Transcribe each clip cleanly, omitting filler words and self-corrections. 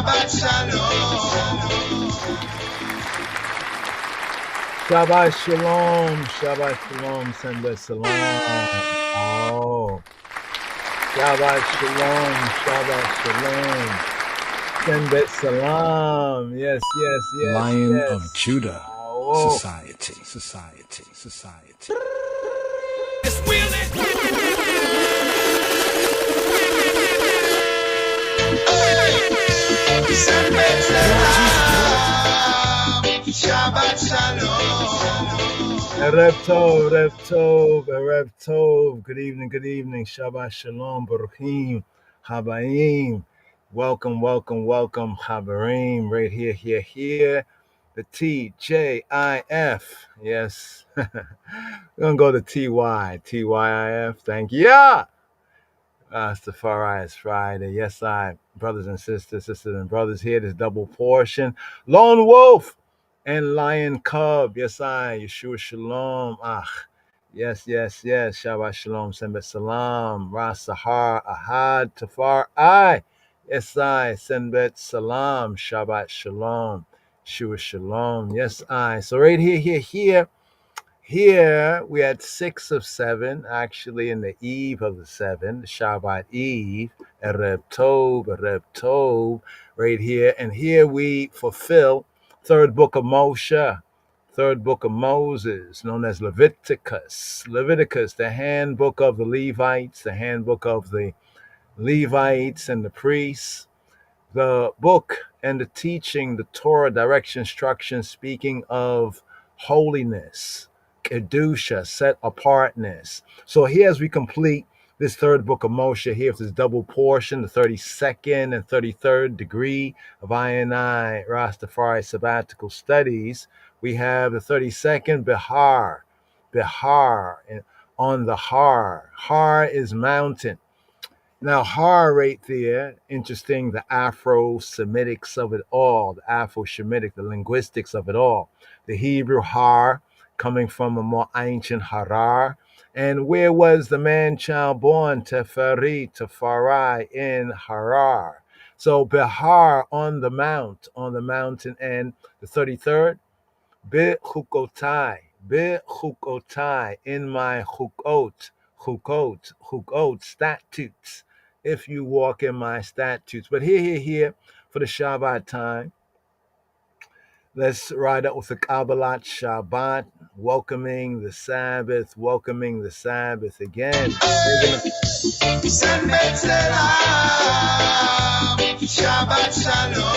Shabbat Shalom. Shabbat Shalom, Shabbat Shalom, Sende Salam. Oh, Shabbat Shalom, Shabbat Shalom, Sende Salam. Yes, yes, yes. Lion yes. of Judah. Oh. Society. Shabbat Shalom. Erev Tov. Good evening. Shabbat Shalom, Baruchim, Habayim. Welcome, Habarim. Right here. The TJIF. Yes. We're going to go to TYIF. Thank you. Rastafari is Friday. Yes, brothers and sisters and brothers here. This double portion. Lone Wolf and Lion Cub. Yes, Yeshua Shalom. Yes. Shabbat Shalom. Sembet Salam. Rasahar Ahad Tafar Yes, Sembet Salam. Shabbat Shalom. Yeshua Shalom. Yes, So right here. Here we had 6 of 7, actually in the eve of the 7, Shabbat Eve, Erev Tov, right here. And here we fulfill third book of Moshe, third book of Moses, known as Leviticus, the handbook of the Levites, the handbook of the Levites and the priests, the book and the teaching, the Torah, direction, instruction, speaking of holiness, Kedusha, set apartness. So here as we complete this third book of Moshe, here with this double portion, the 32nd and 33rd degree of I Rastafari sabbatical studies, we have the 32nd Behar, and on the Har. Har is mountain. Now, Har right there, interesting, the Afro-Semitics of it all, the Afro-Shemitic, the linguistics of it all. The Hebrew Har, coming from a more ancient Harar. And where was the man-child born? Tefari in Harar. So Behar on the mountain. And the 33rd, Behar-Bechukotai, in my chukot, statutes, if you walk in my statutes. But here, for the Shabbat time, let's ride up with the Kabbalat Shabbat, welcoming the Sabbath again. Shabbat Shalom.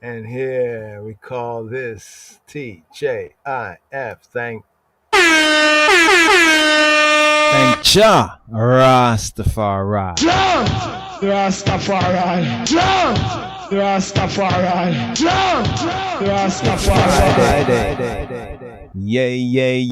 And here we call this TJIF. Thank Jah Rastafari. Rastafari. Yay.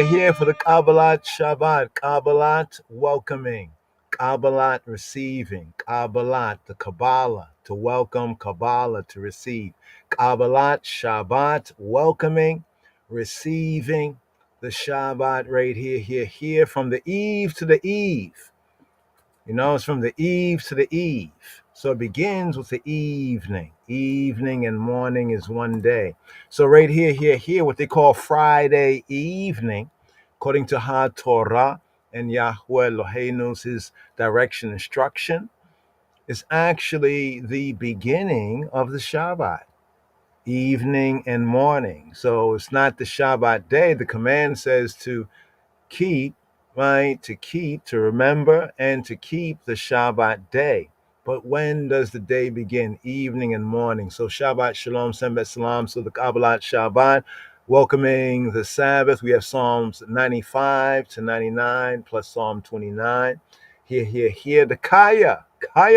Here for the Kabbalat Shabbat. Kabbalat welcoming. Kabbalat receiving. Kabbalat, the Kabbalah, to welcome. Kabbalah, to receive. Kabbalat Shabbat, welcoming, receiving the Shabbat right here, from the eve to the eve. It's from the eve to the eve. So it begins with the evening. Evening and morning is one day. So right here, what they call Friday evening, according to HaTorah and Yahweh Eloheinu's his direction, instruction, is actually the beginning of the Shabbat. Evening and morning. So it's not the Shabbat day. The command says to keep, to remember and to keep the Shabbat day. But when does the day begin? Evening and morning. So Shabbat Shalom, Sembet Salam. So the Kabbalat Shabbat, welcoming the Sabbath. We have Psalms 95 to 99 plus Psalm 29. Here, the Kaya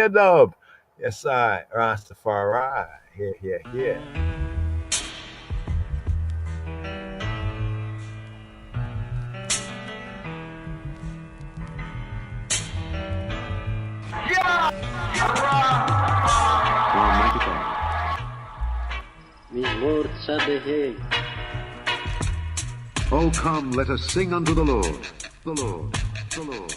dub. Yes, Rastafari. Here. Oh, come, let us sing unto the Lord, the Lord, the Lord.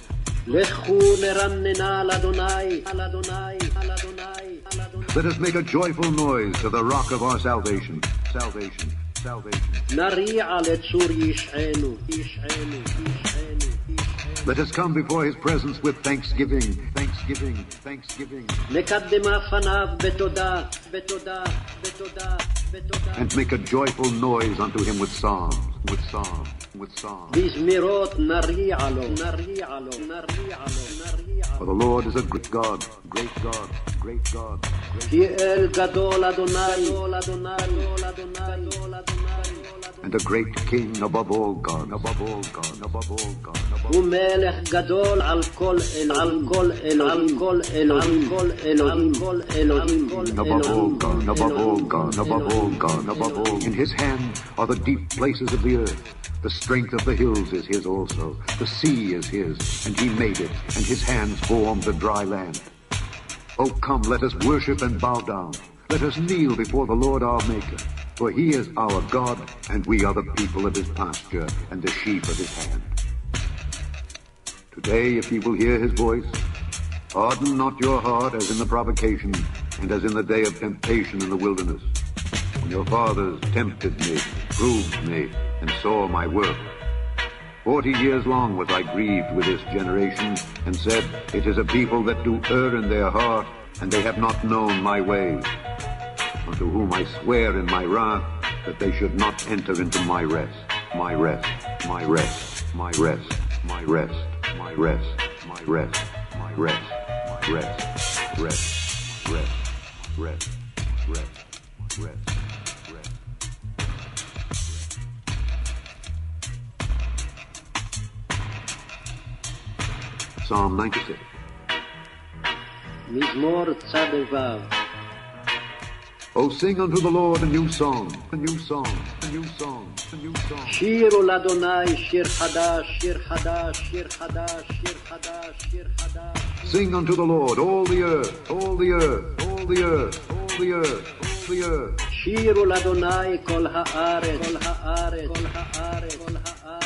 Let us make a joyful noise to the rock of our salvation, salvation, salvation. Let us come before his presence with thanksgiving, thanksgiving, thanksgiving. And make a joyful noise unto him with psalms, with psalms, with psalms. For the Lord is a great God, great God, great God, great God. And a great King above all God, above all God, above all God. Above all God, above all God, above all God, above all. In his hand are the deep places of the earth. The strength of the hills is his also. The sea is his, and he made it, and his hands formed the dry land. Oh, come, let us worship and bow down. Let us kneel before the Lord our Maker. For he is our God, and we are the people of his pasture, and the sheep of his hand. Today, if ye will hear his voice, harden not your heart as in the provocation, and as in the day of temptation in the wilderness, when your fathers tempted me, proved me, and saw my work. 40 years long was I grieved with this generation, and said, it is a people that do err in their heart, and they have not known my ways. Unto whom I swear in my wrath, that they should not enter into my rest, my rest, my rest, my rest, my rest, my rest, my rest, my rest, my rest, rest, rest, rest, rest, rest, rest. Psalm 96. Oh, sing unto the Lord a new song, a new song, a new song, a new song. Shiru l'Adonai, shir chadash, shir chadash, shir chadash, shir chadash, shir chadash. Sing unto the Lord, all the earth, all the earth, all the earth, all the earth, all the earth. Shiru l'Adonai, kol ha'aretz, kol ha'aretz, kol ha'aretz, kol ha'aretz.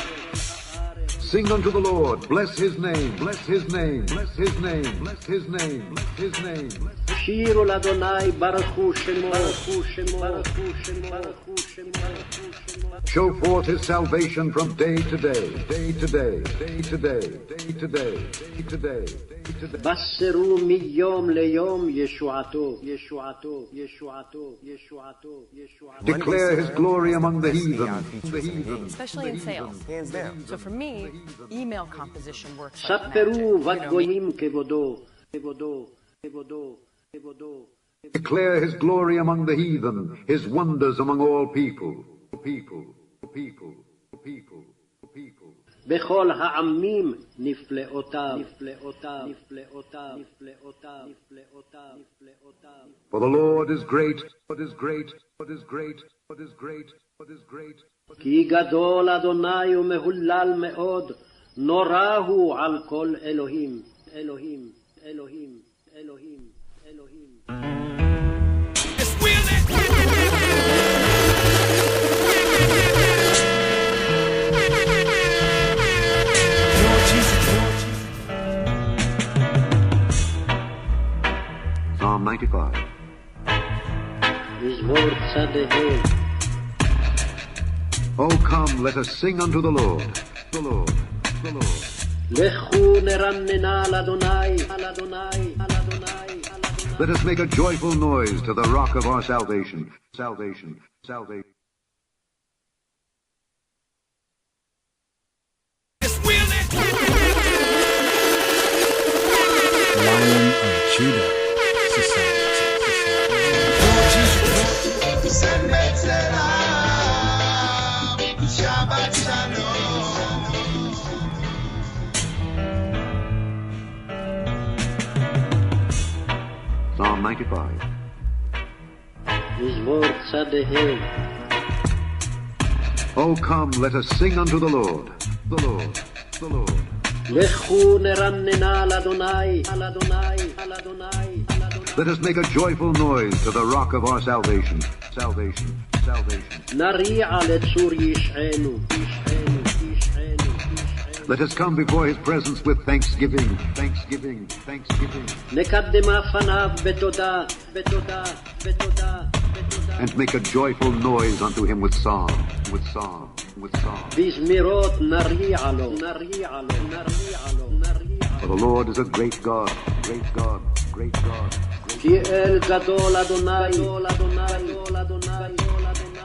Sing unto the Lord, bless his name, bless his name, bless his name, bless his name, bless his name. Shiru l'Adonai, baruchu shemo, baruchu shemo, baruchu shemo, baruchu shemo, baruchu shemo. Show forth his salvation from day to day, day to day, day to day, day to day, day to day, day to day. Basseru miyom leyom yeshuato, yeshuato, yeshuato, yeshuato, yeshuato. Declare his glory among the heathen, especially in sales. Hands down. So for me, email composition works like Sapperu magic. vadgoyim kevodo, kevodo, kevodo, kevodo. Declare his glory among the heathen, his wonders among all people, people, people, people, people. בכל העמים נפלאותיו, נפלאותיו, נפלאותיו, נפלאותיו, נפלאותיו, נפלאותיו. For the Lord is great, what is great, what is great, what is great, what is great. כי גדול אדוני ומהולל מאוד, נורא הוא על כל אלוהים, אלוהים, אלוהים, אלוהים, אלוהים. Psalm 95. מזמור צדהל. Oh, come, let us sing unto the Lord, the Lord, the Lord. לכו נרננה על אדוני, על אדוני, על אדוני. Let us make a joyful noise to the rock of our salvation, salvation, salvation. Lion of Judah Society. Shabbat Shalom. Psalm 95. מזמור צדהל. Oh, come, let us sing unto the Lord, the Lord, the Lord. לכו נרננה על אדוני, על אדוני, על אדוני, על אדוני. Let us make a joyful noise to the rock of our salvation, salvation, salvation. נריע לצור ישענו, ישענו. Let us come before his presence with thanksgiving, thanksgiving, thanksgiving. נקדמה פניו בתודה, בתודה, בתודה, בתודה. And make a joyful noise unto him with song, with song, with song. בזמירות נריע לו, נריע לו, נריע לו, נריע לו. For the Lord is a great God, great God, great God. כי אל גדול אדוני, גדול אדוני, גדול אדוני, גדול אדוני.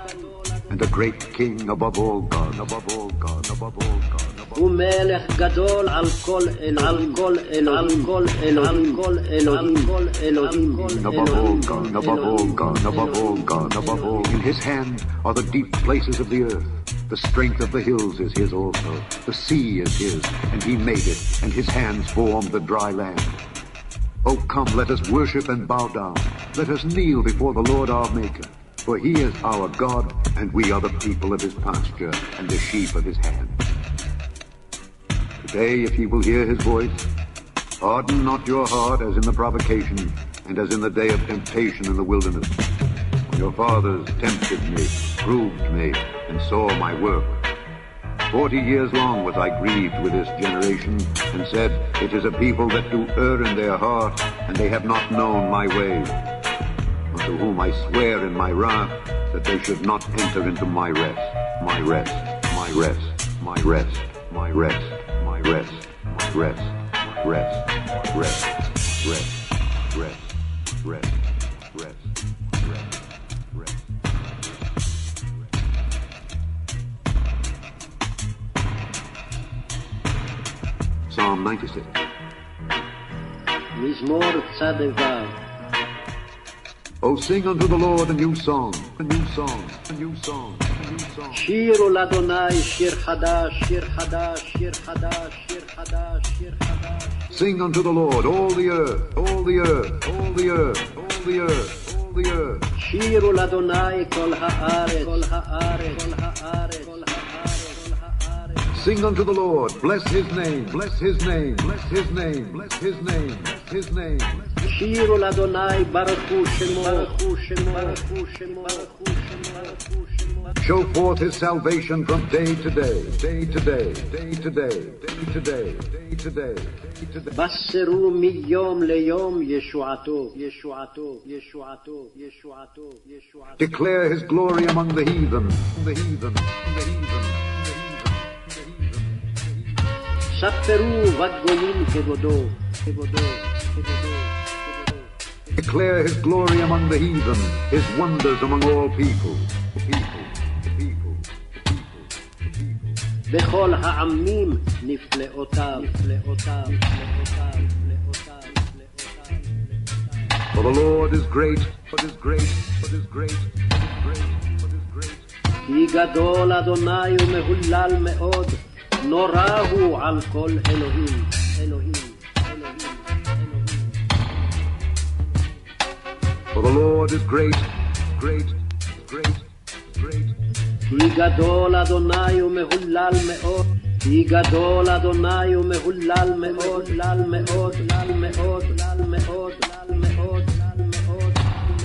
And a great king above all God, above all God, above all God. הוא מלך גדול על כל אלוהים, על כל אלוהים, כל אלוהים, כל אלוהים, כל אלוהים, Above all God, above all God, above all God, above all. In his hand are the deep places of the earth. The strength of the hills is his also. The sea is his, and he made it, and his hands formed the dry land. Oh, come, let us worship and bow down. Let us kneel before the Lord our Maker. For he is our God, and we are the people of his pasture, and the sheep of his hand. Today, if ye will hear his voice, harden not your heart as in the provocation, and as in the day of temptation in the wilderness, when your fathers tempted me, proved me, and saw my work. 40 years long was I grieved with this generation, and said, it is a people that do err in their heart, and they have not known my ways. Unto whom I swear in my wrath, that they should not enter into my rest, my rest, my rest, my rest, my rest, my rest, my rest, my rest, rest, rest, rest, rest, rest, rest, rest. Psalm 96. מזמור צ"ו. Oh, sing unto the Lord a new song, a new song, a new song, a new song. שירו לאדוני שיר חדש, שיר חדש, שיר חדש, שיר חדש, שיר חדש. Sing unto the Lord, all the earth, all the earth, all the earth, all the earth, all the earth. שירו לאדוני כל הארץ, כל הארץ, כל הארץ, כל הארץ, כל הארץ. Sing unto the Lord, bless his name, bless his name, bless his name, bless his name, bless his name. שירו לאדוני ברכו שמו, ברכו שמו, ברכו שמו, ברכו שמו, ברכו שמו. Show forth his salvation from day to day, day to day, day to day, day to day, day to day, day to day. בשרו מיום ליום ישועתו, ישועתו, ישועתו, ישועתו, ישועתו. Declare his glory among the heathen, the heathen, the heathen. ספרו בגויים כבודו, כבודו, כבודו. Declare his glory among the heathen, his wonders among all people. בכל העמים נפלאותיו, נפלאותיו, נפלאותיו, נפלאותיו, נפלאותיו. For the Lord is great, but is great, but is great, but is great, but is great. כי גדול אדוני ומהולל מאוד, נורא הוא על כל אלוהים, אלוהים, אלוהים, אלוהים. For the Lord is great, great, great, great. כי גדול אדוני ומהולל מאוד, כי גדול אדוני ומהולל מאוד, לל מאוד, לל מאוד, לל מאוד, לל מאוד, לל מאוד.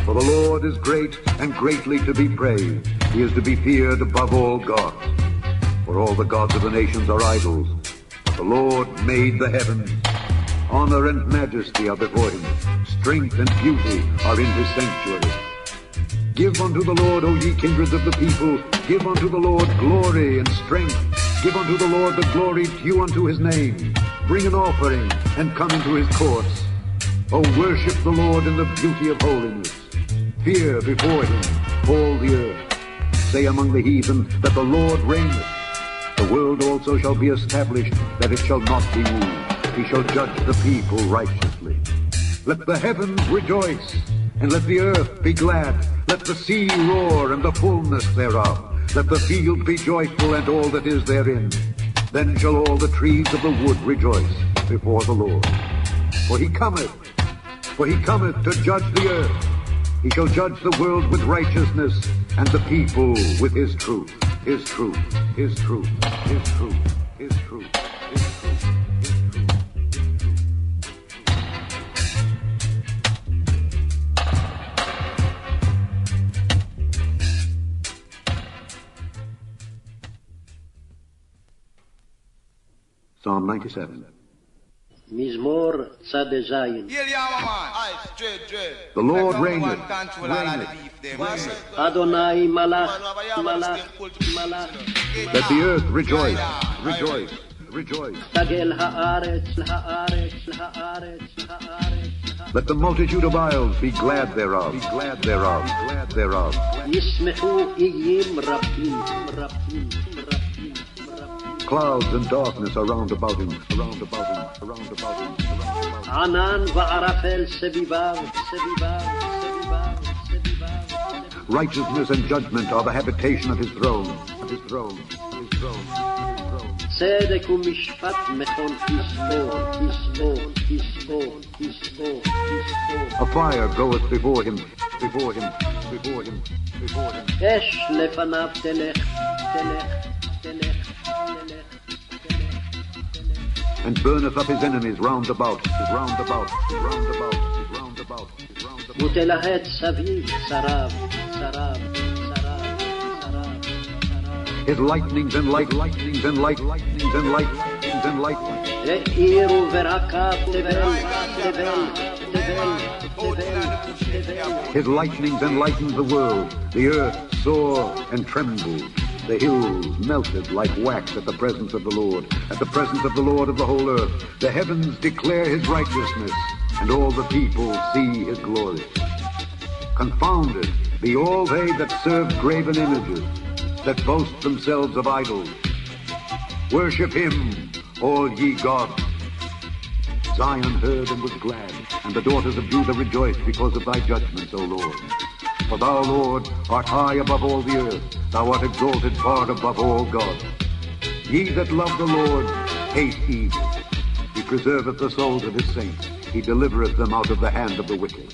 For the Lord is great and greatly to be praised. He is to be feared above all gods. For all the gods of the nations are idols. But the Lord made the heavens. Honor and majesty are before him. Strength and beauty are in his sanctuary. Give unto the Lord, O ye kindreds of the people. Give unto the Lord glory and strength. Give unto the Lord the glory due unto his name. Bring an offering and come into his courts. O worship the Lord in the beauty of holiness. Fear before him all the earth. Say among the heathen that the Lord reigneth. The world also shall be established, that it shall not be moved. He shall judge the people righteously. Let the heavens rejoice, and let the earth be glad. Let the sea roar, and the fullness thereof. Let the field be joyful, and all that is therein. Then shall all the trees of the wood rejoice before the Lord. For he cometh to judge the earth. He shall judge the world with righteousness, and the people with his truth. His truth, his truth, his truth, his truth, his truth, his truth. Psalm 97. מזמור צד זין. The Lord reigneth. אדוני מלך, מלך, מלך. Let the earth rejoice, rejoice, rejoice. תגל הארץ, הארץ, הארץ, הארץ. Let the multitude of isles be glad thereof, be glad thereof, be glad thereof. ישמחו איים רבים, רבים, רבים, רבים. Clouds and darkness are round about him, around about him, around about him, around about him. ענן וערפל סביביו, סביביו, סביביו, סביביו. Righteousness and judgment are the habitation of his throne, of his throne, of his throne, of his throne. צדק ומשפט מכון יסבור, יסבור, יסבור, יסבור, יסבור. A fire goeth before him, before him, before him, before him. אש לפניו תלך, תלך, תלך, תלך, תלך. And burneth up his enemies round about, round about, round about, round about, round about. ותלהט סביב שריו, שריו, שריו, שריו, שריו. His lightnings and light, lightnings and light, lightnings and light, lightnings and light. העירו ורקב תבל, תבל, תבל, תבל, תבל. His lightnings enlightened the world. The earth saw and trembled. The hills melted like wax at the presence of the Lord, at the presence of the Lord of the whole earth. The heavens declare his righteousness, and all the people see his glory. Confounded be all they that serve graven images, that boast themselves of idols. Worship him, all ye gods. Zion heard and was glad, and the daughters of Judah rejoiced because of thy judgments, O Lord. For thou, Lord, art high above all the earth. Thou art exalted far above all gods. Ye that love the Lord hate evil. He preserveth the souls of his saints. He delivereth them out of the hand of the wicked.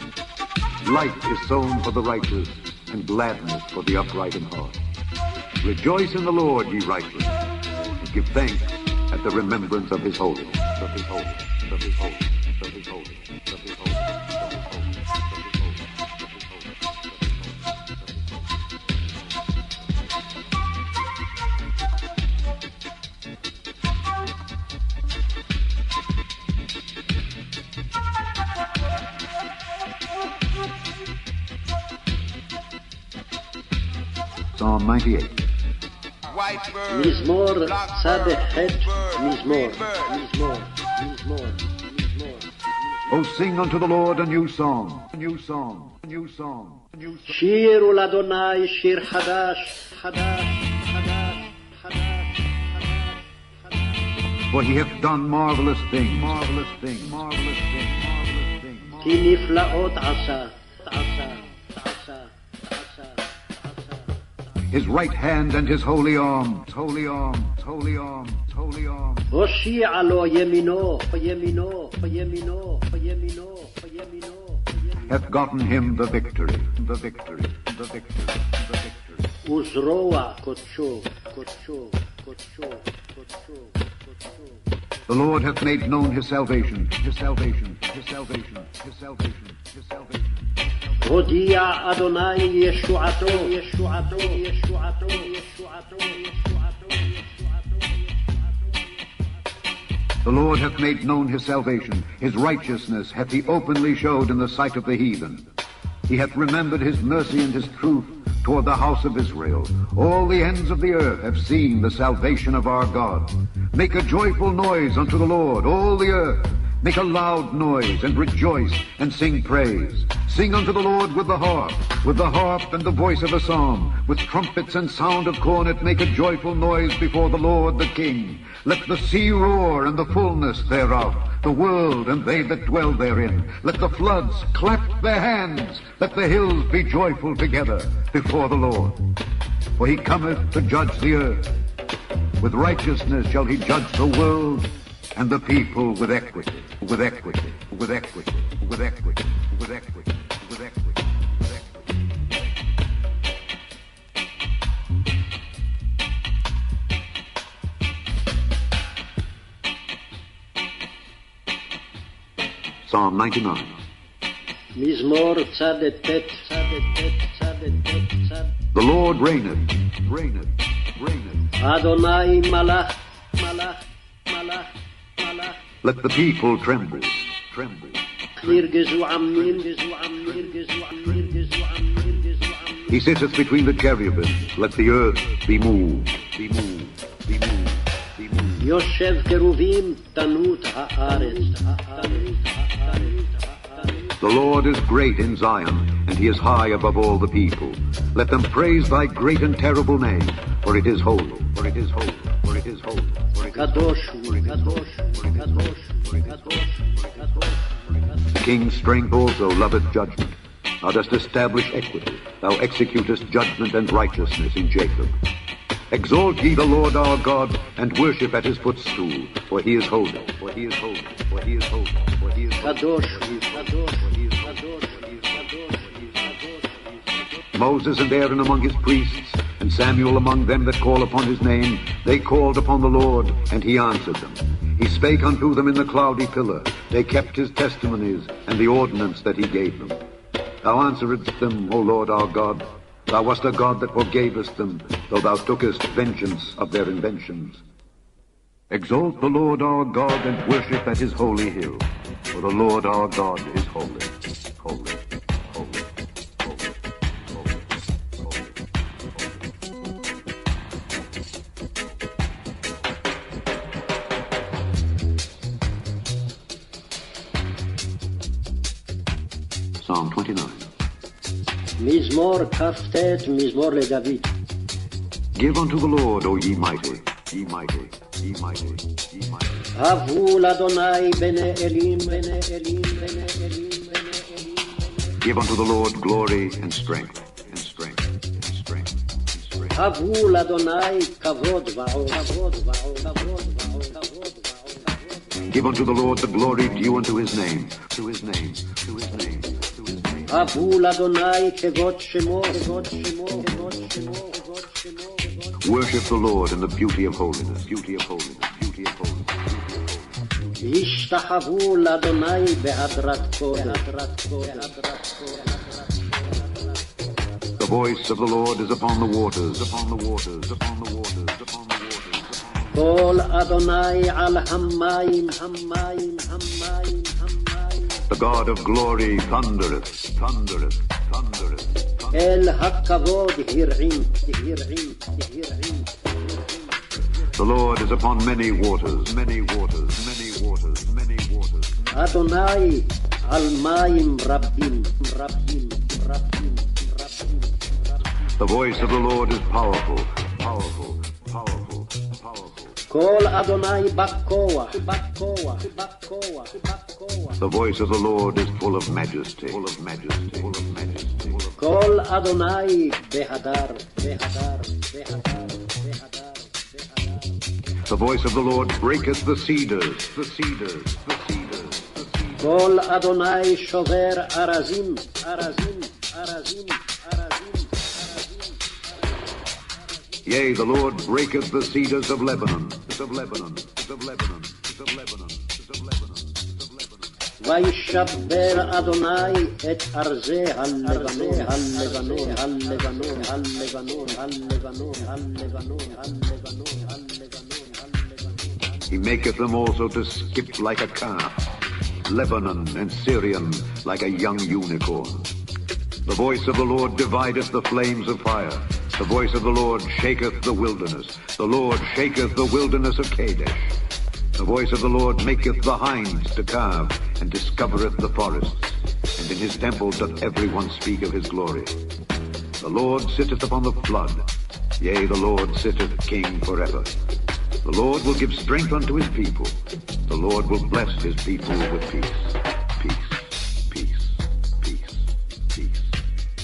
Life is sown for the righteous, and gladness for the upright in heart. Rejoice in the Lord, ye righteous, and give thanks at the remembrance of his holiness, of his holiness, of his holiness, of his holiness, of his holiness. Psalm 98. מזמור צד ח' מזמור, מזמור, מזמור, מזמור. Oh, sing unto the Lord a new song, a new song, a new song, a new song. שירו לאדוני שיר חדש, חדש, חדש, חדש, חדש. For he hath done marvelous things, marvelous things, marvelous things, marvelous things. כי נפלאות עשה, עשה, עשה, עשה. His right hand and his holy arm, holy arm, holy arm, holy arm. הושיע לו ימינו, ימינו, ימינו, ימינו, ימינו. Hath gotten him the victory, the victory, the victory, the victory. וזרוע קודשו, קודשו, קודשו, קודשו, קודשו. The Lord hath made known his salvation, his salvation, his salvation, his salvation, his salvation. הודיע אדוני ישועתו, ישועתו, ישועתו, ישועתו, ישועתו, ישועתו. The Lord hath made known his salvation. His righteousness hath he openly showed in the sight of the heathen. He hath remembered his mercy and his truth toward the house of Israel. All the ends of the earth have seen the salvation of our God. Make a joyful noise unto the Lord, all the earth. Make a loud noise and rejoice and sing praise. Sing unto the Lord with the harp and the voice of a psalm, with trumpets and sound of cornet. Make a joyful noise before the Lord the King. Let the sea roar and the fullness thereof, the world and they that dwell therein. Let the floods clap their hands. Let the hills be joyful together before the Lord. For he cometh to judge the earth. With righteousness shall he judge the world and the people with equity, with equity, with equity, with equity, with equity, with equity, with equity. Psalm 99. מזמור צד ט', צד ט', צד ט', צד. The Lord reigneth, reigneth, reigneth. אדוני מלך, מלך, מלך. Let the people tremble, tremble. He sitteth between the cherubim. Let the earth be moved, be moved, be moved, be moved. יושב קרובים תנות הארץ. The Lord is great in Zion, and he is high above all the people. Let them praise thy great and terrible name, for it is holy, for it is holy, for it is holy, for it is holy. King's strength also loveth judgment. Thou dost establish equity. Thou executest judgment and righteousness in Jacob. Exalt ye the Lord our God, and worship at his footstool, for he is holy, for he is holy, for he is holy, for he is holy. Moses and Aaron among his priests, and Samuel among them that call upon his name, they called upon the Lord, and he answered them. He spake unto them in the cloudy pillar. They kept his testimonies, and the ordinance that he gave them. Thou answeredst them, O Lord our God. Thou wast a God that forgavest them, though thou tookest vengeance of their inventions. Exalt the Lord our God, and worship at his holy hill. For the Lord our God is holy, holy, holy, holy, holy, holy, holy. Psalm 29. מזמור כ"ט, מזמור לדוד. Give unto the Lord, O ye mighty, ye mighty, ye mighty, ye mighty. הבו לאדוני בני אלים, בני אלים, בני אלים, בני אלים. Give unto the Lord glory and strength, and strength, and strength, and strength. הבו לאדוני כבוד ועוד, כבוד ועוד, כבוד ועוד, כבוד ועוד. Give unto the Lord the glory due unto his name, to his name, to his name, to his name. הבו לאדוני כבוד שמו, כבוד שמו, כבוד שמו, כבוד שמו. Worship the Lord in the beauty of holiness, beauty of holiness, beauty of holiness. השתחוו לאדוני בהדרת קודש, בהדרת קודש, בהדרת קודש. The voice of the Lord is upon the waters, upon the waters, upon the waters, upon the waters. קול אדוני על המים, המים, המים, המים. The God of glory thundereth, thundereth, thundereth, thundereth. אל הכבוד הרעים, הרעים, הרעים. The Lord is upon many waters, many waters, many waters, many waters. אדוני על מים רבים, רבים, רבים, רבים. The voice of the Lord is powerful, powerful, powerful, powerful. קול אדוני בכוח, בכוח, בכוח, בכוח. The voice of the Lord is full of majesty, full of majesty, full of majesty. קול אדוני בהדר, בהדר, בהדר, בהדר. The voice of the Lord breaketh the cedars, the cedars, the cedars, the cedars. קול אדוני שובר ארזים, ארזים, ארזים, ארזים, ארזים. Yea, the Lord breaketh the cedars of Lebanon, of Lebanon, of Lebanon, of Lebanon, of Lebanon, of Lebanon. וישבר אדוני את ארזי הלבנון, הלבנון, הלבנון, הלבנון, הלבנון, הלבנון, הלבנון, הלבנון. He maketh them also to skip like a calf, Lebanon and Syrian like a young unicorn. The voice of the Lord divideth the flames of fire. The voice of the Lord shaketh the wilderness. The Lord shaketh the wilderness of Kadesh. The voice of the Lord maketh the hinds to calve, and discovereth the forests. And in his temple doth every one speak of his glory. The Lord sitteth upon the flood. Yea, the Lord sitteth king forever. The Lord will give strength unto his people. The Lord will bless his people with peace. Peace, peace, peace, peace,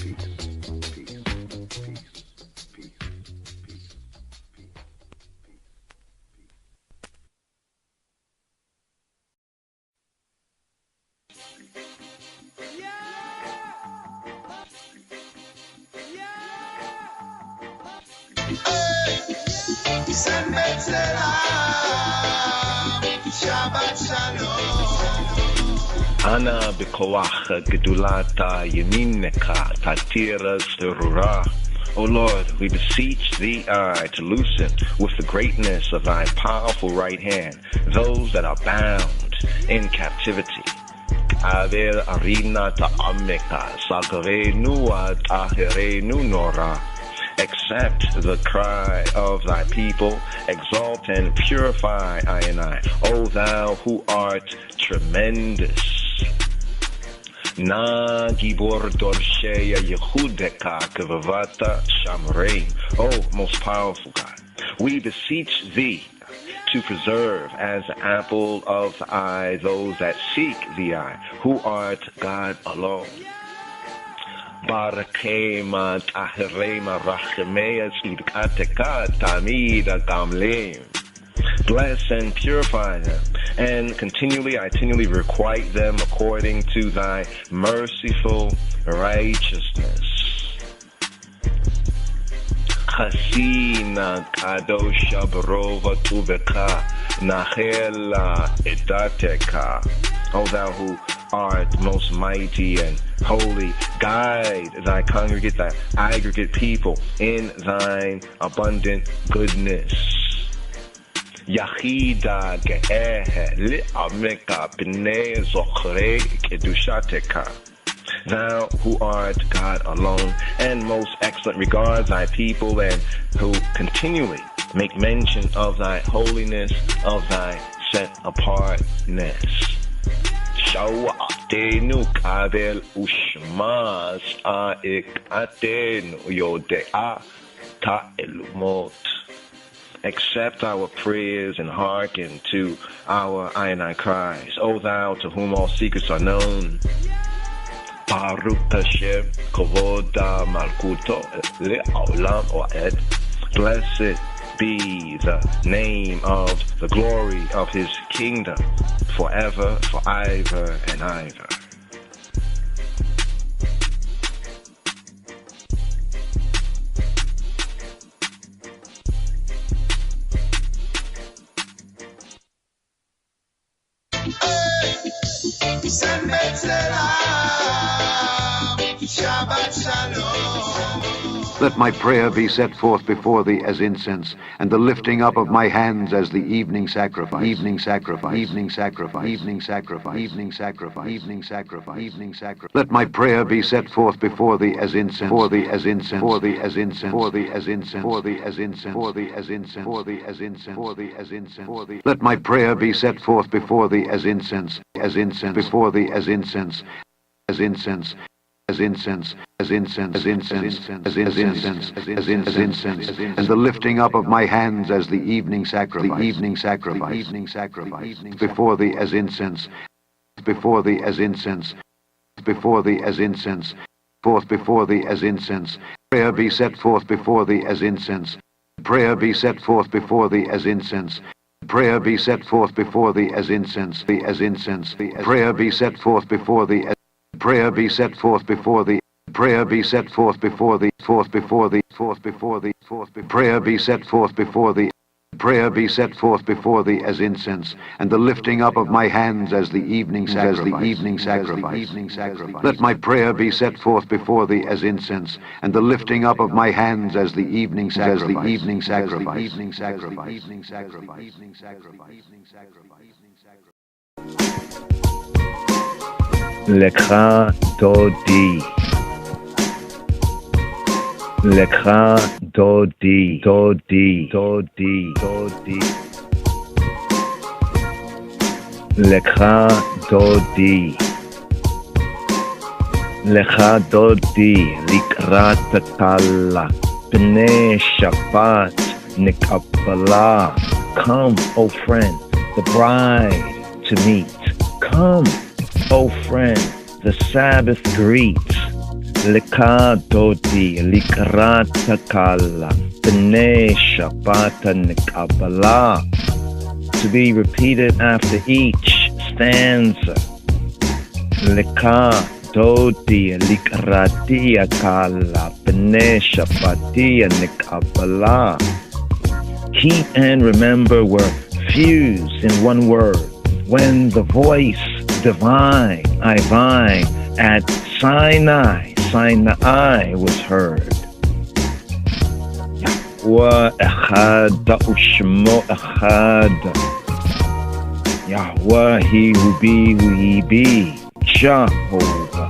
peace, peace, peace, peace, peace, peace. Shabbat shalom. אנא בכוח גדולת הימין נקע, תתיר סרורה, O Lord, we beseech thee, to loosen with the greatness of thy powerful right hand those that are bound in captivity. Aver arina ta'ameka sagrenu aherenu nora. Accept the cry of thy people, exalt and purify I and I, O thou who art tremendous. Na gibor dorsheya yehudeka kavavata shamrein. O most powerful God, we beseech thee to preserve as the apple of the eye those that seek thee, who art God alone. Barakema taherema rachemea slidkateka tamida gamleim. Bless and purify them, and continually requite them according to thy merciful righteousness. Chasina kadosha barova tuveka nachela edateka. O thou who art most mighty and holy, guide thy congregate, thy aggregate people in thine abundant goodness. Yachida ge'ehe li'ameka b'nei zochrei kedushateka. Thou who art God alone and most excellent, regard thy people and who continually make mention of thy holiness, of thy set apartness. Shawatenu kabel ushmas aekatenu yodea ta'elumot. Accept our prayers and hearken to our I and I cries. O thou to whom all secrets are known. Baruch Hashem Kovoda Malkuto Le'olam Oed. Blessed be the name of the glory of his kingdom, forever, forever, and ever. Shabbat Shalom. Let my prayer be set forth before thee as incense, and the lifting up of my hands as the evening sacrifice. Evening sacrifice. Evening sacrifice. Evening sacrifice. Evening sacrifice. Evening sacrifice. Evening sacrifice. Let my prayer be set forth before thee as incense. For thee as incense. For thee as incense. For thee as incense. For thee as incense. For thee as incense. For thee as incense. For thee as incense. For thee. Let my prayer be set forth before thee as incense. As incense. Before thee as incense. As incense. As incense, as incense, as incense, as incense, as incense, and the lifting up of my hands as the evening sacrifice. The evening sacrifice. Evening sacrifice. Before thee as incense. Before thee as incense. Before thee as incense. Forth before thee as incense. Prayer be set forth before thee as incense. Prayer be set forth before thee as incense. Prayer be set forth before thee as incense. The as incense. Prayer be set forth before thee as prayer be set forth before thee. Prayer be set forth before thee. Forth before thee. Forth before thee. Forth. Prayer be set forth before thee. Prayer be set forth before thee as incense, and the lifting up of my hands as the evening sacrifice. As the evening sacrifice. Evening sacrifice. Let my prayer be set forth before thee as incense, and the lifting up of my hands as the evening sacrifice. As the evening sacrifice. Evening sacrifice. Evening sacrifice. Evening sacrifice. Evening sacrifice. Evening sacrifice. Lekha dodi. Lekha dodi. Dodi. Dodi. Dodi. Lekha dodi. Lekha dodi. Likrat kala. B'nei Shabbat nikabala. Come, O friend, the bride to meet. Come, O friend, the Sabbath greets. Leka dodi likrat kala b'nei Shabbat nikabala. To be repeated after each stanza. Leka dodi likratia kala b'nei Shabbatia nikabala. Heat and remember were fused in one word when the voice divine, Ivine, at Sinai was heard. Yahweh Echad Ushmo Echad. Yahweh, he who be, who he be. Jehovah.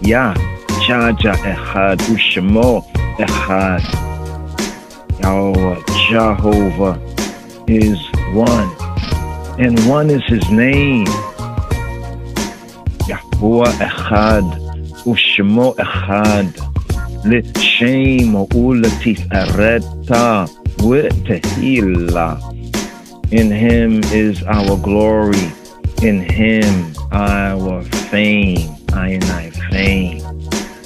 Yah, Jaja Echad Ushmo Echad. Yahweh, Jehovah is one, and one is his name. Yahweh Echad Ushmo Echad. L'shem u'l'tifareta v'tehillah. In him is our glory, in him our fame, I fame.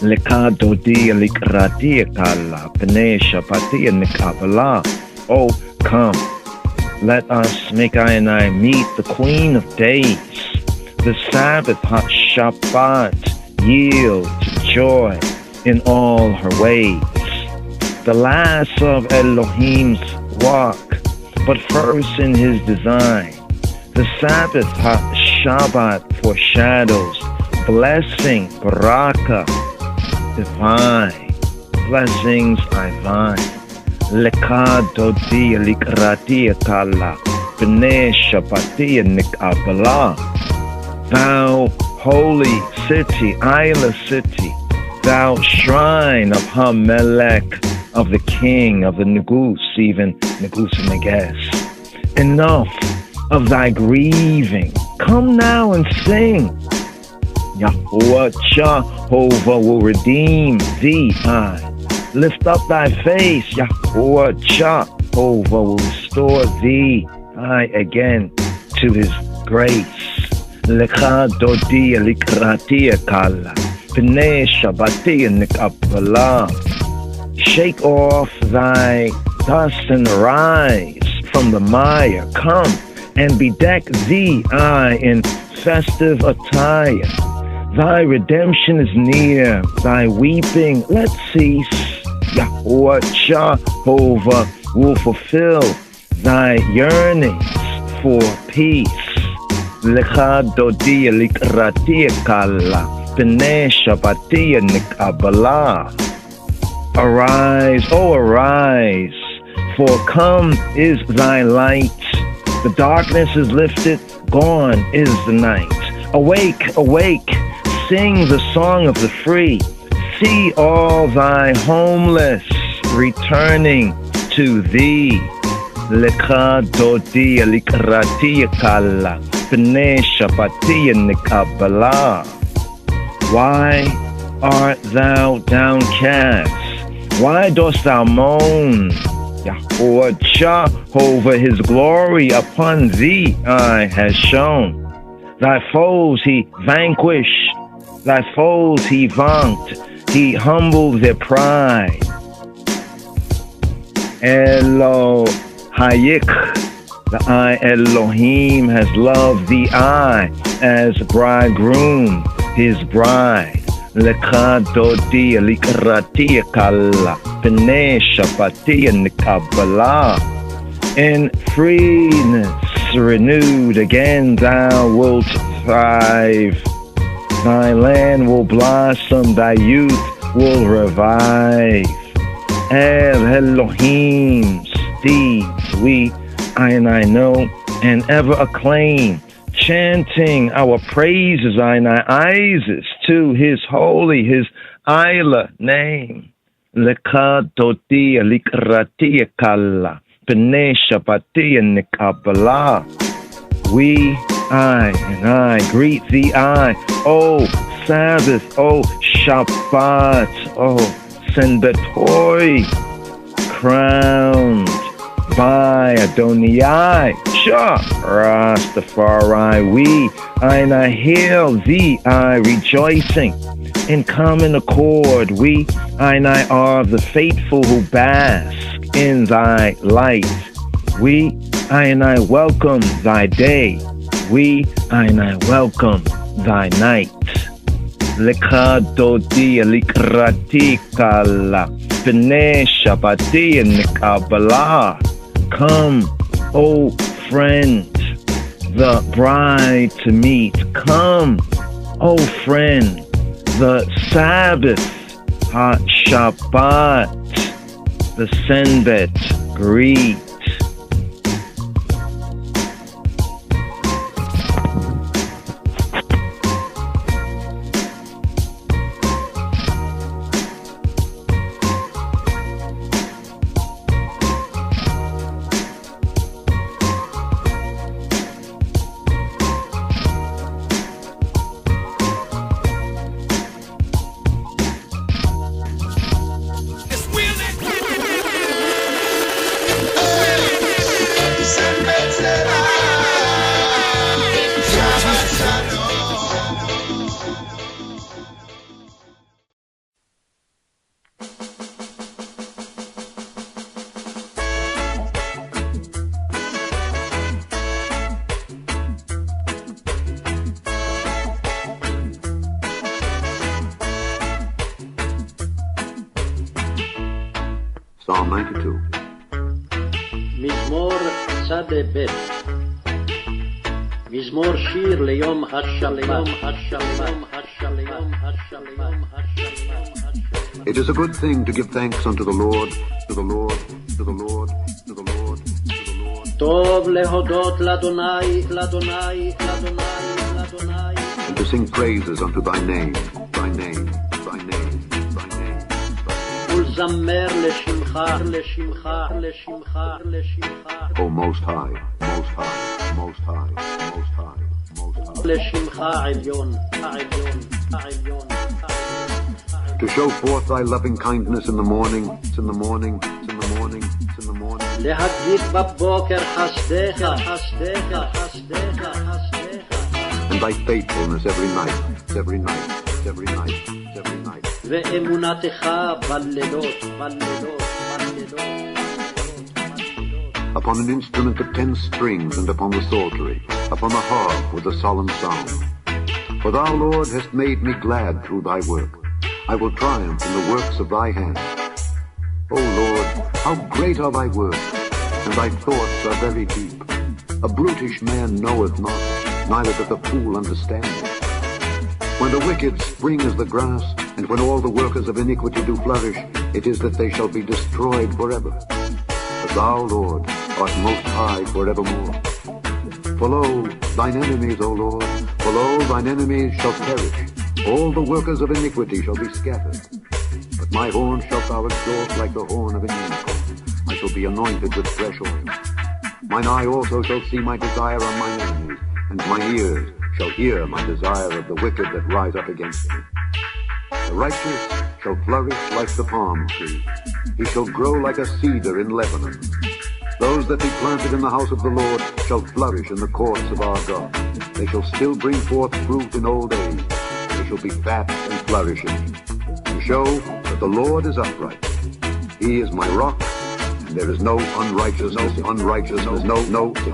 L'kadodi l'krati kala, p'nei shapati n'kabala. Oh, come, let us make I meet the Queen of Days. The Sabbath Shabbat yield to joy in all her ways. The last of Elohim's walk, but first in his design. The Sabbath Shabbat foreshadows blessing, baraka, divine. Blessings divine. Leka dodi likrati kala, b'nei Shabbati nikabala. Thou holy city, Isla city, thou shrine of Hamelech, of the king of the Negus, even Negus and Neges. Enough of thy grieving, come now and sing. Yahweh Jehovah will redeem thee, I. Lift up thy face, Yahweh Jehovah will restore thee, I, again to his grace. Lecha dodi likrati kala, p'nei Shabbati nikabala. Shake off thy dust and rise from the mire. Come and bedeck thee, I, in festive attire. Thy redemption is near, thy weeping let cease. Yahweh Jehovah will fulfill thy yearnings for peace. Lecha dodi likrati kala, p'nei Shabbati nikabala. Arise, oh arise, for come is thy light. The darkness is lifted, gone is the night. Awake, awake, sing the song of the free. See all thy homeless returning to thee. Lecha dodi likrati kala, p'nei Shabbati nikabala. Why art thou downcast? Why dost thou moan? Yahweh Jehovah his glory upon thee I has shown. Thy foes he vanquished, thy foes he vaunt, he humbled their pride. Elohayik, the I Elohim has loved thee I as bridegroom his bride. Lecha dodi likrati kala, p'nei Shabbati nikabala. In freeness renewed again thou wilt thrive. Thy land will blossom, thy youth will revive. Elohim's deeds we, I know, and ever acclaim, chanting our praises, Isis, to his holy, his Isla name. Lecha dodi likrati kala, p'nei Shabbati nikabala. We, I greet thee, I, O Sabbath, O Shabbat, O Senbetoy, crowned by Adonai, Rastafari. We, I hail thee, I rejoicing in common accord. We, I are the faithful who bask in thy light. We, I welcome thy day. We, I welcome thy night. Lecha dodi likrati kala, p'nei Shabbati nikabala. Come, O friend, the bride to meet. Come, O friend, the Sabbath Shabbat the Senbet greet. Psalm 92. מזמור צדה ב' מזמור שיר ליום השלום It is a good thing to give thanks unto the Lord, to the Lord, to the Lord, to the Lord, to the Lord. טוב להודות לאדוני, לאדוני, לאדוני, לאדוני. And to sing praises unto thy name, thy name, thy name, thy name. ולזמר לשמך, לשמך, לשמך, לשמך. O Most High, Most High, Most High, Most High, Most High. לשמך העליון, העליון, העליון, העליון. To show forth thy loving kindness in the morning, it's in the morning, it's in the morning, it's in the morning. להגיד בבוקר חסדך, חסדך, חסדך, חסדך. And thy faithfulness every night, every night, every night, every night. ואמונתך בלילות, בלילות, בלילות. Upon an instrument of 10 strings and upon the psaltery, upon the harp with a solemn sound. For thou, Lord, hast made me glad through thy work. I will triumph in the works of thy hands. O Lord, how great are thy works, and thy thoughts are very deep. A brutish man knoweth not, neither doth a fool understand it. When the wicked spring as the grass, and when all the workers of iniquity do flourish, it is that they shall be destroyed forever. But thou, Lord, art most high forevermore. For lo, thine enemies, O Lord, for lo, thine enemies shall perish. All the workers of iniquity shall be scattered. But my horn shalt thou exalt like the horn of an unicorn. I shall be anointed with fresh oil. Mine eye also shall see my desire on mine enemies, and mine ears shall hear my desire of the wicked that rise up against me. The righteous shall flourish like the palm tree. He shall grow like a cedar in Lebanon. Those that be planted in the house of the Lord shall flourish in the courts of our God. They shall still bring forth fruit in old age. They shall be fat and flourishing, to show that the Lord is upright. He is my rock, and there is no unrighteousness, unrighteousness, no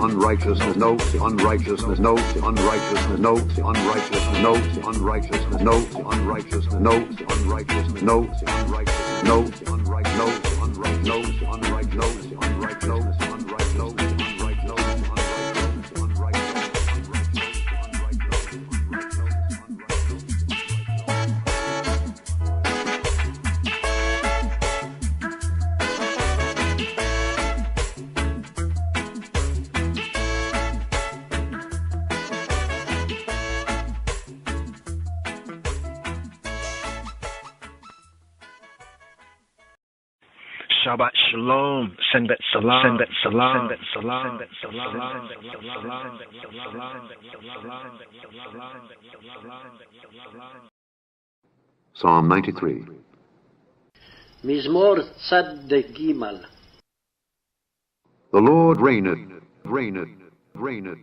unrighteousness, no unrighteousness, no unrighteousness, no unrighteousness, no unrighteousness, no unrighteousness, no unrighteousness, no unrighteousness, no unrighteousness, no unrighteousness, no unrighteousness, no unrighteousness. Shabbat Shalom, Senbet Salam, Senbet Salam, Senbet Salam, Senbet Salam, Psalm 93. מזמור צד ג' The Lord reigneth, reigneth, reigneth,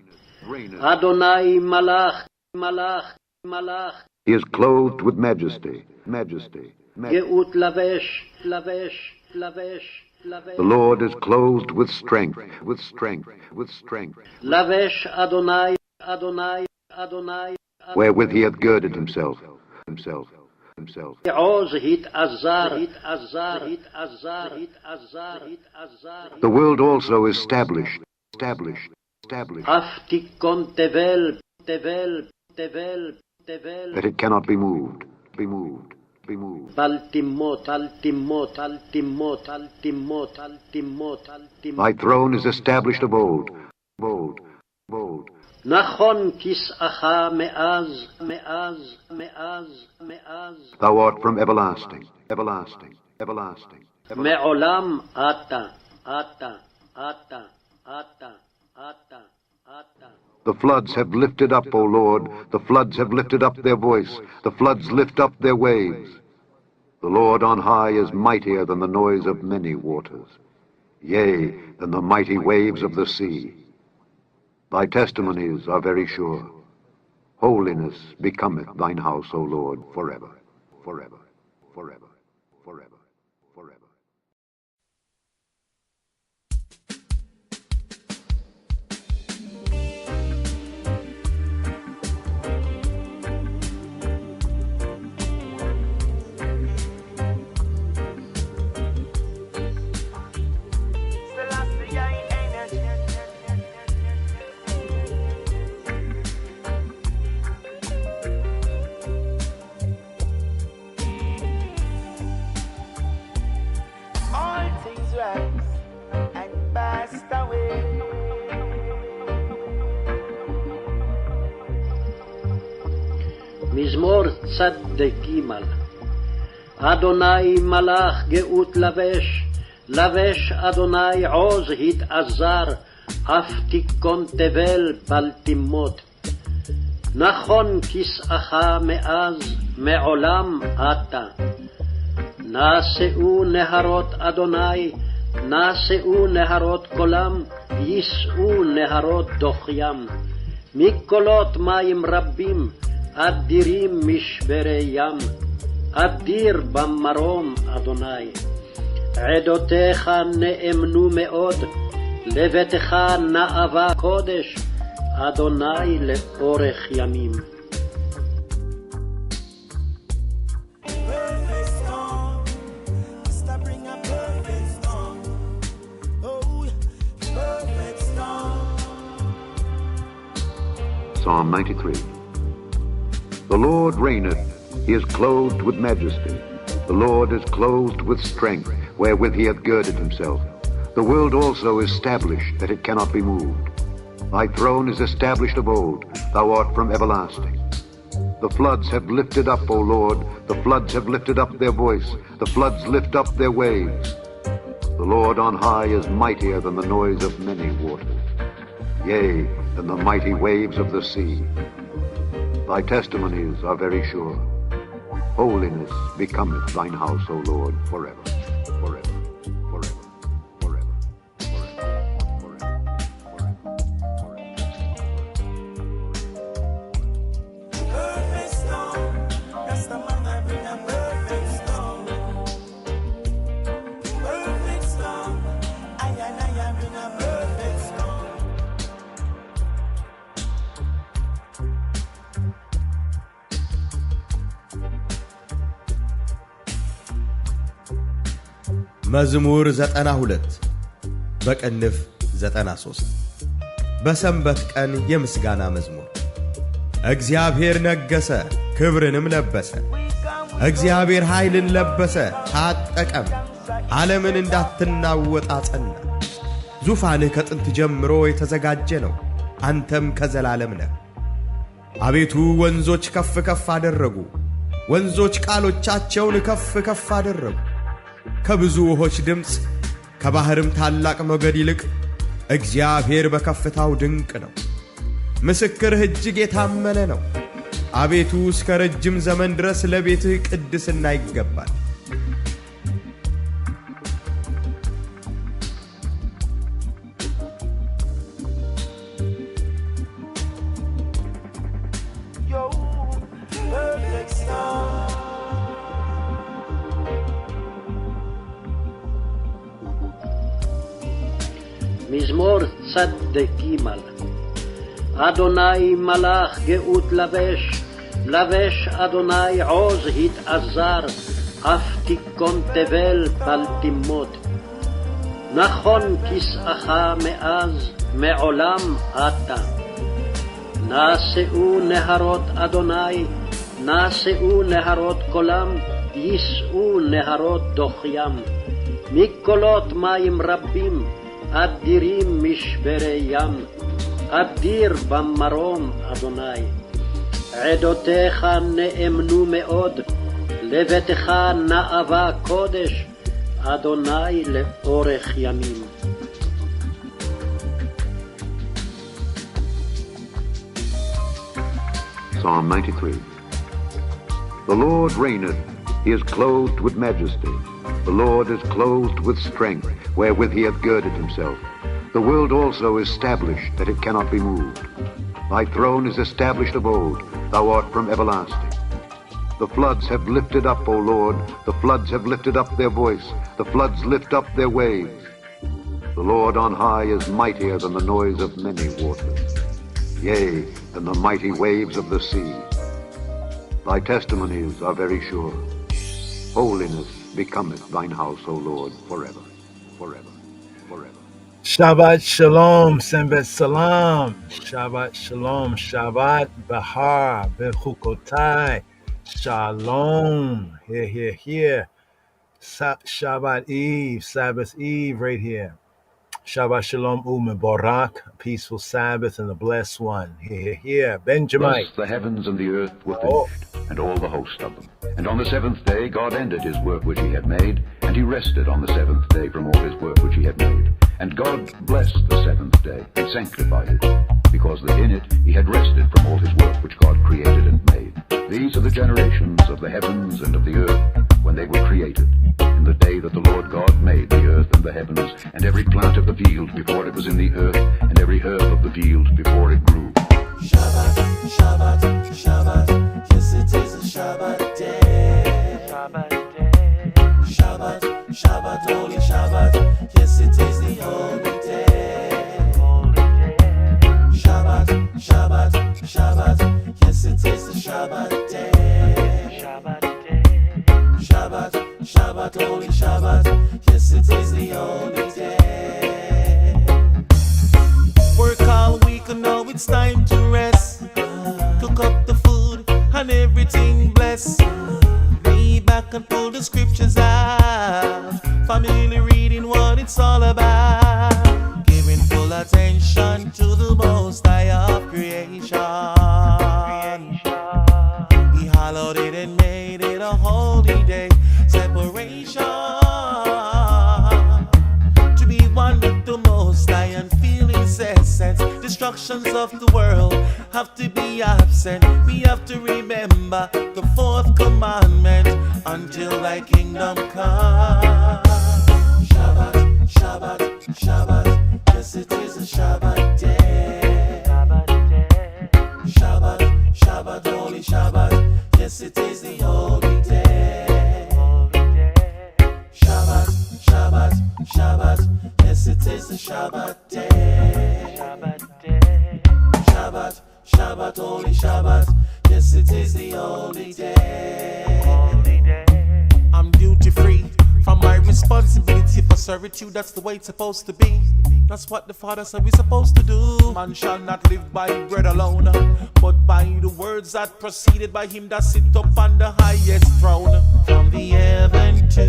reigneth. אדוני מלך, מלך, מלך. He is clothed with majesty, majesty, majesty. גאות לבש, לבש, לבש, לבש. The Lord is clothed with strength, with strength, with strength. לבש אדוני, אדוני, אדוני. Wherewith he hath girded himself, himself, himself. עוז התעזר, התעזר, התעזר, התעזר, התעזר. The world also is established, established, established. אף תיכון תבל, תבל, תבל, תבל. That it cannot be moved, be moved. be moved. בל תימות, אל תימות, אל תימות, אל תימות, אל תימות, אל תימות. Thy throne is established of old, old, old. נכון כיסאך מאז, מאז, מאז, מאז. Thou art from everlasting, everlasting, everlasting. מעולם אתה, אתה, אתה, אתה, אתה, אתה. The floods have lifted up, O Lord, the floods have lifted up their voice, the floods lift up their waves. The Lord on high is mightier than the noise of many waters, yea, than the mighty waves of the sea. Thy testimonies are very sure. Holiness becometh thine house, O Lord, forever, forever, forever, forever, forever. מזמור צדק ג' אדוני מלאך גאות לבש, לבש אדוני עוז התעזר, אף תיכון תבל בל תימות. נכון כיסאך מאז, מעולם אתה. נשאו נהרות אדוני, נשאו נהרות קולם, יישאו נהרות דוח ים. מקולות מים רבים, אדירים משברי ים, אדיר במרום אדוני. עדותיך נאמנו מאוד, לביתך נאווה קודש, אדוני לאורך ימים. Psalm 93. The Lord reigneth, he is clothed with majesty. The Lord is clothed with strength, wherewith he hath girded himself. The world also is established, that it cannot be moved. Thy throne is established of old, thou art from everlasting. The floods have lifted up, O Lord, the floods have lifted up their voice, the floods lift up their waves. The Lord on high is mightier than the noise of many waters, yea, than the mighty waves of the sea. Thy testimonies are very sure. Holiness becometh thine house, O Lord, forever, forever, forever, forever, forever, forever, forever. Perfect storm, that's the man that bring a perfect storm. Perfect storm, I bring a perfect storm. መዝሙር 92 በቅንፍ 93 በሰንበት ቀን የምስጋና መዝሙር። እግዚአብሔር ነገሰ ክብርንም ለበሰ። እግዚአብሔር ኃይልን ለበሰ ታጠቀም። ዓለምን እንዳትናወጥ አጸና። ዙፋንህ ከጥንት ጀምሮ የተዘጋጀ ነው፣ አንተም ከዘላለም ነህ። አቤቱ ወንዞች ከፍ ከፍ አደረጉ፣ ወንዞች ቃሎቻቸውን ከፍ ከፍ አደረጉ። ከብዙ ውሆች ድምፅ ከባህርም ታላቅ ሞገድ ይልቅ እግዚአብሔር በከፍታው ድንቅ ነው። ምስክርህ እጅግ የታመነ ነው። አቤቱ እስከ ረጅም ዘመን ድረስ ለቤትህ ቅድስና ይገባል። מזמור צדק ג' אדוני מלאך גאות לבש, לבש אדוני עוז התעזר, אף תיכון תבל בל תימות. נכון כיסאך מאז, מעולם אתה. נשאו נהרות אדוני, נשאו נהרות קולם, יישאו נהרות דוח ים, מקולות מים רבים, אדירים משברי ים, אדיר במרום אדוני. עדותיך נאמנו מאוד, לביתך נאווה קודש, אדוני לאורך ימים. Psalm 93. The Lord reigneth, he is clothed with majesty. The Lord is clothed with strength, wherewith he hath girded himself. The world also is established, that it cannot be moved. Thy throne is established of old, thou art from everlasting. The floods have lifted up, O Lord, the floods have lifted up their voice, the floods lift up their waves. The Lord on high is mightier than the noise of many waters, yea, than the mighty waves of the sea. Thy testimonies are very sure. Holiness becometh thine house, O Lord, forever, forever, forever. Shabbat Shalom, Sembet Salam. Shabbat Shalom, Shabbat Behar-Bechukotai. Shalom. Here. Shabbat Eve, Sabbath Eve right here. Shabbat Shalom U'Mebarak, a peaceful Sabbath and a blessed one. Here. Benjamin. Thus the heavens and the earth were finished, and all the host of them. And on the seventh day God ended his work which he had made, and he rested on the seventh day from all his work which he had made. And God blessed the seventh day, and sanctified it, because that in it he had rested from all his work which God created and made. These are the generations of the heavens and of the earth, when they were created, in the day that the Lord God made the earth and the heavens, and every plant of the field before it was in the earth, and every herb of the field before it grew. Shabbat, Shabbat, Shabbat, yes it is a Shabbat day. Shabbat day. Shabbat, Shabbat, holy Shabbat, yes it is the holy day. Holy day. Shabbat, Shabbat, Shabbat, yes it is the Shabbat day. Shabbat day. Shabbat, Shabbat, holy Shabbat, yes it is the holy day. Work all week and now it's time to rest. Cook up the food and everything blessed. Lay back and pull the scriptures out. Family reading what it's all about. Giving full attention to the most high of creation. He hallowed it and made it a holy day. Separation. To be one with the most high and feel his essence. Destructions of the world have to be absent. We have to remember the fourth commandment until thy kingdom come. Shabbat, Shabbat, Shabbat, yes it is a Shabbat day. Shabbat day. Shabbat, Shabbat, holy Shabbat, yes it is the holy day. Holy day. Shabbat, Shabbat, Shabbat, yes it is the Shabbat day. Shabbat day. Shabbat, Shabbat, holy Shabbat, yes it is the holy day. Holy day. I'm duty free from my responsibility for servitude. That's the way it's supposed to be. That's what the Father said we're supposed to do. Man shall not live by bread alone, but by the words that proceeded by him that sit up on the highest throne. From the heaven to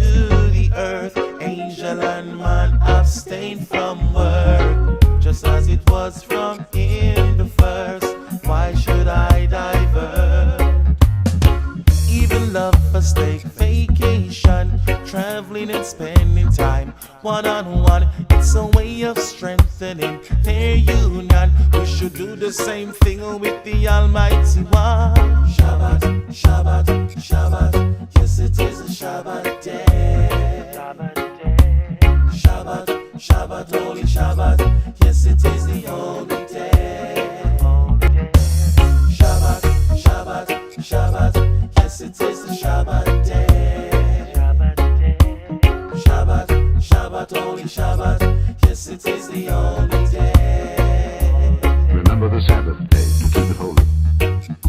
the earth, angel and man abstain from work, just as it was from in the first. Why should I divert? Even lovers take vacation, traveling and spending time one-on-one. It's a way of strengthening their union. We should do the same thing with the Almighty One. Shabbat, Shabbat, Shabbat, yes it is a Shabbat day. Shabbat day. Shabbat, Shabbat, holy Shabbat, yes it is the holy day. Holy day. Shabbat, Shabbat, Shabbat, yes it is the Shabbat day. Shabbat day. Shabbat, Shabbat, holy Shabbat, yes it is the holy day. Remember the Sabbath day to keep it holy.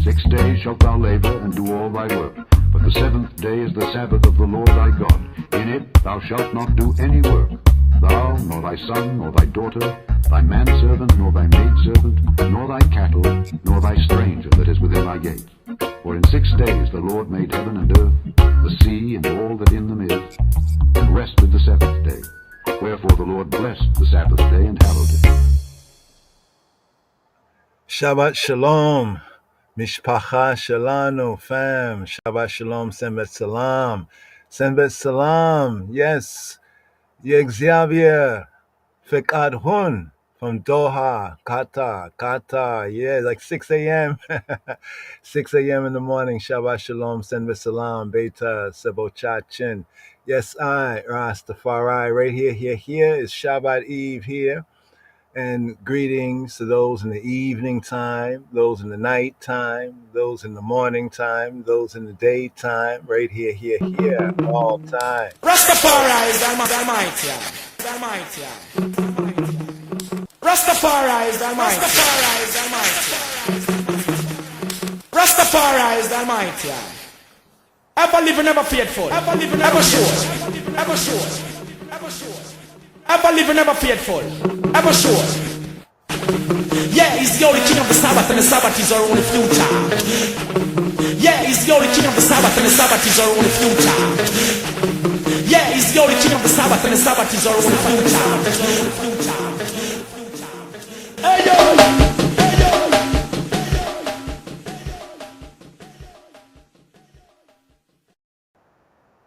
6 days shalt thou labor and do all thy work, but the seventh day is the Sabbath of the Lord thy God. In it thou shalt not do any work, thou, nor thy son, nor thy daughter, thy manservant, nor thy maidservant, nor thy cattle, nor thy stranger that is within thy gates. For in 6 days the Lord made heaven and earth, the sea and all that in them is, and rested the seventh day. Wherefore the Lord blessed the Sabbath day and hallowed it. Shabbat Shalom, Mishpacha Shalanu, fam. Shabbat Shalom, Senbet Salam. Senbet Salam, yes. Xavier Fikad Hun from Doha, Qatar. Yeah, like 6 a.m. 6 a.m. in the morning. Shabbat Shalom, Senbet Salam, Beta, Sebochachin. Yes, I, Rastafari, right here is Shabbat Eve here. And greetings to those in the evening time, those in the night time, those in the morning time, those in the daytime, right here, all time. Rastafari is the Almighty. Rastafari is the Almighty. Rastafari is the Almighty. Ever living, ever faithful. Ever living, ever sure. Ever sure. Ever living, ever faithful. Ever sure. Yeah, he's the only king of the Sabbath, and the Sabbath is our only future. Yeah, he's the only king of the Sabbath, and the Sabbath is our only future. Yeah, he's the only king of the Sabbath, and the Sabbath is our only future. Hey yo!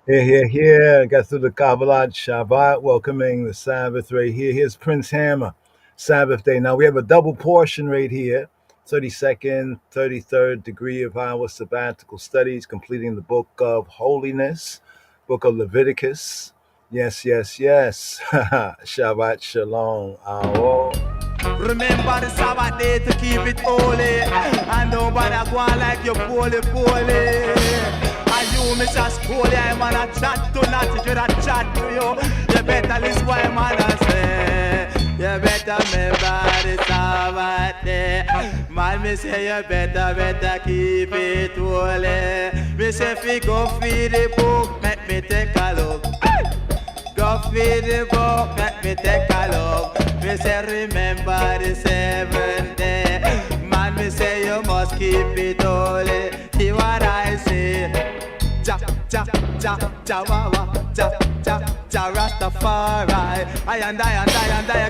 Here. Got through the Kabbalah Shabbat, welcoming the Sabbath right here. Here's Prince Hammer, Sabbath day. Now we have a double portion right here, 32nd, 33rd degree of our sabbatical studies, completing the book of holiness, book of Leviticus. Yes. Shabbat Shalom. Remember the Sabbath day to keep it holy, and don't bother go on like you're poorly. You, Mr. Schoolie, I'm on a chat to not if you're a chat to you. You better listen what I'm on a say. You better remember the Sabbath day. Man, me say you better keep it holy. Me say if you go feed the book, make me take a look. Go feed the book, make me take a look. Me say remember the seventh day. Man, me say you must keep it holy. Hear what I say. Rastafari. I and I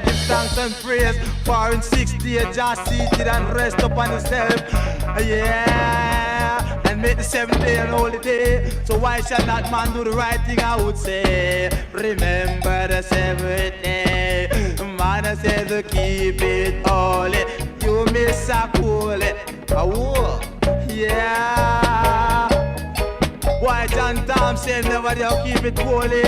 give thanks and praise. For in 6 days just seated and rest upon himself. Yeah, and make the 7th day an holy day. So why shall not man do the right thing? I would say, remember the 7th day. Man, I say to keep it holy. You miss a cool it. Yeah. Why John Tom said never they'll keep it holy?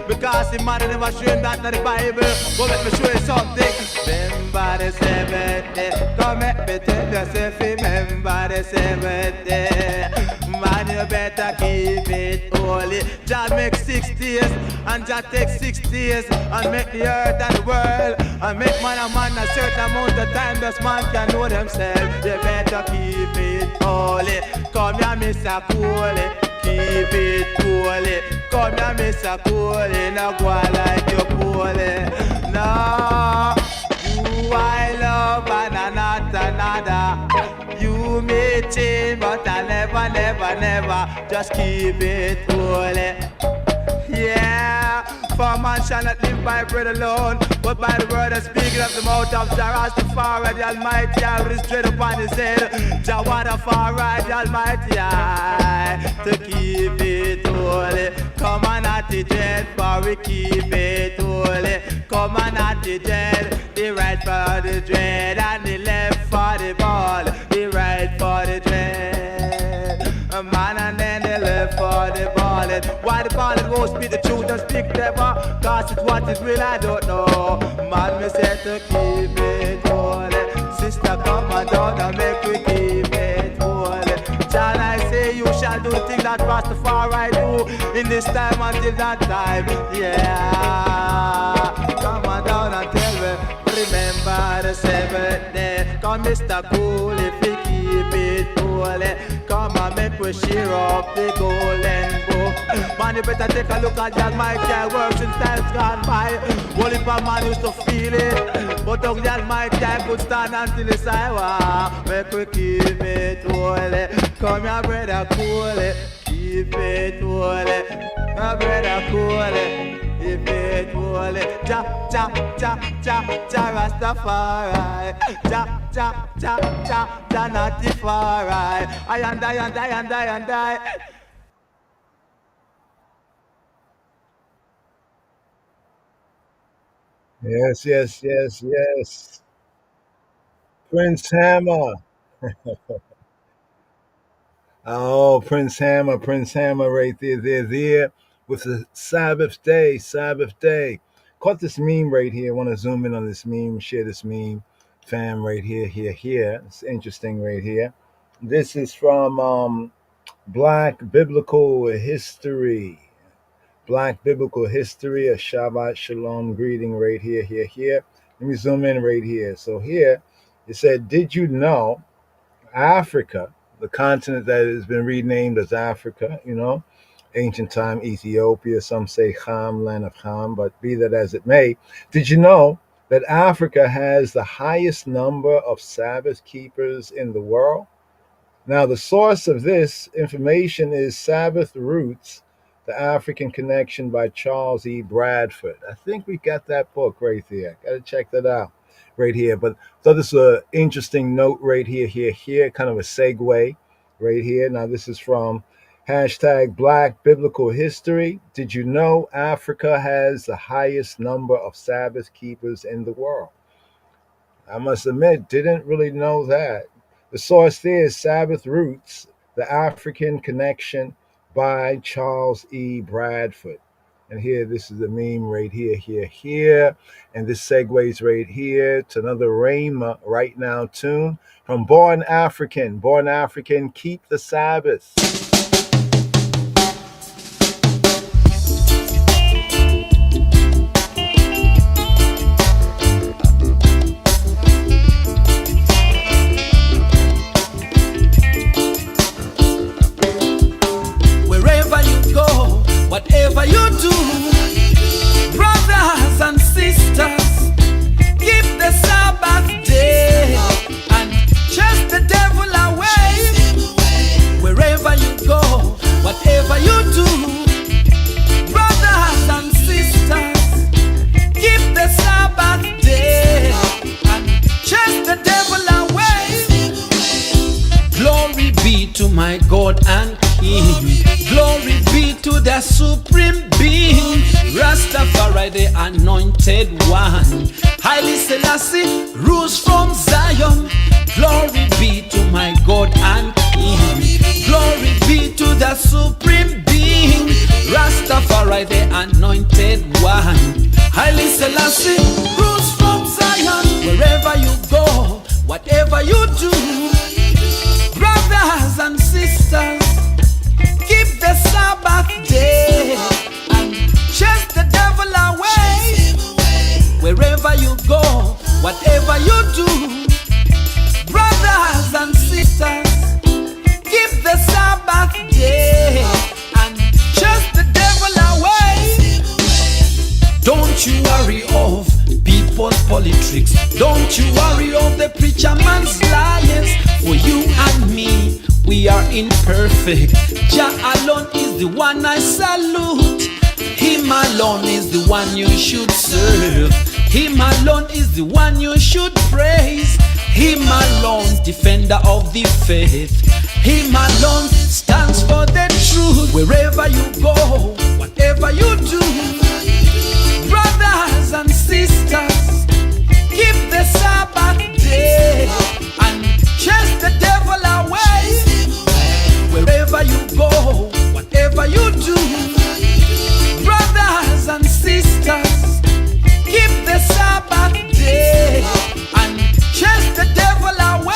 Because the man never show him that in the Bible. Go let me show you something. Remember the 7th day. Come let me tell yourself, remember the 7th day. Man, you better keep it holy. Just make 6 days and just take 6 days and make the earth and the world and make man a man a certain amount of time. This man can know themselves. You better keep it holy. Come here, Mr. Cooley. Keep it holy. Come here, Mr. Cooley. Now go like you're cooley. No, you I love and not another. You may change, but I never. Just keep it holy. Yeah, for man shall not live by bread alone, but by the word that speaketh of the mouth of Rastafari, the Almighty, I with his dread upon his head. Rastafari, the Almighty, I to keep it holy. Come on at the dread, for we keep it holy. Come on at the dread, the right for the dread, and the left for the ball, the right for the dread. A man and then the left for the ball. Why the ball won't speak the truth and speak never? Cause it's what it will, I don't know. Man, me say to keep it holy. Sister, come on down and make we keep it holy. Shall I say you shall do the thing that Rastafari do in this time until that time? Yeah, come on down and tell me. Remember the 7th day. Come Mr. Cool if we keep it holy. Come on, make we share up the golden book. Man, you better take a look at the Almighty works in times gone by. Only for man used to feel it, but the Almighty could stand until it's hour. Make we keep it holy. Come here, brother, cool it. Keep it holy. My brother, cool it. Keep it holy. Ja, ja, ja, ja, ja, Rastafari. Ja, ja, ja, ja, ja, Natifari. I and I and I and I and I. Yes, yes, yes, yes. Prince Hammer. Oh, Prince Hammer right there with the Sabbath day, Sabbath day. Caught this meme right here. Want to zoom in on this meme, share this meme, fam, right here. It's interesting right here. This is from Black Biblical History. Black Biblical History, a Shabbat Shalom greeting right here. Let me zoom in right here. So here, it said, did you know Africa, the continent that has been renamed as Africa, ancient time Ethiopia, some say Ham, land of Ham, but be that as it may, did you know that Africa has the highest number of Sabbath keepers in the world? Now, the source of this information is Sabbath Roots, The African Connection by Charles E. Bradford. I think we got that book right there. Got to check that out right here. But so this is an interesting note right here, kind of a segue right here. Now, this is from hashtag Black Biblical History. Did you know Africa has the highest number of Sabbath keepers in the world? I must admit, didn't really know that. The source there is Sabbath Roots, The African Connection by Charles E. Bradford. And here, this is the meme right here. And this segues right here to another Rhema Right Now tune from Born African, Keep the Sabbath. Whatever you do, brothers and sisters, keep the Sabbath day and chase the devil away. Wherever you go, whatever you do, brothers and sisters, keep the Sabbath day and chase the devil away. Glory be to my God and King. Glory be to the Supreme Being, Rastafari, the Anointed One. Haile Selassie rules from Zion. Glory be to my God and King. Glory be to the Supreme Being, Rastafari, the Anointed One. Haile Selassie rules from Zion. Wherever you go, whatever you do, brothers and sisters, keep the Sabbath day and chase the devil away. Wherever you go, whatever you do, brothers and sisters, keep the Sabbath day and chase the devil away. Don't you worry of people's politics. Don't you worry of the preacher man's liars. For you and me, we are imperfect. Jah alone is the one I salute. Him alone is the one you should serve. Him alone is the one you should praise. Him alone, defender of the faith. Him alone stands for the truth. Wherever you go, whatever you do, brothers and sisters, keep the Sabbath day and chase the devil away. Wherever you go, whatever you do, brothers and sisters, keep the Sabbath day and chase the devil away.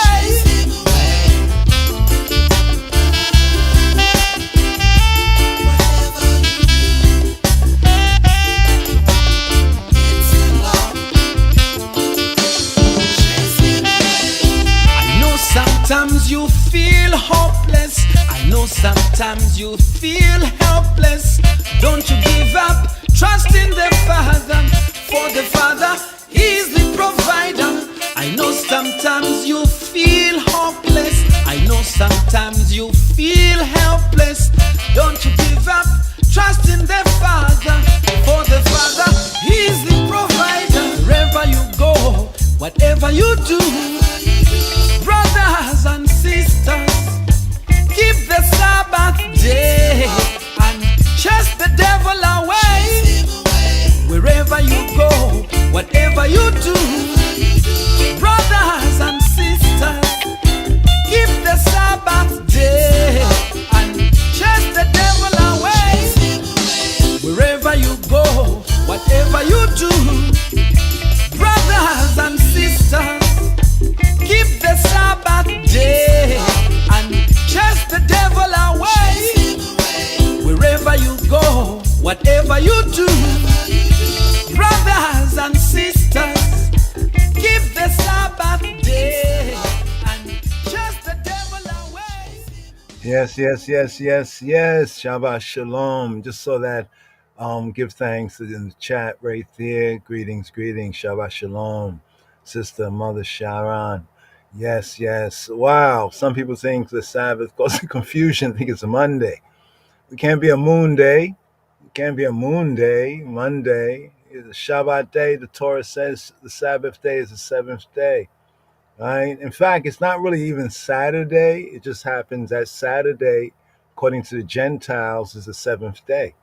I know sometimes you feel hopeless. I know sometimes you feel helpless. Don't you give up, trust in the Father, for the Father is the provider. I know sometimes you feel hopeless. I know sometimes you Yes, yes, yes, yes, yes. Shabbat shalom. Just so that give thanks in the chat right there. Greetings, greetings. Shabbat shalom. Sister, Mother Sharon. Yes, yes. Wow. Some people think the Sabbath causes confusion, think it's a Monday. It can't be a moon day. It can't be a moon day. Monday is a Shabbat day. The Torah says the Sabbath day is the seventh day. Right? In fact, it's not really even Saturday. It just happens that Saturday, according to the Gentiles, is the seventh day.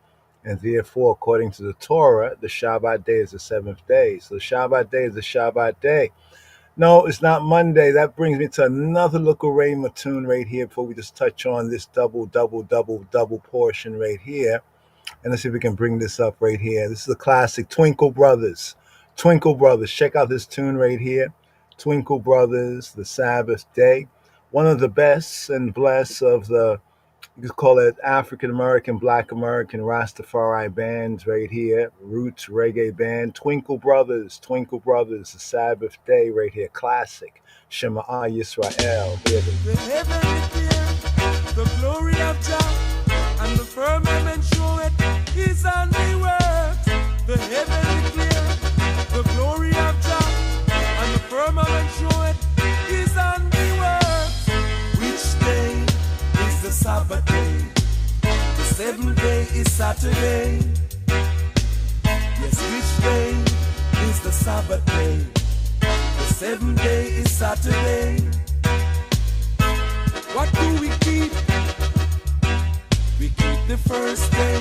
And therefore, according to the Torah, the Shabbat day is the seventh day. So the Shabbat day is the Shabbat day. No, it's not Monday. That brings me to another little Ray Mattoon right here before we just touch on this double portion right here. And let's see if we can bring this up right here. This is a classic, Twinkle Brothers. Twinkle Brothers. Check out this tune right here. Twinkle Brothers, the Sabbath Day. One of the best and blessed of the, you could call it African American, Black American Rastafari bands right here. Roots reggae band. Twinkle Brothers, the Sabbath Day right here. Classic. Shema Yisrael. Here it is. The heaven declare the glory of Jah, and the firmament show it His handiwork. The heaven declare the glory of Jah, and the firmament show it His handiwork. Which day is the Sabbath day? The seventh day is Saturday. Yes, which day is the Sabbath day? The seventh day is Saturday. What do we keep? We keep the first day.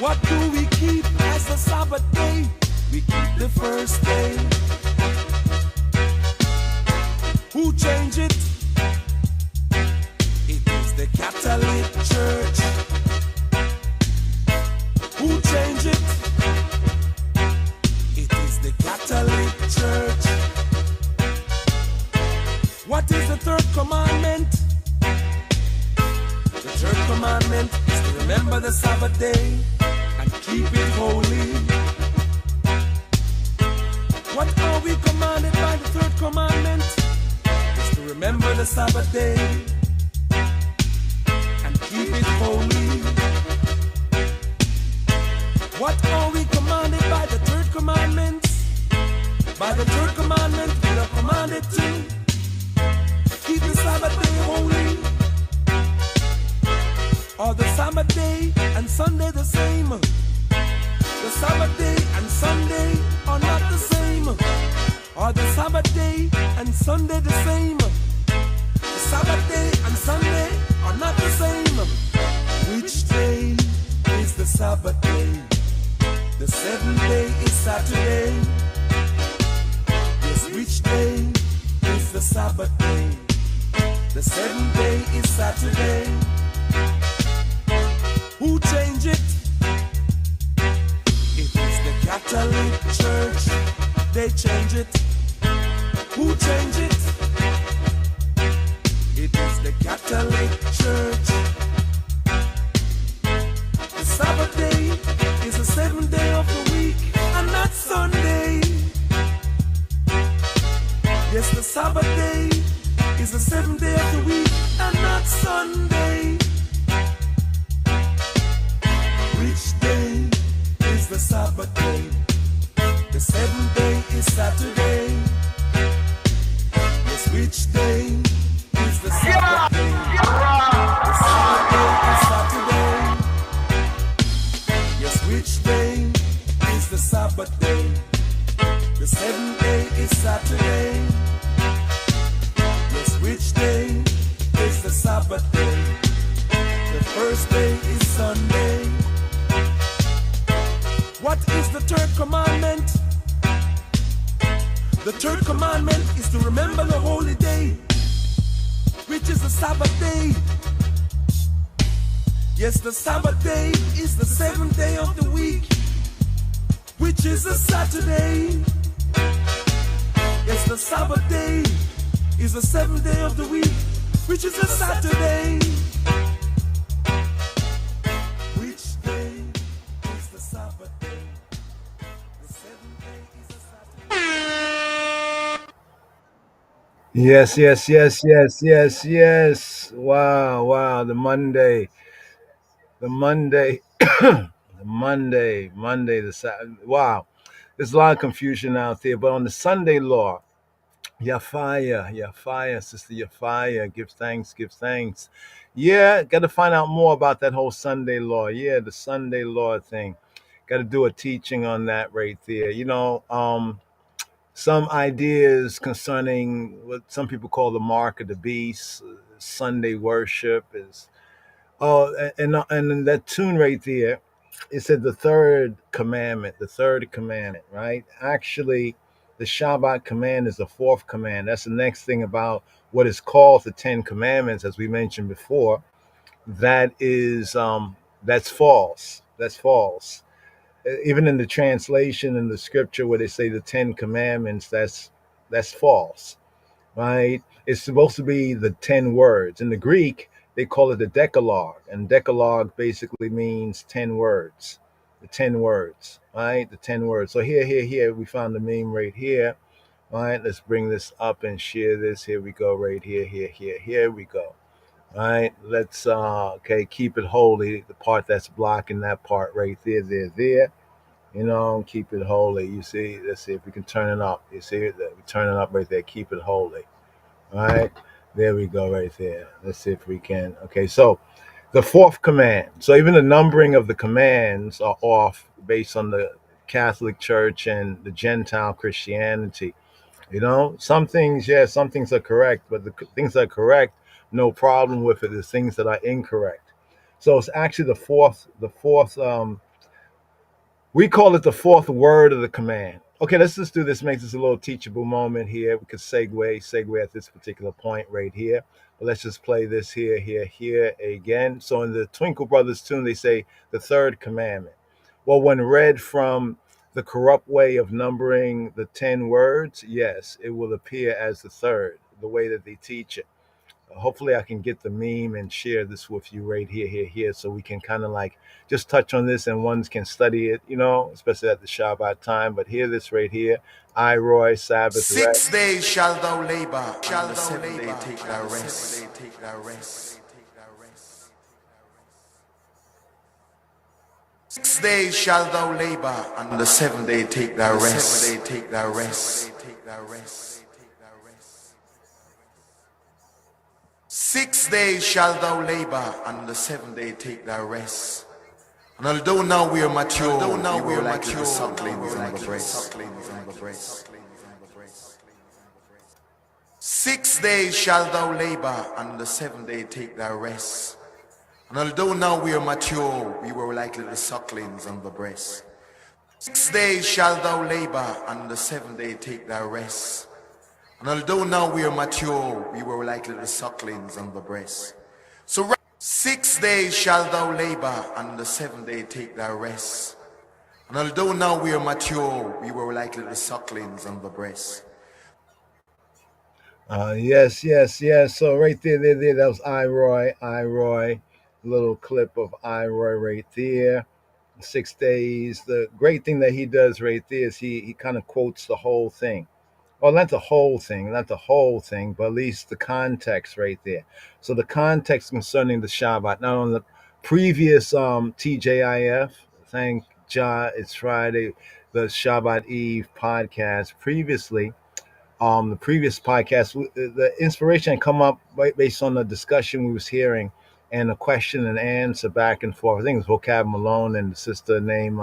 What do we keep as the Sabbath day? We keep the first day. Who changed it? It is the Catholic Church. Who changed it? It is the Catholic Church. What is the third commandment? The third commandment is to remember the Sabbath day and keep it holy. What are we commanded by the third commandment? Is to remember the Sabbath day and keep it holy. What are we commanded by the third commandment? By the third commandment we are commanded to keep the Sabbath day holy. Are the Sabbath day and Sunday the same? The Sabbath day and Sunday are not the same. Are the Sabbath day and Sunday the same? The Sabbath day and Sunday are not the same. Which day is the Sabbath day? The seventh day is Saturday. Yes, which day is the Sabbath day? The seventh day is Saturday. Who changed it? It is the Catholic Church. They change it. Who changed it? It is the Catholic Church. The Sabbath day is the seventh day of the week and not Sunday. Yes, the Sabbath day is the seventh day of the week and not Sunday. Which day is the Sabbath day? The seventh day is Saturday. Yes, which day is the Sabbath day? The Sabbath day is Saturday. Yes, which day is the Sabbath day? The seventh day is Saturday. Yes, which day is the Sabbath day? The first day is Sunday. What is the third commandment? The third commandment is to remember the holy day, which is the Sabbath day. Yes, the Sabbath day is the seventh day of the week, which is a Saturday. Yes, the Sabbath day is the seventh day of the week, which is a Saturday. Which day is the Sabbath day? The seventh day is a Saturday. Yes, yes, yes, yes, yes, yes. Wow, wow. The Monday, the Monday. Wow. There's a lot of confusion out there. But on the Sunday law, Yafaya, Sister Yafaya, give thanks, give thanks. Yeah, got to find out more about that whole Sunday law. Yeah, the Sunday law thing. Got to do a teaching on that right there. Some ideas concerning what some people call the mark of the beast, Sunday worship is. Oh, and in that tune right there, it said the third commandment, right? Actually, the Shabbat command is the fourth command. That's the next thing about what is called the Ten Commandments, as we mentioned before. That is, that's false. That's false. Even in the translation in the scripture where they say the Ten Commandments, that's false, right? It's supposed to be the 10 words. In the Greek, they call it the Decalogue, and Decalogue basically means 10 words. The 10 words, right? The 10 words. So here, we found the meme right here. All right, let's bring this up and share this. Here we go, right here we go. All right, let's okay, keep it holy. The part that's blocking that part right there. Keep it holy. You see, let's see if we can turn it up. You see that we turn it up right there. Keep it holy. All right, there we go, right there. Let's see if we can. Okay, so the fourth command. So even the numbering of the commands are off based on the Catholic Church and the Gentile Christianity. Some things, yeah, some things are correct, but the things that are correct, no problem with it. There's things that are incorrect. So it's actually the fourth. We call it the fourth word of the command. Okay, let's just do this. Makes this a little teachable moment here. We could segue at this particular point right here. But let's just play this here again. So in the Twinkle Brothers tune, they say the third commandment. Well, when read from the corrupt way of numbering the 10 words, yes, it will appear as the third, the way that they teach it. Hopefully I can get the meme and share this with you right here, so we can kind of like just touch on this and ones can study it, especially at the Shabbat time. But hear this right here. I, Roy, Sabbath rest. 6 days shall thou labor, and the seventh day take thy rest. 6 days shall thou labor, and the seventh day take thy rest. 6 days shall thou labor, and the seventh day take thy rest. And although now we are mature, we are like little sucklings on the breast. 6 days shall thou labor, and the seventh day take thy rest. And although now we are mature, we were like little sucklings on the breast. 6 days shall thou labor, and the seventh day take thy rest. And although now we are mature, we were like little sucklings on the breast. So 6 days shall thou labor, and the seventh day take thy rest. And although now we are mature, we were like little sucklings on the breast. Yes. So right there, that was I, Roy. Little clip of I, Roy right there. 6 days. The great thing that he does right there is he kind of quotes the whole thing. Well, not the whole thing, but at least the context right there. So the context concerning the Shabbat, not on the previous TJIF, thank Jah, it's Friday, the Shabbat Eve podcast. Previously, the previous podcast, the inspiration had come up based on the discussion we was hearing and a question and answer back and forth. I think it was Vocab Malone and the sister named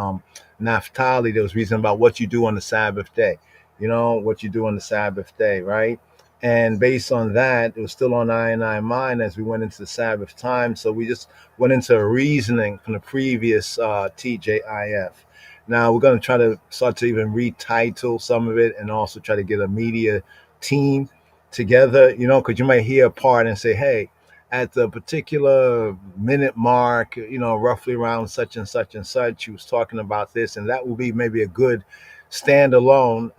Naphtali. There was reason about what you do on the Sabbath day. What you do on the Sabbath day, right? And based on that, it was still on I and I mind as we went into the Sabbath time. So we just went into a reasoning from the previous TJIF. Now we're going to try to start to even retitle some of it and also try to get a media team together, because you might hear a part and say, hey, at the particular minute mark, roughly around such and such and such, he was talking about this, and that will be maybe a good standalone,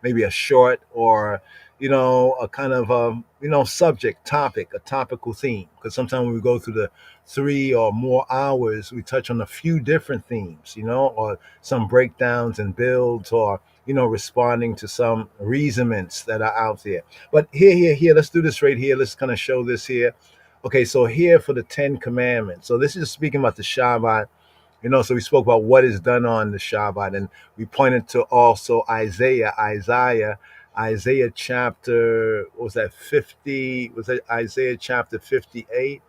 maybe a short or, a kind of, subject, topic, a topical theme. Because sometimes when we go through the 3 or more hours, we touch on a few different themes, or some breakdowns and builds or, responding to some reasonments that are out there. But here, let's do this right here. Let's kind of show this here. Okay, so here for the 10 Commandments. So this is speaking about the Shabbat. So we spoke about what is done on the Shabbat, and we pointed to also Isaiah chapter, what was that, 50? Was that Isaiah chapter 58?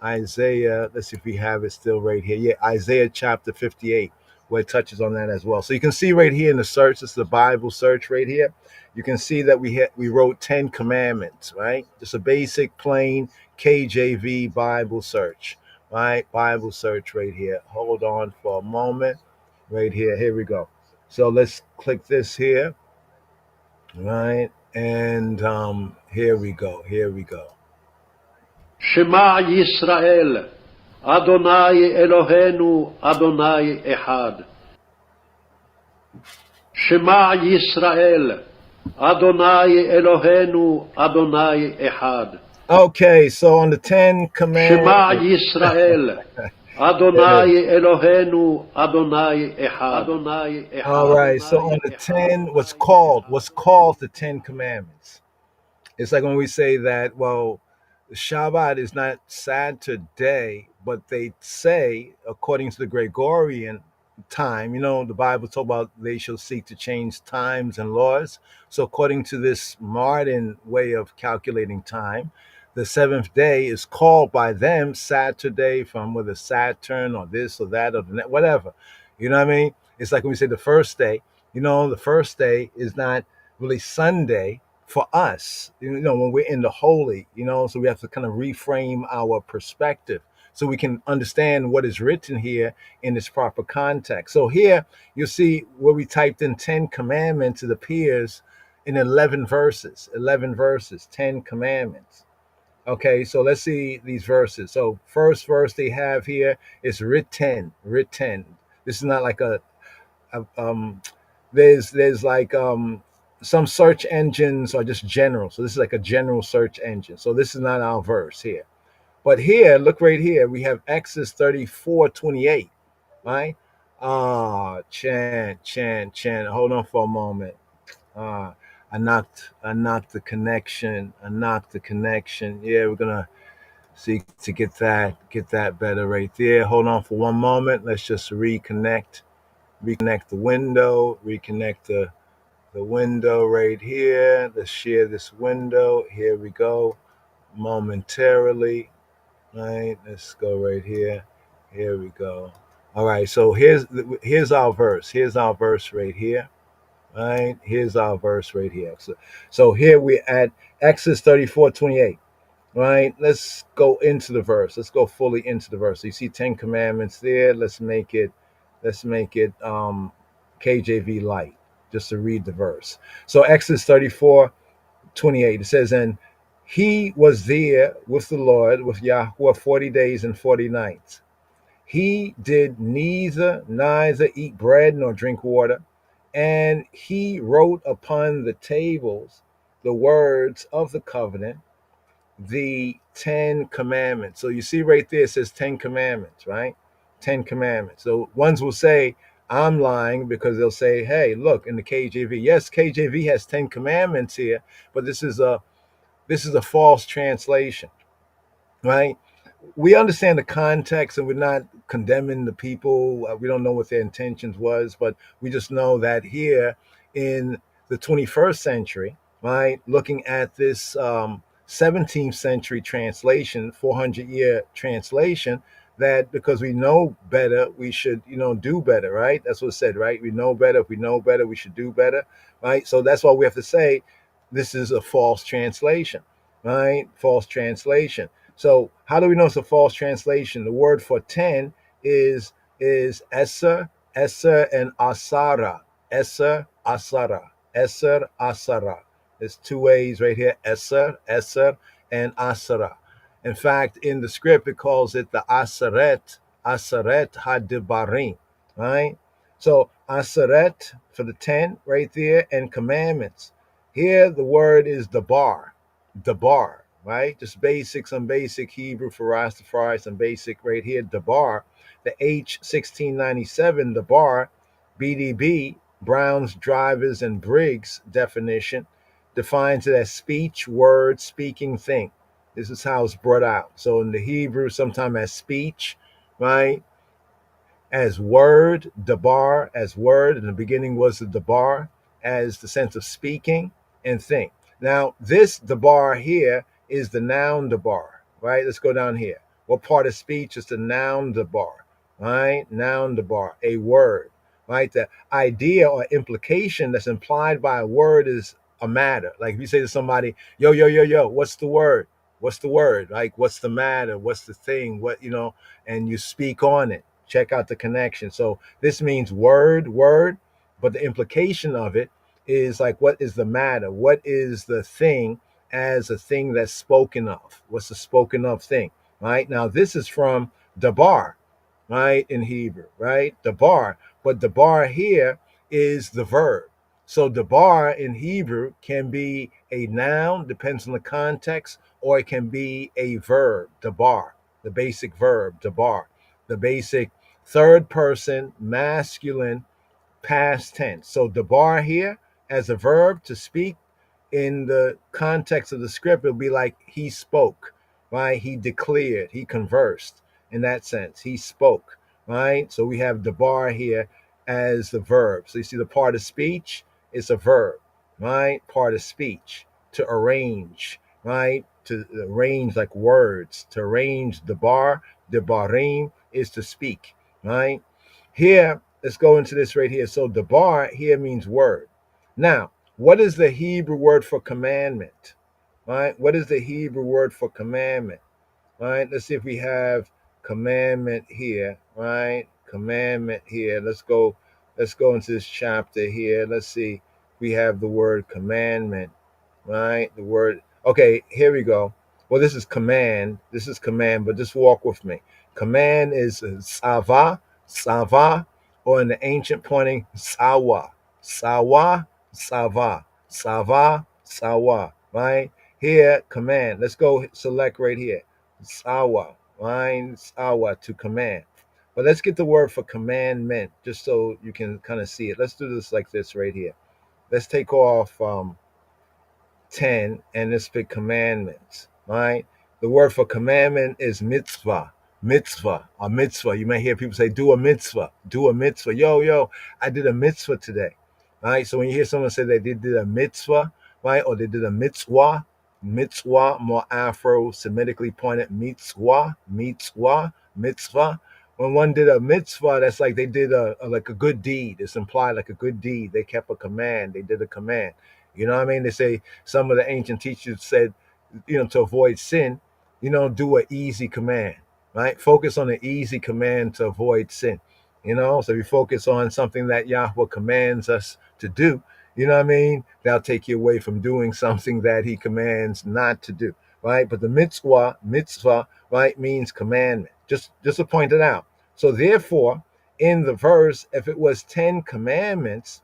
Isaiah, let's see if we have it still right here. Yeah, Isaiah chapter 58, where it touches on that as well. So you can see right here in the search, this is the Bible search right here. You can see that we wrote 10 commandments, right? Just a basic, plain KJV Bible search, right? Bible search right here. Hold on for a moment. Right here. Here we go. So let's click this here, right? And here we go. Here we go. שמע ישראל, אדוני אלוהינו, אדוני אחד. שמע ישראל, אדוני אלוהינו, אדוני אחד. Okay, so on the 10 commandments. שמע ישראל, אדוני אלוהינו, אדוני אחד. אדוני אחד. All right, so on the 10, what's called the 10 commandments. It's like when we say that, well, Shabbat is not Saturday, but they say, according to the Gregorian time, the Bible talk about they shall seek to change times and laws. So according to this modern way of calculating time, the seventh day is called by them Saturday, from whether Saturn or this or that or whatever. You know what I mean? It's like when we say the first day, the first day is not really Sunday for us, when we're in the holy, so we have to kind of reframe our perspective so we can understand what is written here in its proper context. So here you'll see where we typed in 10 commandments, it appears in 11 verses, 10 commandments. Okay, so let's see these verses. So first verse they have here is written. This is not like there's like some search engines are just general. So this is like a general search engine. So this is not our verse here. But here, look right here, we have Exodus 34:28, right? Chant. Hold on for a moment. I knocked the connection. Yeah, we're gonna see to get that better right there. Hold on for one moment. Let's just reconnect the window, the window right here. Let's share this window. Here we go. Momentarily. Right. Let's go right here. Here we go. All right. So here's our verse. Here's our verse right here. Right. Here's our verse right here. So here we're at Exodus 34:28. Right. Let's go into the verse. Let's go fully into the verse. So you see 10 commandments there. Let's make it KJV light, just to read the verse. So Exodus 34:28, it says, and he was there with the Lord, with Yahweh, 40 days and 40 nights. He did neither eat bread nor drink water, and he wrote upon the tables the words of the covenant, the 10 commandments. So you see right there, it says 10 commandments, right? 10 commandments. So ones will say, I'm lying, because they'll say, hey, look, in the KJV, yes, KJV has 10 commandments here, but this is a false translation, right? We understand the context, and we're not condemning the people. We don't know what their intentions was, but we just know that here in the 21st century, right, looking at this 17th century translation, 400-year translation, that because we know better, we should, do better, right? That's what it said, right? We know better. If we know better, we should do better, right? So that's why we have to say this is a false translation, right? False translation. So how do we know it's a false translation? The word for 10 is Eser, and Asara. Eser, Asara. There's two ways right here, Eser, and Asara. In fact, in the script, it calls it the Aseret Hadibarim, right? So Aseret for the 10 right there, and commandments. Here, the word is dabar, right? Just some basic Hebrew for Rastafari, some basic right here, dabar. The H1697, dabar, BDB, Brown's, Drivers, and Briggs definition defines it as speech, word, speaking thing. This is how it's brought out. So in the Hebrew, sometimes as speech, right? As word, dabar, as word. In the beginning was the dabar, as the sense of speaking and thing. Now, this dabar here is the noun dabar, right? Let's go down here. What part of speech is the noun dabar, right? Noun dabar, a word, right? The idea or implication that's implied by a word is a matter. Like if you say to somebody, yo, yo, yo, yo, what's the word? What's the word? Like, what's the matter? What's the thing? What, and you speak on it. Check out the connection. So this means word, but the implication of it is like, what is the matter? What is the thing as a thing that's spoken of? What's the spoken of thing? Right? Now, this is from dabar, right? In Hebrew, right? Dabar. But dabar here is the verb. So dabar in Hebrew can be a noun, depends on the context, or it can be a verb, dabar, the basic verb, dabar, the basic third person masculine past tense. So dabar here as a verb to speak in the context of the script, it'll be like he spoke, right? He declared, he conversed in that sense. He spoke, right? So we have dabar here as the verb. So you see the part of speech, it's a verb, right? Part of speech, to arrange, right? To arrange like words, to arrange dabar, dabarim is to speak, right? Here, let's go into this right here. So dabar here means word. Now, what is the Hebrew word for commandment? Right? What is the Hebrew word for commandment? Right? Let's see if we have commandment here. Right? Commandment here. Let's go into this chapter here. Let's see. We have the word commandment. Right? The word. Okay, here we go. Well, this is command. This is command, but just walk with me. Command is sava, or in the ancient pointing, sawa, sava, sawa, right? Here, command. Let's go select right here. Sawa, right? Sawa, to command. But let's get the word for commandment, just so you can kind of see it. Let's do this like this right here. Let's take off 10 and let's pick commandments, right? The word for commandment is mitzvah, a mitzvah. You may hear people say, do a mitzvah. Yo, I did a mitzvah today, right? So when you hear someone say that they did a mitzvah, right, or they did a mitzvah, more Afro-Semitically pointed, mitzvah. When one did a mitzvah, that's like they did like a good deed. It's implied like a good deed. They kept a command. They did a command. You know what I mean? They say some of the ancient teachers said, to avoid sin, do an easy command, right? Focus on an easy command to avoid sin, So you focus on something that Yahweh commands us to do, you know what I mean? That'll take you away from doing something that he commands not to do, right? But the mitzvah, right, means commandment. Just to point it out. So therefore, in the verse, if it was 10 commandments,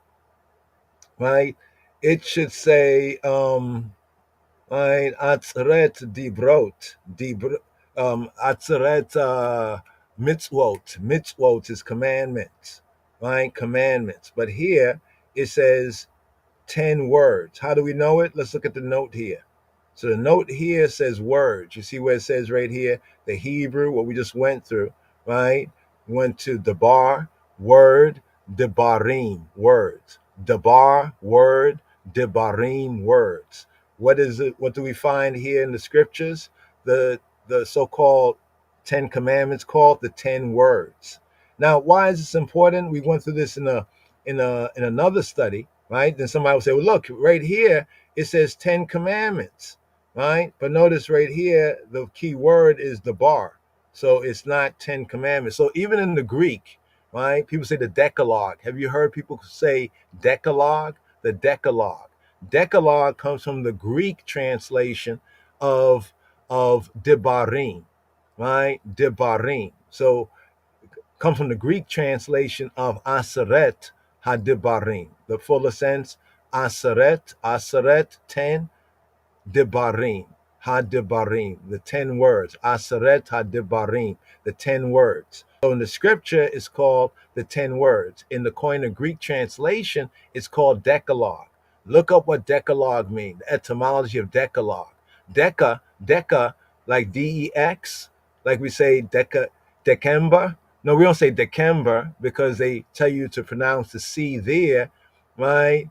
right, it should say, right, atzeret dibrot, atzeret mitzvot is commandments, right, commandments. But here it says 10 words. How do we know it? Let's look at the note here. So the note here says words. You see where it says right here, the Hebrew, what we just went through, right? We went to dabar, word, debarim, words. Dabar, word, debarim, words. What is it? What do we find here in the scriptures? The so-called 10 commandments, called the 10 words. Now, why is this important? We went through this in another study, right? Then somebody will say, well, look, right here, it says 10 commandments, right? But notice right here, the key word is dabar. So it's not 10 commandments. So even in the Greek, right, people say the Decalogue. Have you heard people say Decalogue? The Decalogue. Decalogue comes from the Greek translation of debarim, right? Debarim. So comes from the Greek translation of aseret hadibarim. The fuller sense, aseret, 10, debarim, hadibarim, the 10 words. Aseret hadibarim, the 10 words. So in the scripture, it's called the 10 words. In the Koine Greek translation, it's called Decalogue. Look up what Decalogue means, the etymology of Decalogue. Deca, like D-E-X, like we say December. No, we don't say December because they tell you to pronounce the C there, right?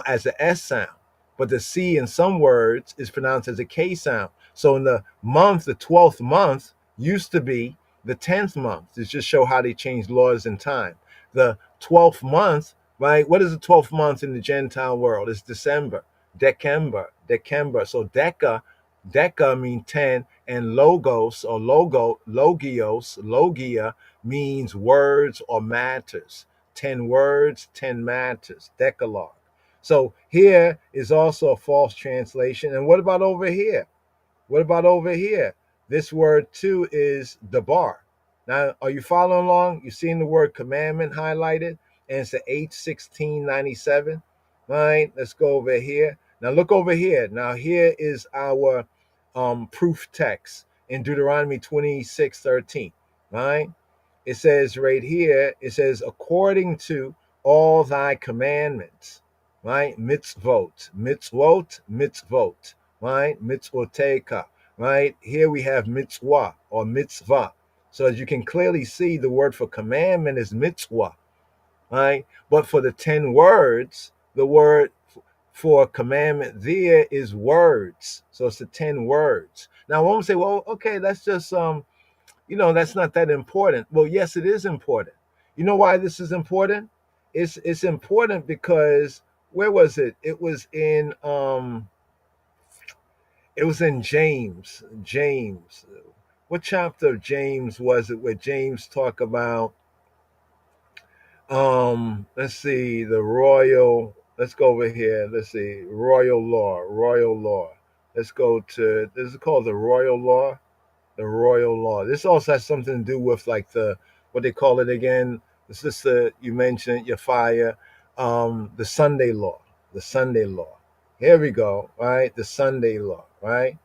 As an S sound. But the C in some words is pronounced as a K sound. So in the month, the 12th month used to be the 10th month. To just show how they changed laws in time. The 12th month, right? What is the 12th month in the Gentile world? It's December. December. So Deca means 10, and logos or logia means words or matters. 10 words, 10 matters. Decalogue. So here is also a false translation. And what about over here? This word too is dabar. Now, are you following along? You seeing the word commandment highlighted? And it's the H1697. Right? Let's go over here. Now look over here. Now here is our proof text in Deuteronomy 26:13. Right? It says right here, it says, according to all thy commandments, right? Mitzvot, right? Mitzvoteka, right? Here we have mitzvah or mitzvah. So as you can clearly see, the word for commandment is mitzvah, right? But for the 10 words, the word for commandment there is words. So it's the 10 words. Now, one would say, well, okay, that's just, that's not that important. Well, yes, it is important. You know why this is important? It's important because where was it? It was in James. James. What chapter of James was it where James talk about let's see, let's go over here. Let's see, royal law. Let's go to, this is called the royal law. The royal law. This also has something to do with like what they call it again. The sister you mentioned, your fire, the Sunday law. Here we go, right? The Sunday law, right?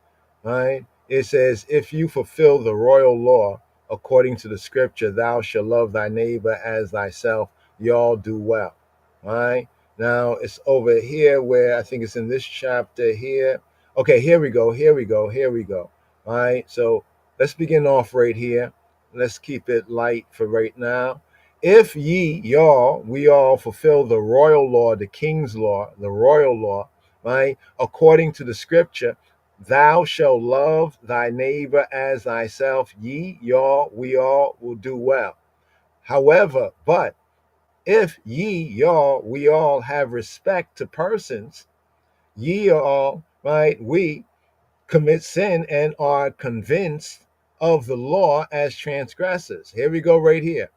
It says, if you fulfill the royal law according to the scripture, thou shalt love thy neighbor as thyself. Y'all do well, right? Now it's over here where I think it's in this chapter here. Okay, here we go. All right, so let's begin off right here. Let's keep it light for right now. If we all fulfill the royal law, the king's law, the royal law, right? According to the scripture, thou shalt love thy neighbor as thyself. We all will do well. However, but if we all have respect to persons, we commit sin and are convinced of the law as transgressors. Here we go right here.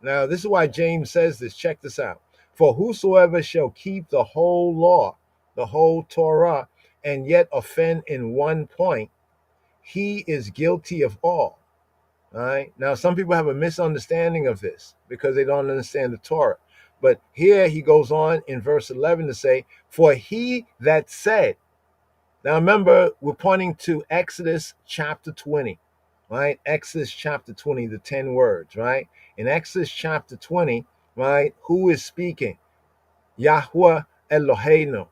Now, this is why James says this. Check this out. For whosoever shall keep the whole law, the whole Torah, and yet offend in one point, he is guilty of all. All right. Now, some people have a misunderstanding of this because they don't understand the Torah. But here he goes on in verse 11 to say, for he that said, now remember, we're pointing to Exodus chapter 20, right? Exodus chapter 20, the 10 words, right? In Exodus chapter 20, right? Who is speaking? Yahweh Eloheinu,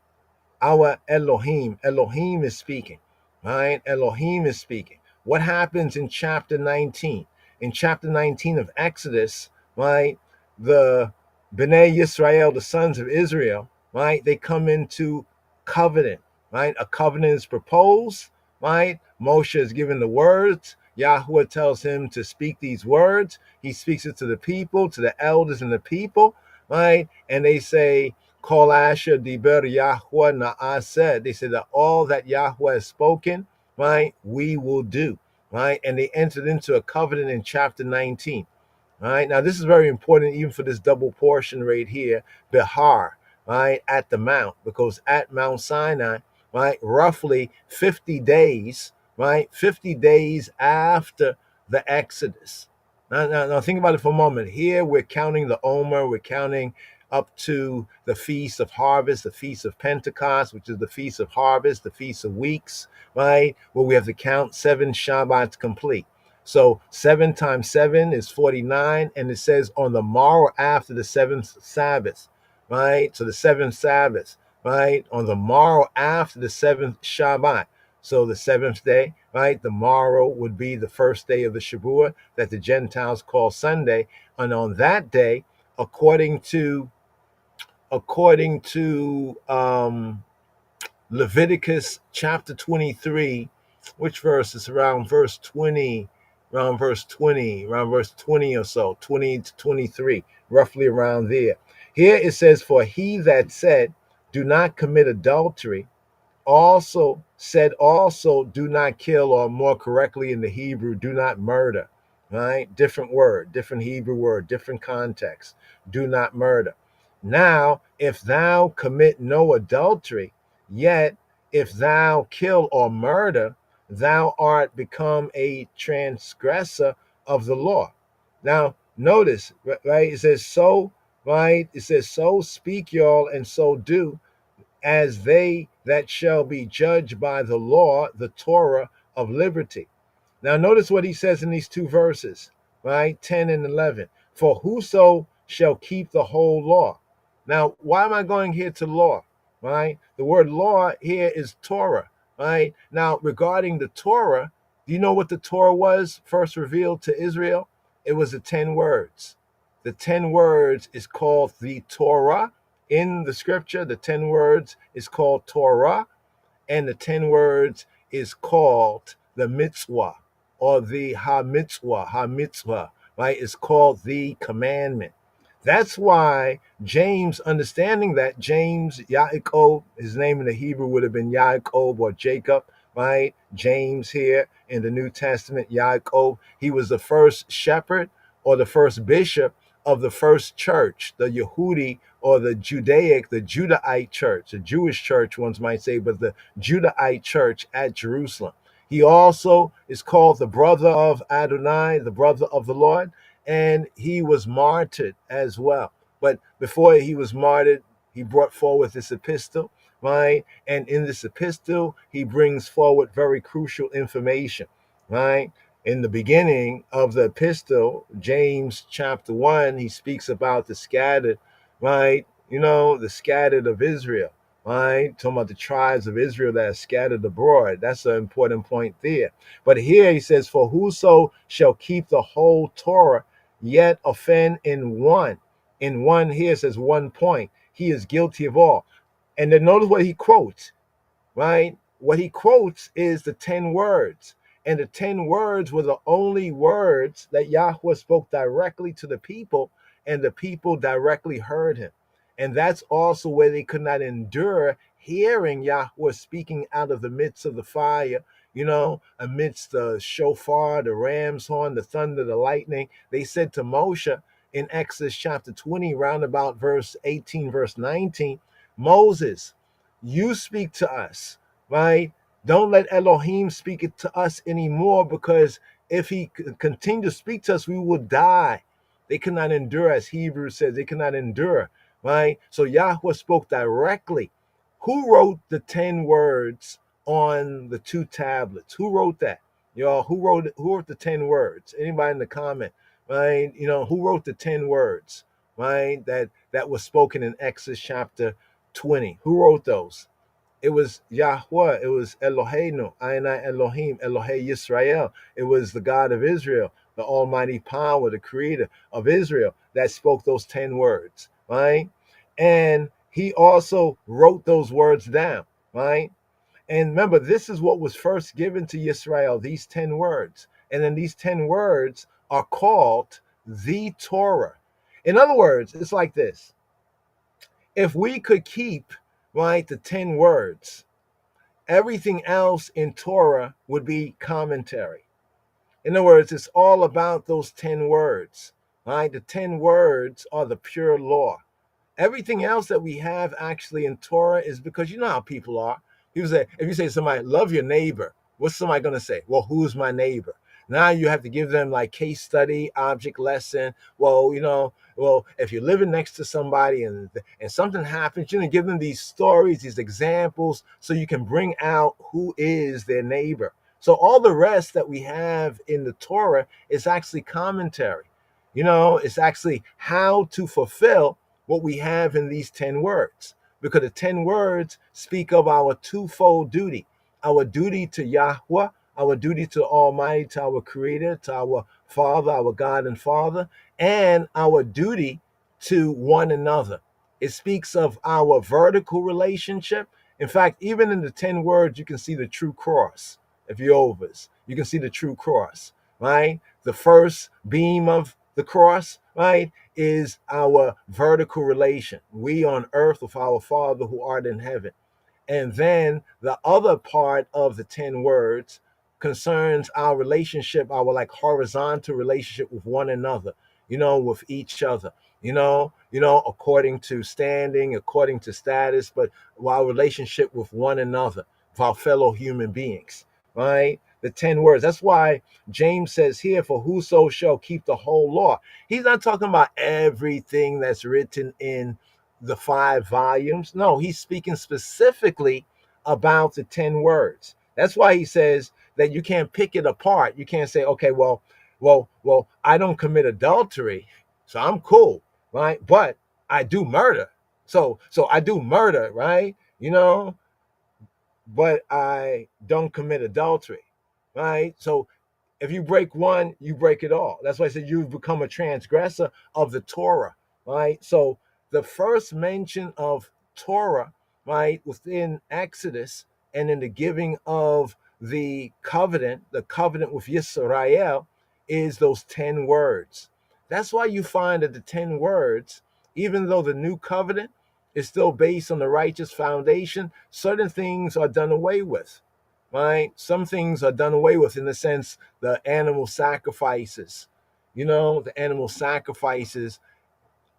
our Elohim. Elohim is speaking, right? Elohim is speaking. What happens in chapter 19? In chapter 19 of Exodus, right? The Bnei Yisrael, the sons of Israel, right? They come into covenant. Right, a covenant is proposed. Right, Moshe is given the words. Yahweh tells him to speak these words. He speaks it to the people, to the elders and the people. Right, and they say, "Kol asher diber Yahweh na'aseh." They say that all that Yahweh has spoken, right, we will do. Right, and they entered into a covenant in chapter 19. Right, now this is very important, even for this double portion right here, Behar. Right, at the mount, because at Mount Sinai, right, roughly 50 days, right, 50 days after the Exodus. Now think about it for a moment. Here we're counting the Omer, we're counting up to the Feast of Harvest, the Feast of Pentecost, which is the Feast of Harvest, the Feast of Weeks, right? Where we have to count 7 Shabbats complete. So 7 times 7 is 49, and it says on the morrow after the 7th Sabbath, right? So the 7th Sabbath, right? On the morrow after the 7th Shabbat. So the 7th day, right? The morrow would be the first day of the Shavuot that the Gentiles call Sunday. And on that day, according to Leviticus chapter 23, which verse is around verse 20, around verse 20 or so, 20 to 23, roughly around there. Here it says, for he that said, do not commit adultery, also said also do not kill, or more correctly in the Hebrew, do not murder, right? Different word, different Hebrew word, different context. Do not murder. Now, if thou commit no adultery, yet if thou kill or murder, thou art become a transgressor of the law. Now, notice, right? It says so, right? It says so speak y'all and so do, as they that shall be judged by the law, the Torah of liberty. Now, notice what he says in these 2 verses, right? 10 and 11. For whoso shall keep the whole law. Now, why am I going here to law, right? The word law here is Torah, right? Now, regarding the Torah, do you know what the Torah was first revealed to Israel? It was the 10 words. The 10 words is called the Torah. In the scripture, the 10 words is called Torah, and the 10 words is called the mitzvah, or the ha-mitzvah, right? It's called the commandment. That's why James, understanding that, James, Yaakov, his name in the Hebrew would have been Yaakov or Jacob, right? James here in the New Testament, Yaakov, he was the first shepherd or the first bishop of the first church, the Yehudi or the Judahite church, the Jewish church, one might say, but the Judahite church at Jerusalem. He also is called the brother of Adonai, the brother of the Lord, and he was martyred as well. But before he was martyred, he brought forward this epistle, right? And in this epistle, he brings forward very crucial information, right? In the beginning of the epistle, James chapter 1, he speaks about the scattered, right? You know, the scattered of Israel, right? Talking about the tribes of Israel that are scattered abroad. That's an important point there. But here he says, for whoso shall keep the whole Torah, yet offend in one. In one here says 1 point. He is guilty of all. And then notice what he quotes, right? What he quotes is the 10 words. And the 10 words were the only words that Yahweh spoke directly to the people, and the people directly heard him. And that's also where they could not endure hearing Yahweh speaking out of the midst of the fire, you know, amidst the shofar, the ram's horn, the thunder, the lightning. They said to Moshe in Exodus chapter 20, round about verse 18, verse 19, Moses, you speak to us, right? Don't let Elohim speak it to us anymore, because if he continue to speak to us, we will die. They cannot endure, as Hebrews says, they cannot endure, right? So Yahweh spoke directly. Who wrote the 10 words on the 2 tablets? Who wrote that? Y'all, who wrote the 10 words? Anybody in the comment, right? You know, who wrote the 10 words, right? That was spoken in Exodus chapter 20. Who wrote those? It was Yahweh. It was Eloheinu, Adonai Elohim, Elohei Yisrael. It was the God of Israel, the almighty power, the creator of Israel, that spoke those 10 words, right? And he also wrote those words down, right? And remember, this is what was first given to Yisrael, these 10 words. And then these 10 words are called the Torah. In other words, it's like this. If we could keep, right, the 10 words, everything else in Torah would be commentary. In other words, it's all about those 10 words, right? The 10 words are the pure law. Everything else that we have actually in Torah is because you know how people are. People say, if you say to somebody, love your neighbor, what's somebody going to say? Well, who's my neighbor? Now you have to give them like case study, object lesson. Well, well, if you're living next to somebody and something happens, give them these stories, these examples, so you can bring out who is their neighbor. So all the rest that we have in the Torah is actually commentary. It's actually how to fulfill what we have in these 10 words, because the 10 words speak of our twofold duty, our duty to Yahweh, our duty to Almighty, to our Creator, to our Father, our God and Father, and our duty to one another. It speaks of our vertical relationship. In fact, even in the 10 words, you can see the true cross. If you're overs, you can see the true cross, right? The first beam of the cross, right, is our vertical relation. We on earth with our Father who art in heaven. And then the other part of the 10 words concerns our relationship, our like horizontal relationship with one another, with each other, according to standing, according to status, but our relationship with one another, with our fellow human beings, right? The 10 words. That's why James says here, for whoso shall keep the whole law. He's not talking about everything that's written in the 5 volumes. No, he's speaking specifically about the 10 words. That's why he says that you can't pick it apart. You can't say, okay, well, I don't commit adultery, so I'm cool, right? But I do murder. So I do murder, right? But I don't commit adultery, right? So if you break one, you break it all. That's why I said you've become a transgressor of the Torah, right? So the first mention of Torah, right, within Exodus and in the giving of the covenant with Yisrael, is those 10 words. That's why you find that the 10 words, even though the new covenant is still based on the righteous foundation, certain things are done away with, right? Some things are done away with in the sense the animal sacrifices. The animal sacrifices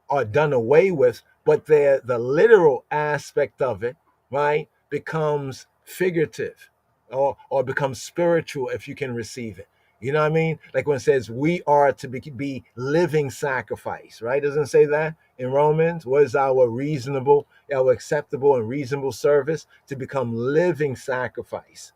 are done away with, but the literal aspect of it, right, becomes figurative or becomes spiritual if you can receive it. You know what I mean? Like when it says we are to be living sacrifice, right? Doesn't it say that in Romans? What is our acceptable and reasonable service? To become living sacrifice.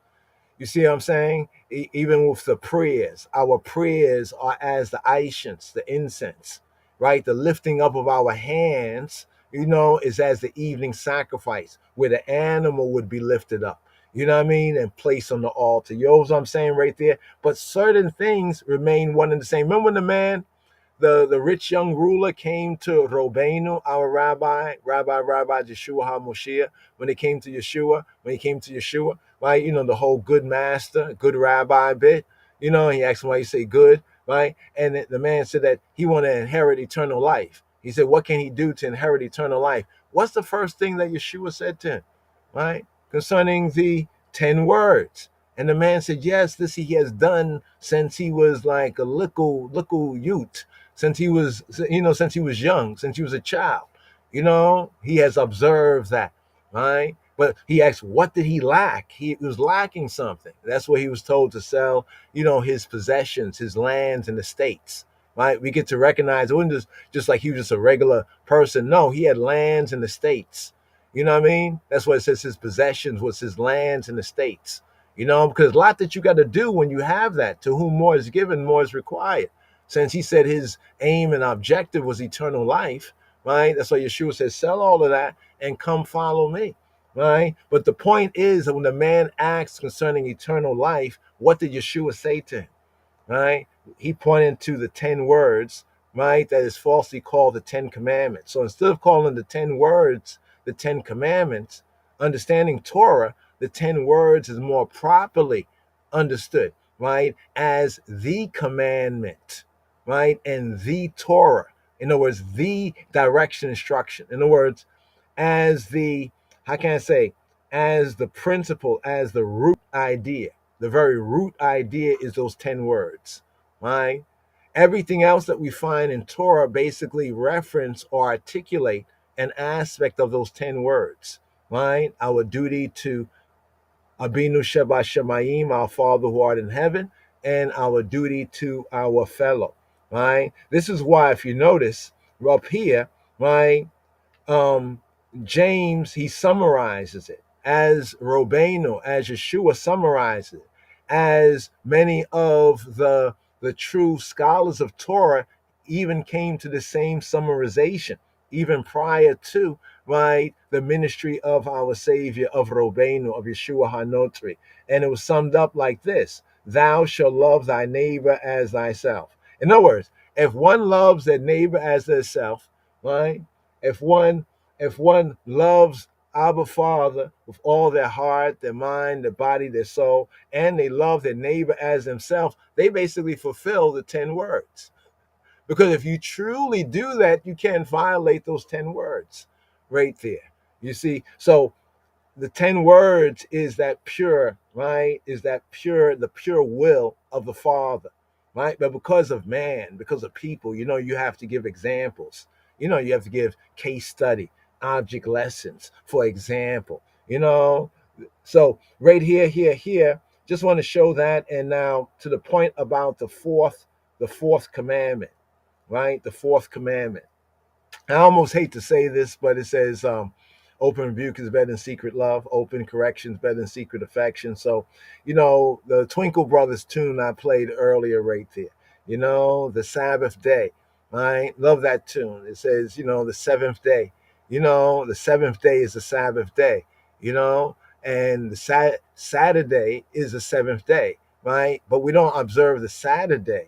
You see what I'm saying? Even with the prayers, our prayers are as the ancients, the incense, right? The lifting up of our hands, is as the evening sacrifice, where the animal would be lifted up. You know what I mean? And placed on the altar. You know what I'm saying right there? But certain things remain one and the same. Remember when the man, the rich young ruler, came to Robenu, our rabbi Yeshua HaMoshiach, when he came to Yeshua, right? The whole good master, good rabbi bit. He asked him why you say good, right? And the man said that he wanted to inherit eternal life. He said, what can he do to inherit eternal life? What's the first thing that Yeshua said to him, right? Concerning the 10 words. And the man said, yes, this he has done since he was like a little youth, since he was young, since he was a child. He has observed that, right? But he asked, what did he lack? He was lacking something. That's what he was told to sell, his possessions, his lands and estates, right? We get to recognize it wasn't just like he was just a regular person. No, he had lands and estates. You know what I mean? That's what it says his possessions was his lands and estates. Because a lot that you got to do when you have that. To whom more is given, more is required. Since he said his aim and objective was eternal life, right? That's why Yeshua says, sell all of that and come follow me, right? But the point is that when the man asks concerning eternal life, what did Yeshua say to him, right? He pointed to the 10 words, right? That is falsely called the 10 commandments. So instead of calling the 10 words the 10 commandments, understanding Torah, the 10 words is more properly understood, right, as the commandment, right, and the Torah. In other words, the direction, instruction. In other words, as the, as the principle, as the root idea. The very root idea is those 10 words, right? Everything else that we find in Torah basically reference or articulate an aspect of those 10 words, right? Our duty to Abinu Sheba Shemayim, our Father who art in heaven, and our duty to our fellow, right? This is why, if you notice up here, right, James, he summarizes it as Robeno, as Yeshua summarizes it, as many of the true scholars of Torah even came to the same summarization, even prior to, right, the ministry of our Savior, of Robeno, of Yeshua HaNotri. And it was summed up like this: thou shalt love thy neighbor as thyself. In other words, if one loves their neighbor as theirself, right? If one loves Abba Father with all their heart, their mind, their body, their soul, and they love their neighbor as themselves, they basically fulfill the 10 words. Because if you truly do that, you can't violate those 10 words right there. You see, so the 10 words is that pure, right? Is that pure, the pure will of the Father, right? But because of man, because of people, you have to give examples. You have to give case study, object lessons, for example, So right here, just want to show that. And now to the point about the fourth commandment, right? The fourth commandment. I almost hate to say this, but it says, open rebuke is better than secret love. Open correction is better than secret affection. So, the Twinkle Brothers tune I played earlier right there, the Sabbath day, right? Love that tune. It says, the seventh day, the seventh day is the Sabbath day, and the Saturday is the seventh day, right? But we don't observe the Saturday.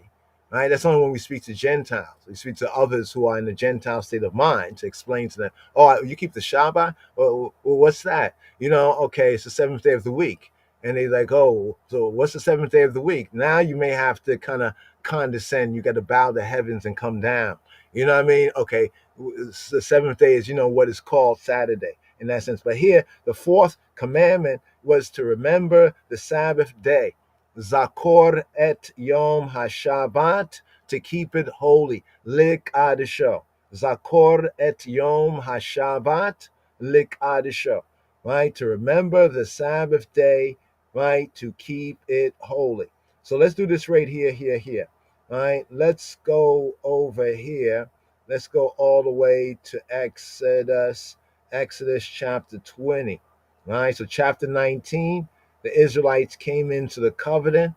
Right? That's only when we speak to Gentiles. We speak to others who are in the Gentile state of mind to explain to them, oh, you keep the Shabbat? Well, what's that? Okay, it's the seventh day of the week. And they're like, oh, so what's the seventh day of the week? Now you may have to kind of condescend. You got to bow the heavens and come down. You know what I mean? Okay, the seventh day is, what is called Saturday in that sense. But here, the fourth commandment was to remember the Sabbath day. Zakor et Yom HaShabbat, to keep it holy. Likadisho. Zakor et Yom HaShabbat, Likadisho. Right? To remember the Sabbath day, right? To keep it holy. So let's do this right here. Right? Let's go over here. Let's go all the way to Exodus chapter 20. Right? So chapter 19. The Israelites came into the covenant,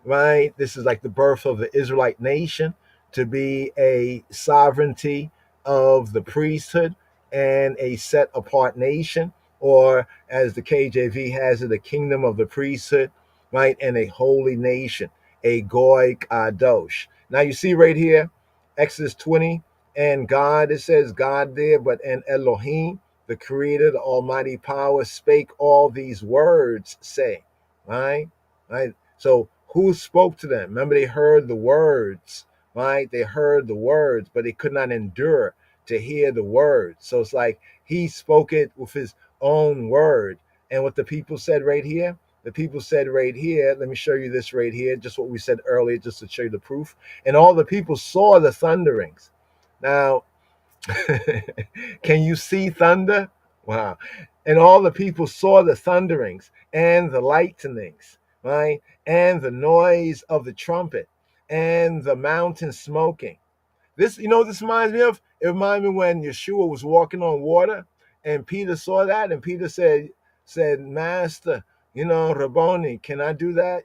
right? This is like the birth of the Israelite nation, to be a sovereignty of the priesthood and a set apart nation, or as the KJV has it, a kingdom of the priesthood, right? And a holy nation, a Goy Kadosh. Now you see right here, Exodus 20, and God, it says God there, but and Elohim, the creator, the almighty power, spake all these words, saying, right? So who spoke to them? Remember, they heard the words, right? They heard the words, but they could not endure to hear the words. So it's like he spoke it with his own word. And what the people said right here, let me show you this right here, just what we said earlier, just to show you the proof. And all the people saw the thunderings. Now, can you see thunder? Wow. And all the people saw the thunderings and the lightnings, right? And the noise of the trumpet and the mountain smoking. This, this reminds me of? It reminds me when Yeshua was walking on water and Peter saw that, and Peter said, Master, Rabboni, can I do that?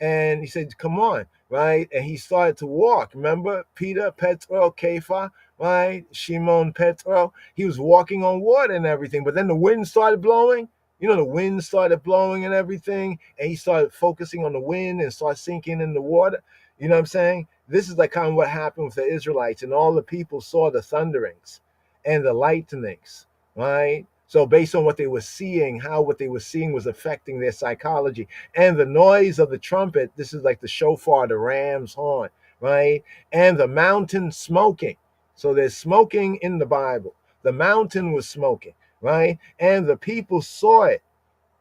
And he said, come on, right? And he started to walk. Remember Peter, Petro, Kepha, right? Shimon, Petro. He was walking on water and everything, but then the wind started blowing. The wind started blowing and everything, and he started focusing on the wind and started sinking in the water. You know what I'm saying? This is like kind of what happened with the Israelites, and all the people saw the thunderings and the lightnings, right? So based on what they were seeing, how what they were seeing was affecting their psychology. And the noise of the trumpet, this is like the shofar, the ram's horn, right? And the mountain smoking. So there's smoking in the Bible. The mountain was smoking, right? And the people saw it.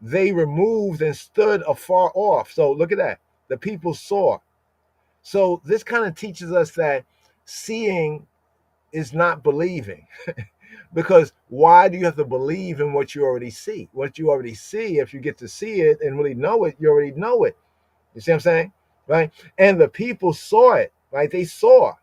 They removed and stood afar off. So look at that. The people saw. So this kind of teaches us that seeing is not believing. Because why do you have to believe in what you already see? What you already see, if you get to see it and really know it, you already know it. You see what I'm saying? right? And the people saw it, right? They saw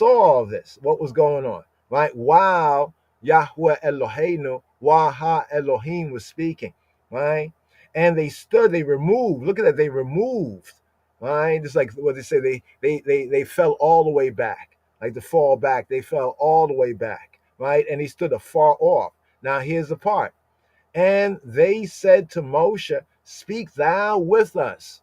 all this, what was going on, right? While Yahweh Eloheinu, Waha Elohim was speaking, right? And they stood, they removed, look at that, they removed, right? Just like what they say, they fell all the way back, like to fall back, they fell all the way back, right? And he stood afar off. Now here's the part. And they said to Moshe, speak thou with us,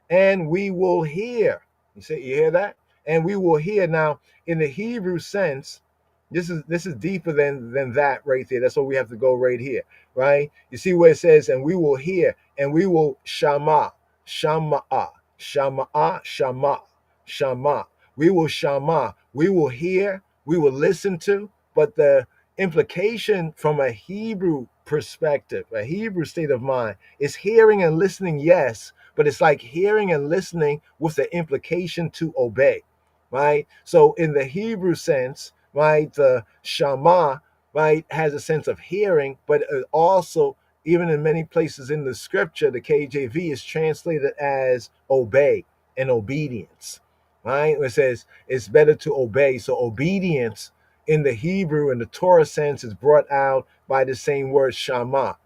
and we will hear. You hear that? And we will hear. Now, in the Hebrew sense, this is deeper than that right there. That's what we have to go right here, right? You see where it says, and we will hear, and we will shama, shama'a, shama'a, shama, shama. We will shama. We will hear. We will listen to. But the implication from a Hebrew perspective, a Hebrew state of mind, is hearing and listening, yes, but it's like hearing and listening with the implication to obey, right? So in the Hebrew sense, right, the Shama, right, has a sense of hearing, but also, even in many places in the scripture, the KJV is translated as obey and obedience, right? It says it's better to obey. So obedience in the Hebrew and the Torah sense is brought out by the same word Shama,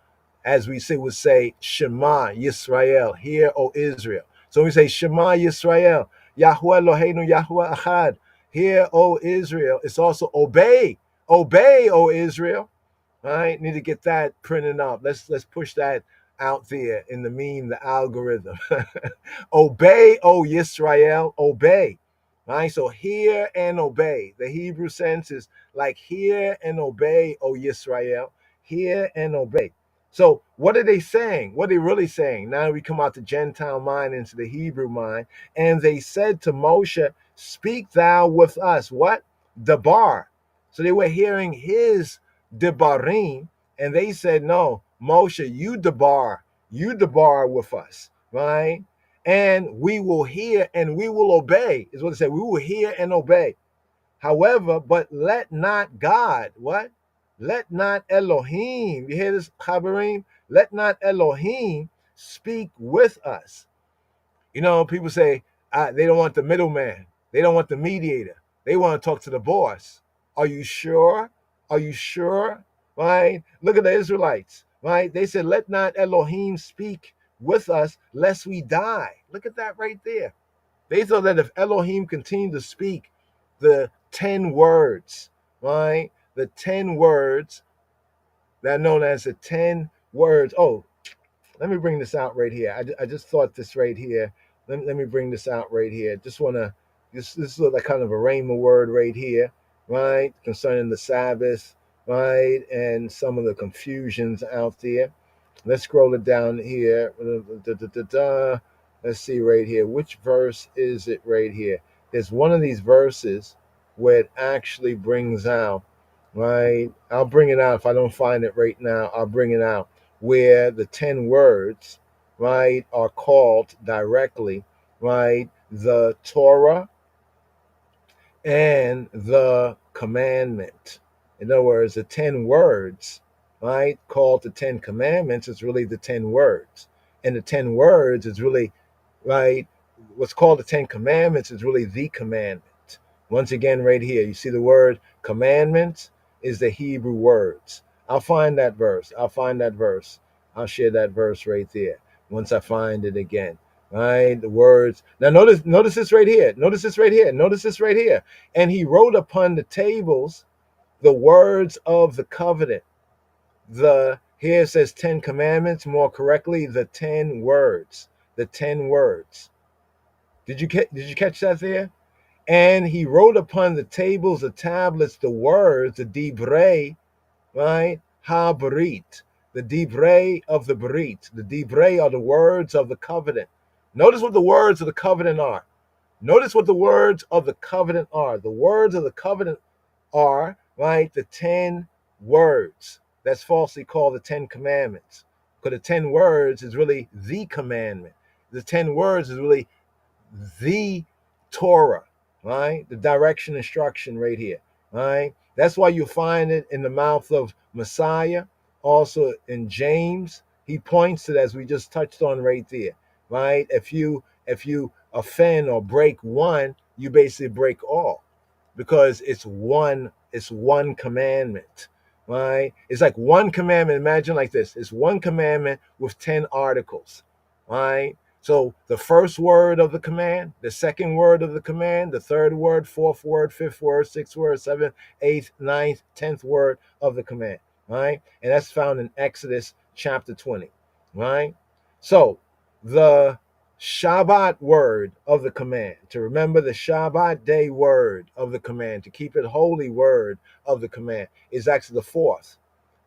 as we would say Shema Yisrael, hear, O Israel. So we say Shema Yisrael, Yahweh Eloheinu Yahweh Echad, hear, O Israel. It's also obey, O Israel. All right, need to get that printed up. Let's push that out there in the meme, the algorithm. Obey, O Yisrael, obey. All right, so hear and obey. The Hebrew sense is like hear and obey, O Yisrael, hear and obey. So what are they saying? What are they really saying? Now we come out the Gentile mind into the Hebrew mind. And they said to Moshe, speak thou with us. What? Debar. So they were hearing his debarim. And they said, no, Moshe, you debar with us, right? And we will hear and we will obey, is what it said. We will hear and obey. However, but let not God, what? Let not Elohim, you hear this, Chabarim? Let not Elohim speak with us. You know, people say they don't want the middleman. They don't want the mediator. They want to talk to the boss. Are you sure? Are you sure? Right? Look at the Israelites, right? They said, let not Elohim speak with us lest we die. Look at that right there. They thought that if Elohim continued to speak the 10 words, right? The 10 words that are known as the 10 words. Oh, let me bring this out right here. I just thought this right here. Let me bring this out right here. Just want to, this is like kind of a rhema word right here, right? Concerning the Sabbath, right? And some of the confusions out there. Let's scroll it down here. Let's see right here. Which verse is it right here? There's one of these verses where it actually brings out, right? I'll bring it out. If I don't find it right now, I'll bring it out, where the 10 words, right, are called directly, right? The Torah and the commandment. In other words, the 10 words, right, called the 10 commandments is really the 10 words. And the 10 words is really, right, what's called the 10 commandments is really the commandment. Once again, right here, you see the word commandments is the Hebrew words. I'll find that verse. I'll share that verse right there once I find it again. Right, the words. Now notice this right here. Notice this right here. And he wrote upon the tables the words of the covenant. Here it says 10 commandments, more correctly, the 10 words. The 10 words. Did you catch that there? And he wrote upon the tables, the tablets, the words, the divrei, right? Ha-barit, the divrei of the barit. The divrei are the words of the covenant. Notice what the words of the covenant are. The words of the covenant are, right, the 10 words. That's falsely called the 10 commandments. Because the 10 words is really the commandment. The 10 words is really the Torah, right? The direction, instruction right here, right? That's why you find it in the mouth of Messiah, also in James. He points to it, as we just touched on right there, right? If you offend or break one, you basically break all, because it's one commandment, right? It's like one commandment. Imagine like this: it's one commandment with 10 articles, right? So the first word of the command, the second word of the command, the third word, fourth word, fifth word, sixth word, seventh, eighth, ninth, 10th word of the command, right? And that's found in Exodus chapter 20, right? So the Shabbat word of the command, to remember the Shabbat day word of the command, to keep it holy word of the command, is actually the fourth,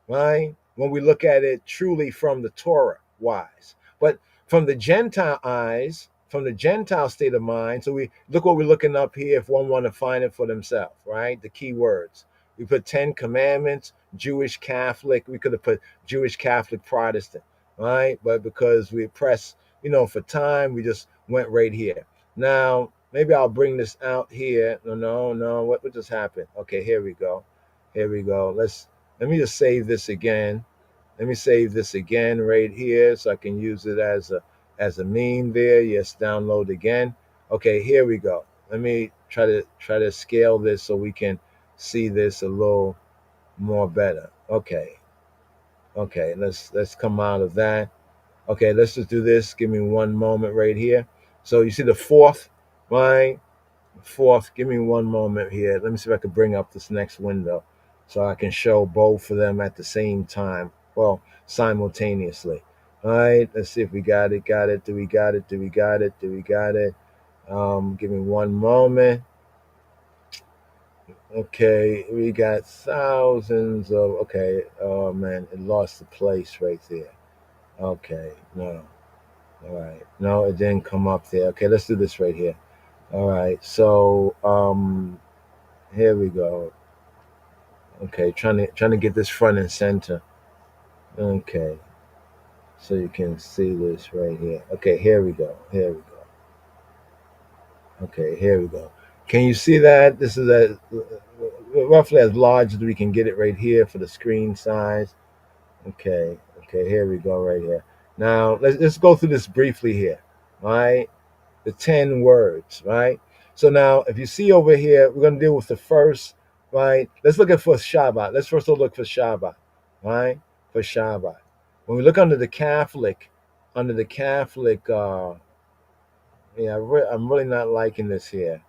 right? When we look at it truly from the Torah wise. But from the Gentile eyes, from the Gentile state of mind, so we look what we're looking up here if one want to find it for themselves, right? The key words. We put 10 commandments, Jewish Catholic. We could have put Jewish Catholic Protestant, right? But because we press, for time, we just went right here. Now, maybe I'll bring this out here. No. What just happened? Okay, here we go. Here we go. Let me just save this again. Let me save this again right here so I can use it as a meme there. Yes, download again. Okay, here we go. Let me try to scale this so we can see this a little more better. Okay, let's come out of that. Okay, let's just do this. Give me one moment right here. So you see the fourth, right? Fourth, give me one moment here. Let me see if I can bring up this next window so I can show both of them at the same time. Well, simultaneously. All right, let's see if we got it. Do we got it? Give me one moment. Okay, we got thousands of, okay, oh man, it lost the place right there. Okay, no. All right, no, it didn't come up there. Okay, let's do this right here. All right, so here we go. Okay, trying to get this front and center. Okay, so you can see this right here. Okay, here we go. Okay, here we go. Can you see that? This is roughly as large as we can get it right here for the screen size. Okay, here we go right here. Now let's go through this briefly here. All right, the 10 words, right? So now if you see over here, we're going to deal with the first, right? Let's look at for Shabbat. Let's first look for Shabbat, right? For Shabbat. When we look under the Catholic, yeah, I'm really not liking this here.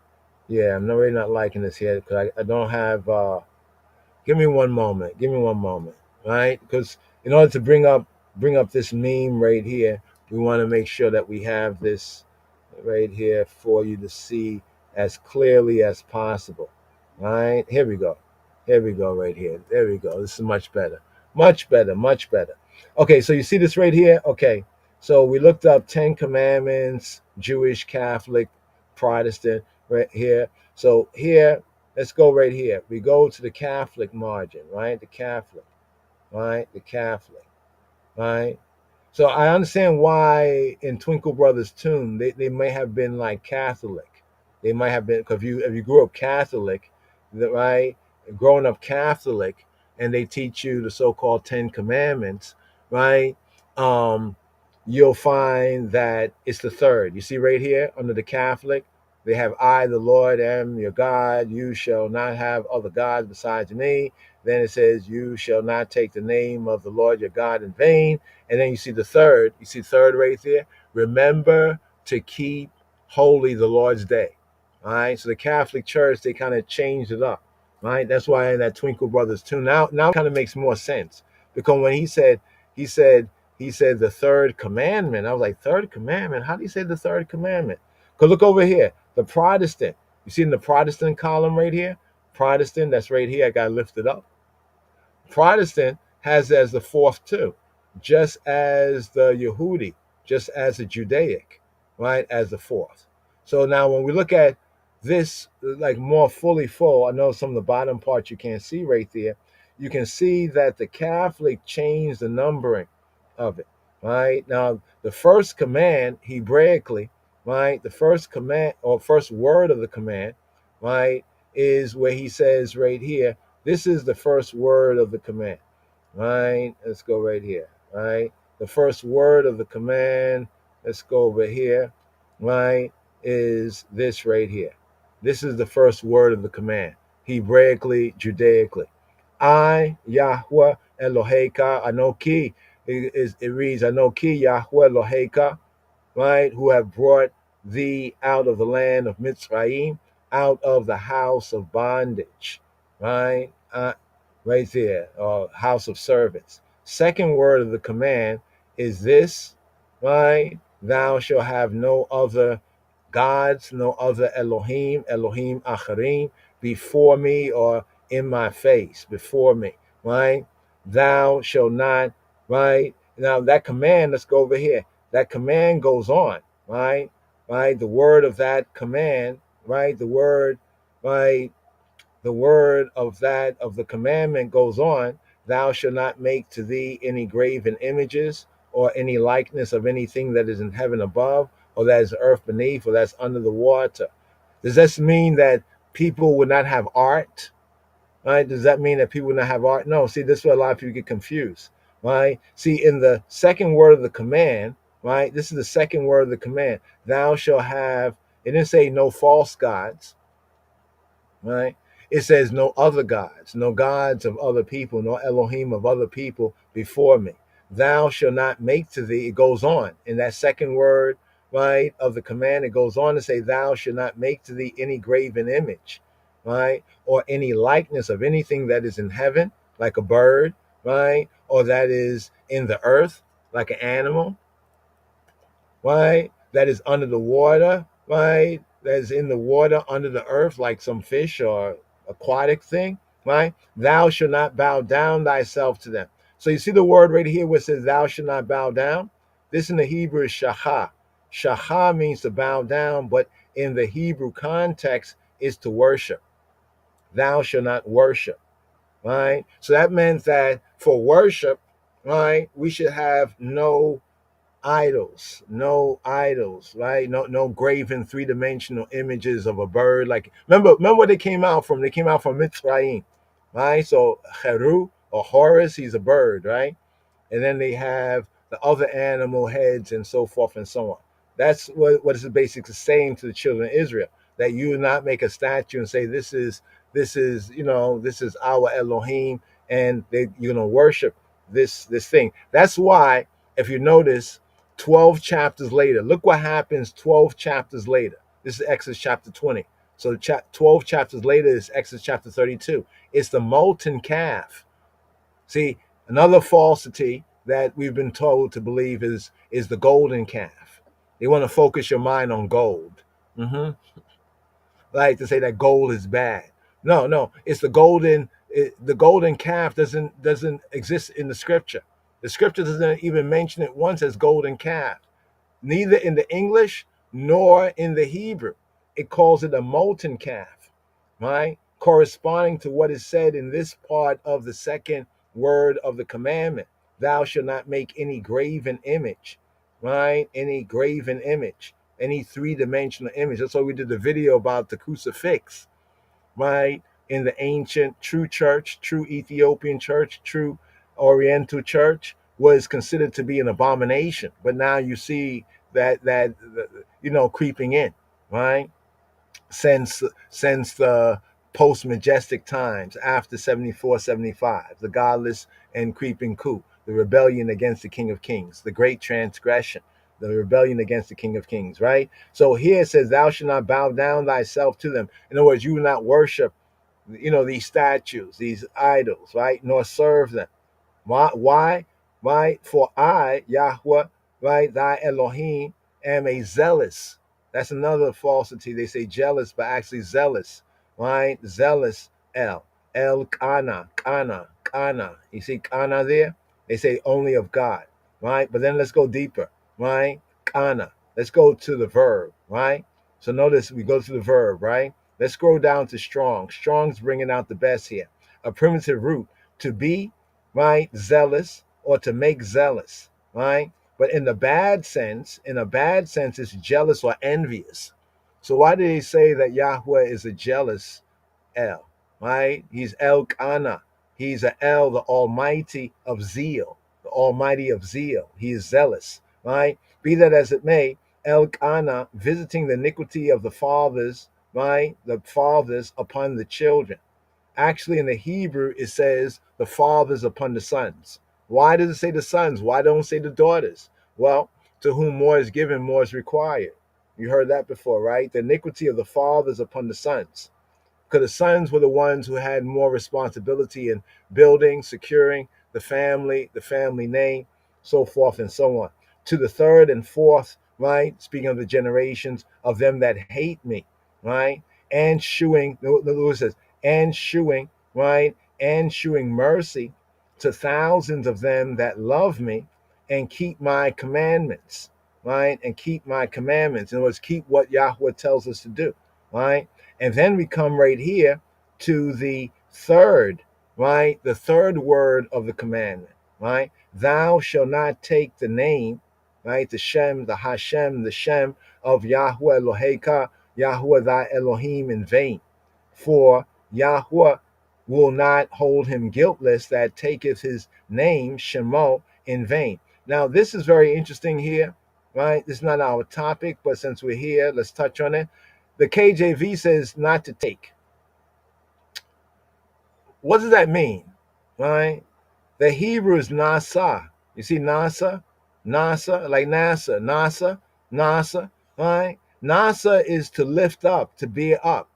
Yeah, I'm really not liking this here because I don't have, give me one moment, right? Because in order to bring up this meme right here, we want to make sure that we have this right here for you to see as clearly as possible. All right, here we go right here. There we go. This is much better. Okay, so you see this right here? Okay, so we looked up 10 commandments, Jewish, Catholic, Protestant, right here. So here, let's go right here. We go to the Catholic margin, right? The Catholic, right? So I understand why in Twinkle Brothers tune they may have been like Catholic. They might have been, because if you grew up Catholic, right? Growing up Catholic, and they teach you the so-called 10 Commandments, right? You'll find that it's the third. You see right here under the Catholic, they have I, the Lord, am your God. You shall not have other gods besides me. Then it says, you shall not take the name of the Lord your God in vain. And then you see the third. You see third right there. Remember to keep holy the Lord's day. All right. So the Catholic Church, they kind of changed it up. Right. That's why in that Twinkle Brothers tune now it kind of makes more sense, because when he said the third commandment, I was like, third commandment? How do you say the third commandment? Because look over here, the Protestant. You see in the Protestant column right here? Protestant, that's right here. I got to lift it up. Protestant has as the fourth too, just as the Yehudi, just as the Judaic, right, as the fourth. So now when we look at this like more fully full, I know some of the bottom parts you can't see right there. You can see that the Catholic changed the numbering of it, right? Now, the first command, Hebraically, right, the first command or first word of the command, right, is where he says right here, this is the first word of the command, right? Let's go right here, right? The first word of the command, let's go over here, right? is this right here. This is the first word of the command, Hebraically, Judaically. I, Yahweh Eloheka, Anoki. It reads, Anoki Yahweh Eloheka, right, who have brought thee out of the land of Mitzrayim, out of the house of bondage, right? Right there, house of servants. Second word of the command is this, right? Thou shalt have no other gods, no other Elohim, Elohim Acharim, before me or in my face, before me, right? Thou shalt not, right? Now that command, let's go over here. That command goes on, right? Right? The word of that command, right? The word, right? The word of the commandment goes on, thou shalt not make to thee any graven images or any likeness of anything that is in heaven above, or that is earth beneath, or that's under the water. Does this mean that people would not have art? Right? Does that mean that people would not have art? No. See, this is where a lot of people get confused. Right? See, in the second word of the command, right? This is the second word of the command. Thou shalt have, it didn't say no false gods, right? It says no other gods, no gods of other people, no Elohim of other people before me. Thou shalt not make to thee, it goes on in that second word, right, of the command. It goes on to say, thou shalt not make to thee any graven image, right, or any likeness of anything that is in heaven, like a bird, right, or that is in the earth, like an animal, right, that is under the water, right, that is in the water under the earth, like some fish or aquatic thing, right? Thou shalt not bow down thyself to them. So you see the word right here where it says thou shalt not bow down? This in the Hebrew is shachah. Shachah means to bow down, but in the Hebrew context is to worship. Thou shalt not worship, right? So that meant that for worship, right, we should have no idols, right? No graven three-dimensional images of a bird. Like remember where they came out from? They came out from Mitzrayim, right? So Heru or Horus, he's a bird, right? And then they have the other animal heads and so forth and so on. That's what is basically saying to the children of Israel, that you not make a statue and say this is this is our Elohim, and you're gonna worship this thing. That's why if you notice 12 chapters later, look what happens 12 chapters later. This is Exodus chapter 20. So 12 chapters later is Exodus chapter 32. It's the molten calf. See, another falsity that we've been told to believe is the golden calf. They want to focus your mind on gold. Like to say that gold is bad. No, it's the golden. The golden calf doesn't exist in the scripture. The scripture doesn't even mention it once as golden calf, neither in the English nor in the Hebrew. It calls it a molten calf, right? Corresponding to what is said in this part of the second word of the commandment. Thou shalt not make any graven image, right? Any graven image, any three-dimensional image. That's why we did the video about the crucifix, right? In the ancient true church, true Ethiopian church, true Oriental church was considered to be an abomination. But now you see that creeping in, right? Since the post-majestic times after 74, 75, the godless and creeping coup, the rebellion against the King of Kings, the great transgression, the rebellion against the King of Kings, right? So here it says, thou shalt not bow down thyself to them. In other words, you will not worship, these statues, these idols, right? Nor serve them. Why? Right? For I, Yahweh, right, thy Elohim, am a zealous. That's another falsity. They say jealous, but actually zealous, right? Zealous El Kana. You see Kana there? They say only of God, right? But then let's go deeper, right? Kana. Let's go to the verb, right? So notice we go to the verb, right? Let's scroll down to strong. Strong's bringing out the best here. A primitive root, to be, right, zealous, or to make zealous, right? But in a bad sense, it's jealous or envious. So why did he say that Yahweh is a jealous El, right? He's El Kana. He's a El, the Almighty of zeal, the Almighty of zeal. He is zealous, right? Be that as it may, Elkanah, visiting the iniquity of the fathers, right? The fathers upon the children. Actually, in the Hebrew, it says the fathers upon the sons. Why does it say the sons? Why don't it say the daughters? Well, to whom more is given, more is required. You heard that before, right? The iniquity of the fathers upon the sons. Because the sons were the ones who had more responsibility in building, securing the family name, so forth and so on. To the third and fourth, right? Speaking of the generations of them that hate me, right? And shewing, the Lord says, and shewing, right? And shewing mercy to thousands of them that love me and keep my commandments, right? And keep my commandments. In other words, keep what Yahweh tells us to do, right? And then we come right here to the third, right? The third word of the commandment, right? Thou shalt not take the name, right? The Shem, the Hashem, the Shem of Yahweh Eloheka, Yahweh thy Elohim in vain. For Yahweh will not hold him guiltless that taketh his name, Shemo, in vain. Now, this is very interesting here, right? This is not our topic, but since we're here, let's touch on it. The KJV says not to take. What does that mean? Right? The Hebrew is nasa. You see nasa? Nasa, like NASA. Nasa, right? Nasa is to lift up, to bear up.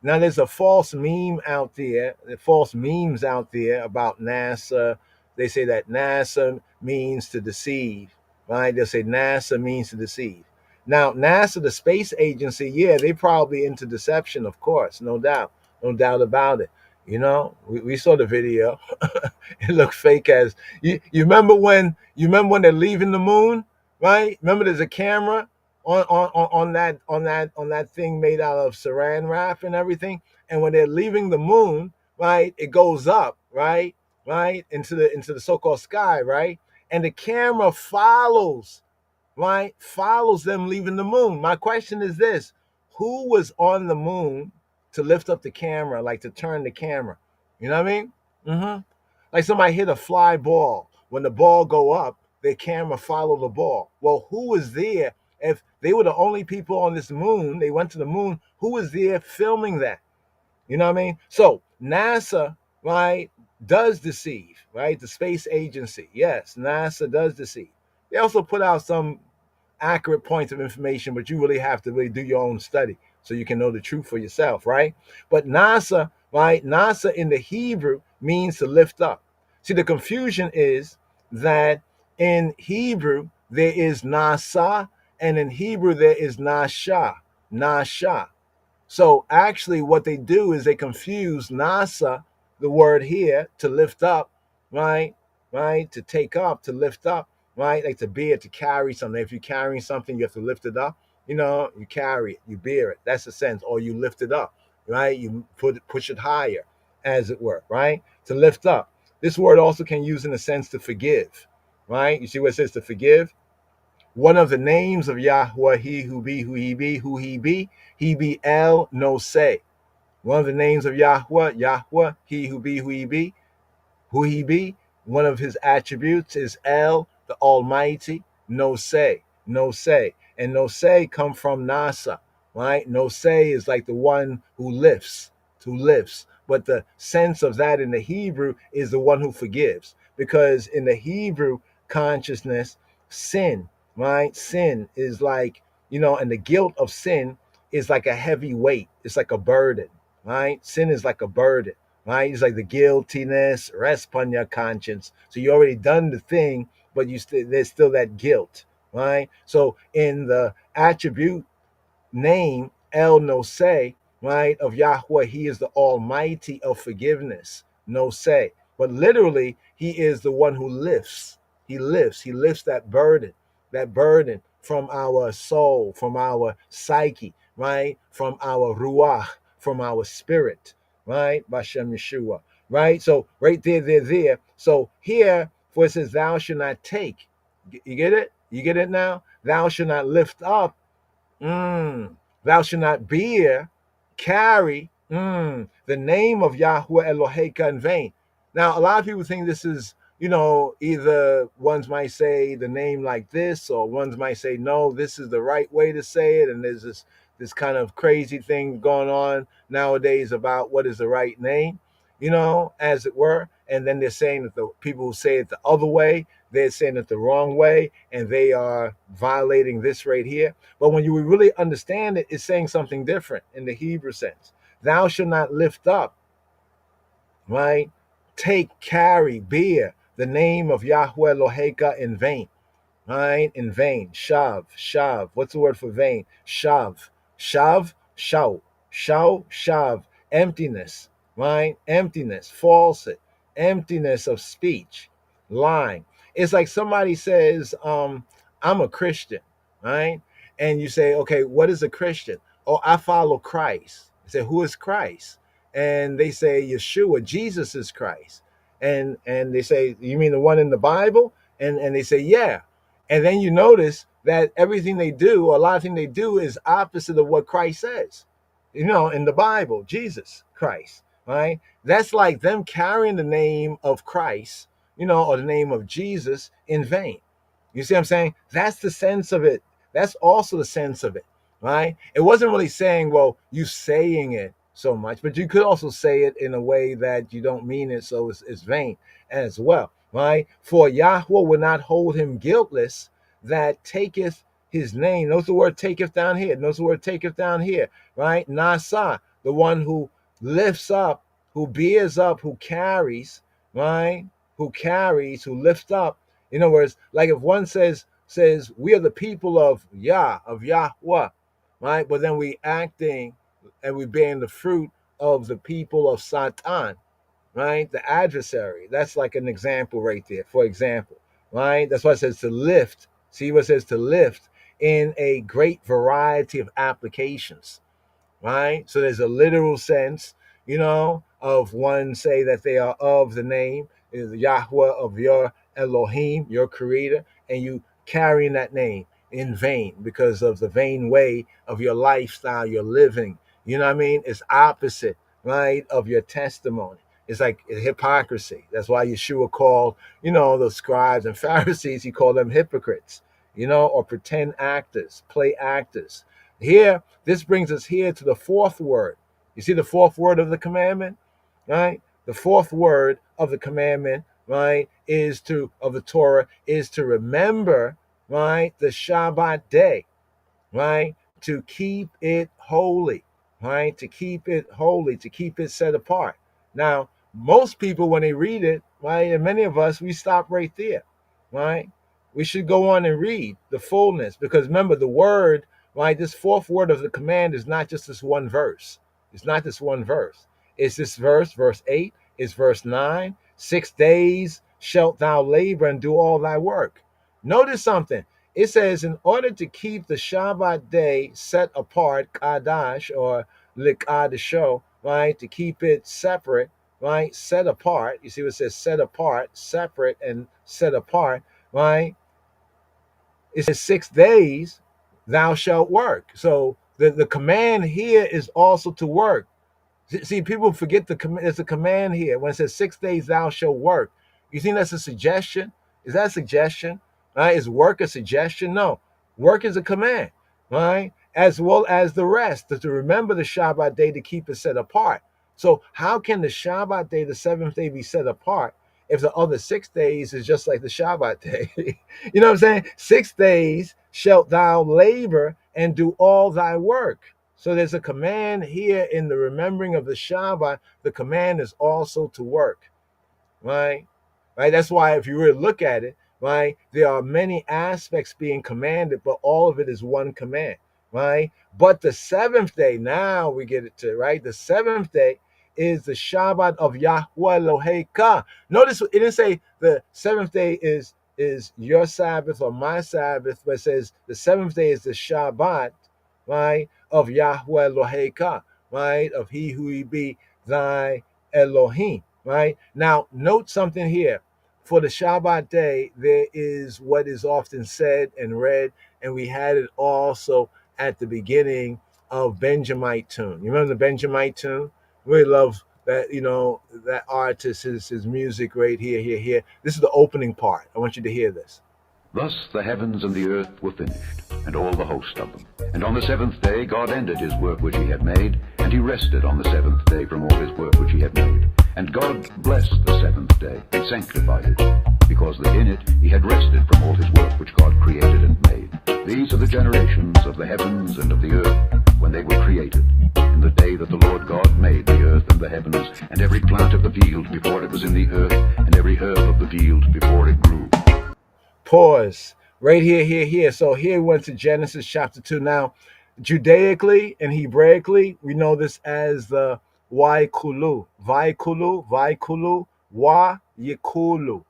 Now there's a false meme out there, false memes out there about NASA. They say that NASA means to deceive, right? They'll say NASA means to deceive. Now, NASA, the space agency, yeah, they probably into deception, of course, no doubt about it. You know, we saw the video. It looked fake as you remember when they're leaving the moon, right? Remember there's a camera on that thing made out of saran wrap and everything, and when they're leaving the moon, right, it goes up, right, into the so-called sky, right, and the camera follows them leaving the moon. My question is this: who was on the moon to lift up the camera, like to turn the camera? You know what I mean? Like somebody hit a fly ball. When the ball go up, their camera follow the ball. Well, who was there? If they were the only people on this moon, they went to the moon, who was there filming that? You know what I mean? So NASA, right, does deceive, right? The space agency. Yes, NASA does deceive. They also put out some accurate points of information, but you really have to really do your own study so you can know the truth for yourself, right? But NASA, right? NASA in the Hebrew means to lift up. See, the confusion is that in Hebrew there is nasa, and in Hebrew there is nasha. So actually what they do is they confuse nasa, the word here, to lift up, right? To take up, to lift up, right? Like to bear, to carry something. If you're carrying something, you have to lift it up. You know, you carry it, you bear it. That's the sense. Or you lift it up, right? You push it higher, as it were, right? To lift up. This word also can use in a sense to forgive, right? You see what it says to forgive? One of the names of Yahweh, he be El No Say. One of the names of Yahweh, he who be, who he be. One of his attributes is El, the Almighty, No Say. And No Say come from Nasa, right? No Say is like the one who lifts. But the sense of that in the Hebrew is the one who forgives. Because in the Hebrew consciousness, sin, right? Sin is like, and the guilt of sin is like a heavy weight. It's like a burden, right? Sin is like a burden, right? It's like the guiltiness rests upon your conscience. So you already done the thing, but there's still that guilt, right? So in the attribute name El No Say, right, of Yahweh, he is the Almighty of forgiveness, No Say. But literally, he is the one who lifts. He lifts that burden from our soul, from our psyche, right, from our ruach, from our spirit, right, Bashem Yeshua, right? So right there. So here, for it says, thou shalt not take. You get it? You get it now? Thou shalt not lift up. Thou shalt not bear, carry the name of Yahweh Eloheka in vain. Now, a lot of people think this is either ones might say the name like this, or ones might say, no, this is the right way to say it. And there's this kind of crazy thing going on nowadays about what is the right name, as it were. And then they're saying that the people who say it the other way, they're saying it the wrong way, and they are violating this right here. But when you really understand it, it's saying something different in the Hebrew sense. Thou shalt not lift up, right? Take, carry, bear the name of Yahweh Eloheka in vain, right? In vain. Shav. What's the word for vain? Shav. Shao. Shav. Emptiness, right? Emptiness, falsehood, emptiness of speech, lying. It's like somebody says, I'm a Christian, right? And you say, okay, what is a Christian? Oh, I follow Christ. You say, who is Christ? And they say, Yeshua, Jesus is Christ. And they say, you mean the one in the Bible? And they say, yeah. And then you notice that everything they do, a lot of things they do, is opposite of what Christ says, in the Bible, Jesus Christ, right? That's like them carrying the name of Christ, or the name of Jesus in vain. You see what I'm saying? That's the sense of it. That's also the sense of it, right? It wasn't really saying, well, you saying it so much, but you could also say it in a way that you don't mean it, so it's vain as well, right? For Yahweh will not hold him guiltless that taketh his name. Notice the word taketh down here. Notice the word taketh down here, right? Nasa, the one who lifts up, who bears up, who carries, right? Who carries, who lifts up. In other words, like if one says we are the people of Yahweh, right? But then we acting and we bearing the fruit of the people of Satan, right? The adversary. That's like an example right there. For example, right? That's why it says to lift. See what it says to lift in a great variety of applications, right? So there's a literal sense, of one say that they are of the name is Yahweh, of your Elohim, your creator, and you carrying that name in vain because of the vain way of your lifestyle you're living. You know what I mean? It's opposite, right, of your testimony. It's like hypocrisy. That's why Yeshua called, the scribes and Pharisees, he called them hypocrites, or pretend actors, play actors. Here, this brings us here to the fourth word. You see the fourth word of the commandment, right? The fourth word of the commandment, right, of the Torah is to remember, right, the Shabbat day, right, to keep it holy, right, to keep it holy, to keep it set apart. Now, most people, when they read it, right, and many of us, we stop right there, right? We should go on and read the fullness, because remember the word, right, this fourth word of the command is not just this one verse. It's not this one verse. It's this verse 8, it's verse 9. 6 days shalt thou labor and do all thy work. Notice something. It says, in order to keep the Shabbat day set apart, Kadash or Likadasho, right, to keep it separate, right, set apart. You see what it says, set apart, separate and set apart, right? It says 6 days thou shalt work. So the command here is also to work. See, people forget there's a command here. When it says 6 days thou shalt work, you think that's a suggestion? Is that a suggestion? Right? Is work a suggestion? No. Work is a command, right? As well as the rest, to remember the Shabbat day to keep it set apart. So how can the Shabbat day, the seventh day, be set apart if the other 6 days is just like the Shabbat day? You know what I'm saying? 6 days shalt thou labor and do all thy work. So there's a command here in the remembering of the Shabbat. The command is also to work, right? Right. That's why if you really look at it, right, there are many aspects being commanded, but all of it is one command, right? But the seventh day, now we get it to, right? The seventh day is the Shabbat of Yahweh Eloheka. Notice it didn't say the seventh day is your Sabbath or my Sabbath, but it says the seventh day is the Shabbat, right, of Yahweh Eloheka, right, of he who he be thy Elohim, right? Now, note something here. For the Shabbat day, there is what is often said and read, and we had it also at the beginning of Benjamite tune. You remember the Benjamite tune? Really love that, you know, that artist, his music right here, here. This is the opening part. I want you to hear this. Thus the heavens and the earth were finished, and all the host of them. And on the seventh day God ended his work which he had made, and he rested on the seventh day from all his work which he had made. And God blessed the seventh day, and sanctified it, because that in it he had rested from all his work which God created and made. These are the generations of the heavens and of the earth, when they were created, in the day that the Lord God made the earth and the heavens, and every plant of the field before it was in the earth, and every herb of the field before it grew. Pause. Right here, here. So here we went to Genesis chapter 2. Now, Judaically and Hebraically, we know this as the Waikulu. Vaikulu, Wa Yikulu.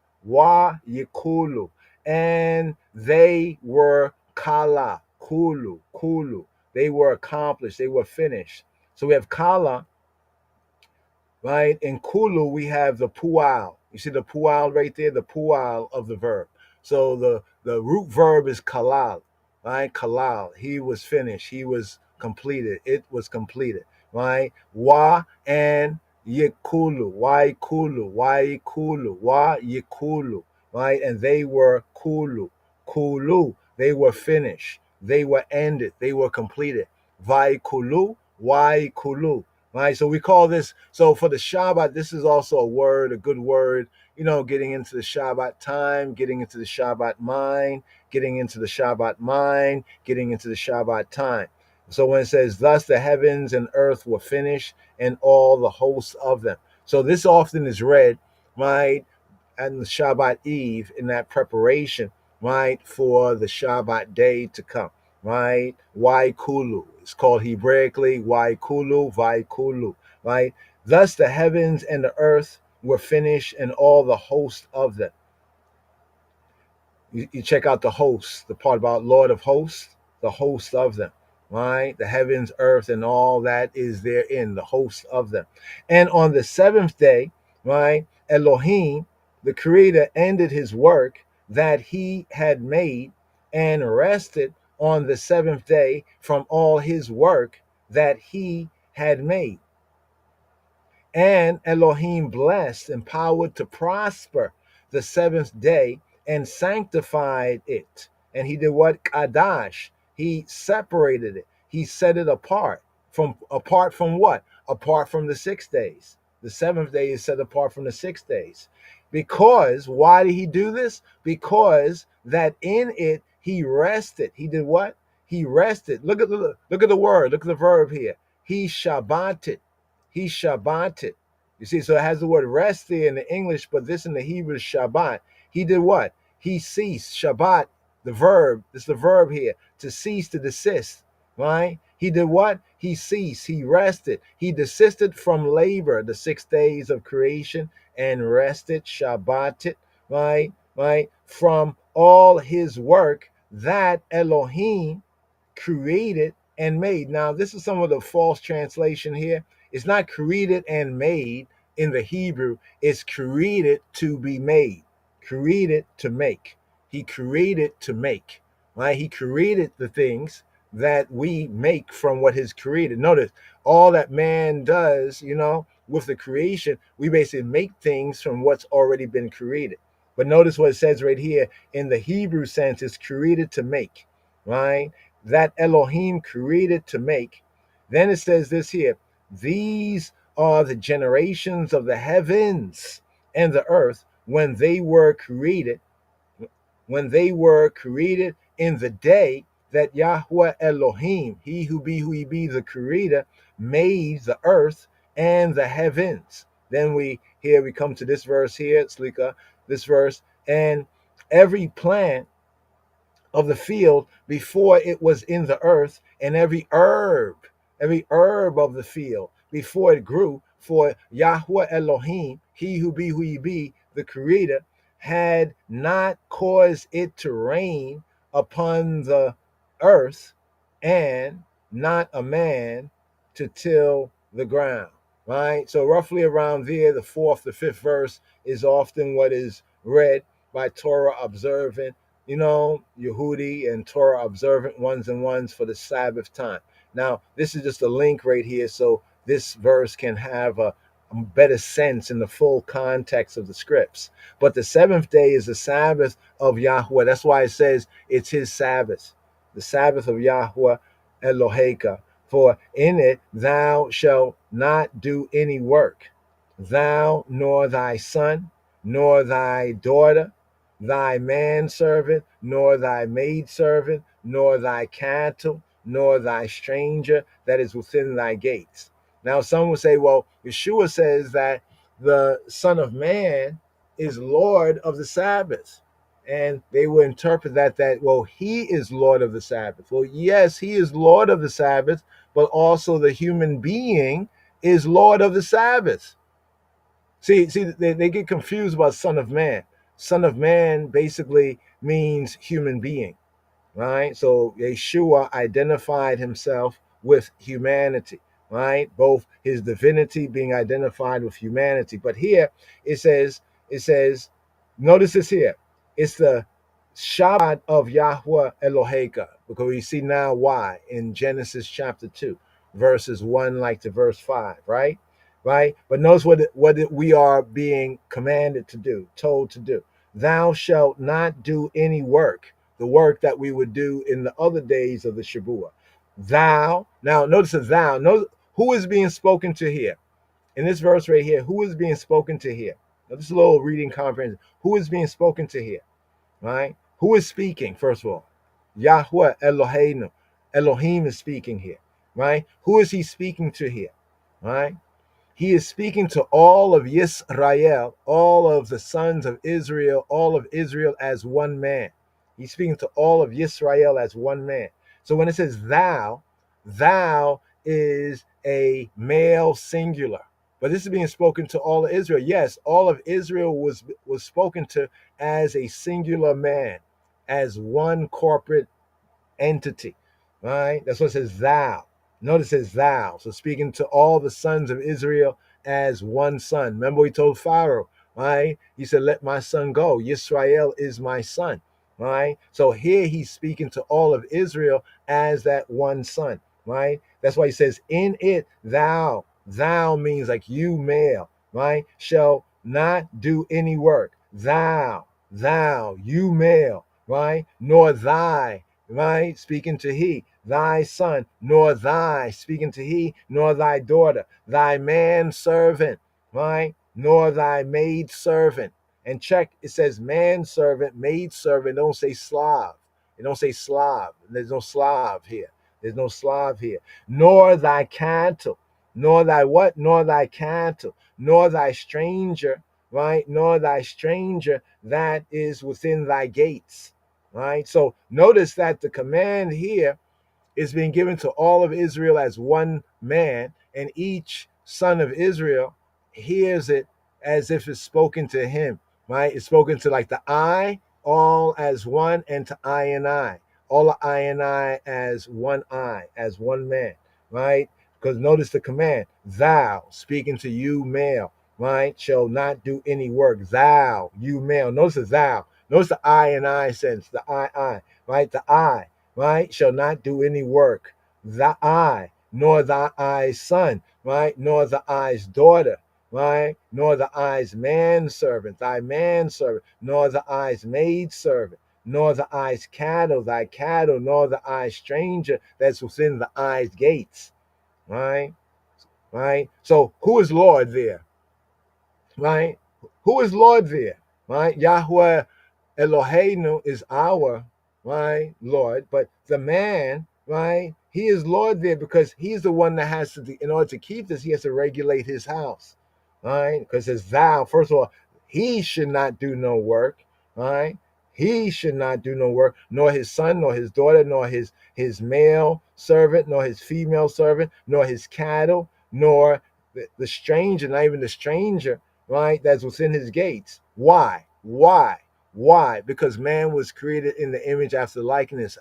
And they were Kala, Kulu. They were accomplished. They were finished. So we have Kala, right? In Kulu, we have the Pual. You see the Pual right there? The Pual of the verb. So the root verb is kalal, right? Kalal. He was finished. He was completed. It was completed, right? Wa and yikulu. Wa yikulu, right? And they were kulu. They were finished. They were ended. They were completed. Vaikulu, waikulu. Right, so we call this, so for the Shabbat, this is also a word, a good word, you know, getting into the Shabbat time, getting into the Shabbat mind, getting into the Shabbat time. So when it says, thus the heavens and earth were finished and all the hosts of them. So this often is read, right, and the Shabbat Eve in that preparation, right, for the Shabbat day to come, right? Waikulu. It's called Hebraically Waikulu, Vaikulu, right? Thus the heavens and the earth were finished and all the host of them. You check out the host, the part about Lord of hosts, the host of them, right? The heavens, earth, and all that is therein, the host of them. And on the seventh day, right, Elohim, the Creator, ended his work that he had made and rested on the seventh day from all his work that he had made. And Elohim blessed, empowered to prosper the seventh day and sanctified it. And he did what? Kadash. He separated it. He set it apart. From what? Apart from the 6 days. The seventh day is set apart from the 6 days. Because, why did he do this? Because that in it he rested. He did what? He rested. Look at the word. Look at the verb here. He Shabbated. He Shabbated. You see, so it has the word rest there in the English, but this in the Hebrew is Shabbat. He did what? He ceased. Shabbat, the verb. This is the verb here. To cease, to desist. Right? He did what? He ceased. He rested. He desisted from labor, the 6 days of creation, and rested, Shabbated, right? From all his work that Elohim created and made. Now, this is some of the false translation here. It's not created and made in the Hebrew. It's created to be made. Created to make. He created to make. Right? He created the things that we make from what is created. Notice all that man does, you know, with the creation, we basically make things from what's already been created. But notice what it says right here in the Hebrew sense is created to make, right? That Elohim created to make. Then it says this here, these are the generations of the heavens and the earth when they were created in the day that Yahweh Elohim, he who be the creator, made the earth and the heavens. Then we come to this verse here, Slika, this verse, and every plant of the field before it was in the earth, and every herb of the field before it grew, for Yahweh Elohim, he who be the creator, had not caused it to rain upon the earth, and not a man to till the ground. Right? So roughly around there, the 4th, the 5th verse is often what is read by Torah observant, you know, Yehudi and Torah observant ones and ones for the Sabbath time. Now, this is just a link right here, so this verse can have a better sense in the full context of the scripts. But the seventh day is the Sabbath of Yahweh. That's why it says it's his Sabbath, the Sabbath of Yahweh Eloheka. For in it thou shalt not do any work, thou nor thy son, nor thy daughter, thy manservant, nor thy maidservant, nor thy cattle, nor thy stranger that is within thy gates. Now, some will say, well, Yeshua says that the Son of Man is Lord of the Sabbath. And they will interpret that, well, he is Lord of the Sabbath. Well, yes, he is Lord of the Sabbath, but also the human being is Lord of the Sabbath. See, they get confused about Son of Man. Son of Man basically means human being, right? So Yeshua identified himself with humanity, right? Both his divinity being identified with humanity. But here it says, notice this here. It's the Shabbat of Yahweh Eloheka, because we see now why in Genesis chapter 2, verses 1 like to verse 5, right? Right? But notice what we are being commanded to do, told to do. Thou shalt not do any work, the work that we would do in the other days of the Shabuah. Thou, now notice the thou, notice who is being spoken to here. In this verse right here, who is being spoken to here? Now, this is a little reading comprehension. Who is being spoken to here? Right? Who is speaking, first of all? Yahweh Eloheinu. Elohim is speaking here. Right? Who is he speaking to here? Right? He is speaking to all of Yisrael, all of the sons of Israel, all of Israel as one man. He's speaking to all of Yisrael as one man. So when it says thou, thou is a male singular. But this is being spoken to all of Israel. Yes, all of Israel was spoken to as a singular man, as one corporate entity. Right? That's what it says thou. Notice it says thou. So speaking to all the sons of Israel as one son. Remember he told Pharaoh, right? He said, let my son go. Yisrael is my son. Right? So here he's speaking to all of Israel as that one son. Right? That's why he says, in it thou. Thou means like you male, right? Shall not do any work. Thou, you male, right? Nor thy, right? Speaking to he, thy son, nor thy, speaking to he, nor thy daughter, thy manservant, right? Nor thy maidservant. And check, it says manservant, maidservant, don't say Slav. It don't say Slav. There's no Slav here. There's no Slav here. Nor thy cattle, nor thy what? Nor thy cattle, nor thy stranger, right? Nor thy stranger that is within thy gates. Right? So notice that the command here is being given to all of Israel as one man, and each son of Israel hears it as if it's spoken to him, right? It's spoken to like the I, all as one, and to I and I, all of I and I as one man, right? Because notice the command, thou, speaking to you male, right, shall not do any work. Thou, you male. Notice the thou. Notice the I and I sense, the I, right? The I, right, shall not do any work. The I, nor thy I's son, right, nor the I's daughter, right, nor the I's manservant, thy manservant, nor the I's maidservant, nor the I's cattle, thy cattle, nor the I's stranger that's within the I's gates, right, right. So who is Lord there, right? Who is Lord there, right? Yahweh Eloheinu is our, right, Lord, but the man, right, he is Lord there because he's the one that has to, in order to keep this, he has to regulate his house, right? Because as thou, first of all, he should not do no work, right? He should not do no work, nor his son, nor his daughter, nor his male servant, nor his female servant, nor his cattle, nor the stranger, not even the stranger, right, that's within his gates. Why? Why? Because man was created in the image after likeness.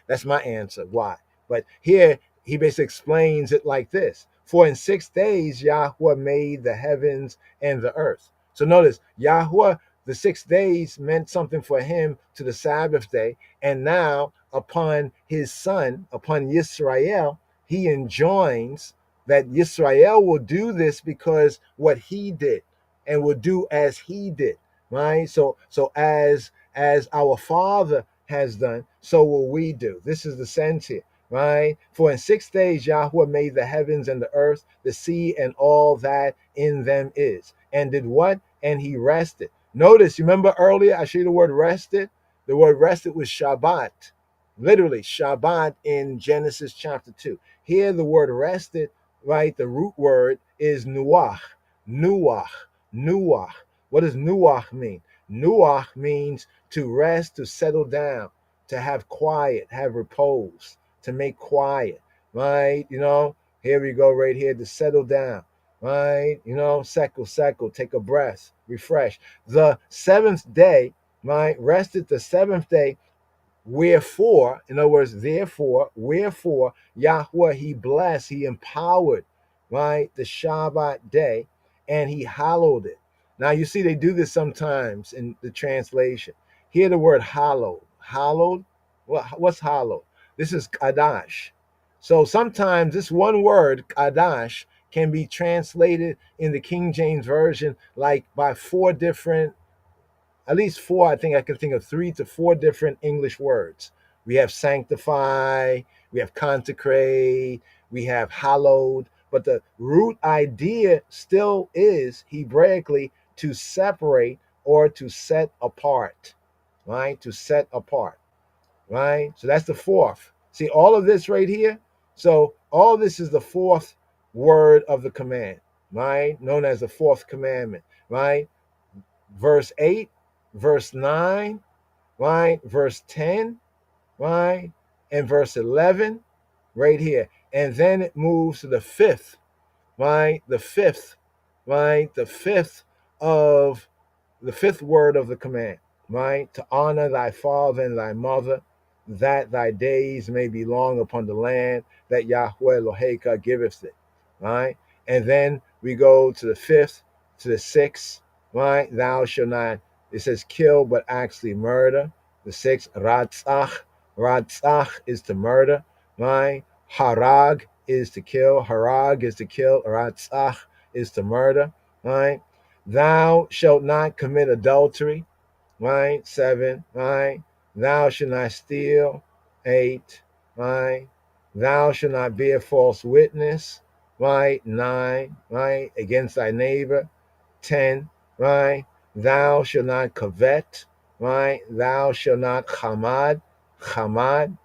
That's my answer. Why? But here he basically explains it like this. For in 6 days Yahweh made the heavens and the earth. So notice, Yahweh, the 6 days meant something for him to the Sabbath day. And now upon his son, upon Yisrael, he enjoins that Yisrael will do this because what he did and will do as he did, right? So as our Father has done, so will we do. This is the sense here, right? For in 6 days Yahweh made the heavens and the earth, the sea, and all that in them is. And did what? And he rested. Notice, you remember earlier I showed you the word rested? The word rested was Shabbat. Literally, Shabbat in Genesis chapter 2. Here the word rested, right? The root word is nuach. Nuach. Nuach. What does nuach mean? Nuach means to rest, to settle down, to have quiet, have repose, to make quiet, right? You know, here we go right here, to settle down, right? You know, sekel, take a breath, refresh. The seventh day, right? Rested the seventh day. Wherefore, in other words, therefore, wherefore, Yahweh, he blessed, he empowered, right, the Shabbat day, and he hallowed it. Now, you see, they do this sometimes in the translation. Hear the word hallowed. Hallowed? What's hallowed? This is Kadash. So sometimes this one word, Kadash, can be translated in the King James Version like by four different, at least four, I think I can think of 3 to 4 different English words. We have sanctify, we have consecrate, we have hallowed, but the root idea still is Hebraically to separate or to set apart, right? To set apart, right? So that's the fourth. See all of this right here? So all this is the fourth word of the command, right? Known as the fourth commandment, right? Verse 8, verse 9, right? Verse 10, right? And verse 11, right here. And then it moves to the fifth, right? The fifth, right? The fifth word of the command, right? To honor thy father and thy mother, that thy days may be long upon the land that Yahweh Eloheka giveth thee, right? And then we go to the fifth, to the sixth, right? Thou shalt not, it says kill, but actually murder. The sixth, ratzach. Ratzach is to murder, right? Harag is to kill. Harag is to kill. Ratzach is to murder, right? Thou shalt not commit adultery, right? 7, right? Thou shalt not steal, 8, right? Thou shalt not bear false witness, right? 9, right? Against thy neighbor, 10, right? Thou shalt not covet, right? Thou shalt not chamad,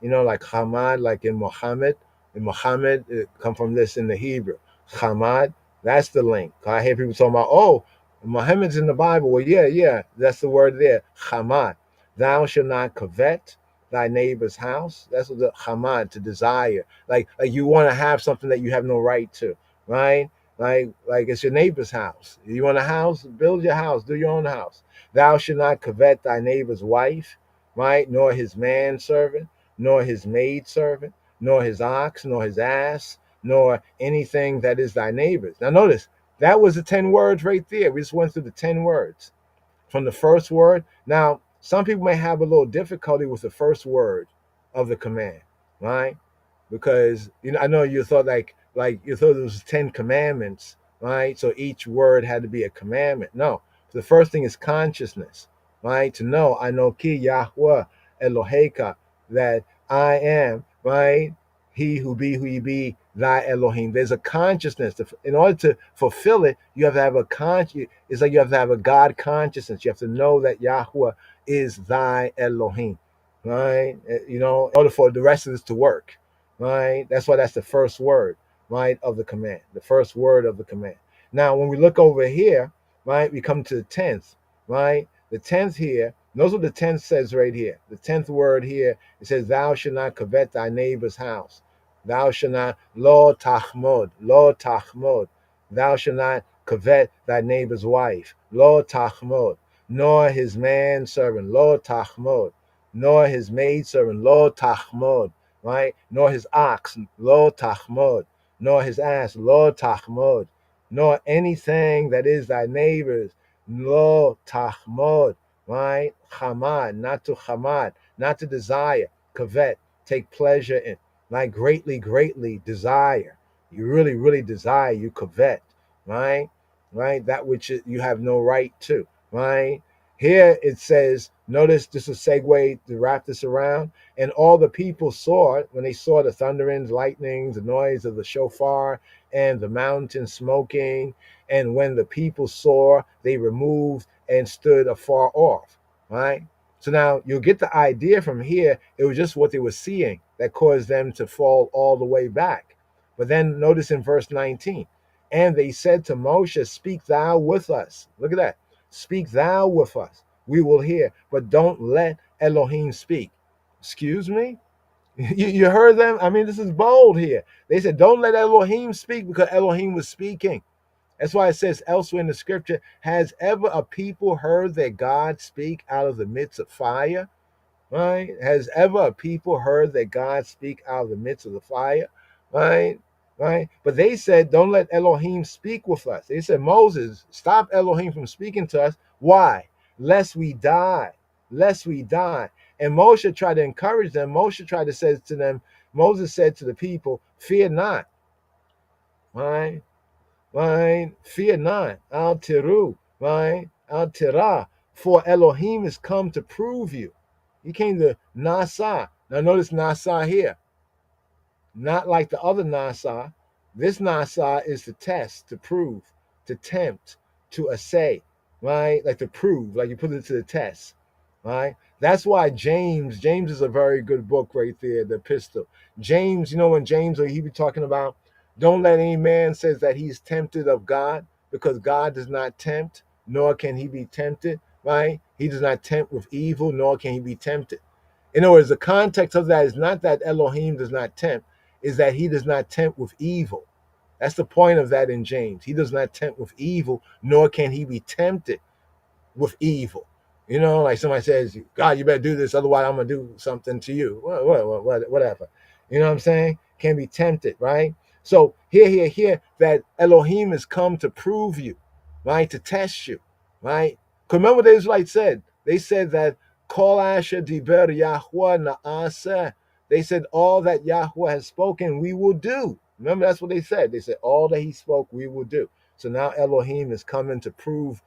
you know, like chamad, like in Muhammad. In Muhammad, it come from this in the Hebrew. Chamad, that's the link. I hear people talking about, oh, Muhammad's in the Bible. Well, yeah, that's the word there. Chamad. Thou shalt not covet thy neighbor's house. That's what the chamad, to desire. Like you want to have something that you have no right to, right? Like it's your neighbor's house. You want a house? Build your house. Do your own house. Thou shalt not covet thy neighbor's wife, right? Nor his manservant, nor his maidservant, nor his ox, nor his ass, nor anything that is thy neighbor's. Now notice, that was the 10 words right there. We just went through the 10 words from the first word. Now, some people may have a little difficulty with the first word of the command, right? Because, you know, I know you thought like you thought there was 10 commandments, right? So each word had to be a commandment. No, the first thing is consciousness, right? To know, I know ki Yahweh Eloheka, that I am, right? He who be who you be, thy Elohim. There's a consciousness. In order to fulfill it, you have to have a it's like you have to have a God consciousness. You have to know that Yahweh is thy Elohim, right? You know, in order for the rest of this to work, right? That's why that's the first word, right, of the command. The first word of the command. Now, when we look over here, right, we come to the 10th, right? The 10th here, notice what the 10th says right here. The 10th word here, it says, thou shalt not covet thy neighbor's house. Thou shalt not, lo tachmod, lo tachmod. Thou shalt not covet thy neighbor's wife, lo tachmod, nor his manservant, lo tachmod, nor his maidservant, lo tachmod, right? Nor his ox, lo tachmod, nor his ass, lo tachmod, nor anything that is thy neighbor's, lo tachmod, right? Chamad, not to desire, covet, take pleasure in, like greatly desire. You really, really desire, you covet, right? Right? That which you have no right to, right? Here it says, notice this is a segue to wrap this around. And all the people saw it when they saw the thunderings, lightnings, the noise of the shofar, and the mountain smoking. And when the people saw, they removed and stood afar off, right? So now you'll get the idea from here. It was just what they were seeing that caused them to fall all the way back. But then notice in verse 19, and they said to Moshe, speak thou with us. Look at that. Speak thou with us. We will hear, but don't let Elohim speak. Excuse me? You heard them? I mean, this is bold here. They said, don't let Elohim speak, because Elohim was speaking. That's why it says elsewhere in the scripture, has ever a people heard their God speak out of the midst of fire? Right? Has ever a people heard that God speak out of the midst of the fire? Right? Right? But they said, don't let Elohim speak with us. They said, Moses, stop Elohim from speaking to us. Why? Lest we die. Lest we die. And Moshe tried to encourage them. Moshe tried to say to them, Moses said to the people, fear not. Right? Right? Fear not. Al tiru. Right? Al tira. For Elohim is come to prove you. He came to Nasa. Now notice Nasa here. Not like the other Nasa. This Nasa is to test, to prove, to tempt, to assay, right? Like to prove, like you put it to the test, right? That's why James is a very good book right there, the epistle. James, you know, when James, he be talking about, don't let any man says that he's tempted of God, because God does not tempt, nor can he be tempted, right? He does not tempt with evil, nor can he be tempted. In other words, the context of that is not that Elohim does not tempt, is that he does not tempt with evil. That's the point of that in James. He does not tempt with evil, nor can he be tempted with evil. You know, like somebody says, God, you better do this, otherwise I'm going to do something to you. Whatever. You know what I'm saying? Can be tempted, right? So here, that Elohim has come to prove you, right? To test you, right? Because remember what the Israelites said. They said that Kol asher diber Yahweh na'aseh. They said all that Yahweh has spoken, we will do. Remember, that's what they said. They said all that he spoke, we will do. So now Elohim is coming to prove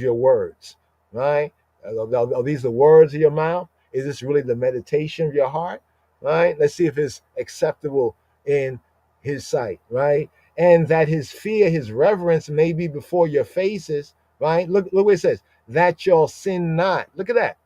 your words, right? Are these the words of your mouth? Is this really the meditation of your heart, right? Let's see if it's acceptable in his sight, right? And that his fear, his reverence may be before your faces, right? Look what it says, that you'll sin not. Look at that.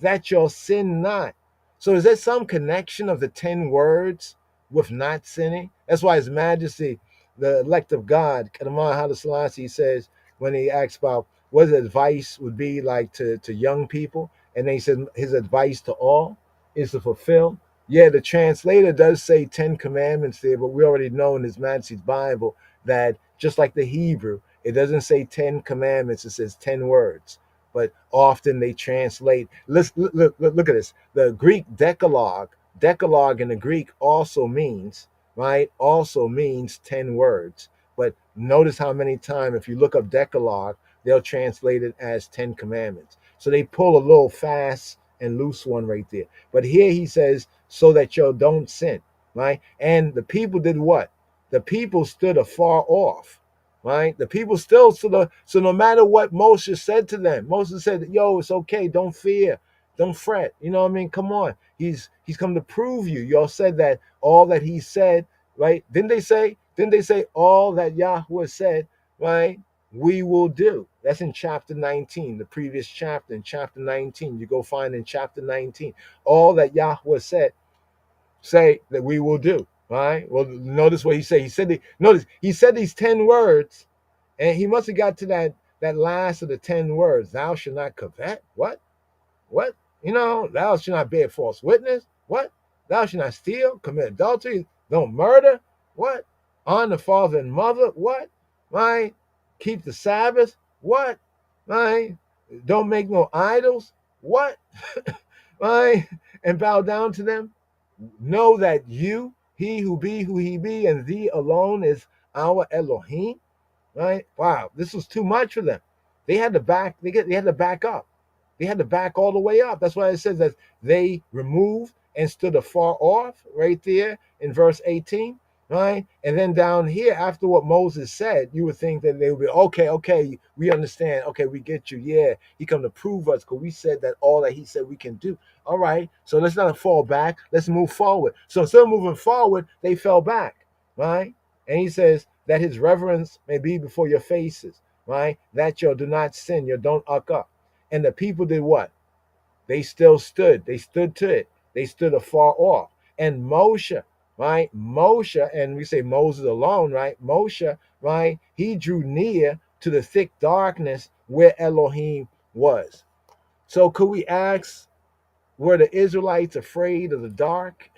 That you'll sin not. So is there some connection of the 10 words with not sinning? That's why His Majesty, the elect of God, Kadamah Haile Selassie, says when he asks about what his advice would be like to young people, and they said his advice to all is to fulfill. Yeah, the translator does say 10 commandments there, but we already know in His Majesty's Bible that just like the Hebrew, it doesn't say 10 commandments, it says 10 words. But often they translate. Look at this. The Greek Decalogue in the Greek also means, right? Also means 10 words. But notice how many times, if you look up Decalogue, they'll translate it as 10 commandments. So they pull a little fast and loose one right there. But here he says, so that you don't sin, right? And the people did what? The people stood afar off. Right? The people still, so no matter what Moses said to them, Moses said, yo, it's okay, don't fear, don't fret. You know what I mean? Come on. He's come to prove you. Y'all said that all that he said, right? Didn't they say all that Yahweh said, right? We will do. That's in chapter 19, the previous chapter, in chapter 19. You go find in chapter 19. All that Yahweh said, say that we will do. Right? Well, notice what he said. He said these 10 words, and he must have got to that last of the 10 words. Thou shalt not covet. What? You know, thou shalt not bear false witness. What? Thou shalt not steal, commit adultery, don't murder. What? Honor father and mother. What? Right? Keep the Sabbath. What? Right? Don't make no idols. What? Right? And bow down to them. Know that you, he who be who he be, and thee alone is our Elohim. Right? Wow, this was too much for them. They had to back. They had to back up. They had to back all the way up. That's why it says that they removed and stood afar off. Right there in verse 18. right? And then down here, after what Moses said, you would think that they would be, okay, we understand. Okay, we get you. Yeah, he come to prove us because we said that all that he said we can do. All right, so let's not fall back. Let's move forward. So instead of moving forward, they fell back, right? And he says that his reverence may be before your faces, right? That you do not sin, you don't uck up. And the people did what? They still stood. They stood to it. They stood afar off. And Moshe, right? Moshe, and we say Moses alone, right? Moshe, right? He drew near to the thick darkness where Elohim was. So could we ask, were the Israelites afraid of the dark?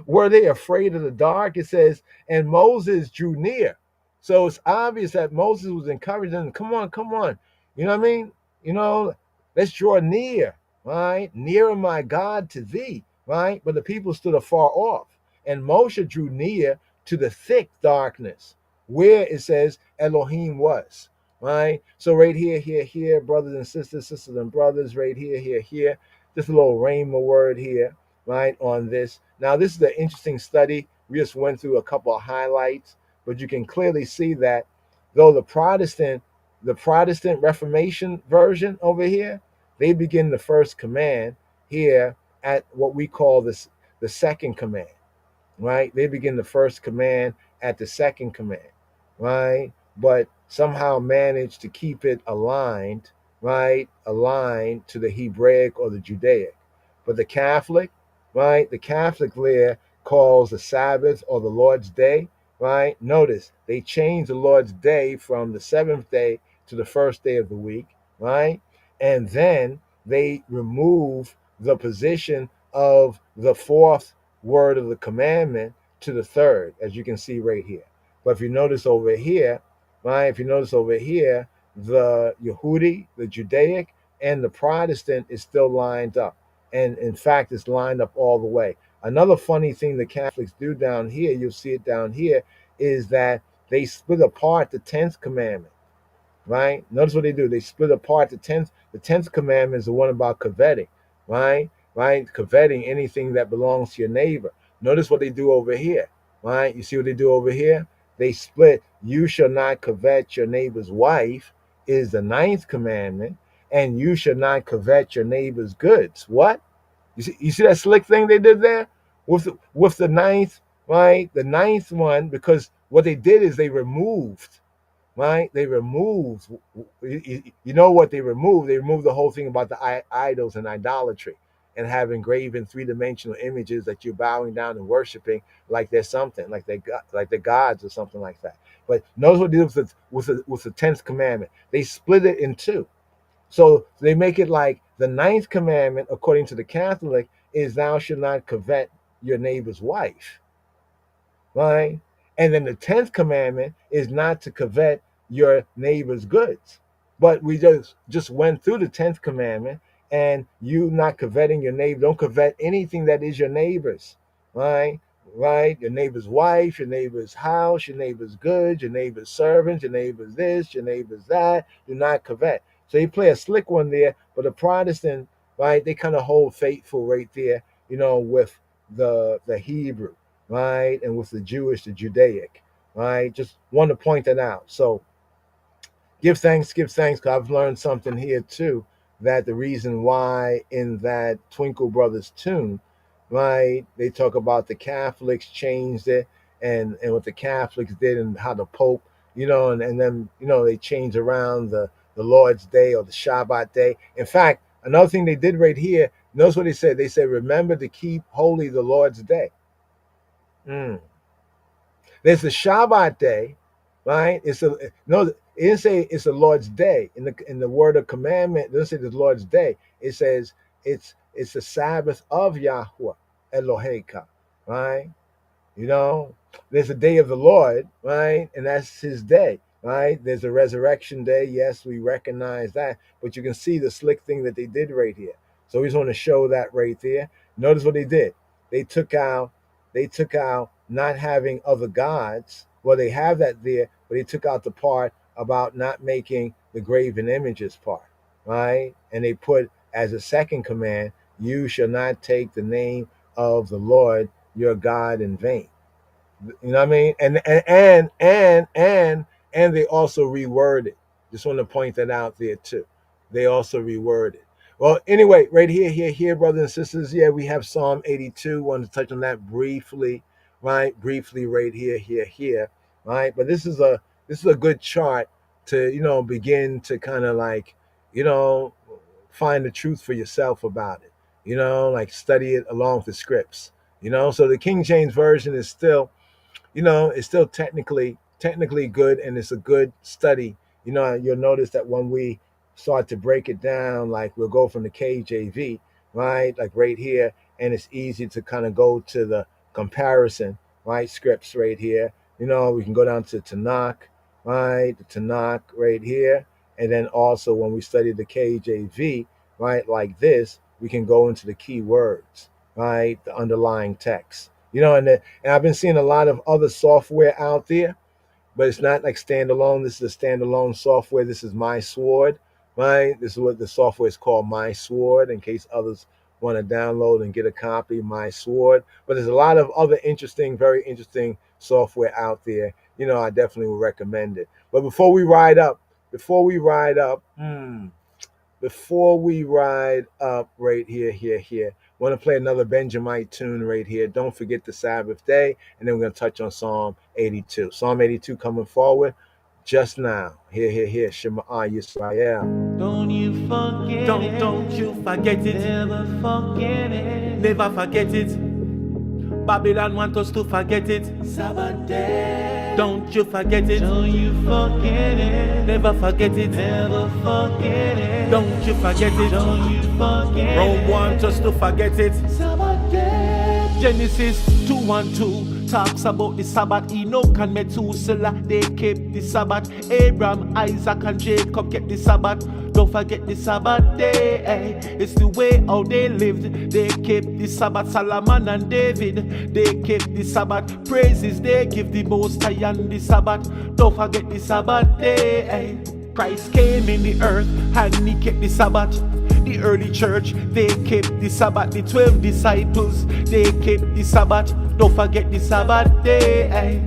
Were they afraid of the dark? It says, and Moses drew near. So it's obvious that Moses was encouraging them, come on, come on. You know what I mean? You know, let's draw near, right? Nearer my God to thee, right? But the people stood afar off. And Moshe drew near to the thick darkness, where it says Elohim was, right? So right here, brothers and sisters, sisters and brothers, right here. Just a little rhema word here, right, on this. Now, this is an interesting study. We just went through a couple of highlights, but you can clearly see that though the Protestant Reformation version over here, they begin the first command here at what we call this the second command, right? They begin the first command at the second command, right? But somehow manage to keep it aligned, right? Aligned to the Hebraic or the Judaic. But the Catholic, right? The Catholic there calls the Sabbath or the Lord's Day, right? Notice they changed the Lord's Day from the seventh day to the first day of the week, right? And then they remove the position of the fourth word of the commandment to the third, as you can see right here. But if you notice over here, right, the Yehudi, the Judaic, and the Protestant is still lined up. And in fact, it's lined up all the way. Another funny thing the Catholics do down here, you'll see it down here, is that they split apart the 10th commandment, right? Notice what they do. They split apart the 10th. The 10th commandment is the one about coveting, right? Right? Coveting anything that belongs to your neighbor. Notice what they do over here, right? You see what they do over here? They split, you shall not covet your neighbor's wife is the 9th commandment, and you shall not covet your neighbor's goods. What? You see that slick thing they did there? With the 9th, right? The 9th one, because what they did is they removed, right? They removed, you know what they removed? They removed the whole thing about the idols and idolatry and having graven three-dimensional images that you're bowing down and worshiping like they're something, like they're gods or something like that. But notice what they did with the 10th commandment. They split it in two. So they make it like the 9th commandment, according to the Catholic, is thou shalt not covet your neighbor's wife, right? And then the 10th commandment is not to covet your neighbor's goods. But we just went through the 10th commandment, and you not coveting your neighbor. Don't covet anything that is your neighbor's, right? Right? Your neighbor's wife, your neighbor's house, your neighbor's goods, your neighbor's servants, your neighbor's this, your neighbor's that. Do not covet. So you play a slick one there, but the Protestant, right, they kind of hold faithful right there, with the Hebrew, right, and with the Jewish, the Judaic, right. Just want to point that out. So give thanks, because I've learned something here too, that the reason why in that Twinkle Brothers tune, right, they talk about the Catholics changed it and what the Catholics did and how the Pope, and then, they changed around the Lord's Day or the Shabbat day. In fact, another thing they did right here, notice what they said. They said, remember to keep holy the Lord's Day. There's the Shabbat day, right? It didn't say it's the Lord's day. In the word of commandment, it doesn't say the Lord's day. It says it's the Sabbath of Yahweh Eloheka, right? There's a day of the Lord, right? And that's his day, right? There's a resurrection day. Yes, we recognize that. But you can see the slick thing that they did right here. So we just want to show that right there. Notice what they did. They took out not having other gods. Well, they have that there, but they took out the part about not making the graven images part, right? And they put as a second command, you shall not take the name of the Lord your God in vain. You know what I mean? And they also reword it. Just want to point that out there too. They also reword it. Well, anyway, right here, brothers and sisters. Yeah, we have Psalm 82. Want to touch on that briefly, right? Briefly, right here, right? But this is a good chart to begin to kind of like find the truth for yourself about it. Like study it along with the scripts. So the King James version is still it's still technically good, and it's a good study. You'll notice that when we start to break it down, like we'll go from the KJV, right, like right here, and it's easy to kind of go to the comparison, right, scripts right here. We can go down to Tanakh, right, the Tanakh right here, and then also when we study the KJV, right, like this, we can go into the key words, right, the underlying text. And I've been seeing a lot of other software out there, but it's not like standalone. This is a standalone software. This is My Sword, right? This is what the software is called, My Sword, in case others want to download and get a copy, My Sword. But there's a lot of other very interesting software out there. I definitely would recommend it. But before we ride up right here, want to play another Benjamite tune right here. Don't forget the Sabbath day, and then we're going to touch on Psalm 82. Psalm 82 coming forward just now. Here, Shema Yisrael. Don't you forget it. Don't you forget it. Never forget it. Never forget it. Babylon want us to forget it. Sabbath day. Don't you forget it. Don't you forget it. Never forget it. Never forget it. Don't you forget it. Don't you forget it. Rome want us to forget it. Sabbath day. Genesis 2:1-2 talks about the Sabbath. Enoch and Methuselah, they kept the Sabbath. Abraham, Isaac and Jacob kept the Sabbath. Don't forget the Sabbath day, eh? It's the way how they lived. They kept the Sabbath. Solomon and David, they kept the Sabbath. Praises they give the Most High on the Sabbath. Don't forget the Sabbath day, eh? Christ came in the earth and he kept the Sabbath. The early church, they kept the Sabbath. The 12 disciples, they kept the Sabbath. Don't forget the Sabbath day, eh?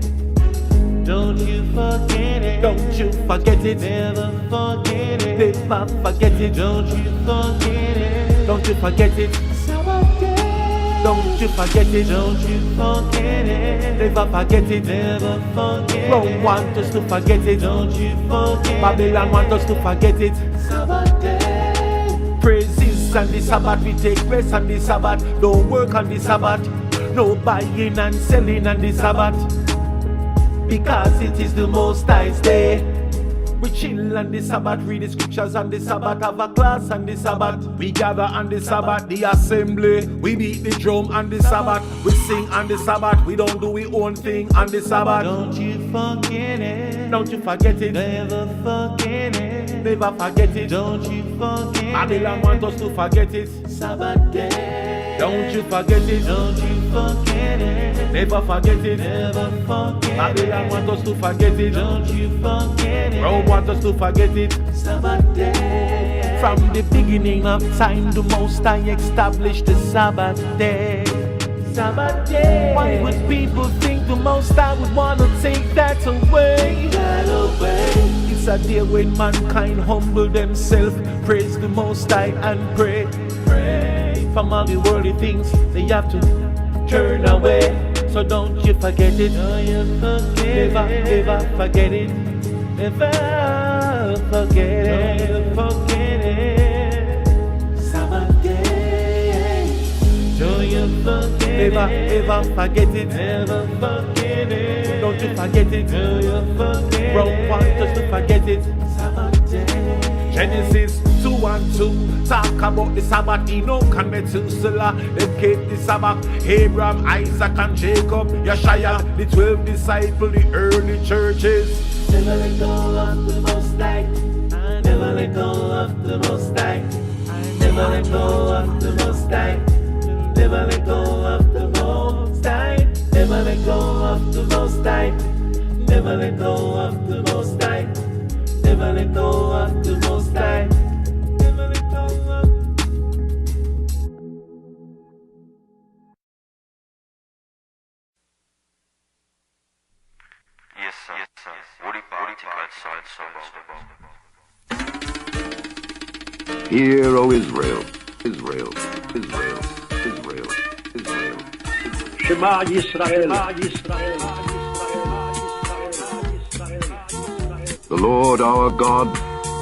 Don't you forget it. Don't you forget it. Never forget it. Never forget it. Don't you forget it. Don't you forget it. Sabbath day. Don't you forget it. Don't you forget it. Never forget it. Never forget it. Rome want us to forget it. Don't you forget it. Babylon want us to forget it. Sabbath day. Praises on the Sabbath. We take rest on the Sabbath. Don't work on the Sabbath. No buying and selling on the Sabbath. Because it is the Most High's day. We chill on the Sabbath, read the scriptures on the Sabbath, have a class on the Sabbath. We gather on the Sabbath, the assembly. We beat the drum on the Sabbath. We sing on the Sabbath. We don't do our own thing on the Sabbath. Don't you forget it. Don't you forget it. Never forget it. Never forget it. Don't you forget it. Babylon want us to forget it. Sabbath day. Don't you forget it. Don't you forget it. Never forget it. Never forget it. Babylon want us to forget it. Don't you forget it. Rome want us to forget it. Sabbath day. From the beginning of time, the Most High established the Sabbath day. Sabbath day. Why would people think the Most High would want to take that away? It's a day when mankind humble themselves, praise the Most High and pray. From all the worldly things they have to turn away. So don't you forget it. Don't you forget never forget it. Never forget it. Don't you forget it. Sabbath day. Don't you forget never forget it. Never forget it. Don't you forget it. Don't you forget it. Rome wants us to forget it. Sabbath day. Genesis 2:1-2 talk about the Sabbath. Enoch and Methuselah, they kept the Sabbath. Abraham, Isaac and Jacob, Yeshua, the 12 disciples, the early churches. Never let go of the Most High. I never let go of the Most High. I never let go of the Most High. Never let go of the Most High. Never let go of the Most High. Never let go of the Most High. Never let go of the Most High. Never let go of. Hear, O Israel, Israel, Israel, Israel, Israel. Shema Yisrael. The Lord our God,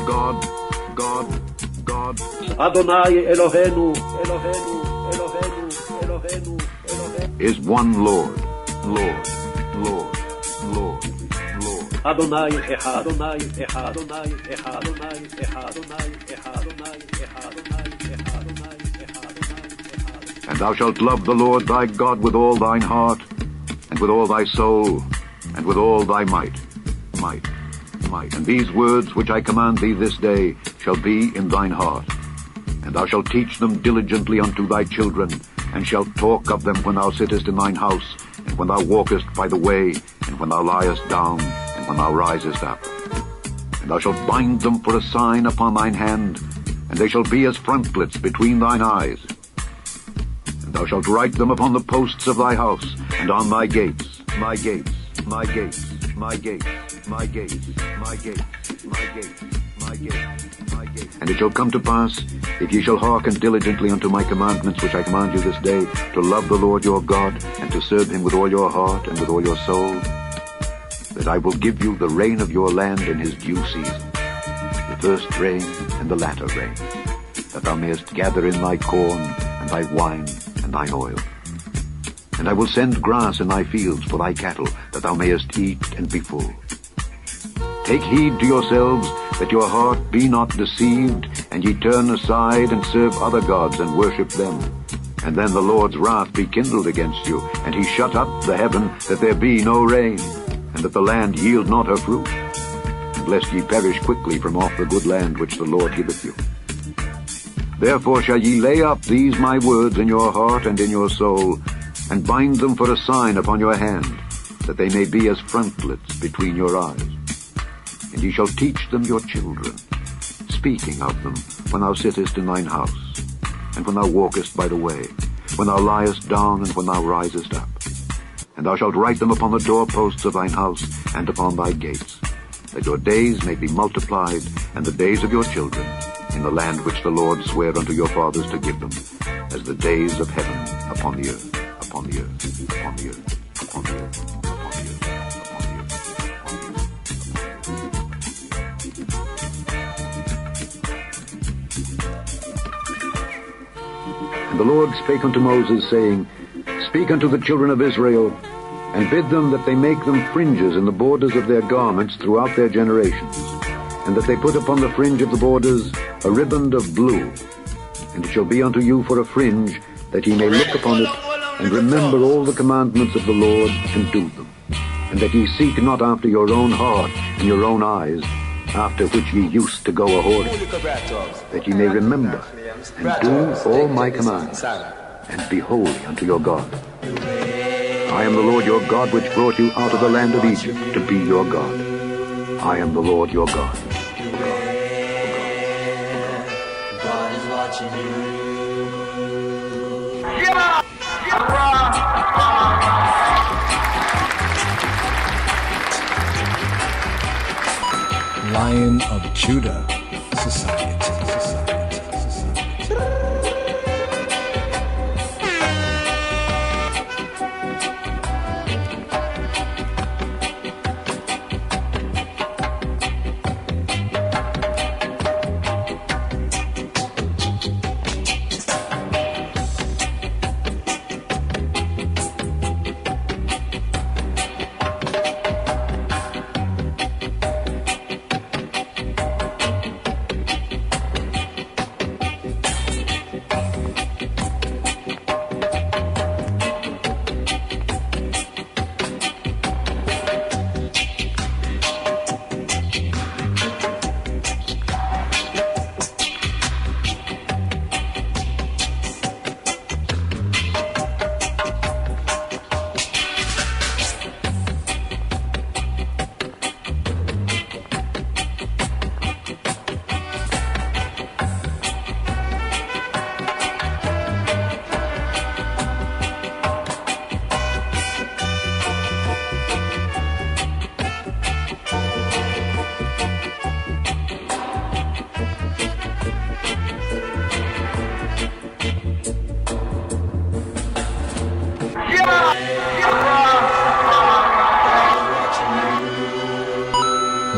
God, Adonai Eloheinu, is one Lord. Adonai Echad, Adonai Echad, Adonai Echad, Adonai Echad, Adonai Echad, Adonai Echad, Adonai Echad, Adonai Echad. And thou shalt love the Lord thy God with all thine heart, and with all thy soul, and with all thy might. And these words which I command thee this day shall be in thine heart. And thou shalt teach them diligently unto thy children, and shalt talk of them when thou sittest in thine house, and when thou walkest by the way, and when thou liest down, and when thou risest up. And thou shalt bind them for a sign upon thine hand, and they shall be as frontlets between thine eyes. And thou shalt write them upon the posts of thy house, and on thy gates, my gates, my gates, my gates, my gates, my gates, my gates, my gates, my gates. And it shall come to pass, if ye shall hearken diligently unto my commandments which I command you this day, to love the Lord your God, and to serve him with all your heart and with all your soul, that I will give you the rain of your land in his due season, the first rain and the latter rain, that thou mayest gather in thy corn, and thy wine, and thine oil. And I will send grass in thy fields for thy cattle, that thou mayest eat and be full. Take heed to yourselves, that your heart be not deceived, and ye turn aside and serve other gods and worship them. And then the Lord's wrath be kindled against you, and he shut up the heaven, that there be no rain, and that the land yield not her fruit, and lest ye perish quickly from off the good land which the Lord giveth you. Therefore shall ye lay up these my words in your heart and in your soul, and bind them for a sign upon your hand, that they may be as frontlets between your eyes. And ye shall teach them your children, speaking of them when thou sittest in thine house, and when thou walkest by the way, when thou liest down, and when thou risest up. And thou shalt write them upon the doorposts of thine house, and upon thy gates, that your days may be multiplied, and the days of your children, in the land which the Lord sware unto your fathers to give them, as the days of heaven upon the earth, upon the earth, upon the earth, upon the earth, upon the earth, upon the earth, upon the earth. And the Lord spake unto Moses, saying, Speak unto the children of Israel, and bid them that they make them fringes in the borders of their garments throughout their generations, and that they put upon the fringe of the borders a riband of blue. And it shall be unto you for a fringe, that ye may look upon it, and remember all the commandments of the Lord, and do them. And that ye seek not after your own heart and your own eyes, after which ye used to go a-whoring, that ye may remember, and do all my commands, and be holy unto your God. I am the Lord your God, which brought you out of the land of Egypt to be your God. I am the Lord your God. God is watching you. Lion of Judah Society.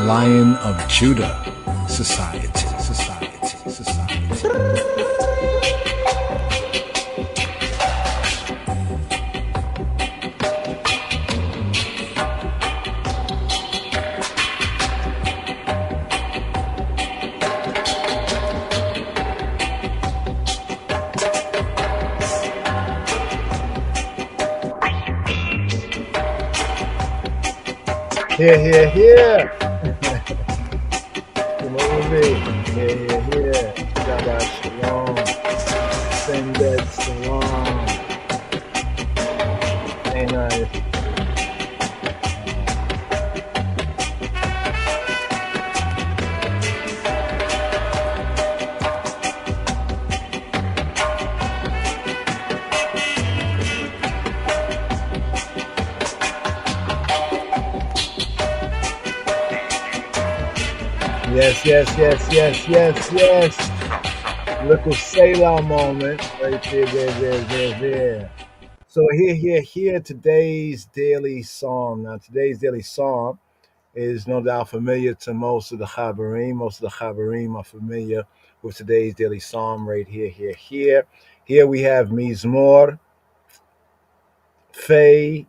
Lion of Judah Society. Here. Come on with me. Here. Shabbat shalom. Sended shalom. Ain't nice. Yes. Little Selah moment right there. So here, today's daily psalm. Now, today's daily psalm is no doubt familiar to most of the Chabarim. Most of the Chabarim are familiar with today's daily psalm right here. Here we have Mizmor, Fei,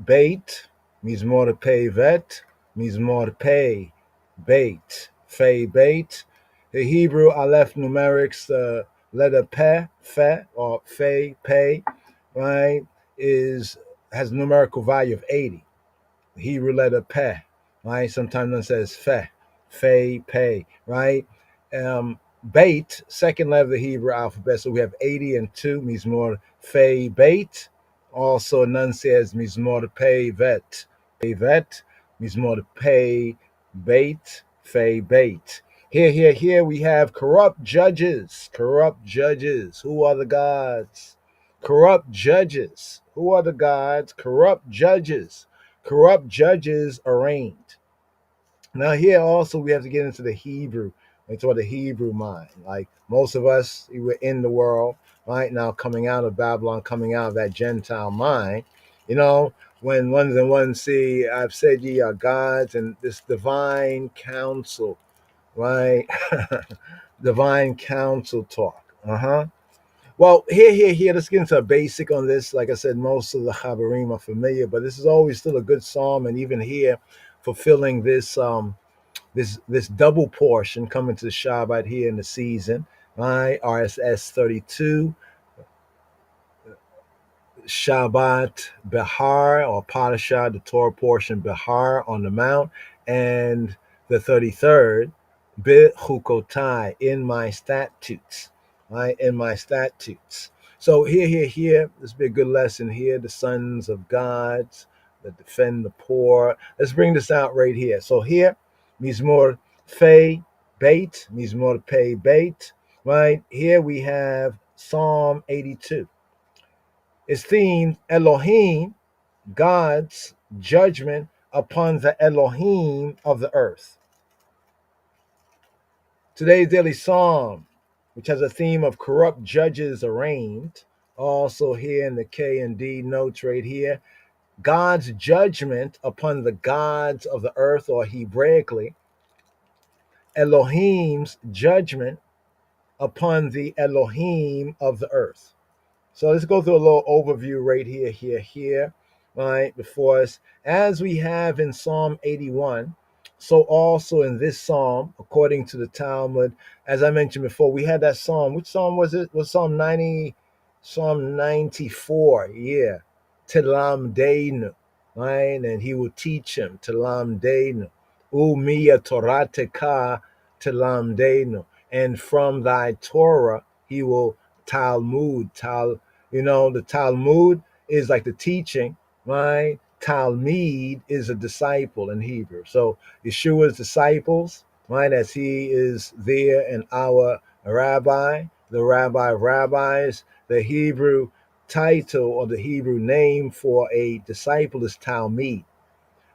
Beit, Mizmor Pei Vet, Mizmor Pei, Beit, Fei, Beit. The Hebrew Aleph numerics, the letter Pe, Fe, or Fei, Pei, right, has a numerical value of 80. The Hebrew letter Pe, right, sometimes it says Fe, Fei, Pei, right? Beit, second letter of the Hebrew alphabet, so we have 80 and 2, Mizmor Fei, Beit. Also enunciates Mizmor Pei Vet, Mizmor Pei Beit, Fei Beit. Here we have corrupt judges. Who are the gods? Corrupt judges. Who are the gods? Corrupt judges arraigned. Now here also we have to get into the Hebrew, into the Hebrew mind. Like most of us, we were in the world, right now coming out of Babylon, coming out of that Gentile mind. When ones and ones see, I've said ye are gods, and this divine counsel, right? Divine counsel talk. Well, here, let's get into a basic on this. Like I said, most of the Chabarim are familiar, but this is always still a good psalm, and even here, fulfilling this this double portion coming to the Shabbat here in the season, right? RSS32, Shabbat, Behar, or Parashah, the Torah portion, Behar on the mount, and the 33rd, Bechukotai, in my statutes, right? In my statutes. So here, this will be a good lesson here. The sons of gods that defend the poor. Let's bring this out right here. So here, Mizmor Fei Beit, Mizmor Pei Beit, right? Here we have Psalm 82. It's themed Elohim, God's judgment upon the Elohim of the earth. Today's daily psalm, which has a theme of corrupt judges arraigned, also here in the K and D notes right here, God's judgment upon the gods of the earth, or Hebraically, Elohim's judgment upon the Elohim of the earth. So let's go through a little overview right here, right, before us. As we have in Psalm 81, so also in this psalm, according to the Talmud, as I mentioned before, we had that psalm. Which psalm was it? Was Psalm 90? Psalm 94, yeah. Telam Deinu, right? And he will teach him, Telam Deinu. Umiya Torateka Telam Deinu. And from thy Torah, he will Talmud, the Talmud is like the teaching, right? Talmid is a disciple in Hebrew. So Yeshua's disciples, right, as he is there and our rabbi, the rabbi of rabbis, the Hebrew title or the Hebrew name for a disciple is Talmid.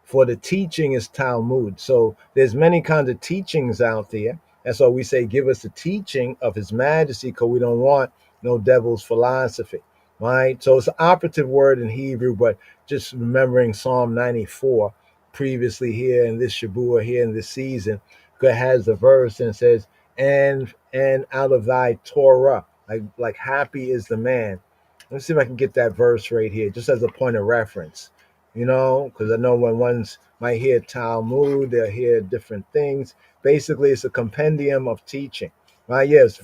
For the teaching is Talmud. So there's many kinds of teachings out there. That's why we say, give us the teaching of his majesty, because we don't want no devil's philosophy, right? So it's an operative word in Hebrew, but just remembering Psalm 94, previously here in this Shabua here in this season, it has the verse and says, and out of thy Torah, like happy is the man. Let's see if I can get that verse right here, just as a point of reference, because I know when ones might hear Talmud, they'll hear different things. Basically, it's a compendium of teaching, right? Yes,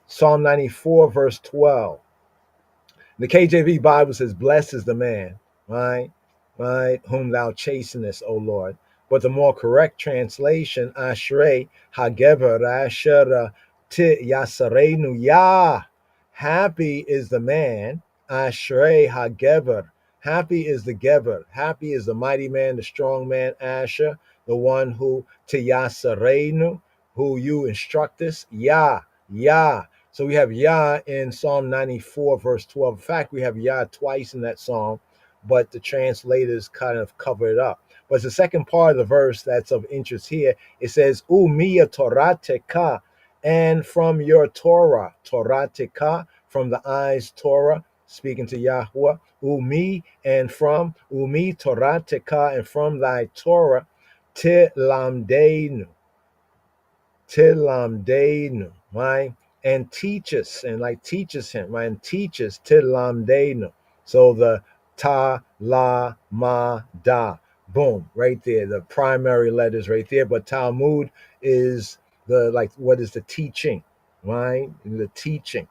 Psalm 94, verse 12. The KJV Bible says, blessed is the man, right? Right, whom thou chastenest, O Lord. But the more correct translation, Ashrei Hagever Asher Ti Yasarenu Yah. Happy is the man, Ashrei Hagever. Happy is the Gever. Happy is the mighty man, the strong man, Asher, the one who Ti Yasarenu, who you instructest, Yah, Yah. So we have Yah in Psalm 94, verse 12. In fact, we have Yah twice in that psalm, but the translators kind of cover it up. But it's the second part of the verse that's of interest here. It says, Umiya Torateka, and from your Torah, Torateka, from the eyes Torah, speaking to Yahweh, Umi, and from Umi Torateka, and from thy Torah, Tilamdeinu, right? And teaches, and like teaches him, right? And teaches Tilamdeinu. So the ta, la, ma, da, boom, right there. The primary letters right there. But Talmud is what is the teaching, right? The teaching.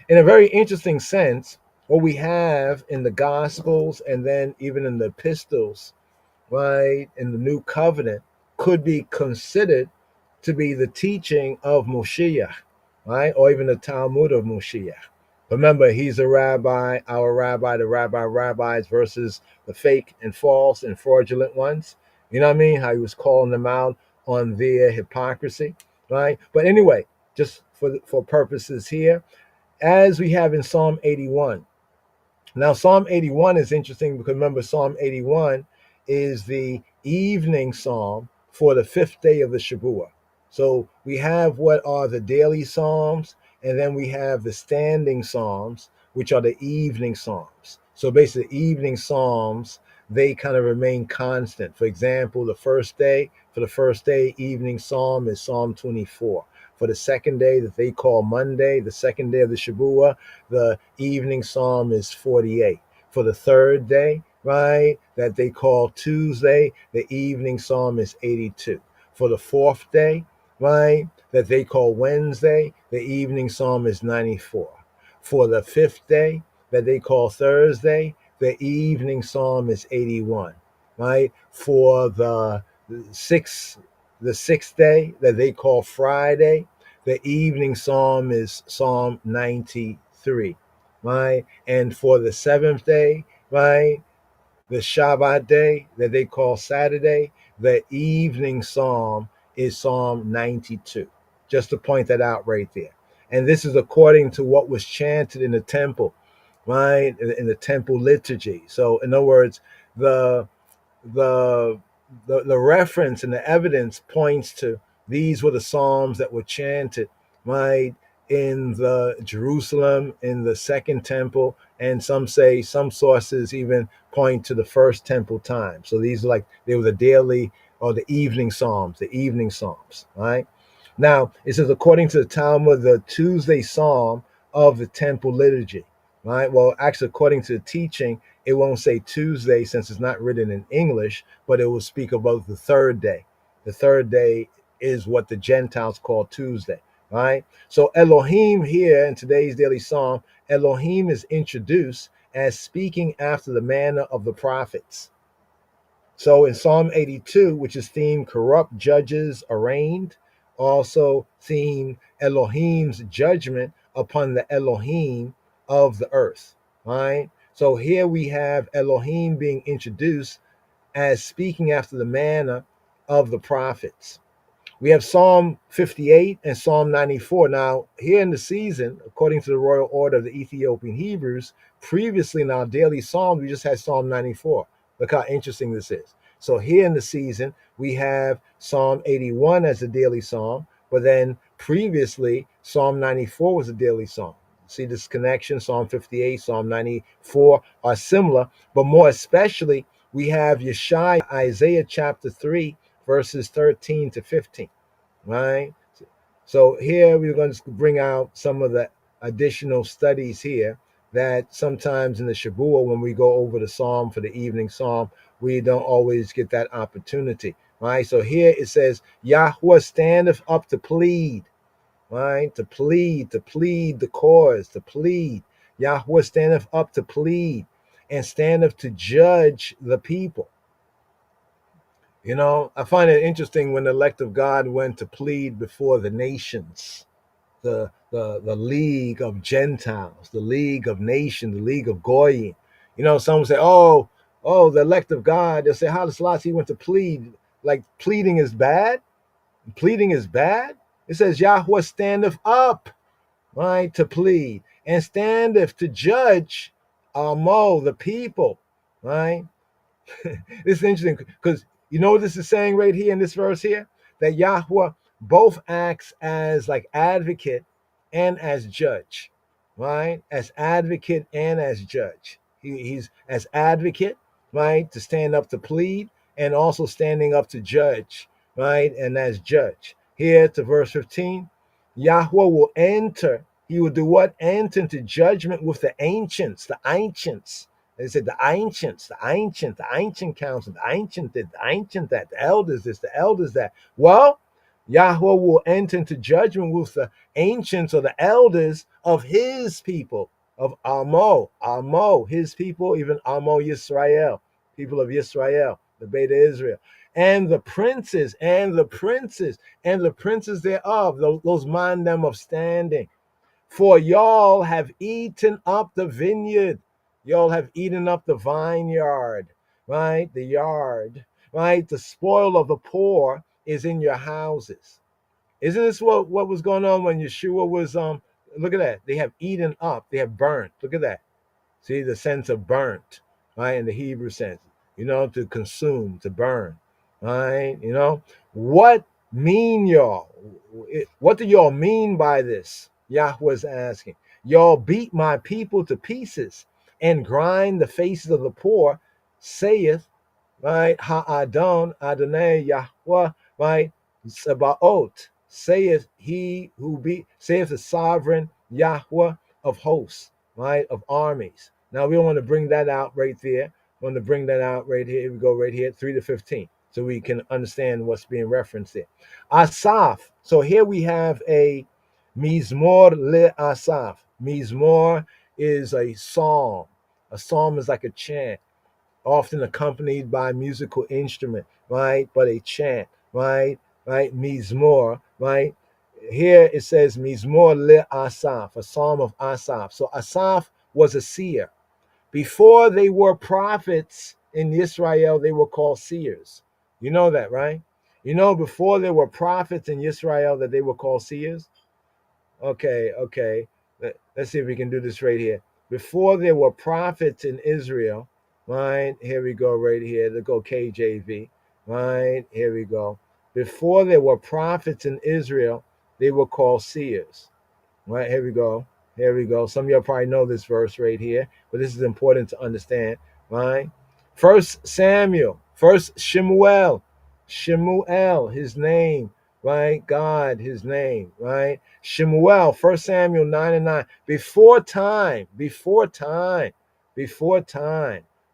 In a very interesting sense, what we have in the Gospels and then even in the epistles, right, in the New Covenant, could be considered to be the teaching of Moshiach, right, or even the Talmud of Moshiach. Remember, he's a rabbi, our rabbi, the rabbi of rabbis versus the fake and false and fraudulent ones. You know what I mean? How he was calling them out on their hypocrisy, right? But anyway, just for purposes here, as we have in Psalm 81. Now, Psalm 81 is interesting because remember, Psalm 81 is the evening psalm for the 5th day of the Shabua. So we have what are the daily psalms, and then we have the standing psalms, which are the evening psalms. So basically, evening psalms, they kind of remain constant. For example, for the first day, evening psalm is Psalm 24. For the second day that they call Monday, the second day of the Shabua, the evening psalm is 48. For the third day, right, that they call Tuesday, the evening psalm is 82. For the fourth day, right, that they call Wednesday, the evening psalm is 94. For the fifth day, that they call Thursday, the evening psalm is 81, right? For the sixth day that they call Friday, the evening psalm is Psalm 93, right? And for the seventh day, right, the Shabbat day that they call Saturday, the evening psalm is Psalm 92. Just to point that out right there. And this is according to what was chanted in the temple, right? In the temple liturgy. So in other words, the reference and the evidence points to these were the psalms that were chanted, right, in the Jerusalem, in the second temple, and some sources even point to the first temple time. So these they were the daily or the evening psalms, right? Now, it says, according to the Talmud, the Tuesday psalm of the temple liturgy, right? Well, actually, according to the teaching, it won't say Tuesday since it's not written in English, but it will speak about the third day. The third day is what the Gentiles call Tuesday, right? So Elohim here in today's daily psalm, Elohim is introduced as speaking after the manner of the prophets. So in Psalm 82, which is themed corrupt judges arraigned, also themed Elohim's judgment upon the Elohim of the earth, right? So here we have Elohim being introduced as speaking after the manner of the prophets. We have Psalm 58 and Psalm 94. Now, here in the season, according to the royal order of the Ethiopian Hebrews, previously in our daily psalm, we just had Psalm 94. Look how interesting this is. So here in the season, we have Psalm 81 as a daily psalm, but then previously, Psalm 94 was a daily psalm. See this connection? Psalm 58, Psalm 94 are similar, but more especially, we have Yeshaya, Isaiah chapter 3, verses 13 to 15, right? So here we're going to bring out some of the additional studies here that sometimes in the Shabua, when we go over the psalm for the evening psalm, we don't always get that opportunity, right? So here it says, Yahweh standeth up to plead, right? To plead the cause, to plead. Yahweh standeth up to plead and standeth to judge the people. You know, I find it interesting when the elect of God went to plead before the nations, the league of Gentiles, the league of nations, the league of Goyim. You know, some say, oh, the elect of God. They'll say, how does Selassie went to plead? Like pleading is bad? Pleading is bad? It says, Yahweh standeth up, right, to plead, and standeth to judge the people, right? This is interesting because you know what this is saying right here in this verse here? That Yahweh both acts as like advocate and as judge, right? As advocate and as judge. He's as advocate, right, to stand up to plead, and also standing up to judge, right, and as judge. Here to verse 15, Yahweh will enter. He will do what? Enter into judgment with the ancients, the ancients. They said the ancient council, the ancient this, the ancient that, the elders this, the elders that. Well, Yahweh will enter into judgment with the ancients or the elders of his people, of Amo, his people, even Amo Yisrael, people of Yisrael, the Beta Israel, and the princes, thereof, those mind them of standing. For y'all have eaten up the vineyard. Y'all have eaten up the vineyard, right? The yard, right? The spoil of the poor is in your houses. Isn't this what was going on when Yeshua was, look at that. They have eaten up. They have burnt. Look at that. See the sense of burnt, right? In the Hebrew sense, you know, to consume, to burn, right? You know, what mean y'all? What do y'all mean by this? Yahweh's asking. Y'all beat my people to pieces and grind the faces of the poor, saith, right? Ha'adon, Adonai, Yahweh, right? Sabaoth, saith he who saith the sovereign Yahweh of hosts, right? Of armies. Now we want to bring that out right there. We want to bring that out right here. We go right here, 3 to 15, so we can understand what's being referenced there. Asaph. So here we have a Mizmor le Asaph. Mizmor is a psalm. A psalm is like a chant, often accompanied by a musical instrument, right? But a chant, right? Right? Mizmor, right? Here it says Mizmor le Asaph, a psalm of Asaph. So Asaph was a seer. Before they were prophets in Israel, they were called seers. You know that, right? You know, before there were prophets in Israel that they were called seers? Okay. Let's see if we can do this right here. Before there were prophets in Israel, right? Here we go right here. Let's go KJV, right? Here we go. Before there were prophets in Israel, they were called seers, right? Here we go. Here we go. Some of y'all probably know this verse right here, but this is important to understand, right? First Samuel, first Shemuel, his name, right? God, his name, right? Shemuel, 1 Samuel 9:9. Before time,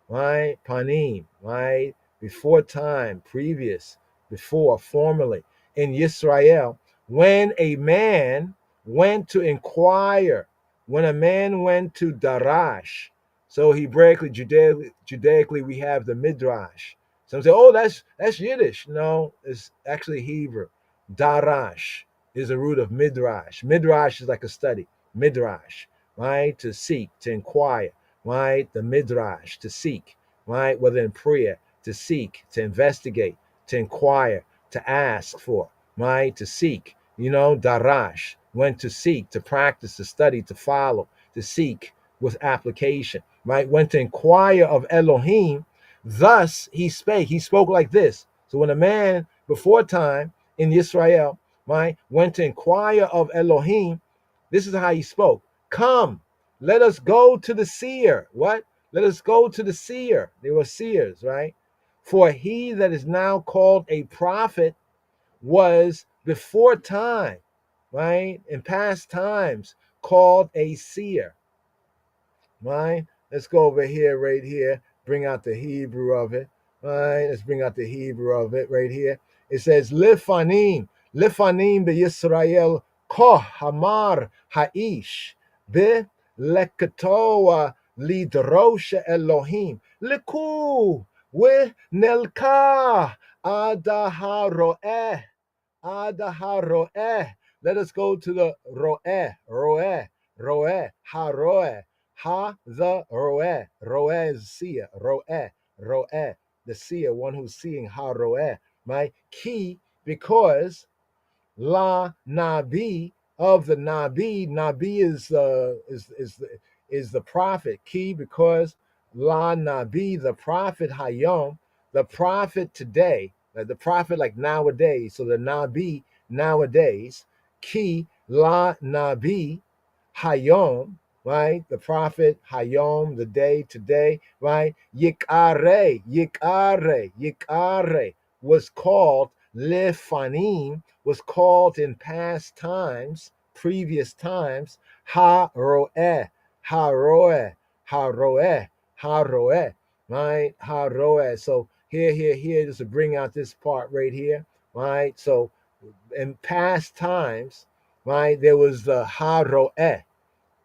right? Panim, right? Before time, previous, before, formerly, in Yisrael, when a man went to inquire, when a man went to Darash. So Hebraically, Judaically, we have the Midrash. Some say, oh, that's Yiddish. No, it's actually Hebrew. Darash is a root of Midrash. Midrash is like a study. Midrash, right? To seek, to inquire, right? The Midrash, to seek, right? Whether in prayer, to seek, to investigate, to inquire, to ask for, right? To seek, you know, Darash, went to seek, to practice, to study, to follow, to seek with application, right? Went to inquire of Elohim. Thus he spake. He spoke like this. So when a man before time in Israel, right, went to inquire of Elohim, this is how he spoke. Come, let us go to the seer. What? Let us go to the seer. They were seers, right? For he that is now called a prophet was before time, right? In past times, called a seer, right? Let's go over here, right here. Bring out the Hebrew of it, right? Let's bring out the Hebrew of it right here. It says, Lifanim Yisrael koh hamar ha'ish be lekatoa lidrosha Elohim liku we nelka adaharoeh adaharoeh. Let us go to the roeh, haroeh. Ha the roeh is seer, roeh, the seer, one who's seeing, ha roeh, right? Ki, because la nabi, of the nabi is the prophet. Ki, because la nabi, the prophet hayom, the prophet today, like the prophet like nowadays. So the nabi nowadays. Ki la nabi hayom, right? The prophet hayom, the day today, right? Yikare was called lefanim, was called in past times, previous times, ha-roeh, ha-roeh, ha-roeh, ha-roeh, right? Ha-roeh. So here, just to bring out this part right here, right? So in past times, right, there was the ha-roeh,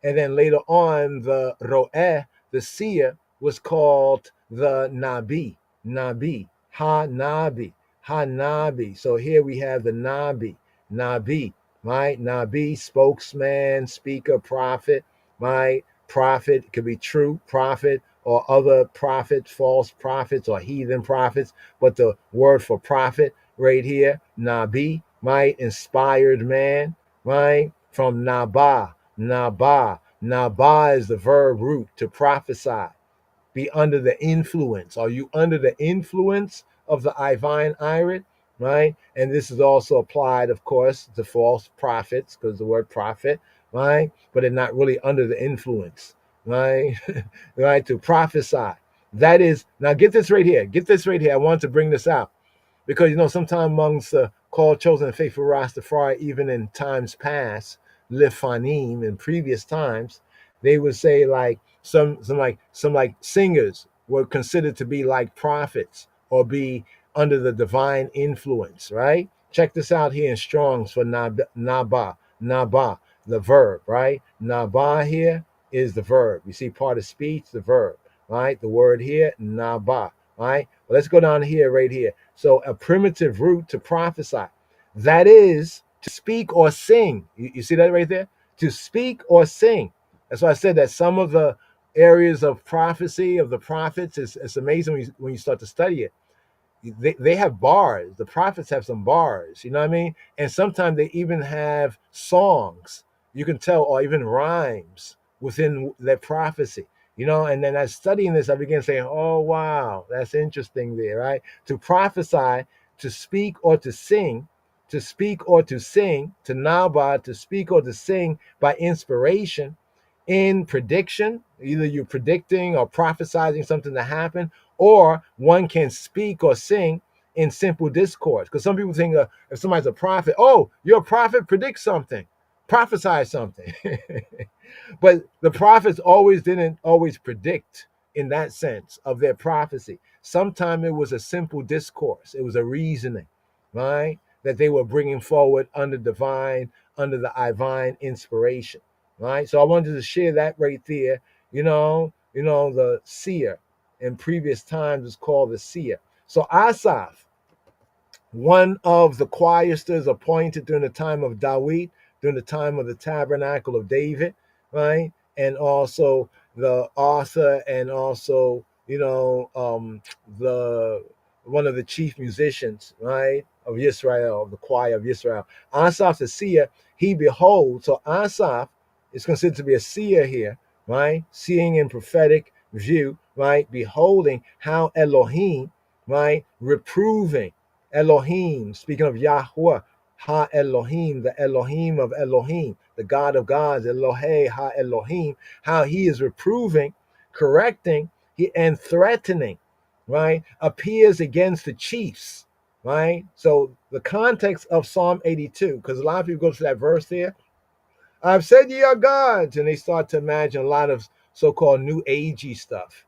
and then later on, the roeh, the seer, was called the nabi, ha-nabi. So here we have the nabi, right? Nabi, spokesman, speaker, prophet, right? Prophet could be true prophet or other prophets, false prophets or heathen prophets, but the word for prophet right here, nabi, right? Inspired man, right? From Nabah. Nabah is the verb root to prophesy. Be under the influence. Are you under the influence of the divine iron? Right? And this is also applied, of course, to false prophets, because the word prophet, right? But they're not really under the influence, right? Right? To prophesy. That is, now get this right here. I want to bring this out. Because sometimes amongst the called, chosen, and faithful Rastafari, even in times past, Lifanim, in previous times, they would say like some singers were considered to be like prophets or be under the divine influence, right? Check this out here in Strong's for Nabah, the verb, right? Nabah here is the verb. You see part of speech, the verb, right? The word here, Nabah, right? Well, let's go down here, right here. So a primitive root to prophesy, that is to speak or sing. You see that right there? To speak or sing. That's why I said that some of the areas of prophecy of the prophets it's amazing when you start to study it. They have bars. The prophets have some bars, you know what I mean? And sometimes they even have songs, you can tell, or even rhymes within their prophecy. And then as studying this, I began saying, oh, wow, that's interesting there, right? To prophesy, to speak or to sing, to Nabah, to speak or to sing by inspiration, in prediction, either you're predicting or prophesizing something to happen, or one can speak or sing in simple discourse. Because some people think if somebody's a prophet, oh, you're a prophet, predict something, prophesy something. But the prophets didn't always predict in that sense of their prophecy. Sometimes it was a simple discourse. It was a reasoning, right? That they were bringing forward under the divine inspiration, right? So I wanted to share that right there. The seer in previous times is called the seer. So Asaph, one of the choristers appointed during the time of David, during the time of the tabernacle of David, right? And also the author, and also, the one of the chief musicians, right, of Israel, of the choir of Israel. Asaph the seer, he beholds. So Asaph is considered to be a seer here, right? Seeing in prophetic view, right? Beholding how Elohim, right? Reproving Elohim, speaking of Yahweh, Ha Elohim, the Elohim of Elohim, the God of gods, Elohe ha Elohim, how he is reproving, correcting, and threatening, right, appears against the chiefs, right? So the context of Psalm 82, because a lot of people go to that verse there, I've said ye are gods, and they start to imagine a lot of so-called new agey stuff.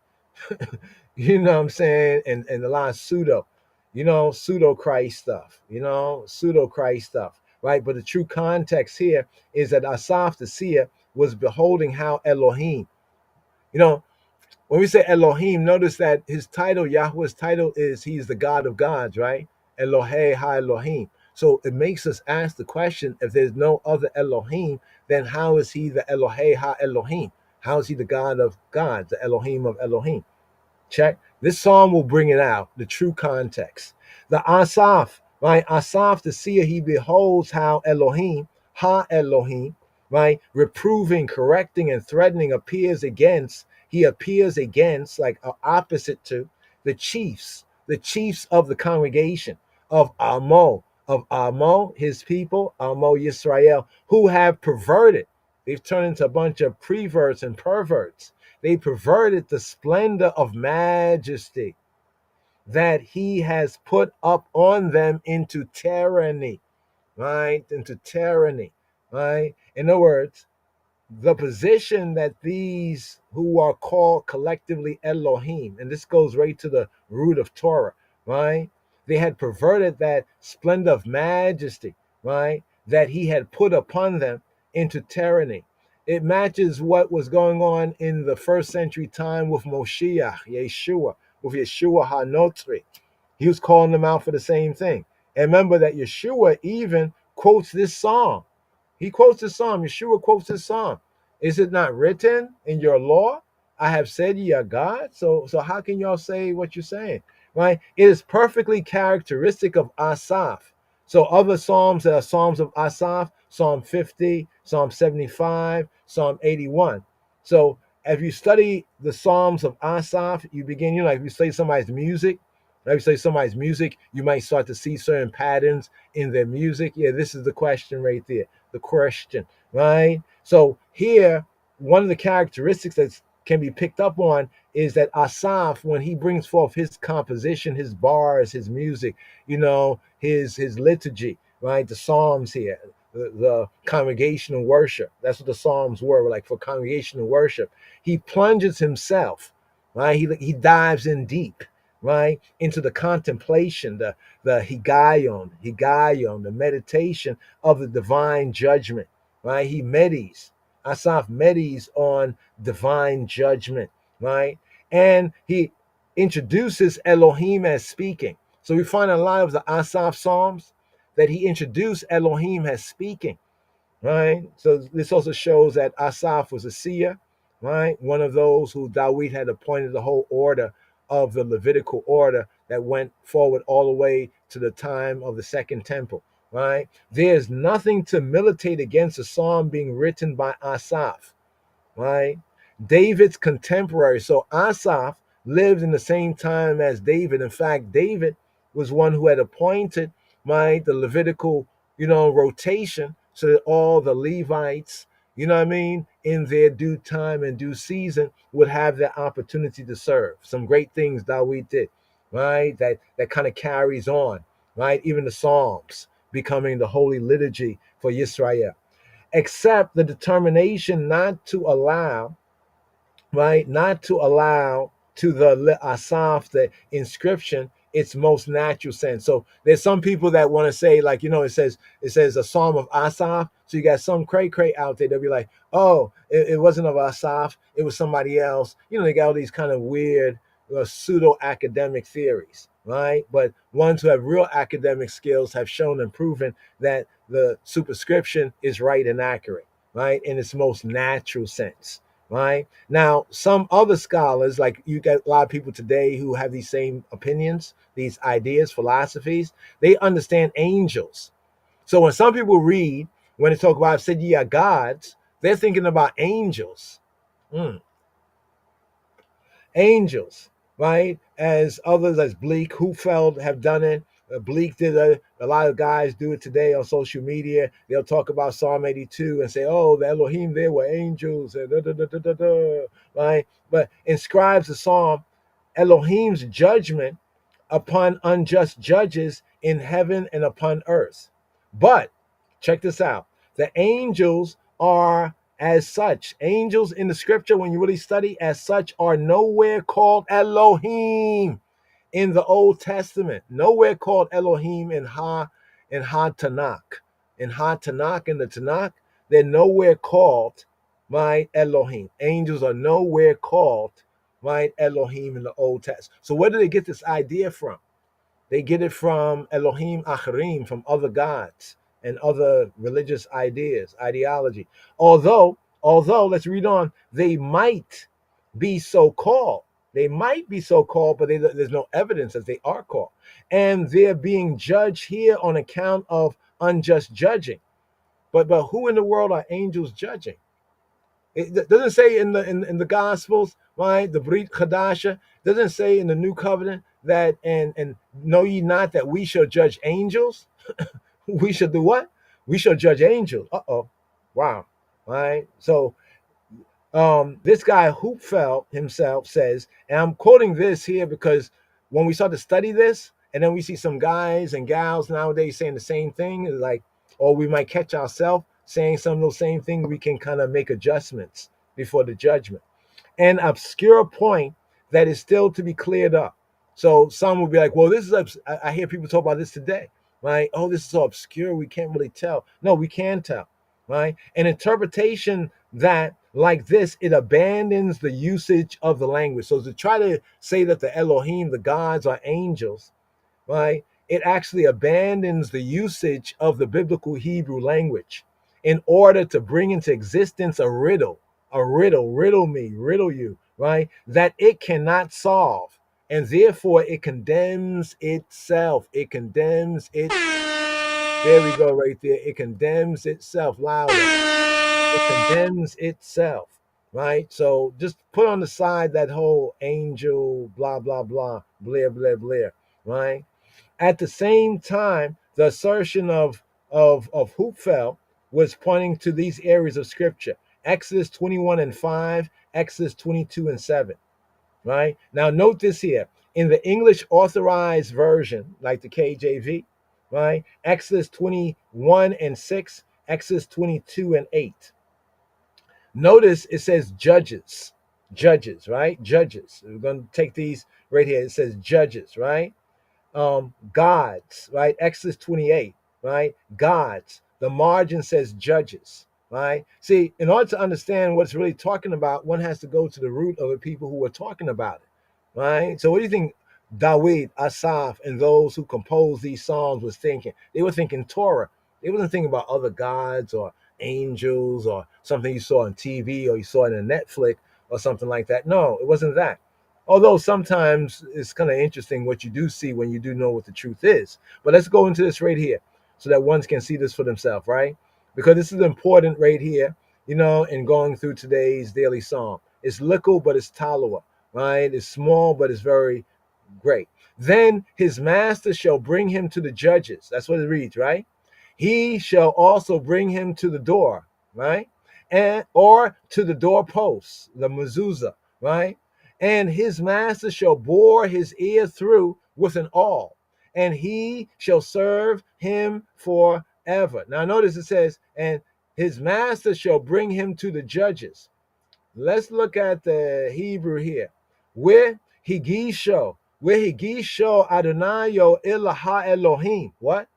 You know what I'm saying? And a lot of pseudo Christ stuff, pseudo Christ stuff, right? But the true context here is that Asaph the seer was beholding how Elohim, when we say Elohim, notice that his title, Yahweh's title, is he's the God of gods, right? Elohe ha Elohim. So it makes us ask the question, if there's no other Elohim, then how is he the Elohe ha Elohim? How is he the God of gods, the Elohim of Elohim? Check. This psalm will bring it out, the true context. The Asaph, right? Asaph the seer, he beholds how Elohim, ha Elohim, right? Reproving, correcting, and threatening appears against, like opposite to the chiefs of the congregation of Amo, his people, Amo Yisrael, who have perverted. They've turned into a bunch of preverts and perverts. They perverted the splendor of majesty that he has put up on them into tyranny, right? Into tyranny, right? In other words, the position that these who are called collectively Elohim, and this goes right to the root of Torah, right? They had perverted that splendor of majesty, right? That he had put upon them into tyranny. It matches what was going on in the first century time with Moshiach, Yeshua, with Yeshua HaNotzri. He was calling them out for the same thing. And remember that Yeshua even quotes this psalm. He quotes this psalm. Yeshua quotes this psalm. Is it not written in your law? I have said ye are God. So how can y'all say what you're saying? Right? It is perfectly characteristic of Asaph. So other psalms that are psalms of Asaph, Psalm 50, Psalm 75, Psalm 81. So if you study the psalms of Asaph, you begin, if you study somebody's music, you might start to see certain patterns in their music. Yeah, this is the question right there. The question, right? So here, one of the characteristics that can be picked up on is that Asaph, when he brings forth his composition, his bars, his music, his liturgy, right? The psalms here, the congregational worship. That's what the psalms were like for congregational worship. He plunges himself, right? He dives in deep, right, into the contemplation, the higayon, the meditation of the divine judgment, right? He medis, Asaph medis on divine judgment, right? And he introduces Elohim as speaking. So we find a lot of the Asaph Psalms that he introduced Elohim as speaking, right? So this also shows that Asaph was a seer, right? One of those who Dawid had appointed the whole order of the Levitical order that went forward all the way to the time of the Second Temple, right? There's nothing to militate against a psalm being written by Asaph, right? David's contemporary. So Asaph lived in the same time as David. In fact, David was one who had appointed, the Levitical, rotation so that all the Levites, in their due time and due season would have the opportunity to serve. Some great things Dawid did, right? That kind of carries on, right? Even the Psalms becoming the holy liturgy for Yisrael. Except the determination not to allow to the Asaph, the inscription, its most natural sense. So there's some people that want to say, it says a psalm of Asaph. So you got some cray out there. They'll be like, oh, it wasn't of Asaph, it was somebody else. They got all these kind of weird pseudo academic theories, right? But ones who have real academic skills have shown and proven that the superscription is right and accurate, right, in its most natural sense. Right? Now, some other scholars, like you get a lot of people today who have these same opinions, these ideas, philosophies, they understand angels. So when some people read, when they talk about, I've said ye are gods, they're thinking about angels. Angels, right? As others, as Bleak, Hufeld have done it, Bleak did a lot of guys do it today on social media. They'll talk about Psalm 82 and say, oh, the Elohim there were angels, and right? But inscribes the psalm Elohim's judgment upon unjust judges in heaven and upon earth. But check this out. The angels are as such. Angels in the scripture, when you really study, as such, are nowhere called Elohim in the Old Testament. Nowhere called Elohim in Tanakh. In Tanakh, in the Tanakh, they're nowhere called my Elohim. Angels are nowhere called my Elohim in the Old Testament. So where do they get this idea from? They get it from Elohim Acharim, from other gods and other religious ideology. Although, let's read on, they might be so called. They might be so called, but there's no evidence that they are called. And they're being judged here on account of unjust judging. But who in the world are angels judging? It doesn't say in the Gospels, right? The Brit Chadasha doesn't say in the New Covenant that and know ye not that we shall judge angels. We shall do what? We shall judge angels. Wow, right? So this guy Hoopfeld himself says, and I'm quoting this here because when we start to study this, and then we see some guys and gals nowadays saying the same thing, like, or we might catch ourselves saying some of those same things, we can kind of make adjustments before the judgment. An obscure point that is still to be cleared up. So some will be like, well, this is, I hear people talk about this today, right? Oh, this is so obscure, we can't really tell. No, we can tell, right? An interpretation that, like this, it abandons the usage of the language. So to try to say that the Elohim, the gods, are angels, right? It actually abandons the usage of the biblical Hebrew language in order to bring into existence a riddle, riddle me, riddle you, right? That it cannot solve. And therefore it condemns itself. It condemns it. There we go, right there. It condemns itself. Louder. It condemns itself, right? So just put on the side that whole angel, blah, blah, blah, blah, blah, blah, right? At the same time, the assertion of Hoopfeld was pointing to these areas of scripture: Exodus 21:5, Exodus 22:7. Right? Now, note this here. In the English Authorized Version, like the KJV, right? Exodus 21:6, Exodus 22:8. Notice it says judges, right? Judges. We're going to take these right here. It says judges, right? Gods, right? Exodus 28, right? Gods. The margin says judges, right? See, in order to understand what's really talking about, one has to go to the root of the people who were talking about it, right? So what do you think Dawid, Asaph, and those who composed these psalms was thinking? They were thinking Torah. They wasn't thinking about other gods or angels or something you saw on TV or you saw in a Netflix or something like that. No, it wasn't that. Although sometimes it's kind of interesting what you do see when you do know what the truth is. But let's go into this right here so that one can see this for themselves, right? Because this is important right here, in going through today's daily psalm. It's little, but it's talawa, right? It's small, but it's very great. Then his master shall bring him to the judges. That's what it reads, right? He shall also bring him to the door, right? Or to the doorposts, the mezuzah, right? And his master shall bore his ear through with an awl, and he shall serve him forever. Now notice it says, and his master shall bring him to the judges. Let's look at the Hebrew here. Where higisho Adonayo ilaha Elohim. What?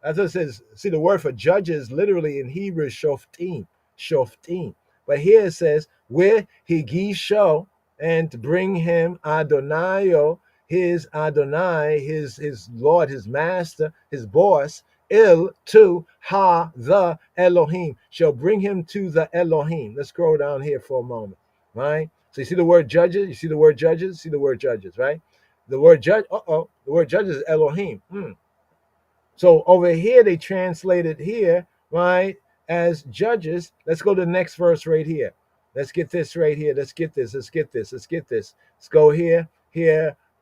That's what it says. See, the word for judges literally in Hebrew is shoftim. But here it says, where higisho, and to bring him Adonayo, his Adonai, his Lord, his master, his boss, to the Elohim, shall bring him to the Elohim. Let's scroll down here for a moment, right? So you see the word judges, see the word judges, right? The word judge, the word judges is Elohim. So over here, they translated here, right, as judges. Let's go to the next verse right here. Let's get this right here. Let's go here,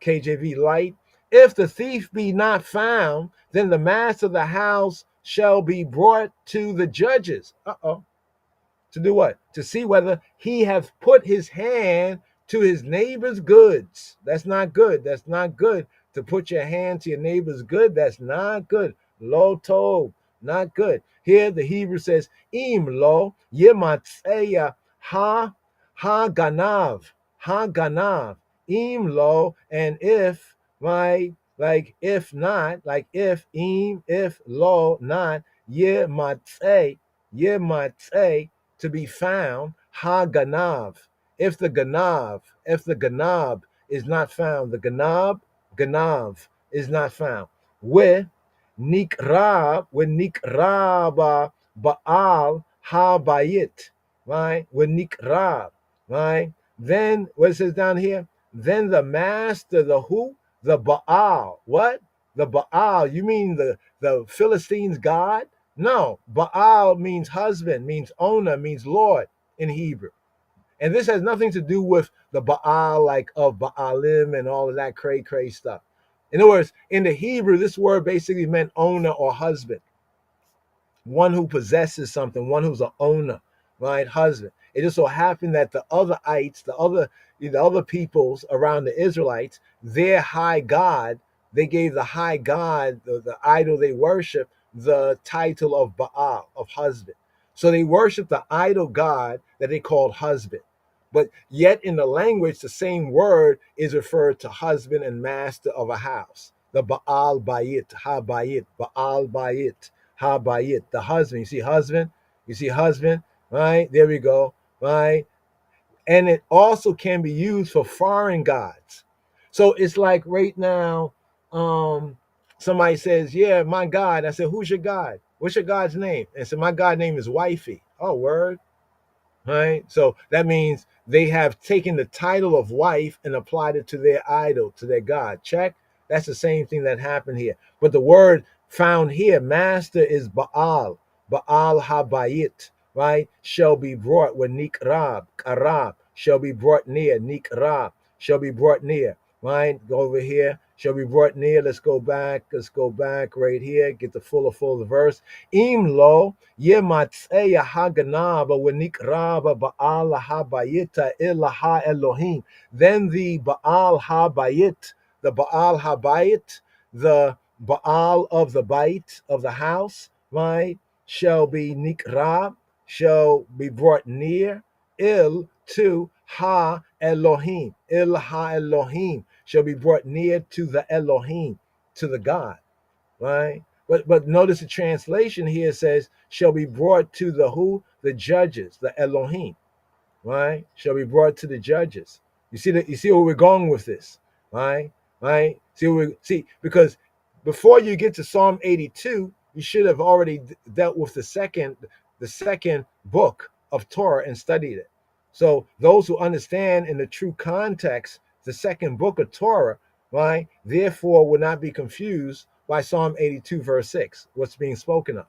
KJV light. If the thief be not found, then the master of the house shall be brought to the judges. To do what? To see whether he hath put his hand to his neighbor's goods. That's not good. That's not good. To put your hand to your neighbor's good, that's not good. Lo tov, not good. Here the Hebrew says, im lo yematzeya ha ganav, im lo, and if, right, like if not, like if lo not, yematze, to be found, ha ganav. If the ganab is not found, the ganav is not found. When nikrab baal ha bayit, right? When nikrab, right? Then what it says down here, then the master, the who? The Baal. What? The Baal. You mean the Philistines' God? No, Baal means husband, means owner, means Lord in Hebrew. And this has nothing to do with the Baal like of Baalim and all of that cray stuff. In other words, in the Hebrew, this word basically meant owner or husband. One who possesses something, one who's an owner, right? Husband. It just so happened that the other ites, the other peoples around the Israelites, their high god, they gave the high god, the idol they worship, the title of Baal, of husband. So they worship the idol god that they called husband. But yet in the language, the same word is referred to husband and master of a house. The Baal Bayit, Ha Bayit, Baal Bayit, Ha Bayit, the husband. You see husband, right? There we go, right? And it also can be used for foreign gods. So it's like right now, somebody says, yeah, my God. I said, who's your God? What's your God's name? And so my God's name is wifey. Oh, word. Right? So that means they have taken the title of wife and applied it to their idol, to their God. Check. That's the same thing that happened here. But the word found here, master, is Baal. Baal habayit, right? Shall be brought with nikrab, karab, shall be brought near, nikrab, shall be brought near, right? Go over here, shall be brought near. Let's go back right here, get the full verse. Im lo yematzeya haganaba with nikraba Baal habayita ilaha Elohim. Then the Baal habayit, the Baal habayit, the Baal of the bait of the house, right? Shall be nikrab, shall be brought near, il to ha Elohim, il ha Elohim, shall be brought near to the Elohim, to the God, right? But notice the translation here says shall be brought to the who? The judges, the Elohim, right? Shall be brought to the judges. You see where we're going with this, right? Right? See, because before you get to Psalm 82, you should have already dealt with the second book of Torah and studied it. So those who understand in the true context the second book of Torah, right, therefore will not be confused by Psalm 82 verse 6, what's being spoken of.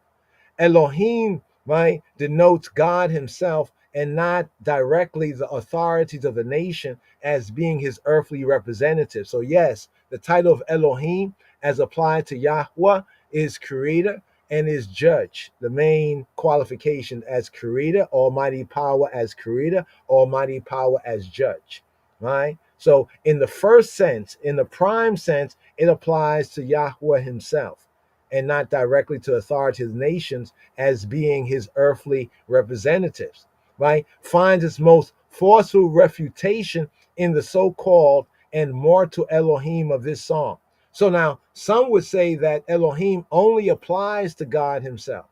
Elohim, right, denotes God himself and not directly the authorities of the nation as being his earthly representative. So yes, the title of Elohim as applied to Yahweh is creator and is judge. The main qualification as creator, almighty power as creator, almighty power as judge, right? So in the first sense, in the prime sense, it applies to Yahweh himself and not directly to authoritative nations as being his earthly representatives, right? Finds its most forceful refutation in the so-called and mortal Elohim of this psalm. So now some would say that Elohim only applies to God himself.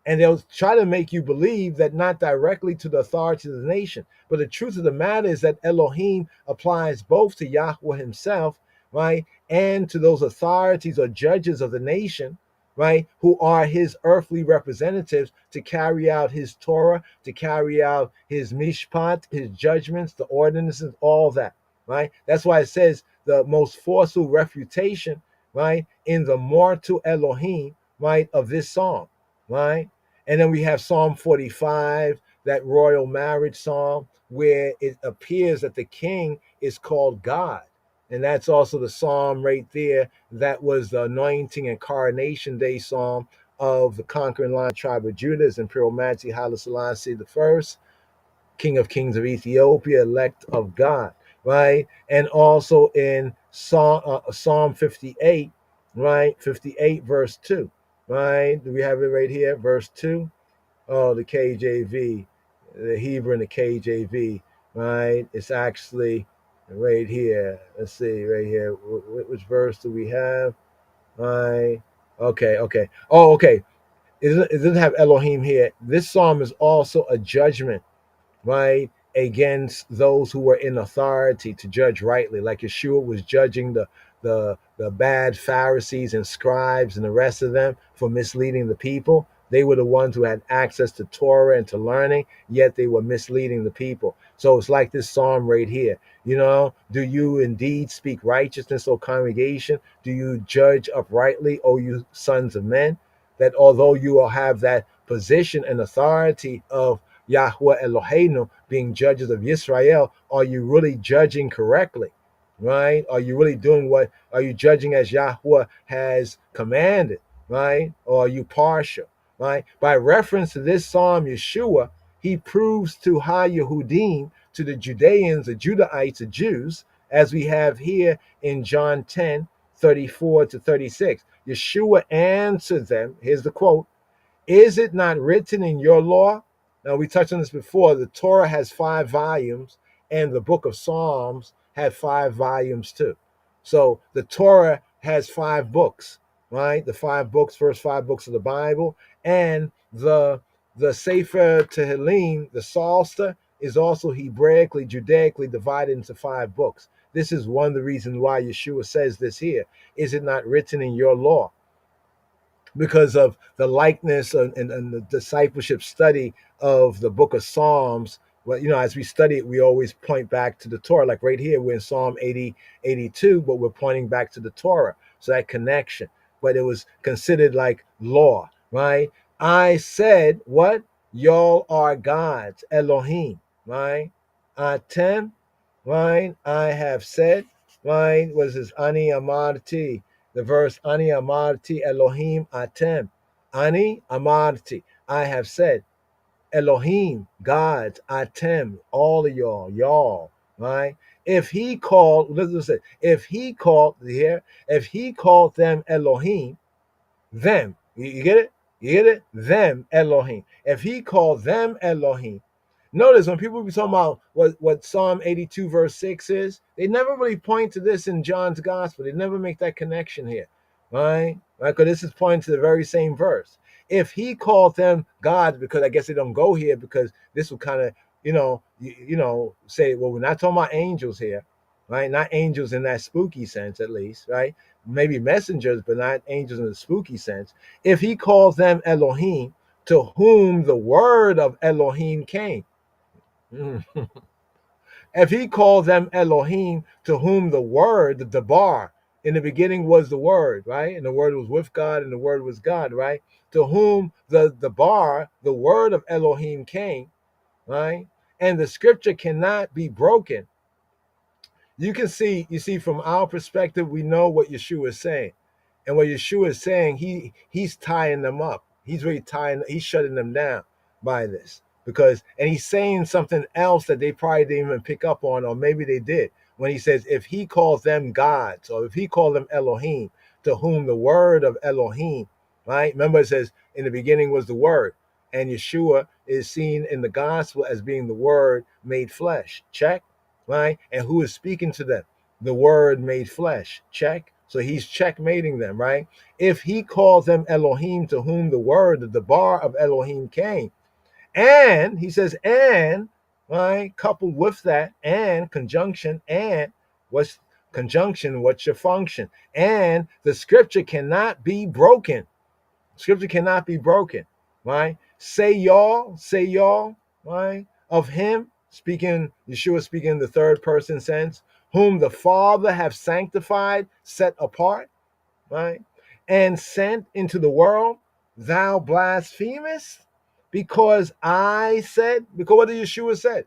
And they'll try to make you believe that not directly to the authority of the nation. But the truth of the matter is that Elohim applies both to Yahweh himself, right, and to those authorities or judges of the nation, right, who are his earthly representatives to carry out his Torah, to carry out his mishpat, his judgments, the ordinances, all that, right? That's why it says the most forceful refutation, right, in the mortal Elohim, right, of this psalm, right? And then we have Psalm 45, that royal marriage psalm, where it appears that the king is called God, And that's also the psalm right there. That was the anointing and coronation day psalm of the conquering lion tribe of Judah, His Imperial Majesty Haile Selassie I, King of Kings of Ethiopia, elect of God, right? And also in Psalm 58, right? 58 verse 2, right? Do we have it right here? Verse 2. Oh, the KJV, the Hebrew and the KJV, right? It's actually right here. Let's see, right here. Which verse do we have? Right. Okay, okay. Oh, okay. It doesn't have Elohim here. This psalm is also a judgment, right, against those who were in authority to judge rightly, like Yeshua was judging the bad Pharisees and scribes and the rest of them for misleading the people. They were the ones who had access to Torah and to learning, yet they were misleading the people. So it's like this psalm right here. Do you indeed speak righteousness, O congregation? Do you judge uprightly, O you sons of men? That although you will have that position and authority of Yahweh Eloheinu being judges of Israel, are you really judging correctly? Right? Are you really doing are you judging as Yahweh has commanded? Right? Or are you partial? Right? By reference to this psalm, Yeshua, he proves to Ha Yehudim, to the Judeans, the Judahites, the Jews, as we have here in John 10:34-36. Yeshua answered them, here's the quote, "Is it not written in your law?" Now, we touched on this before. The Torah has 5 volumes, and the book of Psalms had 5 volumes too. So the Torah has 5 books, right? The 5 books, first 5 books of the Bible, and the Sefer Tehillim, the Psalter, is also Hebraically, Judaically divided into 5 books. This is one of the reasons why Yeshua says this here. Is it not written in your law? Because of the likeness and the discipleship study of the book of Psalms. Well, as we study it, we always point back to the Torah. Like right here, we're in Psalm 82, but we're pointing back to the Torah. So that connection. But it was considered like law, right? I said, what? Y'all are gods, Elohim, right? Atem, right? I have said, right? What is this? Ani amarti. The verse, Ani amarti Elohim atem. Ani amarti. I have said. Elohim, gods, atem, all of y'all, right? If he called, listen, if he called them Elohim, them, you get it? You get it? Them, Elohim. If he called them Elohim, notice when people be talking about what Psalm 82 verse 6 is, they never really point to this in John's gospel. They never make that connection here, right? Because this is pointing to the very same verse. If he called them gods, because I guess they don't go here because this will kind of, say, well, we're not talking about angels here, right? Not angels in that spooky sense, at least, right? Maybe messengers, but not angels in the spooky sense. If he calls them Elohim, to whom the word of Elohim came. If he called them Elohim, to whom the word, the Debar, in the beginning was the word, right? And the word was with God, and the word was God, right? To whom the Debar, the word of Elohim came, right? And the scripture cannot be broken. You see from our perspective, we know what Yeshua is saying. And what Yeshua is saying, he's tying them up. He's shutting them down by this. And he's saying something else that they probably didn't even pick up on, or maybe they did, when he says, if he calls them gods, or if he called them Elohim, to whom the word of Elohim, right? Remember, it says, in the beginning was the word. And Yeshua is seen in the gospel as being the word made flesh. Check. Right? And who is speaking to them? The word made flesh. Check. So he's checkmating them, right? If he calls them Elohim, to whom the word, the Debar of Elohim came. And he says, and, right, coupled with that, and conjunction, and what's conjunction? What's your function? And the scripture cannot be broken. Scripture cannot be broken, right? Say y'all, right? Of him, Yeshua speaking in the third person sense, whom the Father have sanctified, set apart, right? And sent into the world, thou blasphemest, because what did Yeshua say?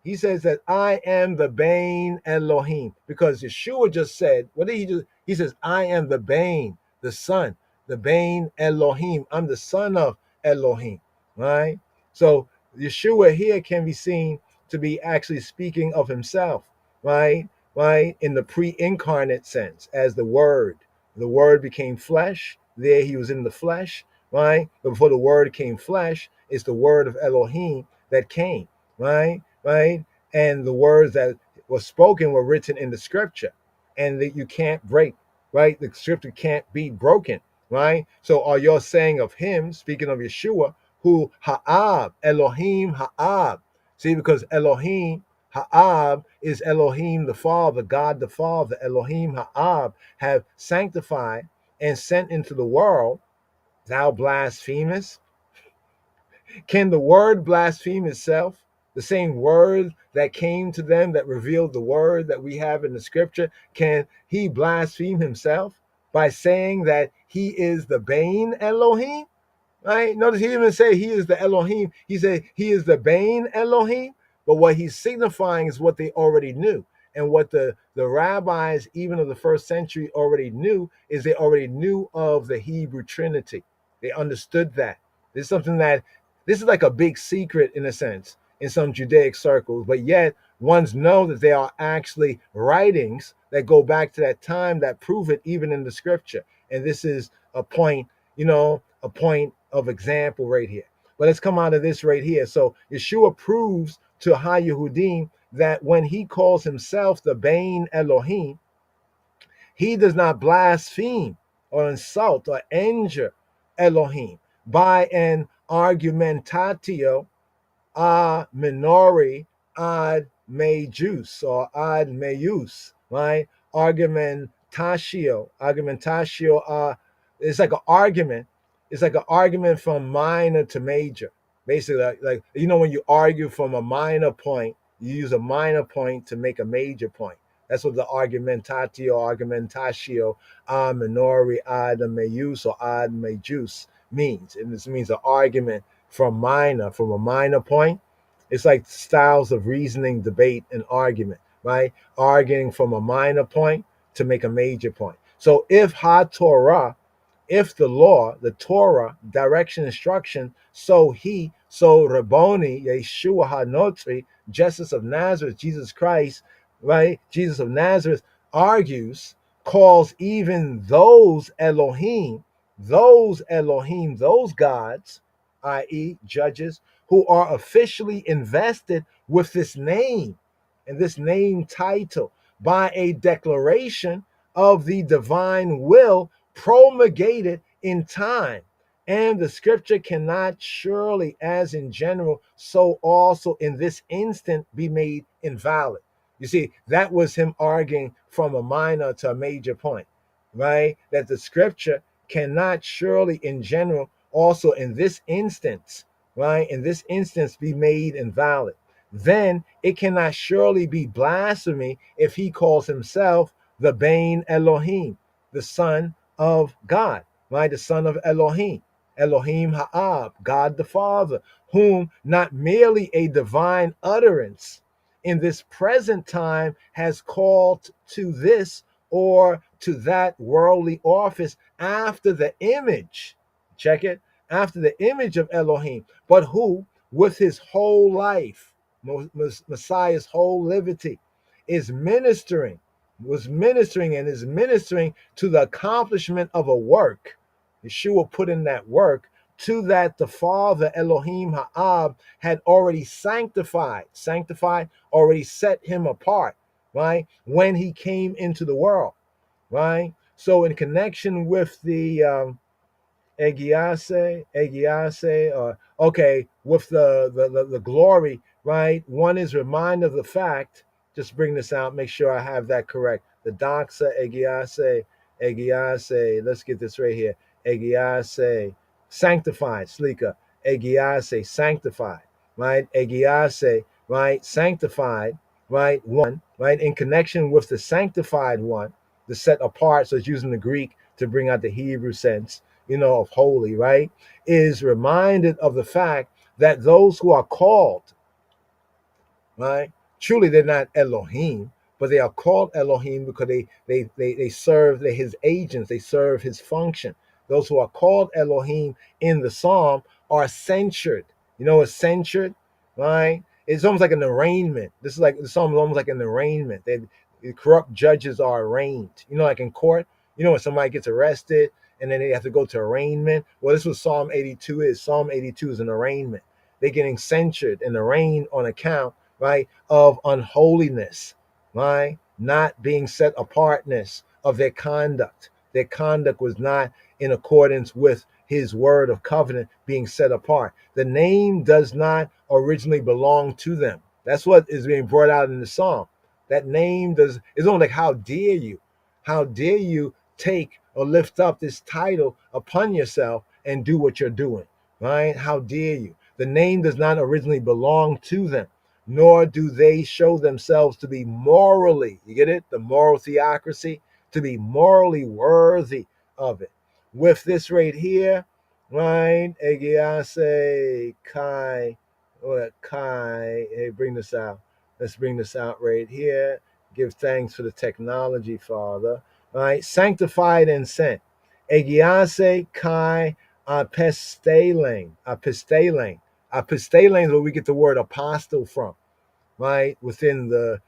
He says that I am the Bain Elohim, because Yeshua just said, what did he do? He says, I am the Bain, the son, the Bain Elohim. I'm the son of Elohim, right? So Yeshua here can be seen to be actually speaking of himself, right? Right? In the pre-incarnate sense, as the Word. The Word became flesh. There he was in the flesh, right? But before the Word came flesh, it's the Word of Elohim that came, right? Right? And the words that were spoken were written in the scripture, and that you can't break, right? The scripture can't be broken, right? So are you saying of him, speaking of Yeshua, who Ha'ab, Elohim Ha'ab? See, because Elohim Ha'ab is Elohim the Father, God the Father. Elohim Ha'ab have sanctified and sent into the world. Thou blasphemest. Can the word blaspheme itself? The same word that came to them that revealed the word that we have in the scripture, can he blaspheme himself by saying that he is the Bain Elohim? Right? Notice he didn't even say he is the Elohim. He said he is the Bain Elohim. But what he's signifying is what they already knew. And what the rabbis, even of the first century, already knew is they already knew of the Hebrew Trinity. They understood that. This is something that, this is like a big secret in a sense in some Judaic circles, but yet ones know that there are actually writings that go back to that time that prove it even in the scripture. And this is a point, a point of example right here. But let's come out of this right here. So Yeshua proves to Ha-Yehudim that when he calls himself the Bain Elohim, he does not blaspheme or insult or injure Elohim by an argumentatio a minori ad mejus or ad mejus, right? Argumentatio, it's like an argument. It's like an argument from minor to major. Basically, like when you argue from a minor point, you use a minor point to make a major point. That's what the argumentatio a minori ad mejus or ad mejus means. And this means an argument from a minor point. It's like styles of reasoning, debate, and argument, right? Arguing from a minor point to make a major point. So if HaTorah, if the law, the Torah, direction, instruction, so Rabboni, Yeshua HaNotri, Jesus of Nazareth, Jesus Christ, right? Jesus of Nazareth argues, calls even those Elohim, those gods, i.e., judges, who are officially invested with this name and this name title by a declaration of the divine will promulgated in time. And the scripture cannot surely, as in general, so also in this instant be made invalid. You see, that was him arguing from a minor to a major point, right? That the scripture cannot surely in general also in this instance, right? In this instance be made invalid. Then it cannot surely be blasphemy if he calls himself the Bain Elohim, the son of God, right? The son of Elohim, Elohim Ha'ab, God the Father, whom not merely a divine utterance in this present time has called to this or to that worldly office after the image, check it, after the image of Elohim, but who with his whole life, Messiah's whole liberty, was ministering and is ministering to the accomplishment of a work. Yeshua put in that work to that the Father Elohim Ha'ab had already sanctified, already set him apart, right? When he came into the world, right? So in connection with the Egiase, or with the glory, right? One is reminded of the fact, just bring this out, make sure I have that correct. The doxa, Egiase, let's get this right here. Egiase, sanctified, Slika, Egiase, sanctified, right? Egiase, right? Sanctified, right? One, right? In connection with the sanctified one, the set apart, so it's using the Greek to bring out the Hebrew sense, of holy, right, is reminded of the fact that those who are called right? Truly, they're not Elohim, but they are called Elohim because they serve, they're his agents, they serve his function. Those who are called Elohim in the psalm are censured. You know what's censured, right? It's almost like an arraignment. This is like the psalm is almost like an arraignment. The corrupt judges are arraigned. You know, like in court, you know when somebody gets arrested and then they have to go to arraignment. Well, this is what Psalm 82 is. Psalm 82 is an arraignment. They're getting censured and arraigned on account, right, of unholiness, right, not being set apartness of their conduct. Their conduct was not in accordance with his word of covenant being set apart. The name does not originally belong to them. That's what is being brought out in the psalm. That name does, it's only like, how dare you? How dare you take or lift up this title upon yourself and do what you're doing, right? How dare you? The name does not originally belong to them, nor do they show themselves to be morally, you get it? The moral theocracy, to be morally worthy of it. With this right here, right? Egiase Kai, hey, bring this out. Let's bring this out right here. Give thanks for the technology, Father. Right? Sanctified and sent. Egiase Kai Apestelen. Apestelen. Apostelen is where we get the word apostle from, right? Within the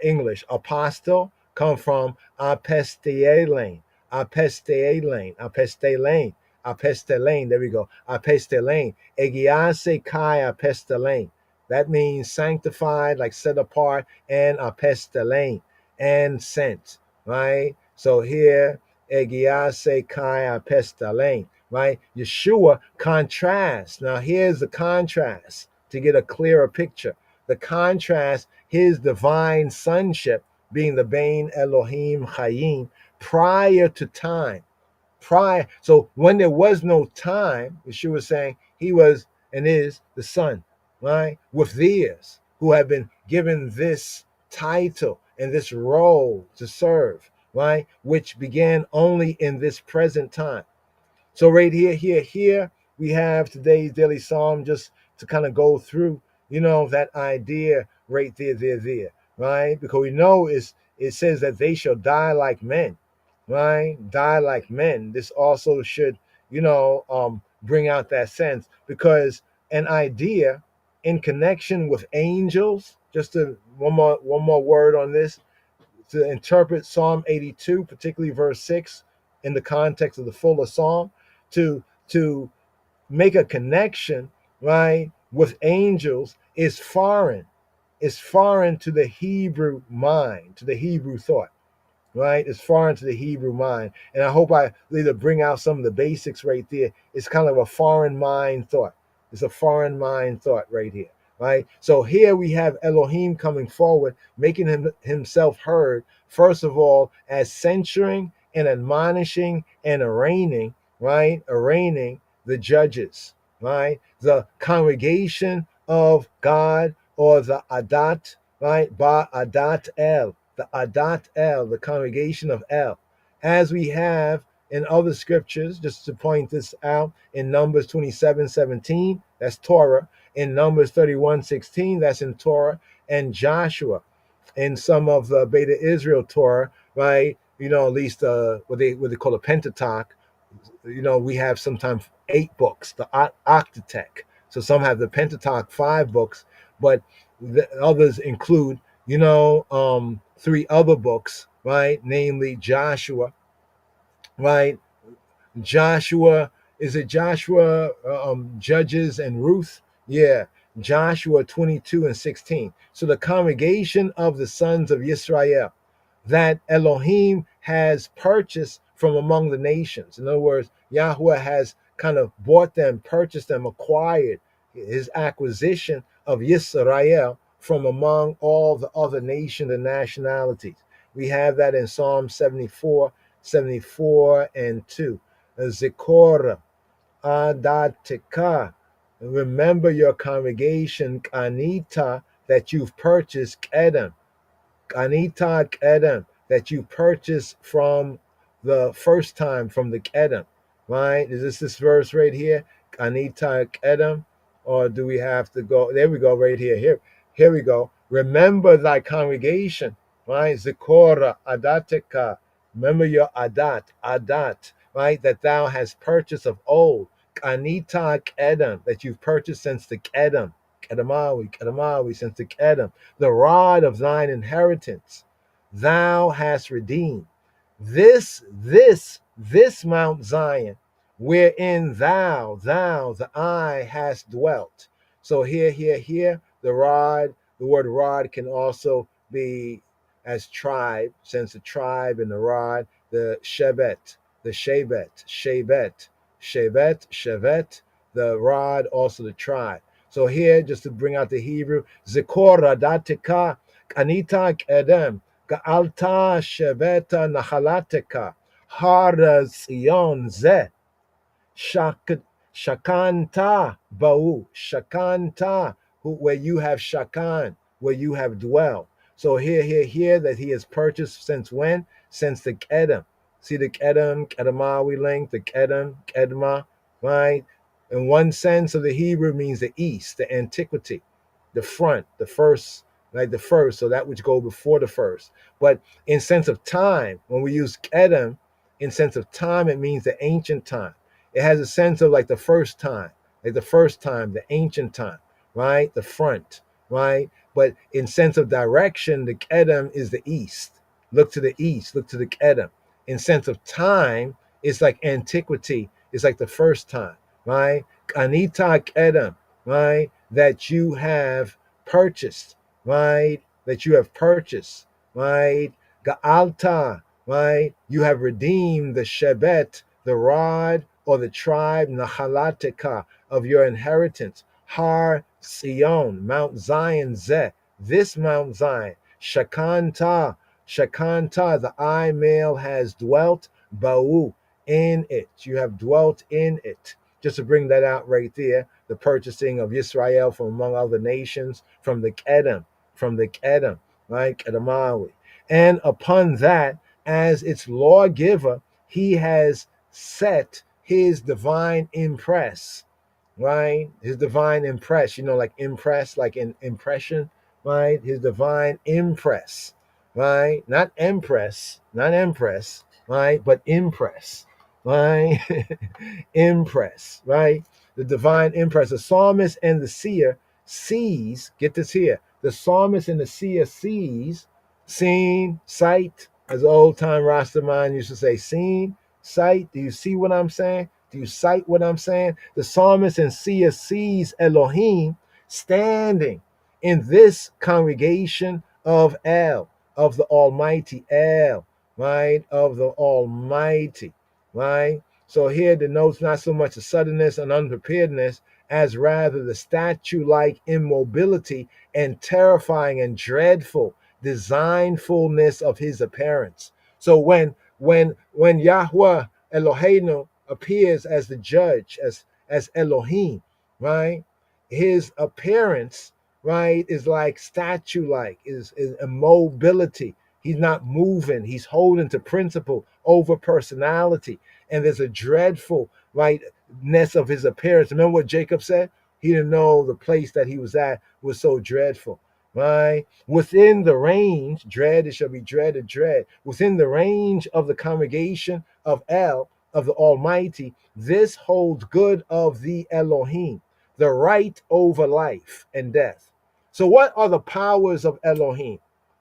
English, apostle come from apestelen, apestelen, apestelen, apestelen. There we go. Apestelen. Egiase kai apestelen. That means sanctified, like set apart, and apestelen, and sent, right? So here, egiase kai apestelen, right? Yeshua contrasts. Now here's the contrast to get a clearer picture. The contrast, his divine sonship being the Bain Elohim Chayim prior to time. Prior, so when there was no time, Yeshua was saying he was and is the Son, right? With theirs who have been given this title and this role to serve, right? Which began only in this present time. So right here, we have today's daily psalm just to kind of go through, that idea right there, right? Because we know it says that they shall die like men, right? Die like men. This also should, bring out that sense, because an idea in connection with angels, one more word on this, to interpret Psalm 82, particularly verse 6, in the context of the fuller psalm, to make a connection, right, with angels is foreign. It's foreign to the Hebrew mind, to the Hebrew thought, right? It's foreign to the Hebrew mind. And I hope I later bring out some of the basics right there. It's kind of a foreign mind thought. It's a foreign mind thought right here, right? So here we have Elohim coming forward, making himself heard, first of all, as censuring and admonishing and arraigning, right? Arraigning the judges, right? The congregation of God, or the Adat, right? Ba Adat El, the Adat El, the congregation of El. As we have in other scriptures, just to point this out, in Numbers 27:17, that's Torah. In Numbers 31:16, that's in Torah. And Joshua, in some of the Beta Israel Torah, right? At least what they call a Pentateuch. We have sometimes 8 books, the Octatech. So some have the Pentateuch 5 books, but the others include, 3 other books, right? Namely Joshua, right? Joshua, is it Joshua, Judges, and Ruth? Yeah, Joshua 22:16. So the congregation of the sons of Israel that Elohim has purchased from among the nations. In other words, Yahweh has kind of bought them, purchased them, acquired his acquisition of Yisrael from among all the other nations and nationalities. We have that in Psalm 74 and 2. Zikora Adatika. Remember your congregation, Anita, that you've purchased, Kedem. Anita Kedem, that you purchased from the first time from the Kedem, right? Is this verse right here? Anita Kedem, or do we have to go? There we go, right here. Here we go. Remember thy congregation, right? Zikora adateka. Remember your adat, right? That thou hast purchased of old. Kanita kedem, that you've purchased since the kedemawi, since the kedem. The rod of thine inheritance, thou hast redeemed. This Mount Zion, wherein thou, the eye, hast dwelt. So here, the rod, the word rod can also be as tribe, since the tribe and the rod, the shevet, the rod, also the tribe. So here, just to bring out the Hebrew, Zikora datika kanita kedem, Ga'alta sheveta nachalateka, Hara Zion ze, Shakanta ba'u, Shakanta, where you have shakan, where you have dwelt. So here, that he has purchased since when? Since the Kedem. See the Kedemawi link, the Kedma, right? In one sense of the Hebrew means the east, the antiquity, the front, the first, like the first, so that which go before the first. But in sense of time, when we use Kedem, in sense of time, it means the ancient time. It has a sense of like the first time, the ancient time, right? The front, right? But in sense of direction, the Kedem is the east. Look to the east, look to the Kedem. In sense of time, it's like antiquity. It's like the first time, right? Kanita Kedem, right? That you have purchased, right? That you have purchased, right? Ga'alta, right? You have redeemed the Shebet, the rod, or the tribe, Nahalateka, of your inheritance. Har Sion, Mount Zion Zeh, this Mount Zion. Shakanta, the eye male has dwelt, Ba'u, in it. You have dwelt in it. Just to bring that out right there, the purchasing of Israel from among other nations, from the Kedem, right? Kedemawi. And upon that, as its lawgiver, he has set his divine impress, right? His divine impress, like impress, like an impression, right? His divine impress, right? Not empress, right? But impress, right? Impress, right? The divine impress. The psalmist and the seer sees, get this here, the psalmist and the seer sees, seen, sight, as the old time Rastaman used to say, seen, sight. Do you see what I'm saying? Do you sight what I'm saying? The psalmist and seer sees Elohim standing in this congregation of El, of the Almighty El, right? Of the Almighty, right? So here denotes not so much the suddenness and unpreparedness as rather the statue-like immobility and terrifying and dreadful designfulness of his appearance. So when Yahweh Eloheinu appears as the judge, as Elohim, right? His appearance, right, is like statue-like, is immobility. He's not moving. He's holding to principle over personality. And there's a dreadful, rightness of his appearance. Remember what Jacob said? He didn't know the place that he was at was so dreadful, right? Within the range, dread, it shall be dreaded, dread. Within the range of the congregation of El, of the Almighty, this holds good of the Elohim, the right over life and death. So what are the powers of Elohim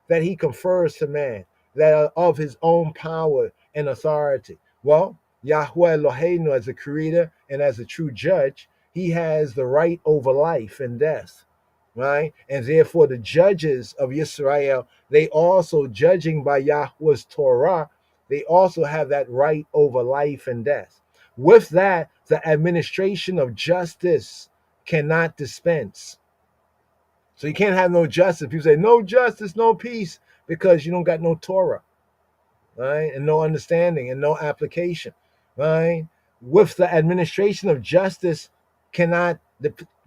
that he confers to man, that are of his own power and authority? Well, Yahweh Eloheinu, as a creator and as a true judge, he has the right over life and death, right? And therefore the judges of Israel, they also, judging by Yahweh's Torah, they also have that right over life and death. With that, the administration of justice cannot dispense. So you can't have no justice. People say, no justice, no peace, because you don't got no Torah, right? And no understanding and no application, right? With the administration of justice cannot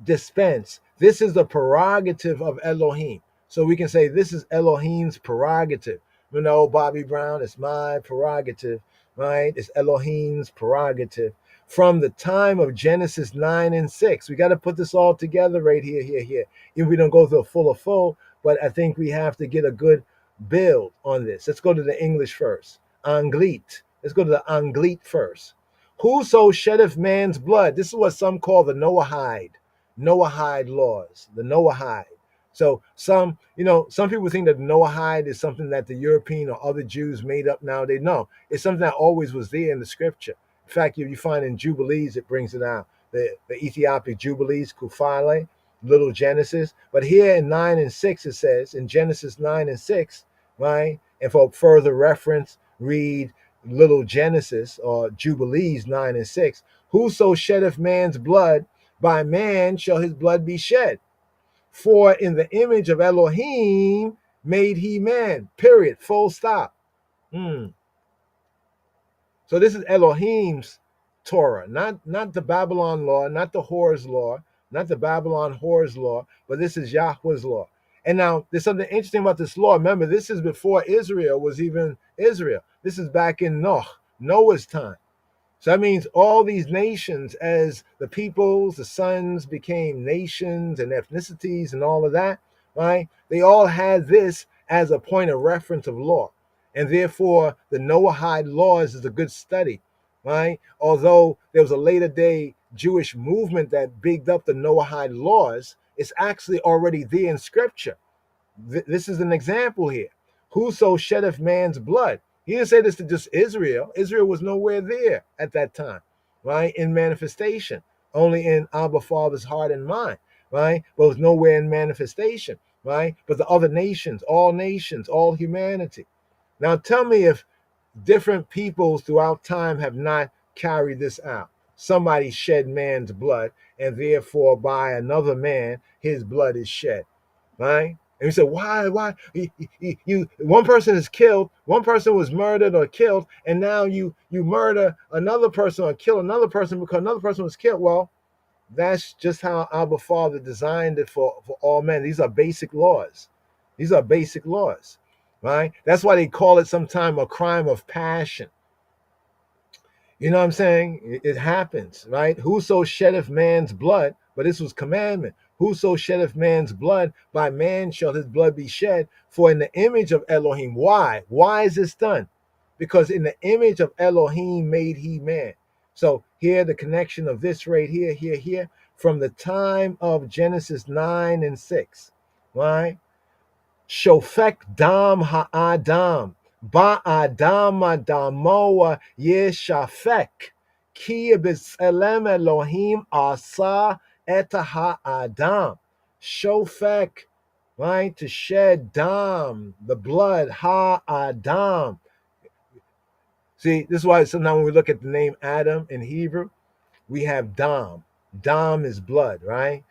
dispense. This is the prerogative of Elohim. So we can say this is Elohim's prerogative. Bobby Brown, it's my prerogative, right? It's Elohim's prerogative. From the time of Genesis 9 and 6. We got to put this all together right here. If we don't go through a full, but I think we have to get a good build on this. Let's go to the English first. Anglit. Let's go to the Anglit first. Whoso sheddeth man's blood. This is what some call the Noahide laws, the Noahide. So some people think that Noahide is something that the European or other Jews made up nowadays. No, it's something that always was there in the scripture. In fact, you find in Jubilees, it brings it out. The Ethiopic Jubilees, Kufale, little Genesis. But here in 9 and 6, it says, in Genesis 9 and 6, right? And for further reference, read little Genesis or Jubilees 9 and 6. Whoso sheddeth man's blood, by man shall his blood be shed. For in the image of Elohim made he man. Period. Full stop. So this is Elohim's Torah, not the Babylon law, not the whore's law, not the Babylon whore's law, but this is Yahweh's law. And now there's something interesting about this law. Remember, this is before Israel was even Israel. This is back in Noah's time. So that means all these nations, as the peoples, the sons became nations and ethnicities and all of that, right? They all had this as a point of reference of law. And therefore, the Noahide laws is a good study, right? Although there was a later day Jewish movement that bigged up the Noahide laws, it's actually already there in scripture. This is an example here. Whoso sheddeth man's blood. He didn't say this to just Israel. Israel was nowhere there at that time, right? In manifestation, only in Abba Father's heart and mind, right? But it was nowhere in manifestation, right? But the other nations, all humanity. Now tell me if different peoples throughout time have not carried this out. Somebody shed man's blood, and therefore by another man, his blood is shed, right? And you say, why? One person is killed, one person was murdered or killed, and now you murder another person or kill another person because another person was killed. Well, that's just how Abba Father designed it for all men. These are basic laws. Right? That's why they call it sometimes a crime of passion. You know what I'm saying? It happens, right? Whoso sheddeth man's blood, but this was commandment. Whoso sheddeth man's blood, by man shall his blood be shed. For in the image of Elohim. Why? Why is this done? Because in the image of Elohim made he man. So here the connection of this right here, from the time of Genesis 9 and 6, right? Shofek dam ha'adam, ba'adam adamoa yeshafek, ki b'tselem Elohim asa eta ha'adam. Shofek, right, to shed dam, the blood, ha'adam. See, this is why sometimes when we look at the name Adam in Hebrew, we have dam. Dam is blood, right?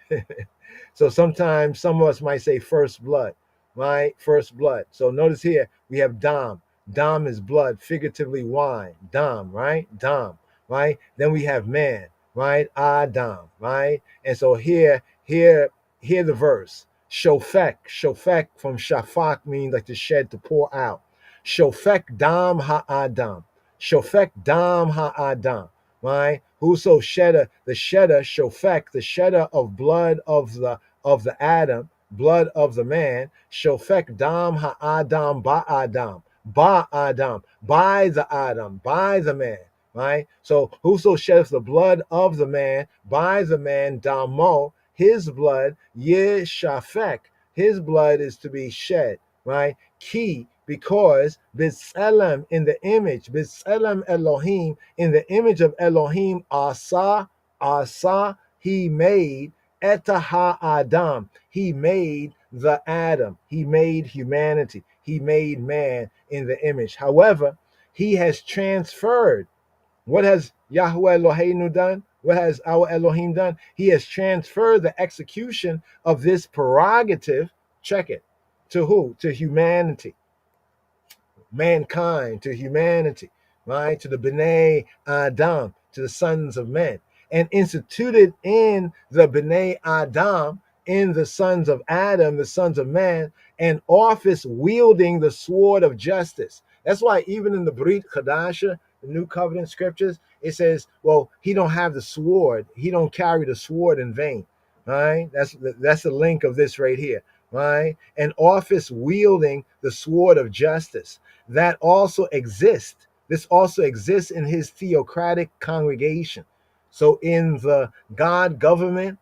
So sometimes some of us might say first blood. Right? First blood. So notice here we have dam. Dam is blood, figuratively wine. Dam, right? Dam, right? Then we have man, right? Adam, right? And so here the verse. Shofek from shafak means like to shed, to pour out. Shofek dam ha'adam. Shofek dam ha'adam, right? Whoso shedder, the shedder, shofek, the shedder of blood of the Adam, blood of the man, shofek dam ha'adam ba'adam, ba'adam, by the Adam, by the man, right? So whoso sheddeth the blood of the man, by the man, damo, his blood, yeshafek, his blood is to be shed, right? Ki, because b'tselem, in the image, b'tselem Elohim, in the image of Elohim, asa, he made eta ha'adam, he made the Adam, he made humanity, he made man in the image. However, he has transferred. What has Yahweh Eloheinu done? What has our Elohim done? He has transferred the execution of this prerogative, check it, to who? To humanity. Mankind, to humanity, right? To the B'nai Adam, to the sons of men. And instituted in the B'nai Adam, in the sons of Adam, the sons of man, an office wielding the sword of justice. That's why even in the Brit Chadasha, the New Covenant scriptures, it says, well, he don't have the sword. He don't carry the sword in vain. All right? That's the link of this right here. right? An office wielding the sword of justice. That also exists. This also exists in his theocratic congregation. So in the God government,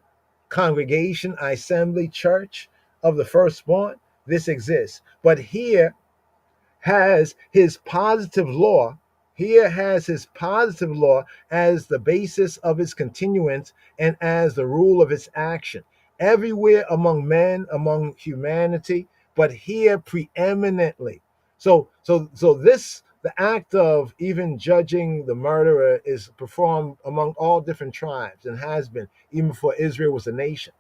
congregation, assembly, church of the firstborn, this exists. But here has his positive law, here has his positive law as the basis of its continuance and as the rule of its action. Everywhere among men, among humanity, but here preeminently. So this the act of even judging the murderer is performed among all different tribes and has been even before Israel was a nation.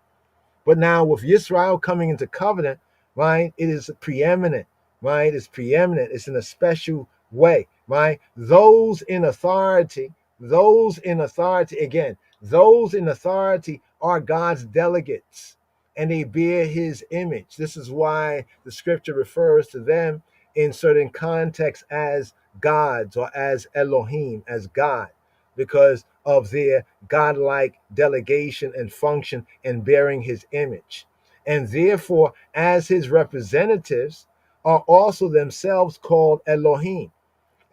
But now with Israel coming into covenant, right, it is preeminent, right? It's preeminent. It's in a special way, right? Those in authority, again, those in authority are God's delegates and they bear his image. This is why the scripture refers to them in certain contexts as gods or as Elohim, as God, because of their godlike delegation and function and bearing his image. And therefore, as his representatives, are also themselves called Elohim.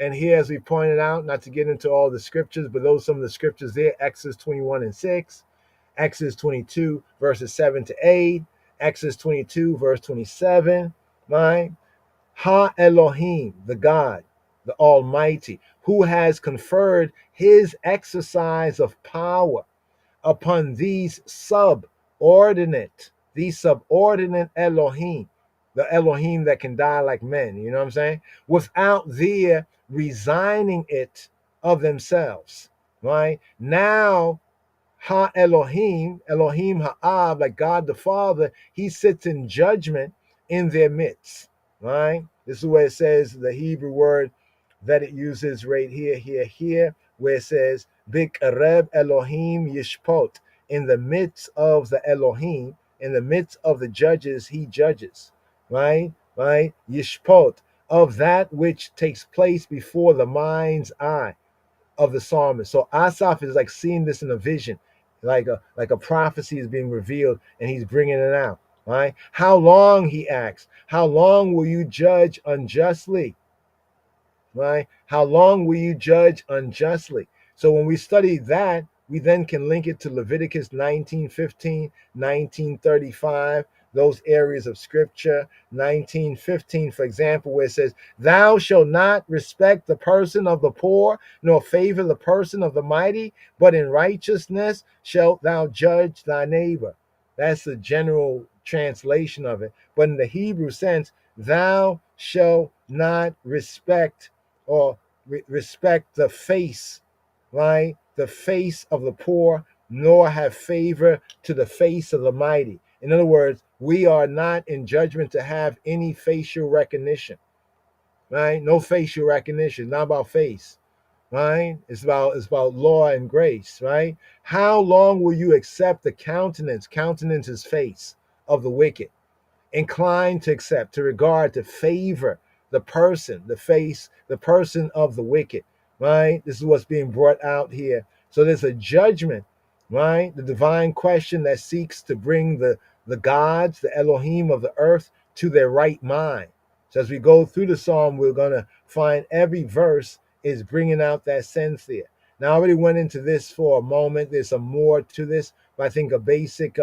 And here, as we pointed out, not to get into all the scriptures, but those some of the scriptures there, Exodus 21 and 6, Exodus 22, verses 7 to 8, Exodus 22, verse 27, right? Ha Elohim, the God, the Almighty, who has conferred his exercise of power upon these subordinate Elohim, the Elohim that can die like men, you know what I'm saying? Without their resigning it of themselves, right? Now, Ha Elohim, Elohim Ha'av, like God the Father, he sits in judgment in their midst, right? This is where it says the Hebrew word that it uses right here, where it says, Bikareb Elohim Yishpot, in the midst of the Elohim, in the midst of the judges, he judges, right? Right? Yishpot, of that which takes place before the mind's eye of the psalmist. So Asaph is like seeing this in a vision, like a prophecy is being revealed, and he's bringing it out. Right? How long, he asks, how long will you judge unjustly? Right? How long will you judge unjustly? So when we study that, we then can link it to Leviticus 19:15, 19:35, those areas of scripture. 19:15, for example, where it says, Thou shalt not respect the person of the poor, nor favor the person of the mighty, but in righteousness shalt thou judge thy neighbor. That's the general translation of it. But in the Hebrew sense, thou shalt not respect or respect the face, right? The face of the poor, nor have favor to the face of the mighty. In other words, we are not in judgment to have any facial recognition, right? No facial recognition, not about face, right? It's about law and grace, right? How long will you accept the countenance is face of the wicked? Inclined to accept, to regard, to favor the person, the person of the wicked, right? This is what's being brought out here. So there's a judgment, right? The divine question that seeks to bring the gods, the Elohim of the earth, to their right mind. So as we go through the psalm, we're going to find every verse is bringing out that sense there. Now, I already went into this for a moment. There's some more to this, but I think a basic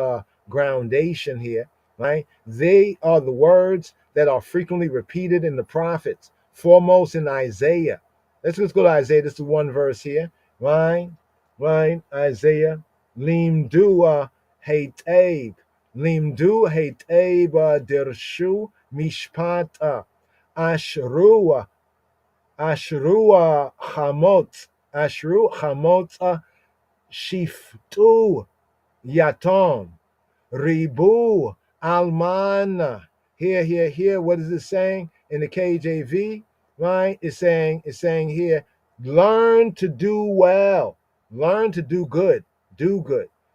groundation here, right? They are the words that are frequently repeated in the prophets, foremost in Isaiah. Let's go to Isaiah. This is one verse here, right? Right? Isaiah. Limdu Hateib. Limdu Hateib Dershu Mishpat Ashrua Hamot. Ashru Hamot Shiftu Yatom. Ribu Almana. Here. What is it saying in the KJV? Right? It's saying here, learn to do well, learn to do good,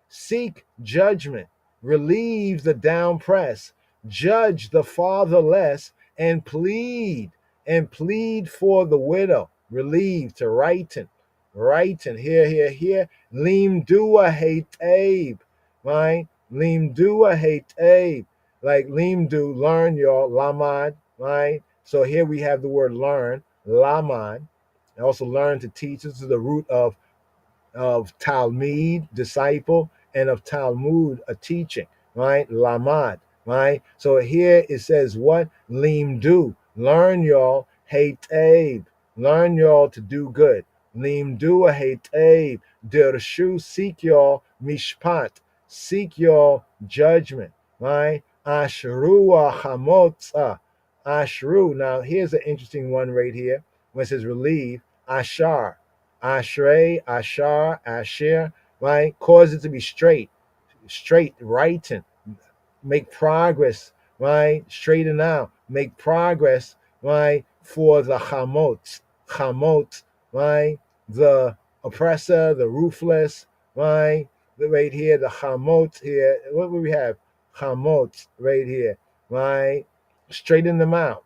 seek judgment, relieve the downpressed, judge the fatherless, and plead for the widow. Relieve, to righten. Here. Lim dua hate abe, right? Lim dua hate abe. like limdu, learn y'all, lamad, right? So here we have the word learn, lamad. And also learn to teach. This is the root of Talmud, disciple, and of Talmud, a teaching, right? Lamad, right? So here it says what? Limdu, learn y'all, hateib, learn y'all to do good. Limdu a hateib, dirshu, seek y'all mishpat, seek y'all judgment, right? Ashru a hamotza, ashru. Now here's an interesting one right here when it says relieve, ashar. Ashrei, Ashar, Asher, right? Cause it to be straight, righten, make progress, right? Straighten out, make progress, right? For the Chamot, right? The oppressor, the ruthless, right? Right here, the Chamot here. What do we have? Chamot right here, right? Straighten them out.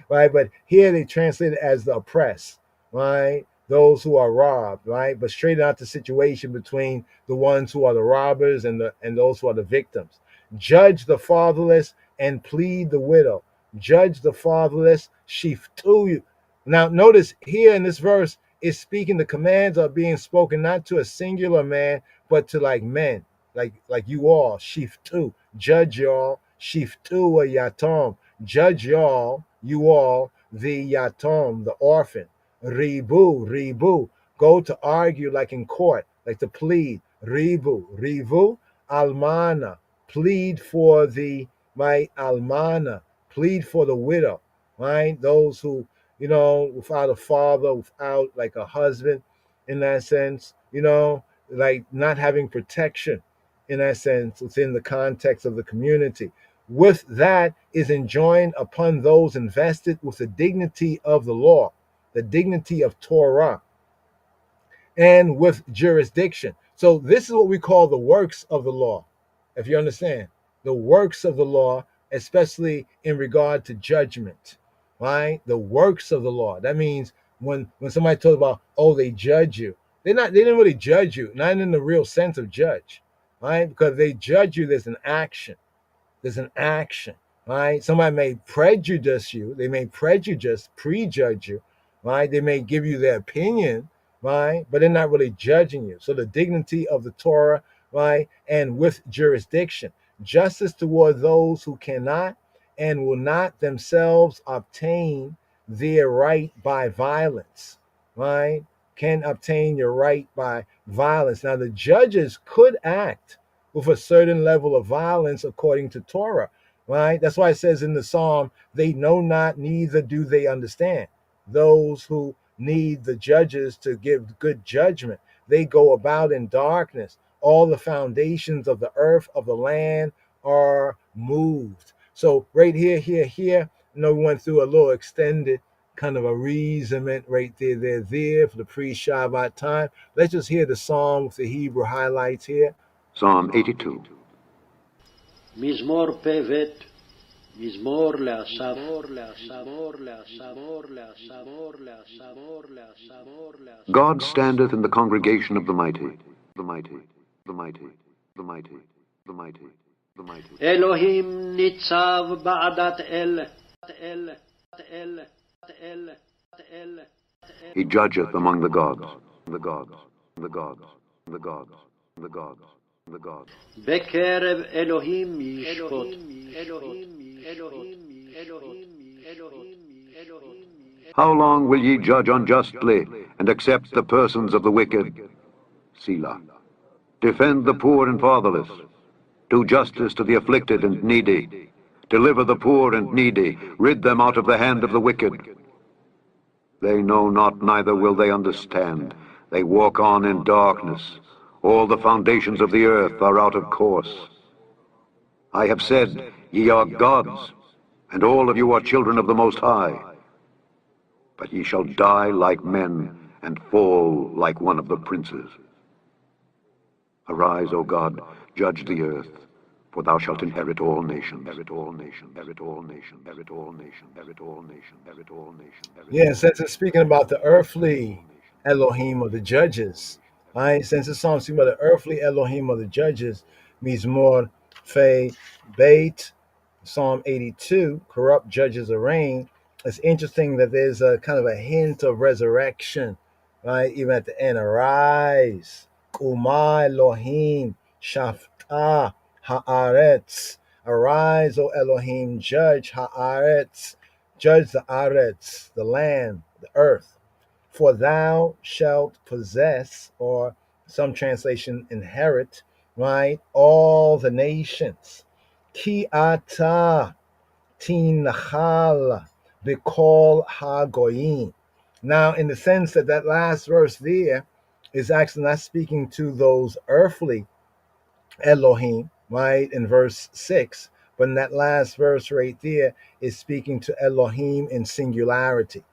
Right? But here they translate it as the oppressed, right? Those who are robbed, right? But straighten out the situation between the ones who are the robbers and those who are the victims. Judge the fatherless and plead the widow. Judge the fatherless, shiftu. Now notice here in this verse, it's speaking, the commands are being spoken not to a singular man, but to like men, like you all, shiftu. Judge y'all, shiftu a yatom. Judge y'all, you all, the yatom, the orphan. Ribu, go to argue like in court, like to plead. Rivu, almana, plead for the, my almana, plead for the widow, right? Those who, without a father, without like a husband, in that sense, like not having protection, in that sense, within the context of the community. With that is enjoined upon those invested with the dignity of the law, the dignity of Torah, and with jurisdiction. So this is what we call the works of the law, if you understand. The works of the law, especially in regard to judgment, right? The works of the law. That means when somebody talks about, oh, they judge you, they didn't really judge you, not in the real sense of judge, right? Because they judge you, there's an action. There's an action, right? Somebody may prejudice you. They may prejudge you, right? They may give you their opinion, right? But they're not really judging you. So the dignity of the Torah, right? And with jurisdiction, justice toward those who cannot and will not themselves obtain their right by violence, right? Can obtain your right by violence. Now the judges could act with a certain level of violence according to Torah, right? That's why it says in the Psalm, they know not, neither do they understand. Those who need the judges to give good judgment, they go about in darkness. All the foundations of the earth, of the land are moved. So right here, we went through a little extended kind of a reasonment right there for the pre-Shabbat time. Let's just hear the Psalm with the Hebrew highlights here. Psalm 82. מזמור פ"ב, מזמור לאסף, God standeth in the congregation of the mighty, the mighty, the mighty, the mighty, the mighty, the mighty. אלוהים ניצב בעדת אל. He judgeth among the gods, the gods, the gods, the gods, the gods, the gods. בקרב אלוהים ישפוט. How long will ye judge unjustly and accept the persons of the wicked? Selah. Defend the poor and fatherless. Do justice to the afflicted and needy. Deliver the poor and needy. Rid them out of the hand of the wicked. They know not, neither will they understand. They walk on in darkness. All the foundations of the earth are out of course. I have said, ye are gods, and all of you are children of the Most High. But ye shall die like men, and fall like one of the princes. Arise, O God, judge the earth, for thou shalt inherit all nations. Inherit all nations. Inherit all nations. Inherit all nations. Inherit all nations. Inherit all nations. Yeah, since it's speaking about the earthly Elohim of the judges, right? Since the psalm speaking about the earthly Elohim of the judges, Mizmor Fe Beit, Psalm 82, corrupt judges arraigned. It's interesting that there's a kind of a hint of resurrection, right? Even at the end, arise, Kumai Elohim, Shafta Haaretz. Arise, O Elohim, judge Haaretz, judge the Aretz, the land, the earth. For thou shalt possess, or some translation inherit, right, all the nations. Ki ata tinachal b'kol hagoyim. Now, in the sense that that last verse there is actually not speaking to those earthly Elohim, right, in verse 6, but in that last verse right there is speaking to Elohim in singularity,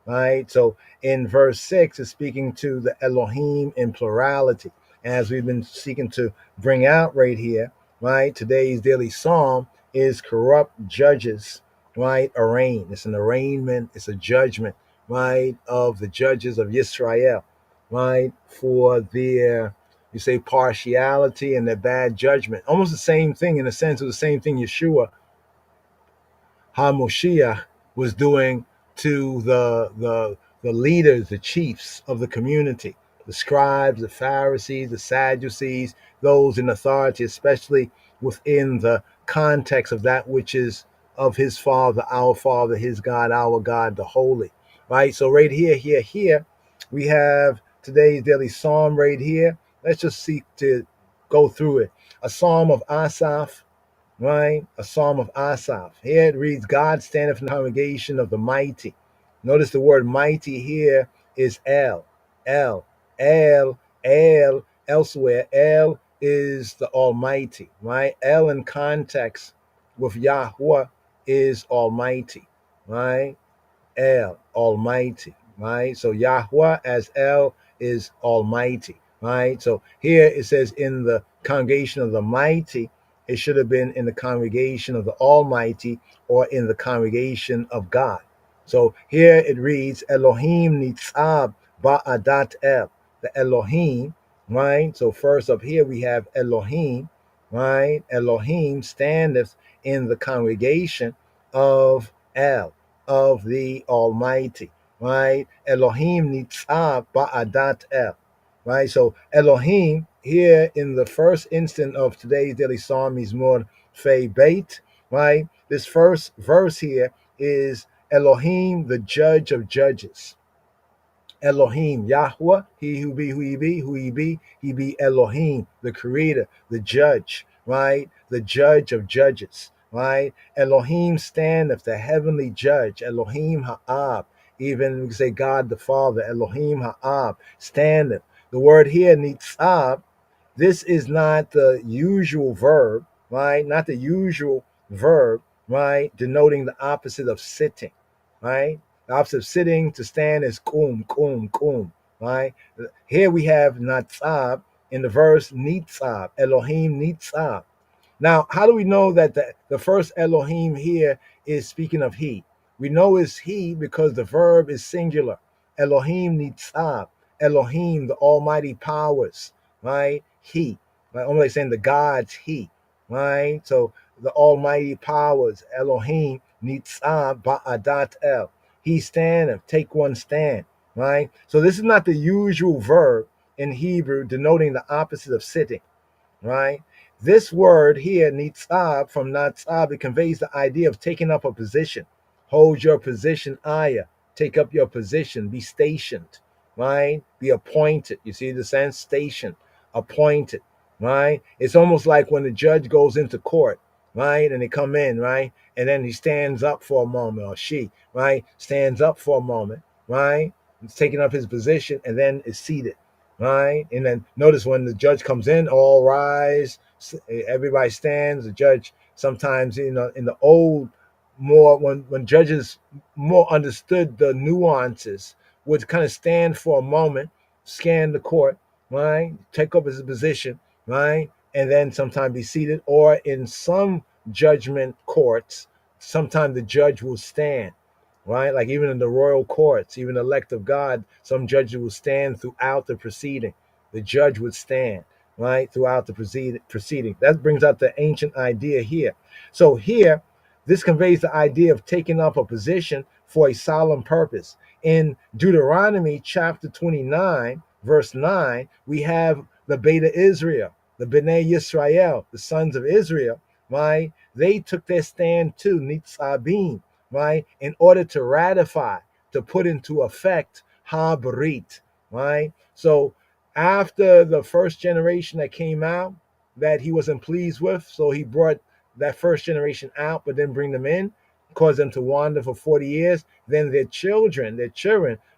right? So in verse 6 is speaking to the Elohim in plurality. As we've been seeking to bring out right here, right, today's daily psalm is corrupt judges, right, arraigned. It's an arraignment, it's a judgment, right, of the judges of Israel, right, for their, you say, partiality and their bad judgment. Almost the same thing, in a sense of the same thing Yeshua HaMoshiach was doing to the leaders, the chiefs of the community, the scribes, the Pharisees, the Sadducees, those in authority, especially within the context of that which is of his Father, his God, our God, the Holy. Right? So right here, we have today's daily psalm right here. Let's just seek to go through it. A psalm of Asaph, right? A psalm of Asaph. Here it reads, God standeth in the congregation of the mighty. Notice the word mighty here is El. Elsewhere, El is the Almighty, right? El in context with Yahweh is Almighty, right? El, Almighty, right? So Yahweh as El is Almighty, right? So here it says in the congregation of the mighty. It should have been in the congregation of the Almighty or in the congregation of God. So here it reads, Elohim nitzab ba'adat El. The Elohim, right? So first up here we have Elohim, right? Elohim standeth in the congregation of El, of the Almighty, right? Elohim nitzab ba'adat El, right? So Elohim here in the first instant of today's daily psalm is more Fe Beit, right? This first verse here is Elohim, the judge of judges. Elohim, Yahweh, he who be, he be Elohim, the creator, the judge, right? The judge of judges, right? Elohim standeth, the heavenly judge, Elohim Ha'ab, even we can say God the Father, Elohim Ha'ab, standeth. The word here, nitzab, this is not the usual verb, right? Not the usual verb, right? Denoting the opposite of sitting, right? The opposite of sitting to stand is kum, right? Here we have natzab in the verse nitzab, Elohim nitzab. Now, how do we know that the first Elohim here is speaking of he? We know it's he because the verb is singular. Elohim nitzab, Elohim, the almighty powers, right? He, right? I'm like saying the gods, he, right? So the almighty powers, Elohim nitzab ba'adat El. He standeth, take one stand, right? So this is not the usual verb in Hebrew denoting the opposite of sitting, right? This word here, nitzab, from natzab, it conveys the idea of taking up a position. Hold your position, ayah. Take up your position, be stationed, right? Be appointed. You see the sense? Stationed, appointed, right? It's almost like when the judge goes into court, right? And they come in, right? And then he stands up for a moment, or she, right? Stands up for a moment, right? He's taking up his position and then is seated, right? And then notice when the judge comes in, all rise, everybody stands. The judge sometimes, in the old, more when judges more understood the nuances, would kind of stand for a moment, scan the court, right? Take up his position, right? And then sometimes be seated, or in some judgment courts, sometimes the judge will stand, right? Like even in the royal courts, even the elect of God, some judges will stand throughout the proceeding. The judge would stand, right, throughout the proceeding. That brings out the ancient idea here. So here, this conveys the idea of taking up a position for a solemn purpose. In Deuteronomy chapter 29, verse 9, we have the Beta Israel, the Bnei Yisrael, the sons of Israel, right? They took their stand too, Nitzabim, right, in order to ratify, to put into effect Habrit, right? So after the first generation that came out that he wasn't pleased with, so he brought that first generation out, but then bring them in, cause them to wander for 40 years. Then their children,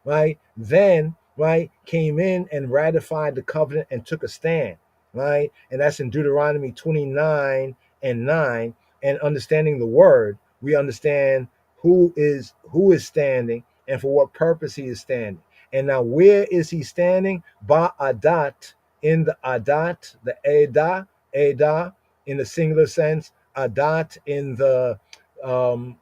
right, then, right, came in and ratified the covenant and took a stand, right? And that's in Deuteronomy 29 and 9. And understanding the word, we understand who is standing and for what purpose he is standing. And now, where is he standing? Ba'adat, in the adat, the edah in the singular sense, adat in the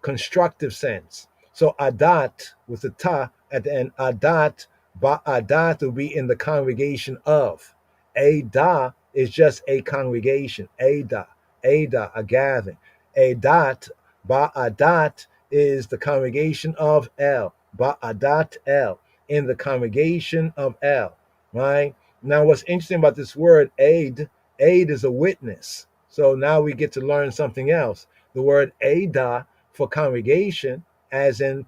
constructive sense. So adat with the ta at the end, adat, ba'adat will be in the congregation of. Edah is just a congregation. Edah, a gathering. Edat, ba'adat is the congregation of El. Ba'adat El, in the congregation of El, right? Now, what's interesting about this word aid is a witness. So now we get to learn something else. The word Adah for congregation, as in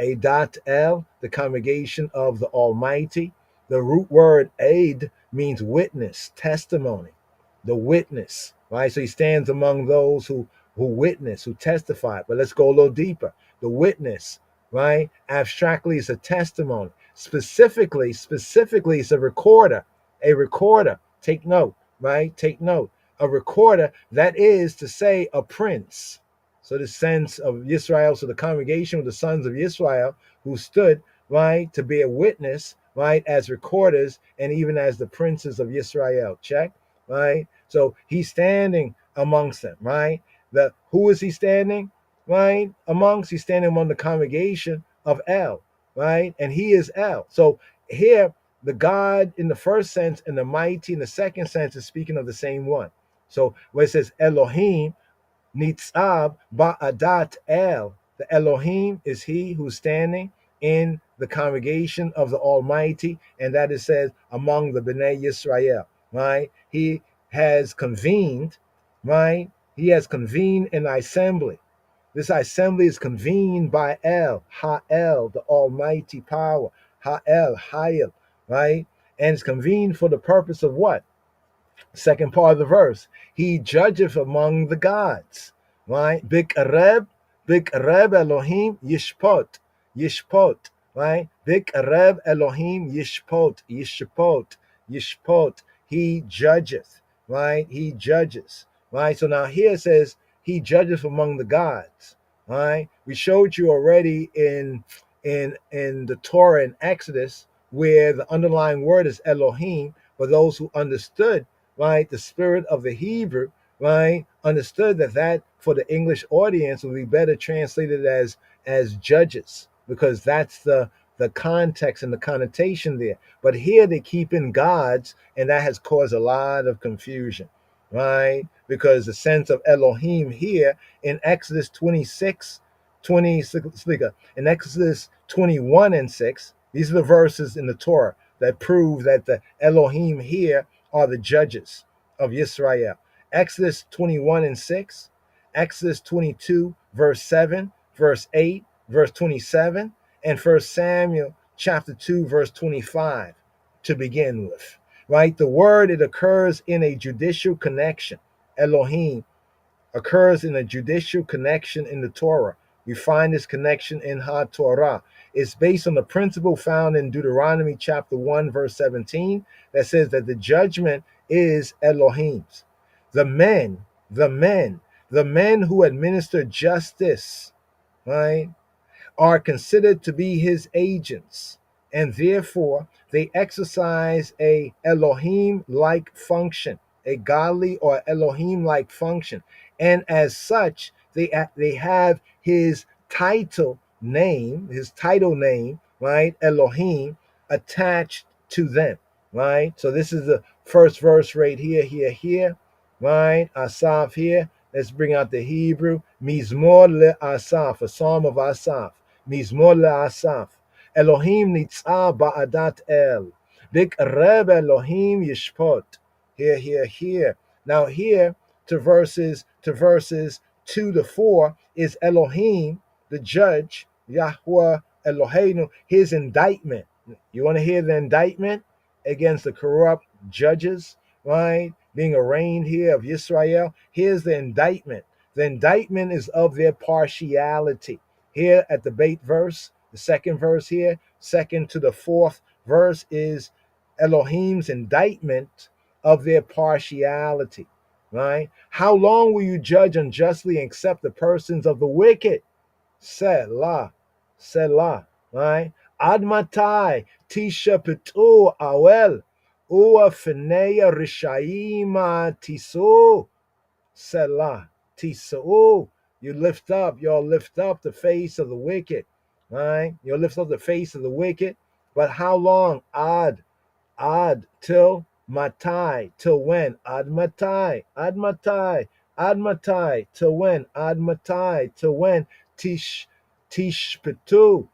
Adat El, the congregation of the Almighty. The root word aid means witness, testimony, the witness, right? So he stands among those who witness, who testify. But let's go a little deeper. The witness, right? Abstractly, is a testimony. Specifically, it's a recorder. A recorder. Take note, right? Take note. A recorder, that is to say, a prince. So the sense of Yisrael, so the congregation of the sons of Yisrael who stood, right, to be a witness, right, as recorders and even as the princes of Yisrael. Check, right? So he's standing amongst them, right? Who is he standing, right, amongst? He's standing among the congregation of El, right? And he is El. So here, the God in the first sense and the mighty in the second sense is speaking of the same one. So where it says Elohim, Nitzab Ba'adat El, the Elohim is he who's standing in the congregation of the Almighty, and that it says among the Bnei Yisrael, right? He has convened, right? He has convened an assembly. This assembly is convened by El, Ha-El, the Almighty power, Ha-El, Hayel, right? And it's convened for the purpose of what? Second part of the verse. He judgeth among the gods, right? Bikreb Elohim Yishpot, right? Bikreb Elohim Yishpot. He judgeth, right? He judges, right? So now here it says he judgeth among the gods, right? We showed you already in the Torah in Exodus where the underlying word is Elohim, for those who understood, right, the spirit of the Hebrew, right, understood that for the English audience would be better translated as judges, because that's the context and the connotation there. But here they keep in gods, and that has caused a lot of confusion, right? Because the sense of Elohim here in Exodus 26, in Exodus 21 and 6, these are the verses in the Torah that prove that the Elohim here are the judges of Yisrael. Exodus 21 and 6, Exodus 22, verse 7, verse 8, verse 27, and 1 Samuel chapter 2, verse 25 to begin with. Right? The word, it occurs in a judicial connection. Elohim occurs in a judicial connection in the Torah. We find this connection in HaTorah. It's based on the principle found in Deuteronomy chapter 1, verse 17, that says that the judgment is Elohim's. The men who administer justice, right, are considered to be his agents, and therefore they exercise a Elohim-like function, a godly or Elohim-like function, and as such they have his title name, right, Elohim, attached to them, right? So this is the first verse right here, right? Asaph here. Let's bring out the Hebrew. Mizmor le Asaph, a psalm of Asaph. Mizmor le Asaph. Elohim nitzah ba'adat el. Bikreb Elohim yishpot. Here. Now here to verses 2 to 4 is Elohim, the judge, Yahweh Eloheinu, his indictment. You want to hear the indictment against the corrupt judges, right? Being arraigned here of Israel. Here's the indictment. The indictment is of their partiality. Here at the bait verse, the second verse here, second to the fourth verse is Elohim's indictment of their partiality, right? How long will you judge unjustly and accept the persons of the wicked? Selah, right? Admatai, Tisha Pitu Awel, Ua Fineya Rishaima Tisu, Selah, Tisu. Y'all lift up the face of the wicked, right? You'll lift up the face of the wicked, but how long? Ad till matai, till when? Ad matai, till when? Ad matai, till when? Tishpetu,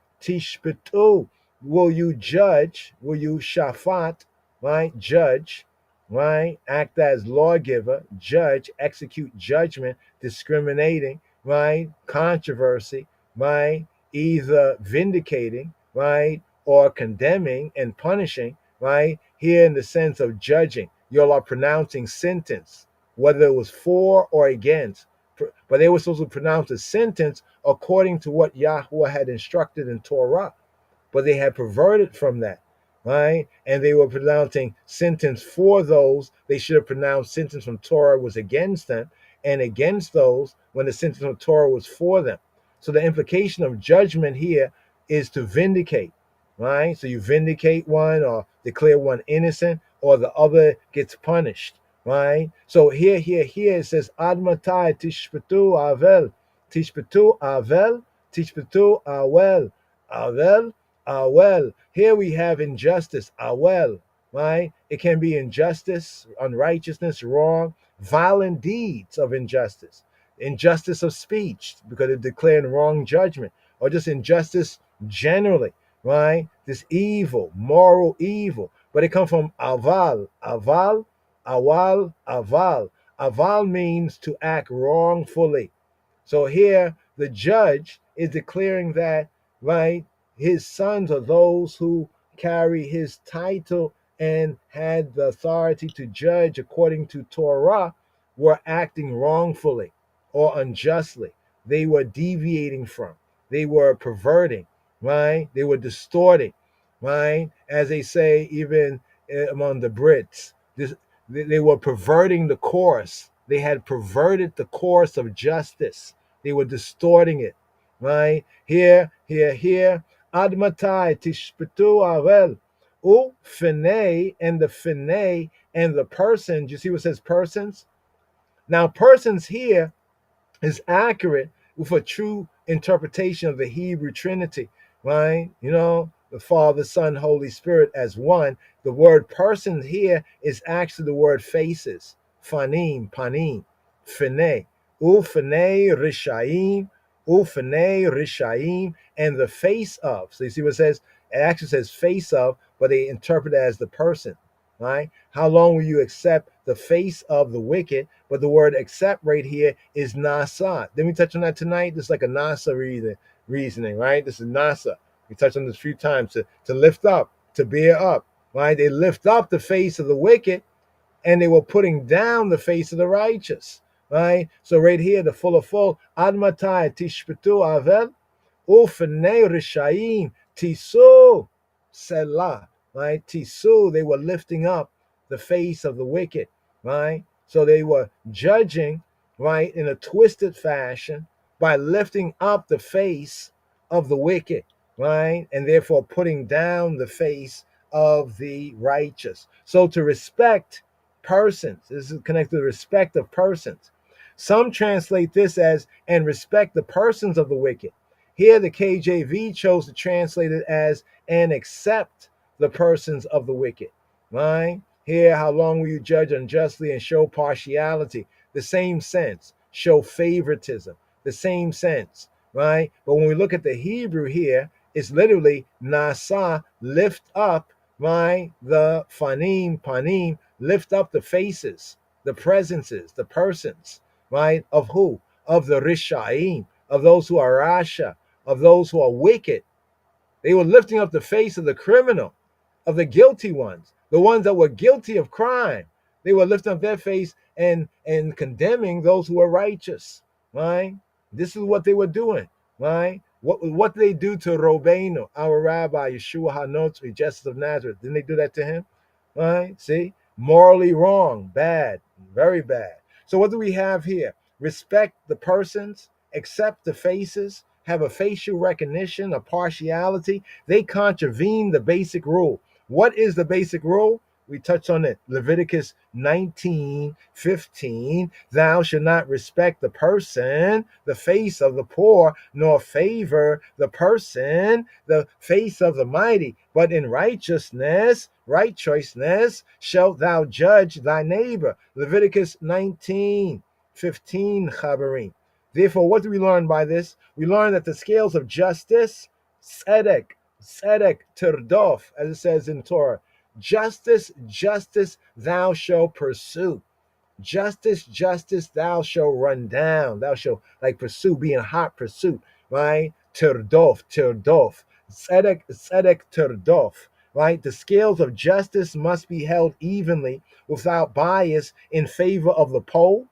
will you judge? Will you shafat, right? Judge, right? Act as lawgiver, judge, execute judgment, discriminating, right? Controversy, right? Either vindicating, right? Or condemning and punishing, right? Here in the sense of judging. Y'all are pronouncing sentence, whether it was for or against. But they were supposed to pronounce a sentence according to what Yahweh had instructed in Torah. But they had perverted from that, right? And they were pronouncing sentence for those. They should have pronounced sentence from Torah was against them, and against those when the sentence from Torah was for them. So the implication of judgment here is to vindicate, right? So you vindicate one or declare one innocent, or the other gets punished, right? So here it says Admatai tishpetu avel, awel. Here we have injustice, awel, right? It can be injustice, unrighteousness, wrong, violent deeds of injustice of speech because it declared wrong judgment, or just injustice generally, right? This evil, moral evil, but it comes from aval. Aval means to act wrongfully. So here the judge is declaring that, right, his sons are those who carry his title and had the authority to judge according to Torah were acting wrongfully or unjustly. They were deviating from, they were perverting, right? They were distorting, right? As they say, even among the Brits, they were perverting the course. They had perverted the course of justice. They were distorting it, right? Here. Admatai tishpetu avel. Finay, and the finay and the persons. You see what it says persons? Now, persons here is accurate with a true interpretation of the Hebrew Trinity, right? You know, the Father, Son, Holy Spirit as one. The word persons here is actually the word faces. Panim, Finay. Finay Rishaim, and the face of. So you see what it says? It actually says face of, but they interpret it as the person, right? How long will you accept the face of the wicked? But the word accept right here is nasa. Didn't we touch on that tonight? This is like a nasa reasoning, right? This is nasa. We touched on this a few times, to lift up, to bear up, right? They lift up the face of the wicked, and they were putting down the face of the righteous, right? So right here, the full, Admatai tishpetu avel, ufnei rishaim tisu selah, right? Tisu, they were lifting up the face of the wicked, right? So they were judging, right, in a twisted fashion by lifting up the face of the wicked, right? And therefore putting down the face of the righteous. So to respect persons, this is connected to the respect of persons. Some translate this as, and respect the persons of the wicked. Here the KJV chose to translate it as, and accept the persons of the wicked. right? Here, how long will you judge unjustly and show partiality? The same sense. Show favoritism. The same sense, right? But when we look at the Hebrew here, it's literally nasa, lift up, right? The panim, lift up the faces, the presences, the persons, right? Of who? Of the Rishaim, of those who are Rasha, of those who are wicked. They were lifting up the face of the criminal, of the guilty ones, the ones that were guilty of crime. They were lifting up their face and condemning those who were righteous. Right? This is what they were doing. Right? What did they do to Robenu, our rabbi, Yeshua HaNotri, Justice of Nazareth? Didn't they do that to him? Right? See? Morally wrong, bad, very bad. So what do we have here? Respect the persons, accept the faces, have a facial recognition, a partiality. They contravene the basic rule. What is the basic rule? We touched on it. Leviticus 19:15. Thou shalt not respect the person, the face of the poor, nor favor the person, the face of the mighty. But in righteousness shalt thou judge thy neighbor. Leviticus 19:15. Chabarim. Therefore, what do we learn by this? We learn that the scales of justice, tzedek, tirdof, as it says in Torah, justice, thou shalt pursue. Justice, thou shalt run down. Thou shalt pursue, be in hot pursuit, right? Tirdof, tzedek, tirdof, right? The scales of justice must be held evenly without bias in favor of the poor,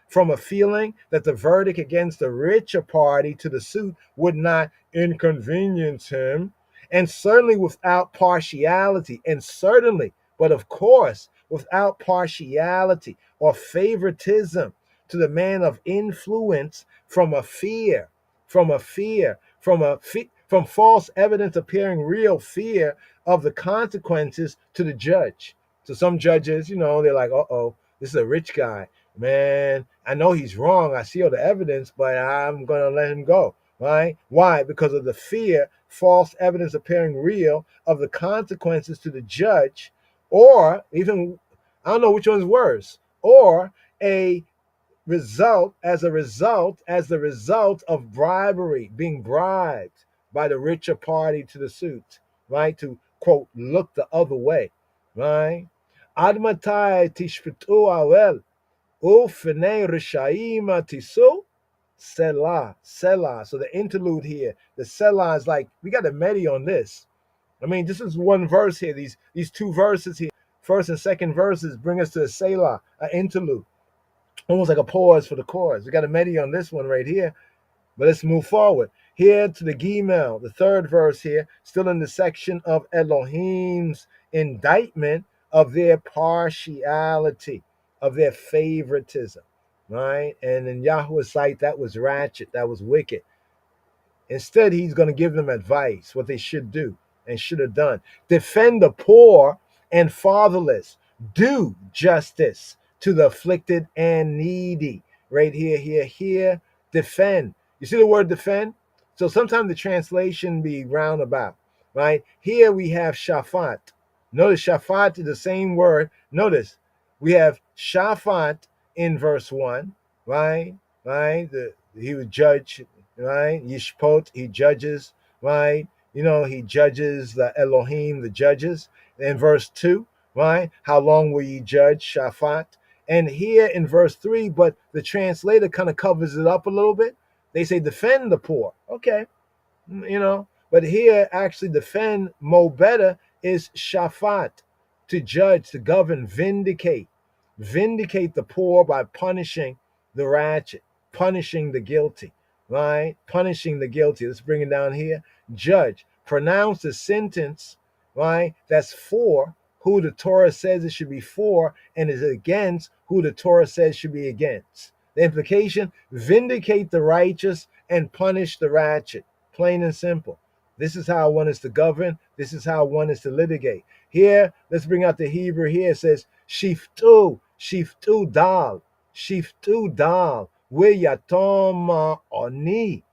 from a feeling that the verdict against the richer party to the suit would not inconvenience him, and certainly without partiality, but of course, without partiality or favoritism to the man of influence from false evidence appearing real, fear of the consequences to the judge. So some judges, they're like, this is a rich guy. Man, I know he's wrong. I see all the evidence, but I'm going to let him go, right? Why? Because of the fear, false evidence appearing real of the consequences to the judge, or even, I don't know which one's worse, or the result of bribery, being bribed by the richer party to the suit, right? To, quote, look the other way, right? Admatai tishpetu awel. Selah. So the interlude here, the Selah is like, we got a medi on this. I mean, this is one verse here. These two verses here, first and second verses, bring us to a Selah, an interlude, almost like a pause for the chorus. We got a medi on this one right here. But let's move forward. Here to the Gimel, the third verse here, still in the section of Elohim's indictment of their partiality, of their favoritism, right? And in Yahweh's sight, that was ratchet, that was wicked. Instead, he's going to give them advice, what they should do and should have done. Defend the poor and fatherless. Do justice to the afflicted and needy. Right here. Defend. You see the word defend? So sometimes the translation be roundabout, right? Here we have shafat. Notice shafat is the same word. Notice we have shafat in verse 1, right? He would judge, right? Yishpot, he judges, right? He judges the Elohim, the judges. In verse 2, right? How long will ye judge? Shafat. And here in verse 3, but the translator kind of covers it up a little bit. They say defend the poor. Okay. But here actually defend mo better is shafat, to judge, to govern, vindicate the poor by punishing the ratchet, punishing the guilty, right? Punishing the guilty. Let's bring it down here. Judge, pronounce the sentence, right? That's for who the Torah says it should be for, and is against who the Torah says should be against. The implication, vindicate the righteous and punish the ratchet. Plain and simple. This is how one is to govern. This is how one is to litigate. Here, let's bring out the Hebrew here. It says, shiftu dal, yatom oni,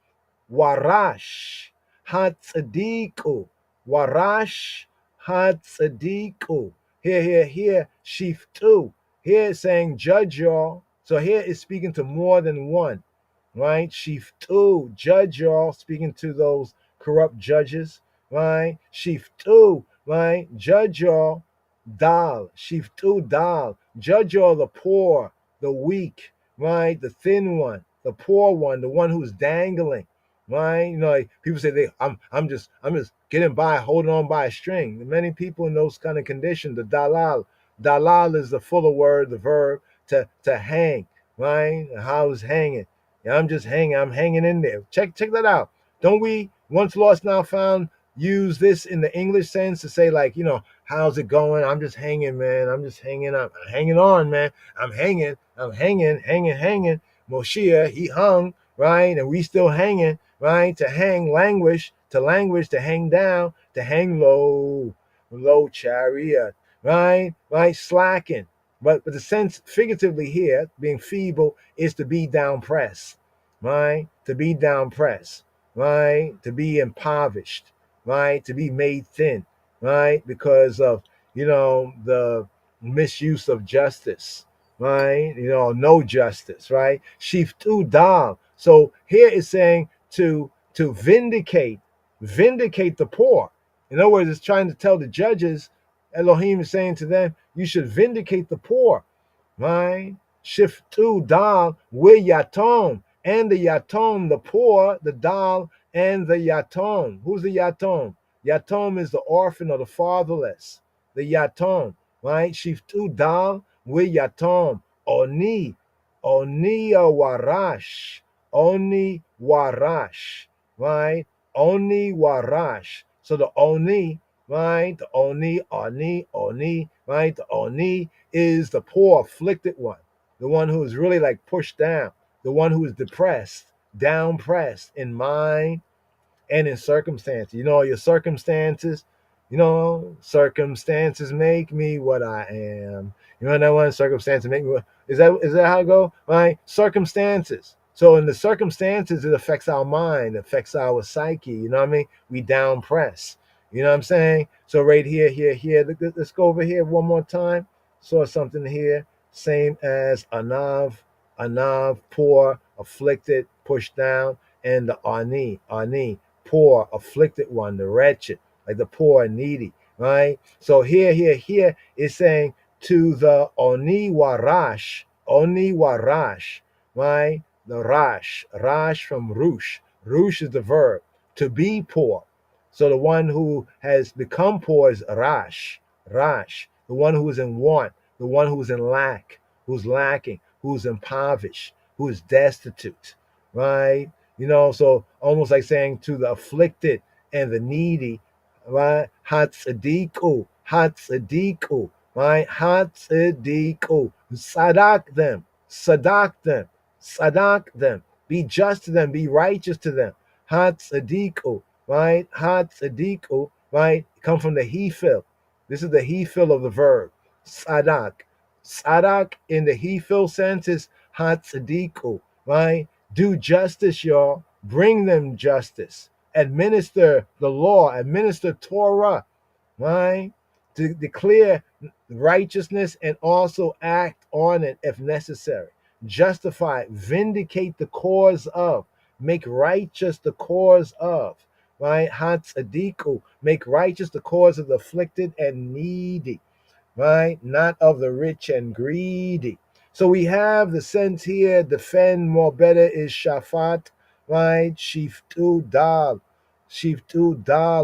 warash, hatzadiku, warash, Hatzadiku. Here, Shiftu. Here it's saying judge y'all. So here it's speaking to more than one, right? Shiftu, judge y'all, speaking to those corrupt judges, right? Shiftu, right? Judge y'all. Dal, Shiftu Dal, judge y'all the poor, the weak, right? The thin one, the poor one, the one who's dangling, right? You know, like people say I'm just getting by, holding on by a string. Many people in those kind of conditions, the dalal is the fuller word, the verb to hang, right? How is hanging? Yeah, I'm just hanging. I'm hanging in there. Check that out. Don't we once lost now found use this in the English sense to say like, you know, how's it going? I'm just hanging, man. I'm just hanging up. I'm hanging on, man. I'm hanging. Moshiach, he hung, right? And we still hanging, right? To hang, languish, to hang down, to hang low, chariot, right? Right? Slacking. But the sense figuratively here, being feeble, is to be down pressed, right? To be down pressed, right? To be impoverished, right? To be made thin, right? Because of, you know, the misuse of justice, right? You know, no justice, right? Shiftu dal. So here it's saying to vindicate the poor. In other words, it's trying to tell the judges, Elohim is saying to them, you should vindicate the poor, right? Shiftu dal with yatom, and the yatom, the poor, the dal, and the yatom. Who's the yatom? Yatom is the orphan or the fatherless. The yatom, right? Shiftu dal with yatom. Oni warash. Oni warash, right? Oni warash. So the oni, right? The oni, right? The oni is the poor, afflicted one, the one who is really like pushed down, the one who is depressed, down pressed in mind and in circumstances. You know, your circumstances, you know, circumstances make me what I am. You know that one? Circumstances make me what is that how it go? Right? Circumstances. So in the circumstances, it affects our mind, affects our psyche. You know what I mean? We down press. You know what I'm saying? So right here. Let's go over here one more time. Saw something here. Same as anav, poor, afflicted, pushed down, and the ani, poor, afflicted one, the wretched, like the poor and needy, right? So here is saying to the oni warash, right? The rash from rush. Rush is the verb, to be poor. So the one who has become poor is rash, the one who is in want, the one who is in lack, who's lacking, who's impoverished, who is destitute, right? You know, so almost like saying to the afflicted and the needy, right? Hatzadiku, right? Hatzadiku, sadak them, be just to them, be righteous to them. Hatzadiku, right? Hatzadiku, right? Come from the he-fill. This is the he-fill of the verb, sadak. Sadak in the he-fill sense is hatzadiku, right? Do justice, y'all. Bring them justice. Administer the law. Administer Torah, right? To declare righteousness and also act on it if necessary. Justify, vindicate the cause of, make righteous the cause of, right? Hatzadiku, make righteous the cause of the afflicted and needy, right? Not of the rich and greedy. So we have the sense here, defend more better is shafat, right? Shiftu dal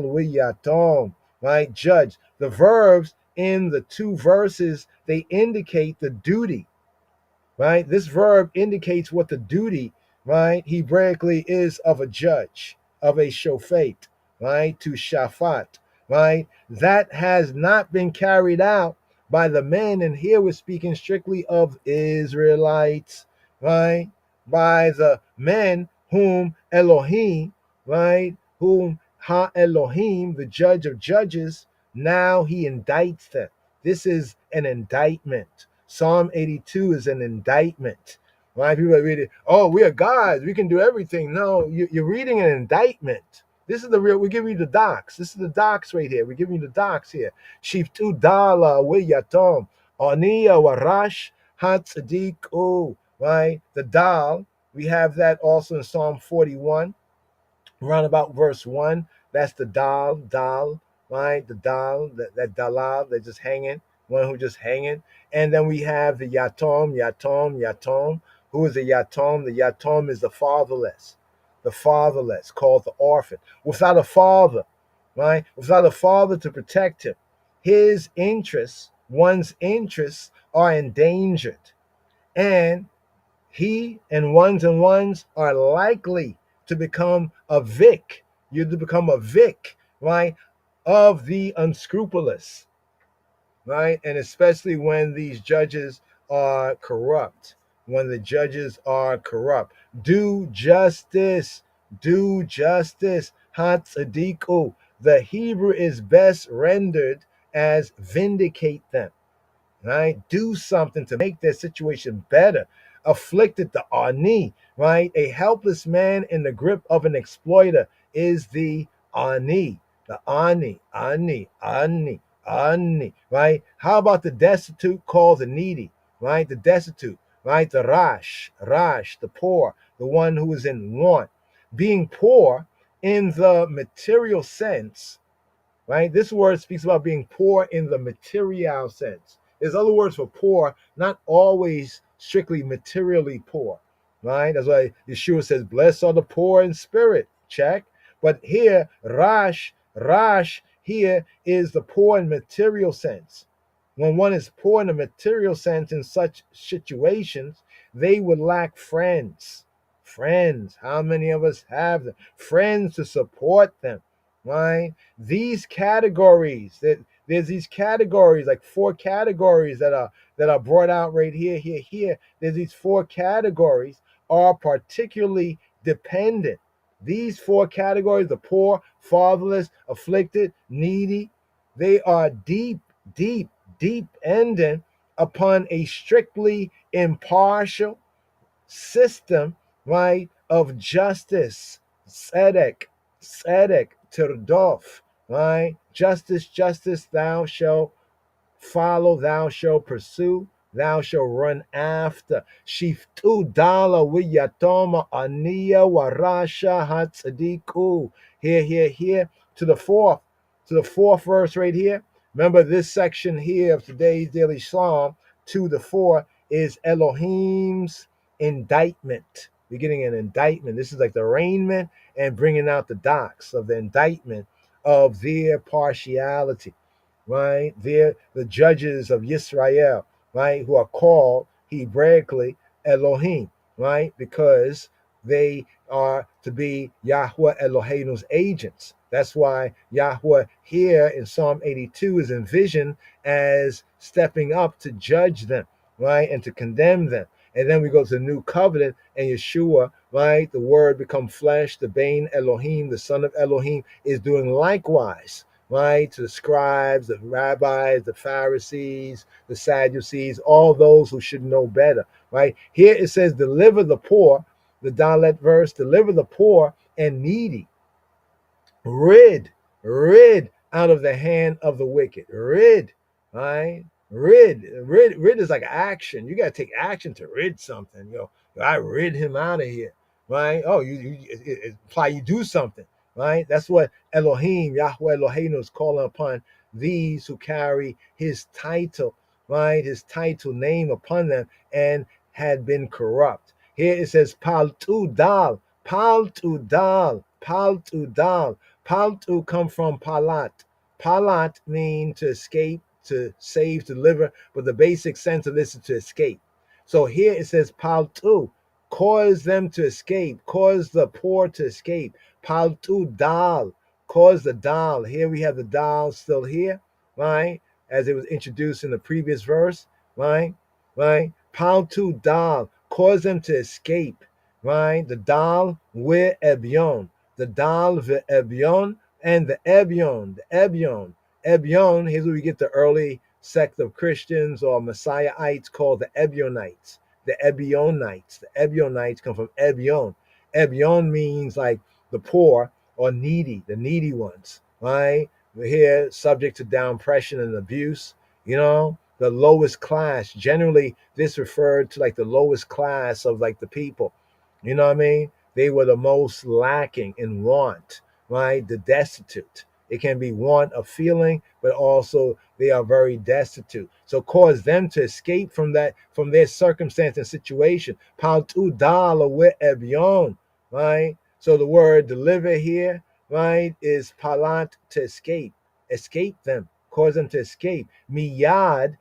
wiyatom, right? Judge. The verbs in the two verses, they indicate the duty, right? This verb indicates what the duty, right, Hebraically is of a judge, of a shofet, right, to shafat, right? That has not been carried out by the men, and here we're speaking strictly of Israelites, right? By the men whom Elohim, right, whom Ha-Elohim, the judge of judges, now he indicts them. This is an indictment. Psalm 82 is an indictment. Right? People read it, oh, we are gods, we can do everything. No, you're reading an indictment. This is the real. We're giving you the docs. This is the docs right here. We're giving you the docs here. Shiftu dala wiyatom aniya warash hatzadiku. Right, the dal. We have that also in Psalm 41, around about verse 1. That's the dal, right? The dal, that dalal, they're just hanging, one who just hanging. And then we have the yatom. Who is the yatom? The yatom is the fatherless, called the orphan, without a father, right? Without a father to protect him. His interests, one's interests, are endangered. And he and ones are likely to become a vic. You to become a vic, right, of the unscrupulous, right? And especially when these judges are corrupt. When the judges are corrupt. Do justice. Hatzadiku. The Hebrew is best rendered as vindicate them. Right? Do something to make their situation better. Afflicted the ani, right? A helpless man in the grip of an exploiter is the ani. The ani, right? How about the destitute called the needy, right? The destitute, right? The rash, the poor, the one who is in want. Being poor in the material sense, right? This word speaks about being poor in the material sense. There's other words for poor, not always strictly materially poor, right? That's why Yeshua says, blessed are the poor in spirit, check. But here, rash here is the poor in material sense. When one is poor in a material sense in such situations, they would lack friends. Friends, how many of us have them? Friends to support them, right? These categories, there's these categories, like 4 categories that are brought out right here. There's these 4 categories are particularly dependent. These 4 categories, the poor, fatherless, afflicted, needy, they are dependent upon a strictly impartial system, right, of justice, tzedek, tirdof, right? Justice, thou shalt follow, thou shalt pursue, thou shalt run after. Shiftu dala wiyatoma aniya warasha hatzadiku. Here, to the fourth verse right here. Remember this section here of today's daily psalm, 2-4, is Elohim's indictment. We're getting an indictment. This is like the arraignment and bringing out the docs of the indictment of their partiality, right? They're the judges of Yisrael, right? Who are called Hebraically Elohim, right? Because they are to be Yahweh Eloheinu's agents. That's why Yahweh here in Psalm 82 is envisioned as stepping up to judge them, right? And to condemn them. And then we go to the new covenant and Yeshua, right? The word become flesh, the Bain Elohim, the son of Elohim, is doing likewise, right? To the scribes, the rabbis, the Pharisees, the Sadducees, all those who should know better, right? Here it says, deliver the poor, the Dalet verse, deliver the poor and needy. Rid out of the hand of the wicked. Rid, right? Rid is like action. You got to take action to rid something. I rid him out of here, right? Oh, you imply you do something, right? That's what Elohim, Yahweh Eloheinu, is calling upon these who carry his title, right? His title name upon them and had been corrupt. Here it says, Paltu dal. Paltu come from palat. Palat means to escape, to save, to deliver, but the basic sense of this is to escape. So here it says paltu, cause them to escape, cause the poor to escape. Paltu dal, cause the dal. Here we have the dal still here, right? As it was introduced in the previous verse, right? Paltu dal, cause them to escape, right? The dal we ebyon. The dal ve'ebyon and the ebyon. Ebyon, here's where we get the early sect of Christians or Messiahites called the Ebionites. The Ebionites come from Ebyon. Ebyon means like the poor, or needy, the needy ones, right? We're here subject to downpression and abuse, the lowest class. Generally, this referred to like the lowest class of like the people. You know what I mean? They were the most lacking in want, right? The destitute. It can be want of feeling, but also they are very destitute. So cause them to escape from that, from their circumstance and situation. Pautu dal we ebyon, right? So the word deliver here, right, is palant, to escape. Escape them, cause them to escape. Miyad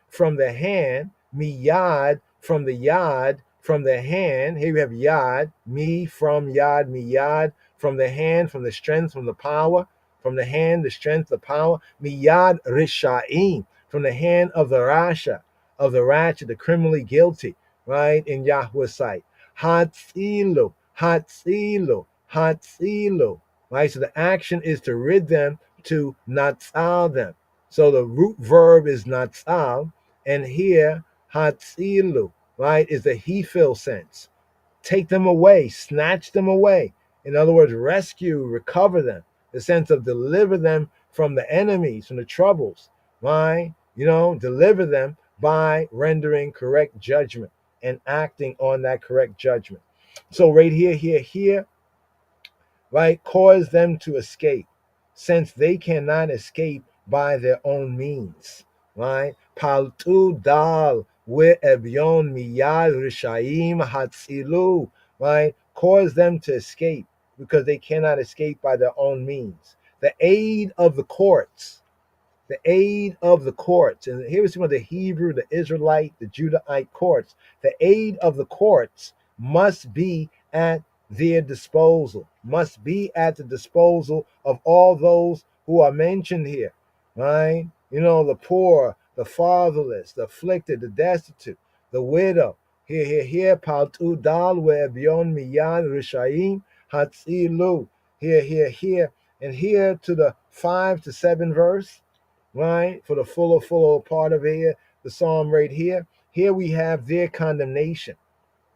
from the hand, miyad from the yad, from the hand. Here we have yad, me from yad, miyad from the hand, from the strength, from the power, from the hand, the strength, the power. Miyad rishaim, from the hand of the rasha, of the ratchet, the criminally guilty, right, in Yahweh's sight. Hatzilu, hatzilu, hatzilu, right? So the action is to rid them, to natsal them. So the root verb is natsal, and here hatzilu, right, is the hefil sense. Take them away, snatch them away. In other words, rescue, recover them. The sense of deliver them from the enemies, from the troubles, right? Deliver them by rendering correct judgment and acting on that correct judgment. So right here, right, cause them to escape, since they cannot escape by their own means, right? Paltu dal we ebyon miyad rishaim hatzilu, right? Cause them to escape because they cannot escape by their own means. The aid of the courts, the aid of the courts, and here we see the Hebrew, the Israelite, the Judahite courts. The aid of the courts must be at their disposal, must be at the disposal of all those who are mentioned here, right? The poor, the fatherless, the afflicted, the destitute, the widow. Here, paltu dal we ebyon miyad rishaim hatzilu. Here, and here to the 5 to 7 verse, right? For the fuller part of here, the psalm right here. Here we have their condemnation,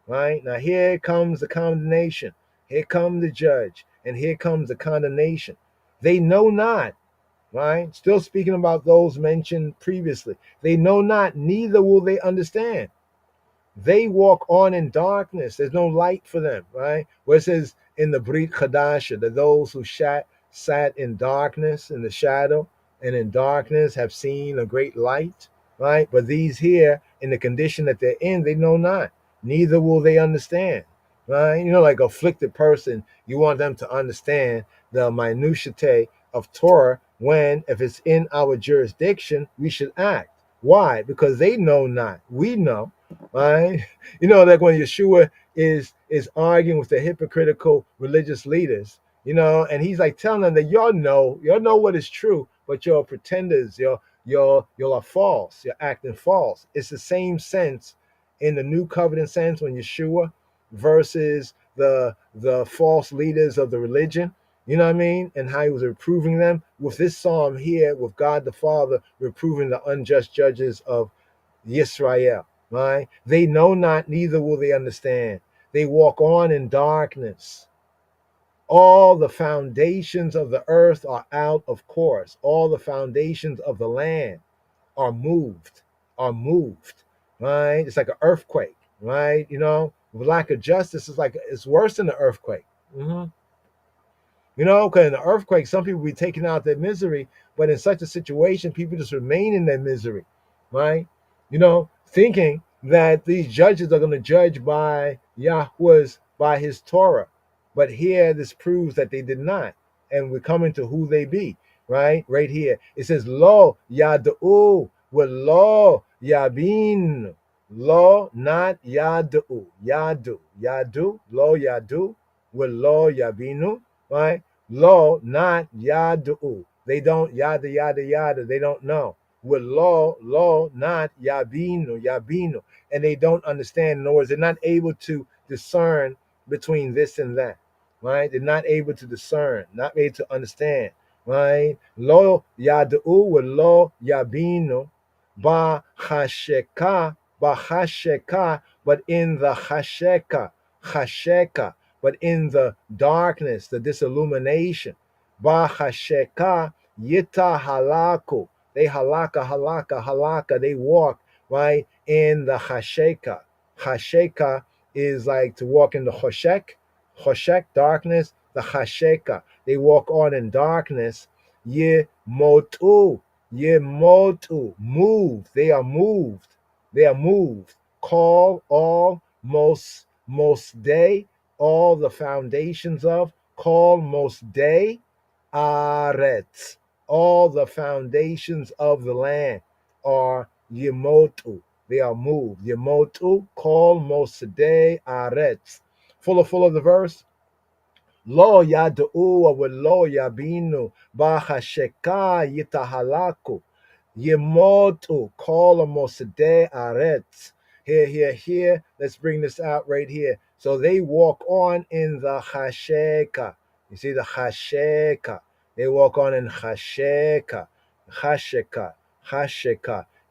right? Now here comes the condemnation. Here comes the judge, and here comes the condemnation. They know not, right? Still speaking about those mentioned previously. They know not, neither will they understand. They walk on in darkness. There's no light for them, right? Where it says in the Brit Chadasha that those who sat in darkness, in the shadow, and in darkness have seen a great light, right? But these here, in the condition that they're in, they know not, neither will they understand, right? Like afflicted person, you want them to understand the minutiae of Torah when, if it's in our jurisdiction, we should act. Why? Because they know not. We know, right? Like when Yeshua is arguing with the hypocritical religious leaders, and he's like telling them that y'all know what is true, but you're pretenders, you're false, you're acting false. It's the same sense in the new covenant sense when Yeshua versus the false leaders of the religion, you know what I mean? And how he was reproving them with this psalm here, with God the Father reproving the unjust judges of Yisrael, right? They know not, neither will they understand. They walk on in darkness. All the foundations of the earth are out of course. All the foundations of the land are moved, right? It's like an earthquake, right? With lack of justice, it's worse than an earthquake. Because in the earthquake, some people be taking out their misery, but in such a situation, people just remain in their misery, right? Thinking that these judges are going to judge by by his Torah. But here, this proves that they did not. And we're coming to who they be, right? Right here. It says, Lo yad'u, well, lo yabin. Lo, not yad'u. Yadu, lo yadu, well, lo yabinu, right? Lo, not yad'u. They don't, yada, they don't know. With lo, not yabinu. And they don't understand. In other words, they're not able to discern between this and that, right? They're not able to discern, not able to understand, right? Lo yadu with lo yabinu, ba chasheka, but in the chasheka, but in the darkness, the disillumination. Bahasheka yita halaku. They halaka. They walk, right, in the hasheka. Hasheka is like to walk in the choshek, darkness, the hasheka. They walk on in darkness. Ye motu, move. They are moved. Call all, most day, all the foundations of, call most day, aretz. All the foundations of the land are yemotu. They are moved. Yemotu, call most day, aretz. Full of the verse. Lo yad'u wa lo yabinu bahasheka yitahalaku yemotu kol mosde aretz. Here. Let's bring this out right here. So they walk on in the chasheka. You see the chasheka. They walk on in chasheka,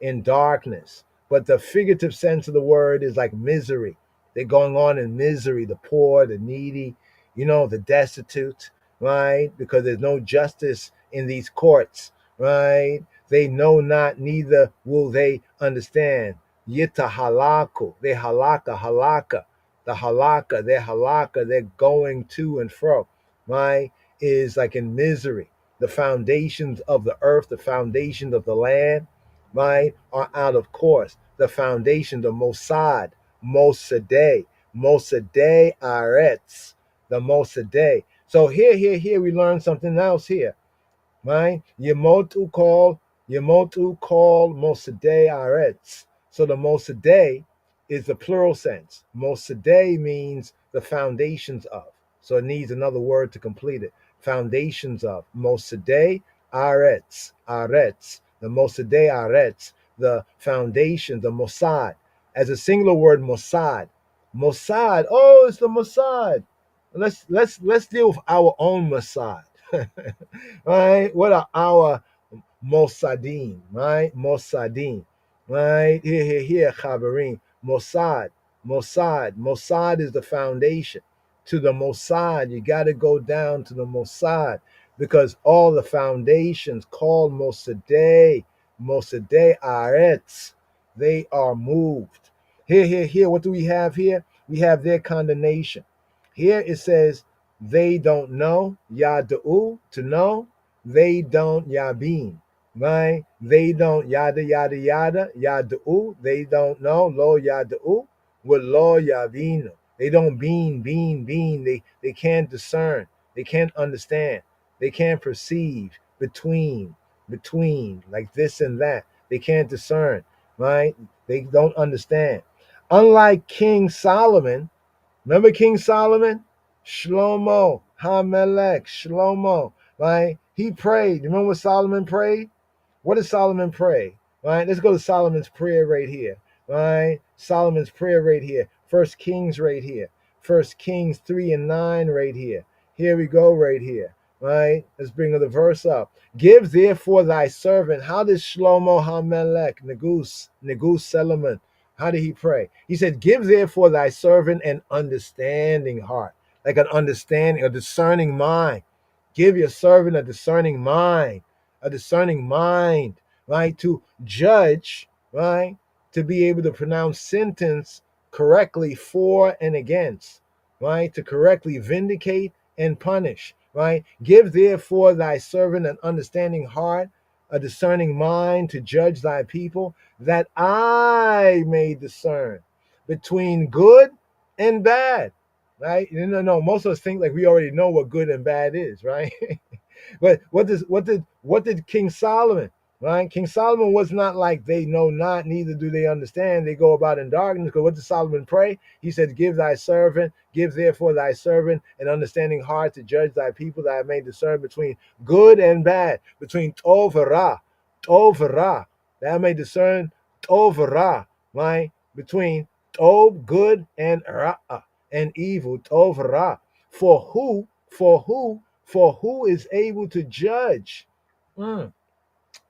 in darkness. But the figurative sense of the word is like misery. They're going on in misery, the poor, the needy, the destitute, right? Because there's no justice in these courts, right? They know not, neither will they understand. Yita halaku, they halaka. The halaka, they're going to and fro, right? Is like in misery. The foundations of the earth, the foundations of the land, right, are out of course. The foundation, the Mossad, Mosadeh Aretz, the Mosadeh. So here we learn something else here, right? Yemotu call Mosadeh Aretz. So the Mosadeh is the plural sense. Mosadeh means the foundations of. So it needs another word to complete it. Foundations of. Mosadeh Aretz. The Mosadeh Aretz. The foundation, the Mossad. As a singular word, Mossad. Oh, it's the Mossad. Let's deal with our own Mossad. Right? What are our Mossadim, right? Right? Here, Chabarim. Mossad is the foundation. To the Mossad, you got to go down to the Mossad because all the foundations called Mosadeh Aretz, they are moved. Here, what do we have here? We have their condemnation. Here it says, they don't know, Yada'u, to know, they don't Yabin, right? They don't yada, Yada'u, they don't know, Lo Yada'u, with Lo Yabinu. They don't bean. They can't discern. They can't understand. They can't perceive between, like this and that. They can't discern, right? They don't understand. Unlike King Solomon, remember King Solomon? Shlomo, right? He prayed. Remember what Solomon prayed? What did Solomon pray? Right? Let's go to Solomon's prayer right here. Right? Solomon's prayer right here. First Kings right here. First Kings 3:9 right here. Here we go right here. Right? Let's bring the verse up. Give therefore thy servant. How did Shlomo HaMelech, Negus Solomon, how did he pray? He said, give therefore thy servant an understanding heart. Like an understanding, a discerning mind. Give your servant a discerning mind, right? To judge, right? To be able to pronounce sentence correctly for and against, right? To correctly vindicate and punish, right? Give therefore thy servant an understanding heart, a discerning mind to judge thy people, that I may discern between good and bad, right? No. Most of us think like we already know what good and bad is, right? But what did King Solomon, right? King Solomon was not like they know not, neither do they understand. They go about in darkness. Because what did Solomon pray? He said, give therefore thy servant an understanding heart to judge thy people, that I may discern between good and bad, between tov and ra, that I may discern tov and ra, right? Between tov, good, and ra, and evil, tov and ra. For who is able to judge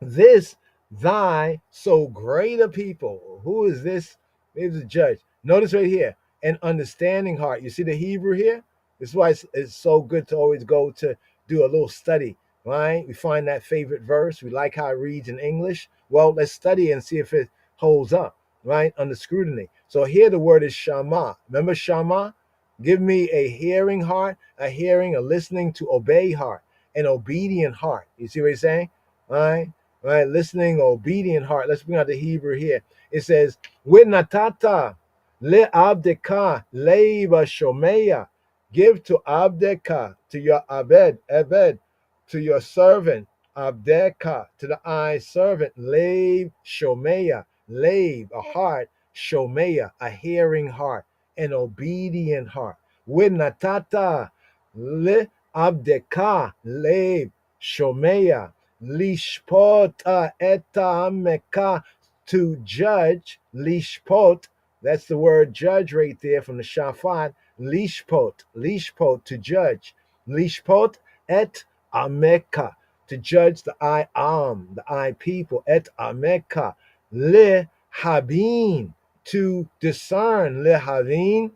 this thy so great a people? Who is this able to judge? Notice right here, an understanding heart. You see the Hebrew here? This is why it's so good to always go to do a little study, right? We find that favorite verse. We like how it reads in English. Well, let's study and see if it holds up, right? Under scrutiny. So here the word is shama. Remember shama? Give me a hearing heart, a hearing, a listening to obey heart, an obedient heart. You see what he's saying? All right? All right, listening, obedient heart. Let's bring out the Hebrew here. It says, with natata le abdeka leiba shomeya. Give to abdeka, to your ebed, to your servant, abdeka, to the eye servant, leib shomeya, leib, a heart, shomeya, a hearing heart, an obedient heart. With natata le abdeka leib shomeya lishpota eta ameka, to judge, lishpot, that's the word judge right there from the shafat, lishpot, to judge, lishpot et ameka, to judge the I people, et ameka, le habin, to discern, le habin,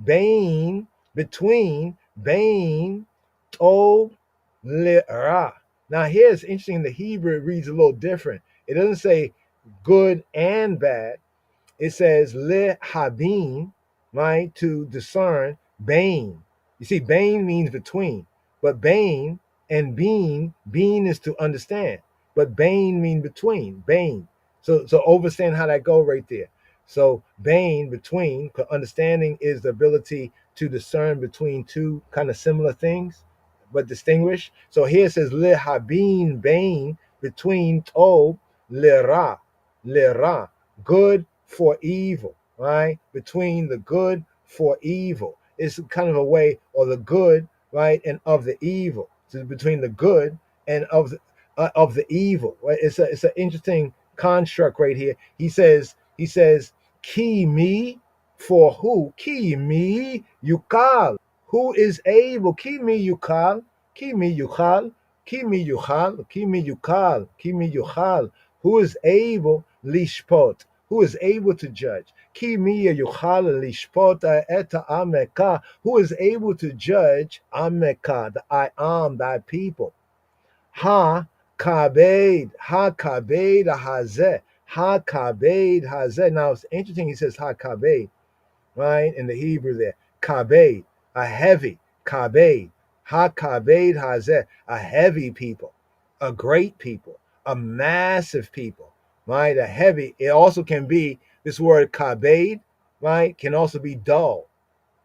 bain, between, bain, to, le ra. Now here's interesting, the Hebrew reads a little different. It doesn't say good and bad. It says le habin, right, to discern, bain. You see, bain means between, but bain and bean is to understand, but bain mean between, bain. So understand how that go right there. So bain, between, 'cause understanding is the ability to discern between two kind of similar things, but distinguish. So here it says le habin, bain, between to le ra, good for evil, right? Between the good for evil. It's kind of a way, or the good, right, and of the evil. So between the good and of the evil, right? It's an interesting construct right here. He says, ki me, for who? Ki me yukal. Who is able? Ki me yukal. Ki me yukal. Ki me yukal. Ki me yukal. Ki me yukal. Who is able? Lishpot. Who is able to judge? Ki miya yuchal lishpot eta ameka. Who is able to judge ameka, the I am, thy people. Ha kabed hazeh. Ha kabed hazeh. Now it's interesting. He says ha kabed, right, in the Hebrew there. Kabed, a heavy. Kabed. Ha kabed hazeh, a heavy people, a great people, a massive people. Right, a heavy. It also can be, this word kabed, right, can also be dull,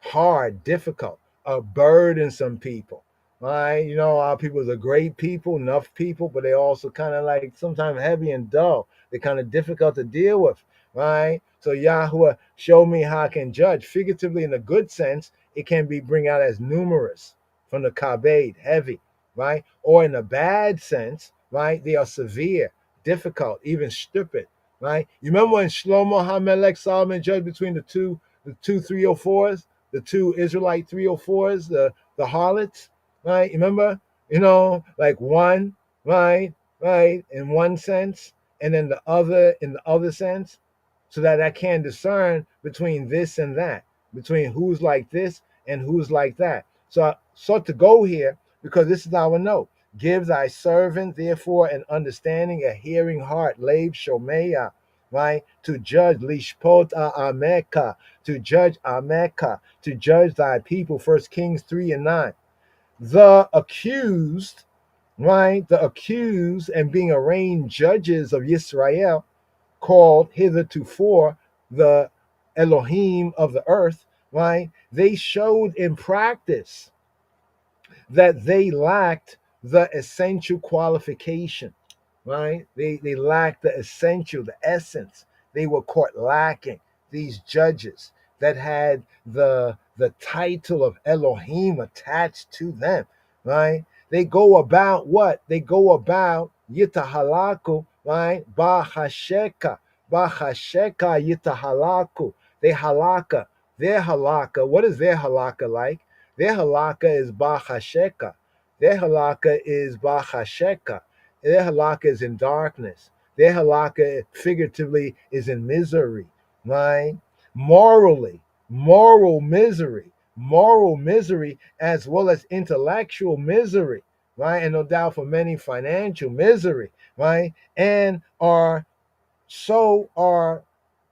hard, difficult, a burdensome people. Right, you know, our people are great people, enough people, but they also kind of like sometimes heavy and dull. They're kind of difficult to deal with. Right, so Yahuwah, show me how I can judge. Figuratively, in a good sense, it can be bring out as numerous from the kabed, heavy, right, or in a bad sense, right, they are severe, difficult, even stupid, right? You remember when Shlomo HaMelech, Solomon, judged between the two 304s, the two Israelite 304s, the harlots, right? You remember, you know, like one, right, in one sense, and then the other in the other sense, so that I can discern between this and that, between who's like this and who's like that. So I sought to go here because this is our note. Give thy servant, therefore, an understanding, a hearing heart, leib shomeya, right? To judge, lishpot ameka, to judge ameka, to judge thy people, 1 Kings 3:9. The accused, right? The accused and being arraigned judges of Yisrael, called hithertofore the Elohim of the earth, right? They showed in practice that they lacked the essential qualification, right? They lacked the essential, the essence. They were caught lacking. These judges that had the title of Elohim attached to them, right? They go about what? They go about yitahalaku, right? Bahasheka yitahalaku. They halaka. Their halaka. What is their halaka like? Their halaka is bahasheka. Their halaka is bahasheka. Their halaka is in darkness. Their halaka figuratively is in misery, right? Morally, moral misery, as well as intellectual misery, right? And no doubt for many, financial misery, right? And are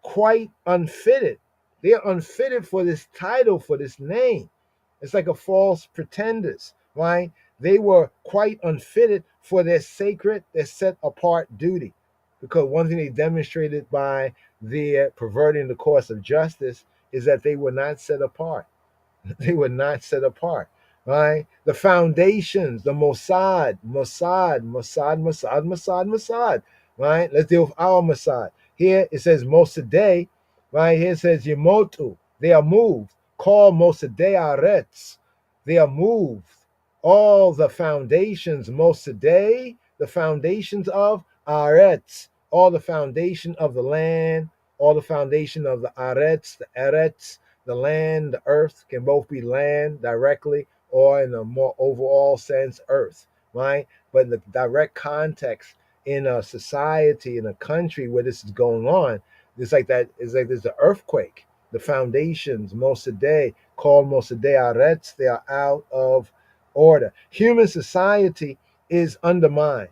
quite unfitted. They're unfitted for this title, for this name. It's like a false pretenders, right? They were quite unfitted for their sacred, their set apart duty. Because one thing they demonstrated by their perverting the course of justice is that they were not set apart. They were not set apart, right? The foundations, the Mossad, right? Let's deal with our Mossad. Here it says Mossadegh, right? Here it says Yemotu. They are moved. Call Mossadegh Aretz. They are moved. All the foundations, Mossadegh, the foundations of Aretz, all the foundation of the land, all the foundation of the Eretz, the land, the earth can both be land directly or in a more overall sense, earth, right? But in the direct context in a society, in a country where this is going on, it's like that, it's like there's an earthquake. The foundations, Mossadegh, called Mossadegh Aretz, they are out of order. Human society is undermined.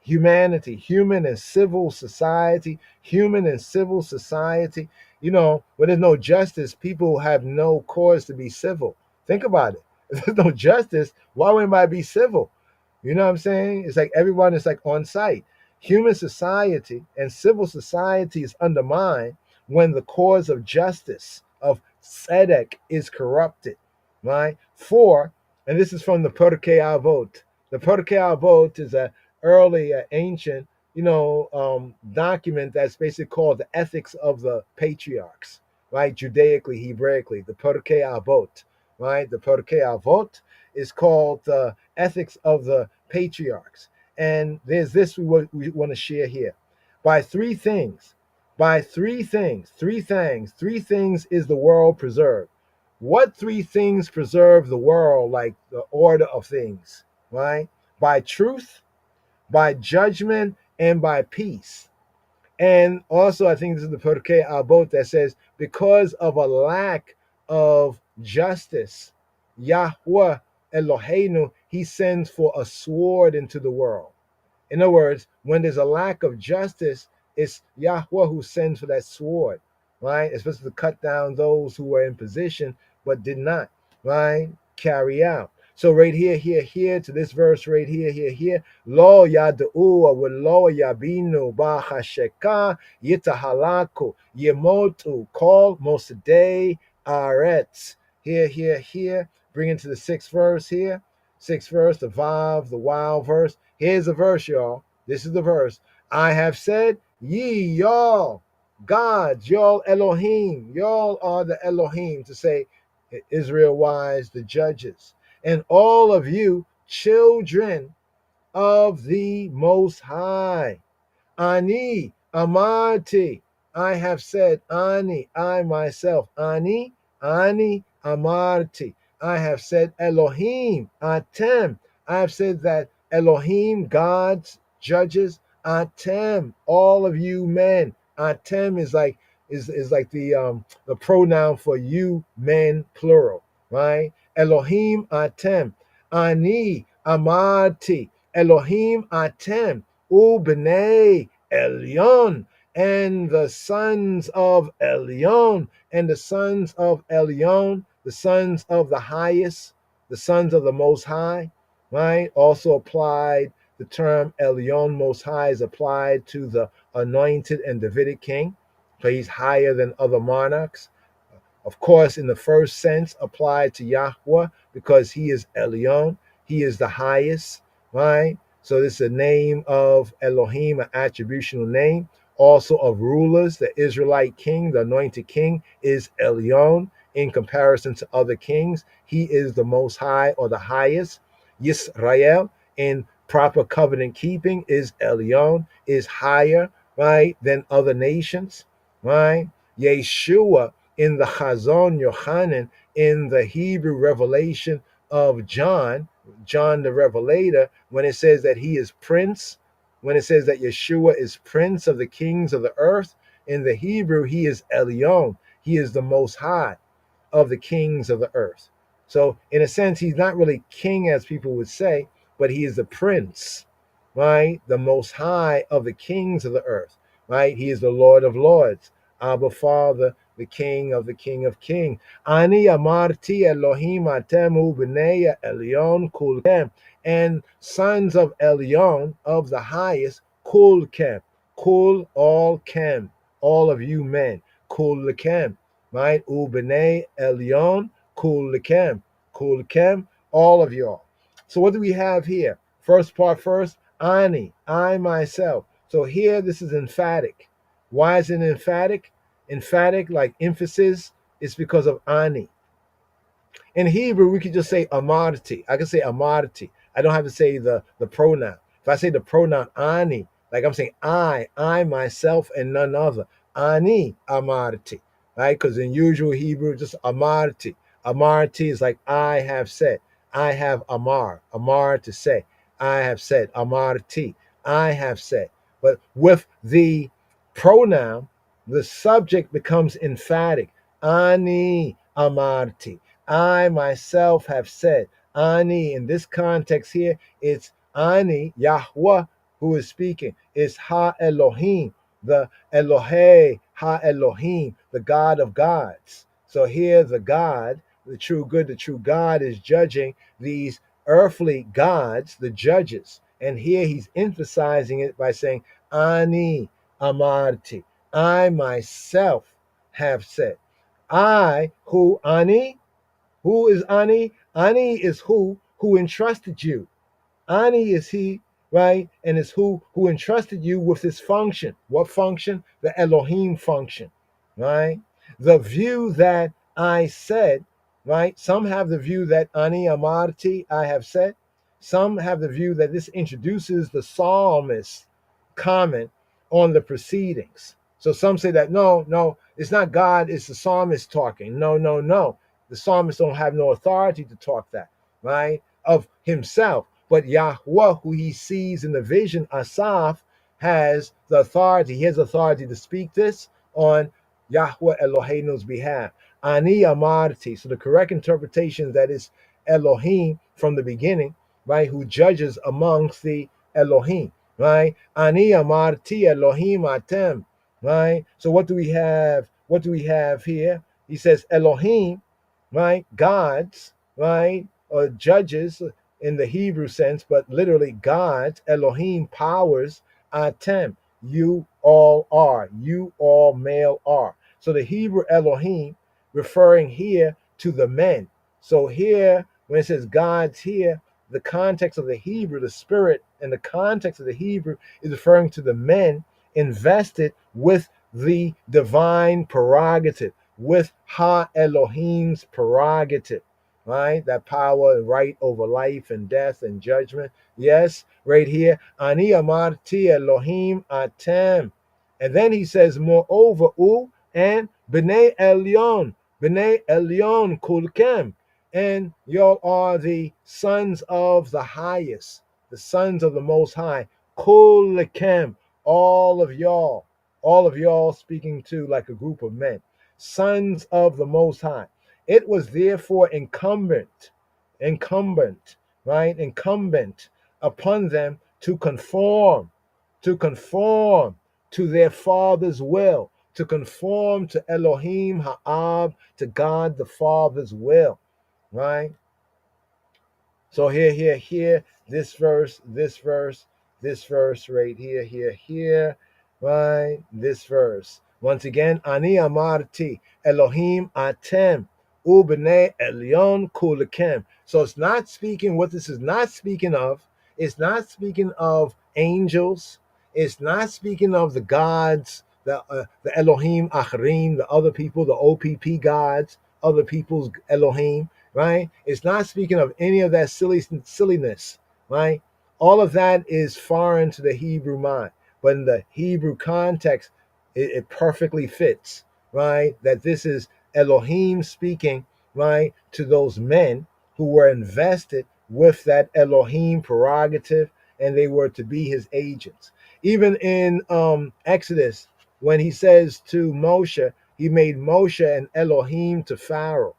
Humanity, human and civil society, you know, when there's no justice, people have no cause to be civil. Think about it. If there's no justice, why would anybody be civil? You know what I'm saying? It's like everyone is like on site. Human society and civil society is undermined when the cause of justice, of tzedek, is corrupted, right? And this is from the Perkei Avot. The Perkei Avot is a early ancient, document that's basically called the Ethics of the Patriarchs, right? Judaically, Hebraically, the Perkei Avot, right? The Perkei Avot is called the Ethics of the Patriarchs. And there's this we want to share here. Three things is the world preserved. What three things preserve the world, like the order of things, right? By truth, by judgment, and by peace. And also, I think this is the Perkei Avot that says, because of a lack of justice, Yahweh Eloheinu, he sends for a sword into the world. In other words, when there's a lack of justice, it's Yahweh who sends for that sword, right? It's supposed to cut down those who were in position but did not, right, carry out. So right here, to this verse right here, Lo yad'u wa lo yabinu ba'chasheka yitahalaku yemotu kol Mossadegh Aretz. Here, bring into the sixth verse here. Sixth verse, the Vav, the Wow verse. Here's the verse, y'all. This is the verse. I have said, ye, y'all, gods, y'all Elohim, y'all are the Elohim, to say Israel-wise, the judges, and all of you children of the Most High. Ani, Amati, I have said, Ani, I myself, Ani, Amarti, I have said, Elohim, Atem, I have said that Elohim, gods, judges, Atem, all of you men. Atem is like the pronoun for you men, plural, right? Elohim, Atem, Ani, Amarti, Elohim, Atem, Ubnei Elyon, and the sons of Elyon, and the sons of Elyon, the sons of the highest, the sons of the Most High, right? Also applied, the term Elyon, Most High, is applied to the anointed and Davidic king, so he's higher than other monarchs. Of course, in the first sense, applied to Yahweh because he is Elyon, he is the highest, right? So this is a name of Elohim, an attributional name. Also of rulers, the Israelite king, the anointed king, is Elyon in comparison to other kings. He is the most high or the highest. Yisrael, in proper covenant keeping, is Elyon, is higher, right, than other nations, right? Yeshua, in the Chazon Yochanan, in the Hebrew revelation of John the Revelator, when it says that he is prince, when it says that Yeshua is prince of the kings of the earth, in the Hebrew, he is Elyon, he is the most high, of the kings of the earth. So in a sense, he's not really king as people would say, but he is the prince, right? The most high of the kings of the earth, right? He is the Lord of lords, Abba Father, the King of kings. Ani amarti Elohim atemu b'nei Elyon kulkem, and sons of Elyon, of the highest, kulkem, kul, all kem, all of you men, kulkem, right? U b'nei Elyon kulkem, kulkem, all of y'all. So what do we have here? First part first, Ani, I myself. So here this is emphatic. Why is it emphatic? Emphatic, like emphasis, is because of Ani. In Hebrew, we could just say amarti. I can say amarti. I don't have to say the pronoun. If I say the pronoun Ani, like I'm saying I myself and none other. Ani amarti, right? Because in usual Hebrew, just amarti. Amarti is like I have said. I have amar to say. I have said, amarti, I have said. But with the pronoun, the subject becomes emphatic. Ani amarti. I myself have said. Ani, in this context here, it's Ani, Yahweh, who is speaking. It's Ha Elohim, the Elohe, Ha Elohim, the God of gods. So here the God, the true good, the true God is judging these earthly gods, the judges. And here he's emphasizing it by saying, Ani amarti, I myself have said. I, who Ani? Who is Ani? Ani is who entrusted you. Ani is he, right? And is who entrusted you with this function. What function? The Elohim function, right? The view that I said, right? Some have the view that Ani amarti, I have said. Some have the view that this introduces the psalmist's comment on the proceedings. So some say that no, it's not God, it's the psalmist talking. No. The psalmist don't have no authority to talk that, right? Of himself. But Yahweh, who he sees in the vision, Asaph, has the authority. He has authority to speak this on Yahweh Elohim's behalf. Ani amarti. So the correct interpretation is that is Elohim from the beginning, right? Who judges amongst the Elohim, right? Ani amarti Elohim atem, right? So what do we have? What do we have here? He says Elohim, right? Gods, right? Or judges in the Hebrew sense, but literally gods, Elohim, powers, atem. You all are. You all male are. So the Hebrew Elohim referring here to the men. So here, when it says gods here, the context of the Hebrew, the spirit and the context of the Hebrew is referring to the men invested with the divine prerogative, with Ha Elohim's prerogative, right? That power and right over life and death and judgment. Yes, right here. Ani amarti Elohim atem. And then he says, moreover, and B'nai Elyon kulkem. And y'all are the sons of the highest, the sons of the most high. Kulkem, all of y'all speaking to like a group of men, sons of the most high. It was therefore incumbent, right? Incumbent upon them to conform to their father's will, to conform to Elohim Ha'ab, to God the Father's will, right? So here, this verse right here, right? This verse. Once again, Ani amarti, Elohim atem, ubnei Elyon kulkem. So it's not speaking, what this is not speaking of, it's not speaking of angels, it's not speaking of the gods, the Elohim Achrim, the other people, the OPP gods, other people's Elohim, right? It's not speaking of any of that silliness, right? All of that is foreign to the Hebrew mind. But in the Hebrew context, it perfectly fits, right? That this is Elohim speaking, right, to those men who were invested with that Elohim prerogative, and they were to be his agents. Even in Exodus, when he says to Moshe, he made Moshe an Elohim to Pharaoh,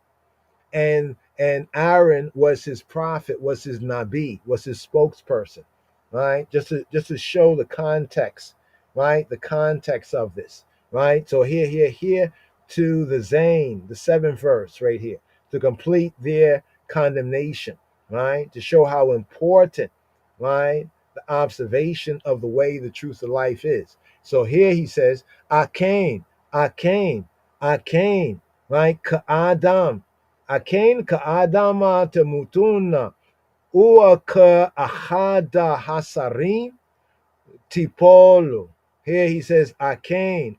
and Aaron was his prophet, was his nabi, was his spokesperson, right? Just to show the context, right? The context of this, right? So here to the Zayn, the 7th verse right here, to complete their condemnation, right? To show how important, right, the observation of the way, the truth of life is. So here he says, I came, right? Ka Adam, Akain ka Adama temutuna, ua ka ahada hasarim tipolo. Here he says, Akain.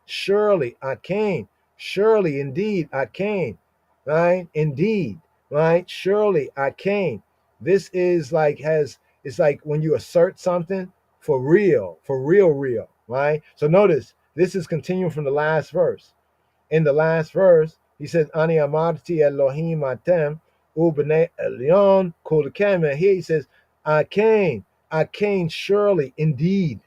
Surely, Akain. Surely, indeed, Akain. Right? Indeed. Right? Surely, Akain. This is like it's like when you assert something for real, real. Right? So notice this is continuing from the last verse. In the last verse, he says, Ani amarti Elohim atem ubnei elyon kulkem. And here he says, I came, surely, indeed.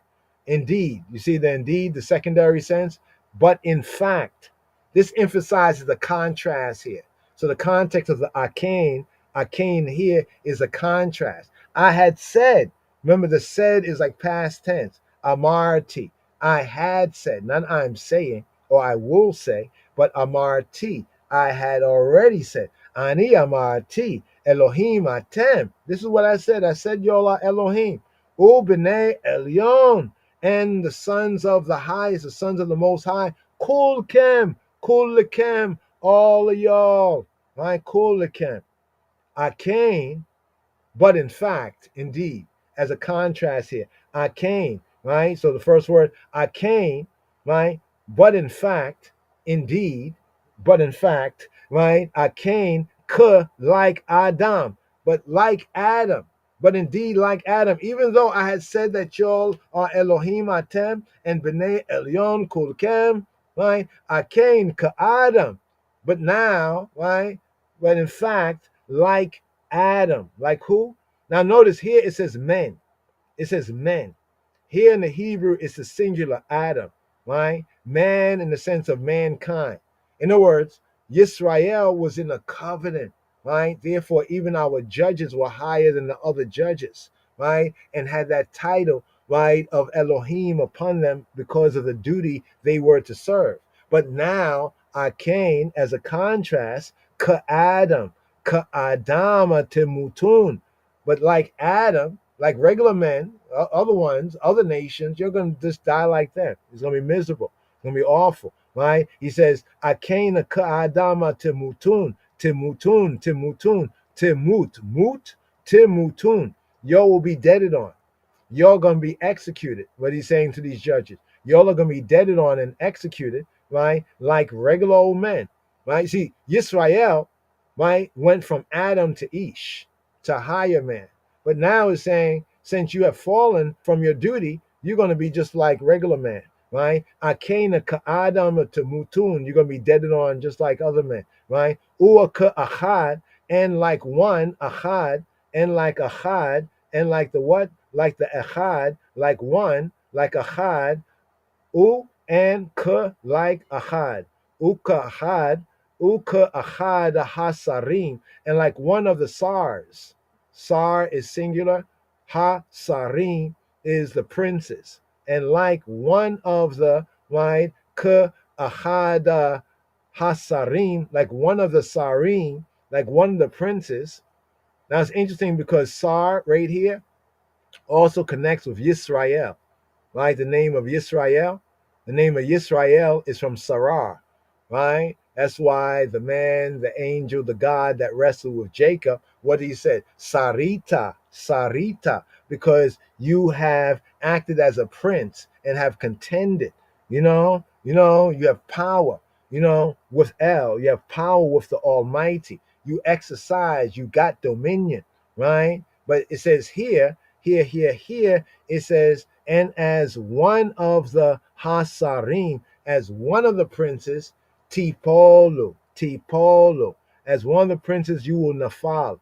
You see the indeed, the secondary sense? But in fact, this emphasizes the contrast here. So the context of the Akain here is a contrast. I had said, remember the said is like past tense. Amarti, I had said, not I'm saying, or I will say, but amarti, I had already said. Ani amarti, Elohim atem. This is what I said. I said y'all are Elohim. U b'nei elyon, and the sons of the highest, the sons of the most high. Kulkem, all of y'all. Right? Kulkem. I came, but in fact, indeed, as a contrast here, I came, right? So the first word, I came, right? But in fact, indeed, right? I came, like Adam, but like Adam, but indeed like Adam, even though I had said that y'all are Elohim Atem and B'nai Elyon Kulkem, right? I came, Adam, but now, right? But in fact, like Adam. Like who? Now notice here it says men. It says men. Here in the Hebrew, it's the singular Adam, right? Man in the sense of mankind. In other words, Yisrael was in a covenant, right? Therefore, even our judges were higher than the other judges, right? And had that title, right, of Elohim upon them because of the duty they were to serve. But now, Akain, as a contrast, ka Adam, ka Adama temutun. But like Adam, like regular men, other ones, other nations, you're going to just die like that. It's going to be miserable. It's going to be awful, right? He says, Akena ka'adama timutun. Y'all will be deaded on. Y'all going to be executed. What he's saying to these judges. Y'all are going to be deaded on and executed, right? Like regular old men, right? See, Yisrael, right, went from Adam to Ish, to higher man. But now it's saying, since you have fallen from your duty, you're going to be just like regular man, right? Akena ka'adam to mutun, you're going to be deaded on just like other men, right? Ua ka'achad, and like one, achad, and like achad, and like the what? Like the achad, like one, like achad, u and ka like achad, uka achad, uka achad hasarim, and like one of the SARs. Sar is singular, ha-sarim is the princes. And like one of the, right, ka ahada ha-sarim, like one of the sarim, like one of the princes. Now it's interesting because Sar right here also connects with Yisrael, right? The name of Yisrael. The name of Yisrael is from Sarar, right? That's why the man, the angel, the God that wrestled with Jacob, what he said, Sarita, because you have acted as a prince and have contended, you have power, with El, you have power with the Almighty. You exercise, you got dominion, right? But it says here, it says, and as one of the Hasarim, as one of the princes, Tipolu, as one of the princes, you will nafal,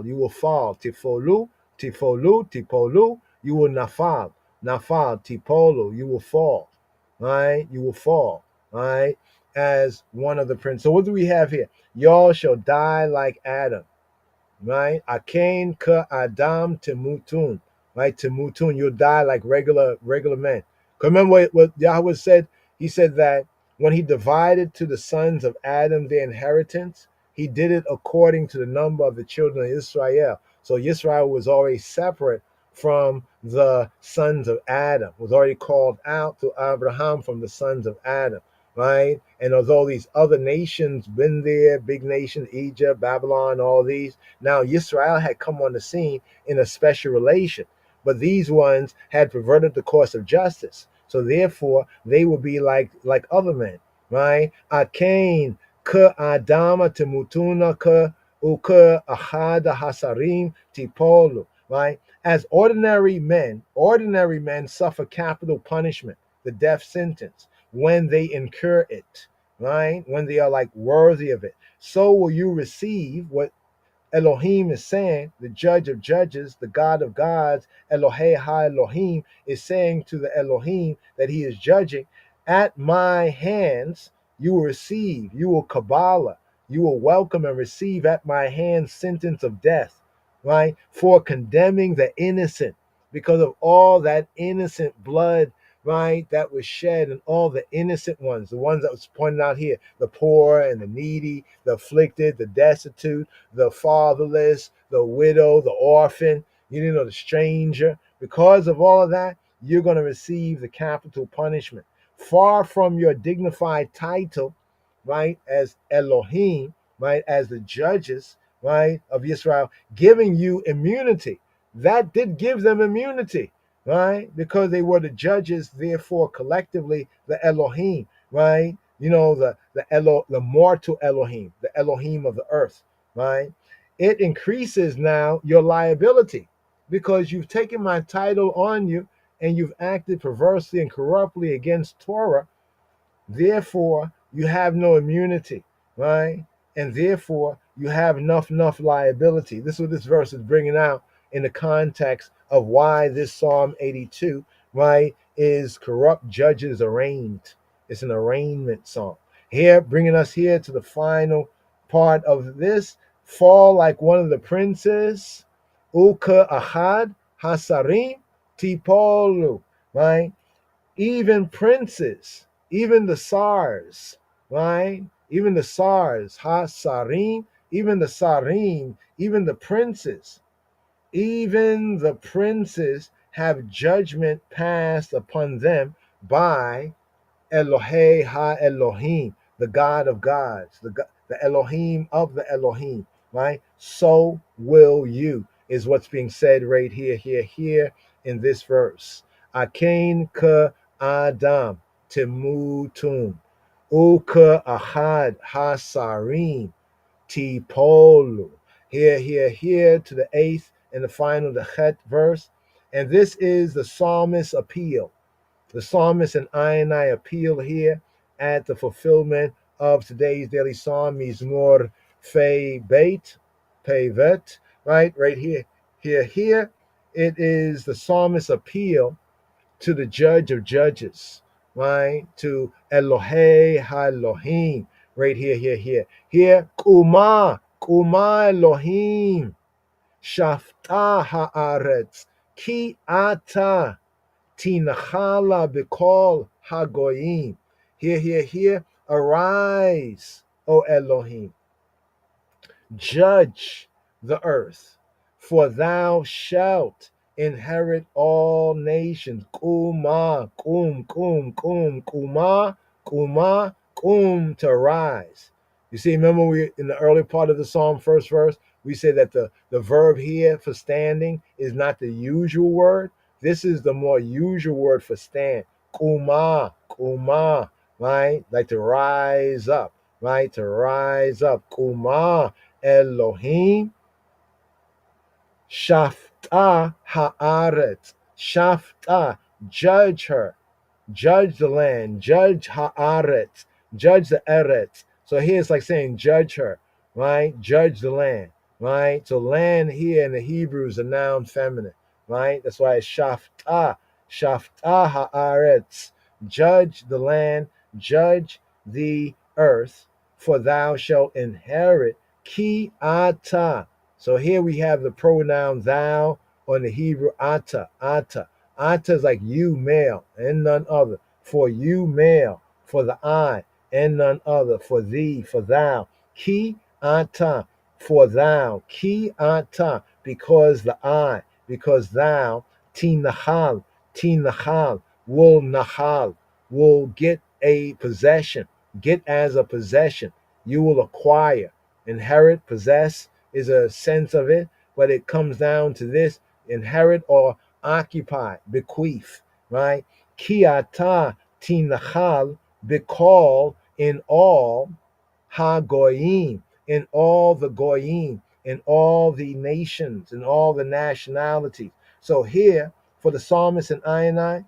you will fall, Tifolu, you will nafal, Tipolu, you will fall, right? You will fall, right? as one of the princes. So what do we have here? Y'all shall die like Adam, right? Akain ka Adam temutun, right? Temutun, you'll die like regular men. Remember what Yahweh said? He said that when he divided to the sons of Adam their inheritance, he did it according to the number of the children of Israel. So Israel was already separate from the sons of Adam, was already called out to Abraham from the sons of Adam, right? And although these other nations been there, big nations, Egypt, Babylon, all these, now Israel had come on the scene in a special relation, but these ones had perverted the course of justice. So therefore, they will be like other men, right? Akain ka Adama temutuna ka uka ahada hasarim tipolu, right? As ordinary men suffer capital punishment, the death sentence, when they incur it, right? When they are like worthy of it, so will you receive what Elohim is saying, the judge of judges, the God of gods, Elohei ha-Elohim, is saying to the Elohim that he is judging. At my hands you will receive, you will Kabbalah, you will welcome and receive at my hands sentence of death, right? For condemning the innocent, because of all that innocent blood, right, that was shed, and all the innocent ones, the ones that was pointed out here, the poor and the needy, the afflicted, the destitute, the fatherless, the widow, the orphan, the stranger. Because of all of that, you're going to receive the capital punishment. Far from your dignified title, right, as Elohim, right, as the judges, right, of Israel, giving you immunity. That did give them immunity, right, because they were the judges, therefore collectively the Elohim, right, the mortal Elohim, the Elohim of the earth, right? It increases now your liability because you've taken my title on you and you've acted perversely and corruptly against Torah. Therefore, you have no immunity, right? And therefore, you have enough liability. This is what this verse is bringing out in the context of why this Psalm 82, right, is corrupt judges arraigned. It's an arraignment psalm. Here, bringing us here to the final part of this, fall like one of the princes, uka ahad hasarim tipolu, right? Even princes, even the SARS, right? Even the SARS, hasarim, even the sarim, even the princes, have judgment passed upon them by Elohei ha-Elohim, the God of gods, the Elohim of the Elohim, right? So will you, is what's being said right here in this verse. Akain ka Adam temutum, uka ahad hasarim tipolu. Here to the 8th and the final, the chet verse. And this is the psalmist's appeal. The psalmist and I appeal here at the fulfillment of today's daily psalm, Mizmor Fei Beit, Pevet, right here. It is the psalmist's appeal to the judge of judges, right? To Elohei ha-Elohim, right here. Here, Kuma Elohim, Shafta haaretz, ki ata Tinachala Bikol Hagoyim. Here. Arise, O Elohim. Judge the earth, for thou shalt inherit all nations. Kuma, to rise. You see, remember we in the early part of the psalm, first verse, we say that the verb here for standing is not the usual word. This is the more usual word for stand. Kuma, right? Like to rise up, right? To rise up. Kuma, Elohim, Shafta haaretz. Shafta, judge her. Judge the land. Judge haaretz. Judge the eretz. So here it's like saying judge her, right? Judge the land, right? So land here in the Hebrew is a noun feminine, right? That's why it's shafta. Shafta haaretz. Judge the land. Judge the earth, for thou shalt inherit ki ata. So here we have the pronoun thou on the Hebrew ata, ata. Ata is like you, male, and none other. For you, male, for the I, and none other. For thee, for thou. Ki ata, for thou. Ki ata, because the I, because thou. Ti nahal, will nahal, will get a possession, get as a possession. You will acquire. Inherit, possess is a sense of it, but it comes down to this: inherit or occupy, bequeath, right? Kiata tinachal bikol, in all ha goyim, in all the goyim, in all the nations, in all the nationalities. So here, for the psalmist and I,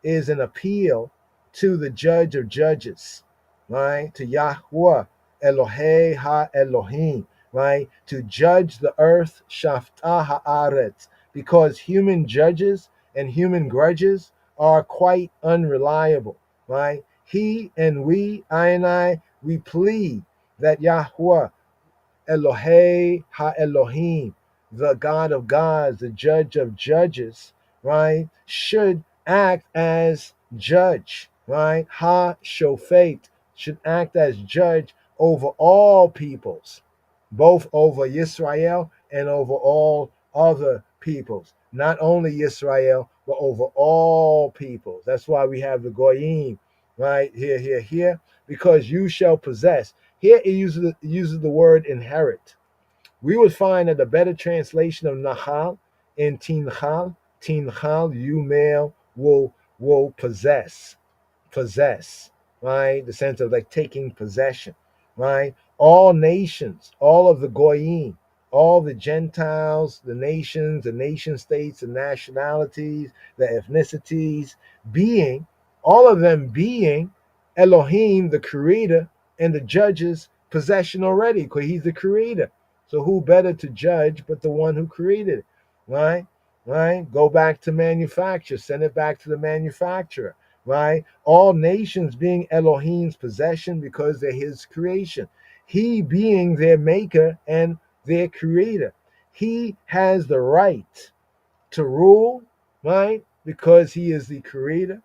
is an appeal to the judge of judges, right? To Yahweh, Elohei ha Elohim, right? To judge the earth, Shaftah haaretz, because human judges and human grudges are quite unreliable, right? He and we, I, we plead that Yahweh, Elohei ha Elohim, the God of gods, the judge of judges, right, should act as judge, right? Ha Shofet, should act as judge over all peoples, both over Israel and over all other peoples. Not only Israel, but over all peoples. That's why we have the Goyim, right? Here, because you shall possess. Here it uses the word inherit. We would find that the better translation of Nahal in Tinchal, you male will possess, right? The sense of like taking possession, right? All nations, all of the Goyim, all the Gentiles, the nations, the nation states, the nationalities, the ethnicities, being, all of them being Elohim, the creator, and the judge's possession already, because he's the creator. So who better to judge but the one who created it, right? Right? Go back to manufacture, send it back to the manufacturer, right? All nations being Elohim's possession because they're his creation. He being their maker and their creator. He has the right to rule, right? Because he is the creator,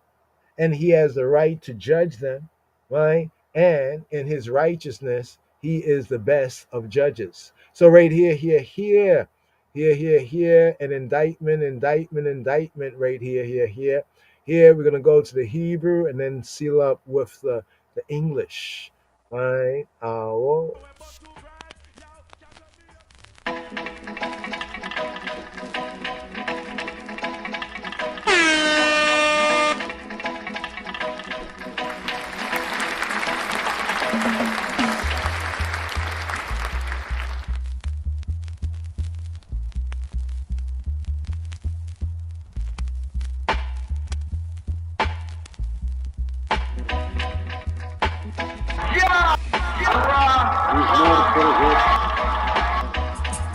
and he has the right to judge them, right? And in his righteousness, he is the best of judges. So right here, an indictment right here. Here, we're going to go to the Hebrew and then seal up with the English, right?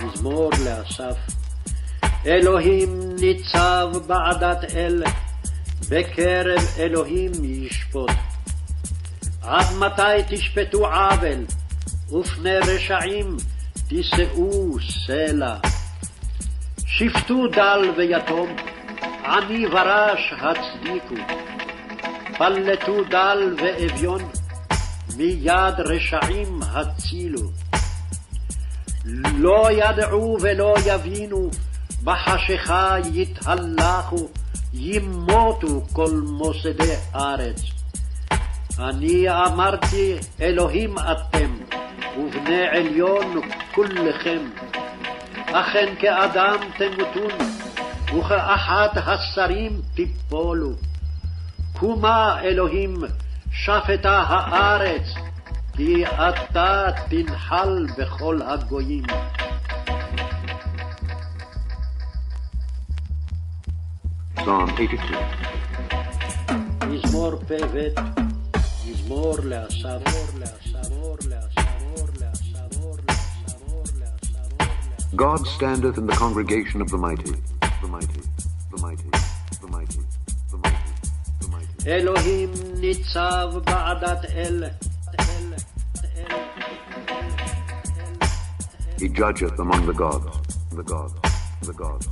מזמור לאסף. אלוהים ניצב בעדת אל, בקרב אלוהים ישפוט. עד מתי תשפטו עוול, ופני רשעים תישאו סלע. שפטו דל ויתום, עני ורש הצדיקו. פלטו דל ואביון, מיד רשעים הצילו. לא ידעו ולא יבינו, בחשיכה יתהלכו, ימותו כל מוסדי ארץ. אני אמרתי, אלוהים אתם, ובני עליון כולכם. אכן כאדם תמותון, וכאחד השרים תיפולו. קומה אלוהים, שפטה הארץ, כי אתה תנחל בכל הגויים. Psalm 82. מזמור פ"ב, מזמור לאסף. God standeth in the congregation of the mighty, the mighty, the mighty, the mighty, the mighty, the mighty. אלוהים ניצב בעדת אל, he judgeth among the gods, the gods, the gods,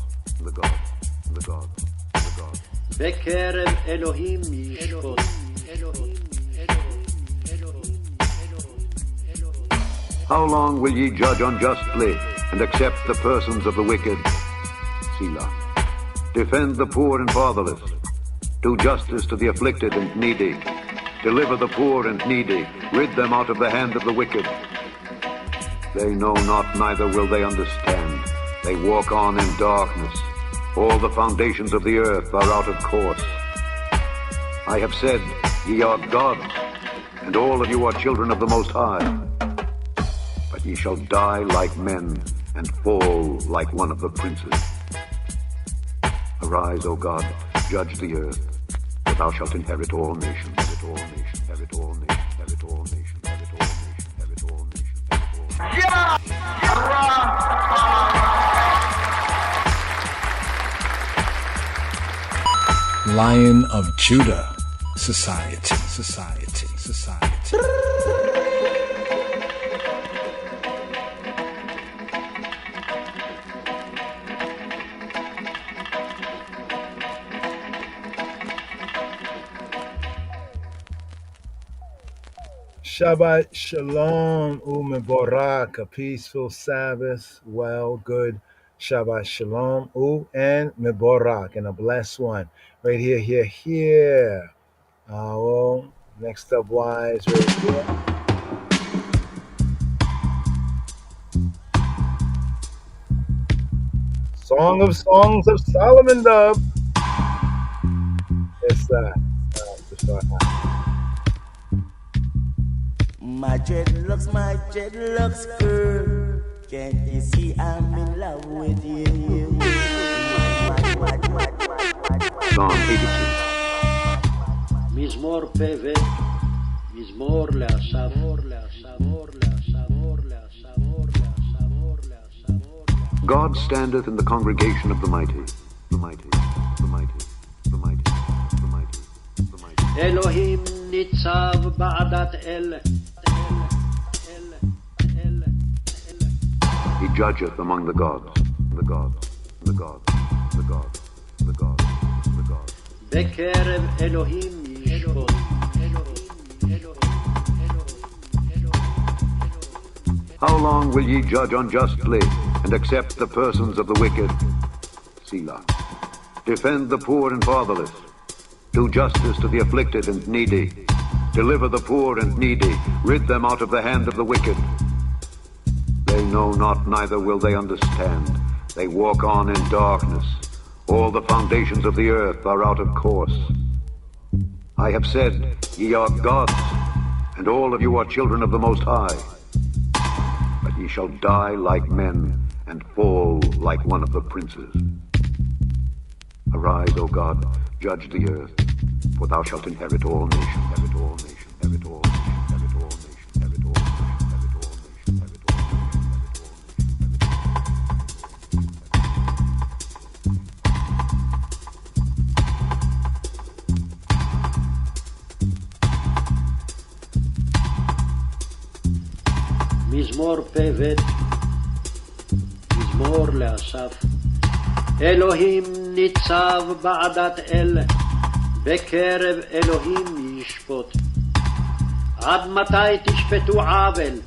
the gods, the gods, the gods. בקרב אלוהים ישפוט. How long will ye judge unjustly and accept the persons of the wicked? Selah. Defend the poor and fatherless. Do justice to the afflicted and needy. Deliver the poor and needy. Rid them out of the hand of the wicked. They know not, neither will they understand. They walk on in darkness. All the foundations of the earth are out of course. I have said, ye are gods, and all of you are children of the Most High. But ye shall die like men, and fall like one of the princes. Arise, O God, judge the earth, for thou shalt inherit all nations, inherit all nations, inherit all nations, inherit all nations, inherit all nations, inherit all nations, inherit all nations. Lion of Judah, society, society, society. Shabbat Shalom, Umeborak, a peaceful Sabbath, well, good Shabbat Shalom, and Meborak, and a blessed one. Right here. Well, next up, wise, right here. Song of Songs of Solomon, dub. Yes, sir. My dreadlocks, girl. Can't you see I'm in love with you? Psalm 82. מזמור פ"ו, מזמור לאסף, God standeth in the congregation of the mighty, the mighty, the mighty, the mighty, the mighty, the mighty. אלוהים ניצב בעדת אל. He judgeth among the gods, the gods, the gods, the gods, the gods, the gods. בקרב אלוהים ישפוט. How long will ye judge unjustly and accept the persons of the wicked? Selah. Defend the poor and fatherless. Do justice to the afflicted and needy. Deliver the poor and needy. Rid them out of the hand of the wicked. They know not, neither will they understand. They walk on in darkness. All the foundations of the earth are out of course. I have said, ye are gods, and all of you are children of the Most High. But ye shall die like men, and fall like one of the princes. Arise, O God, judge the earth, for thou shalt inherit all nations, inherit all nations, inherit all nations, inherit all nations, inherit all nations, inherit all nations, inherit all nations, inherit all nations, inherit all nations. מזמור פ"ו, מזמור לאסף. אלוהים ניצב בעדת אל, בקרב אלוהים ישפוט. עד מתי תשפטו עוול,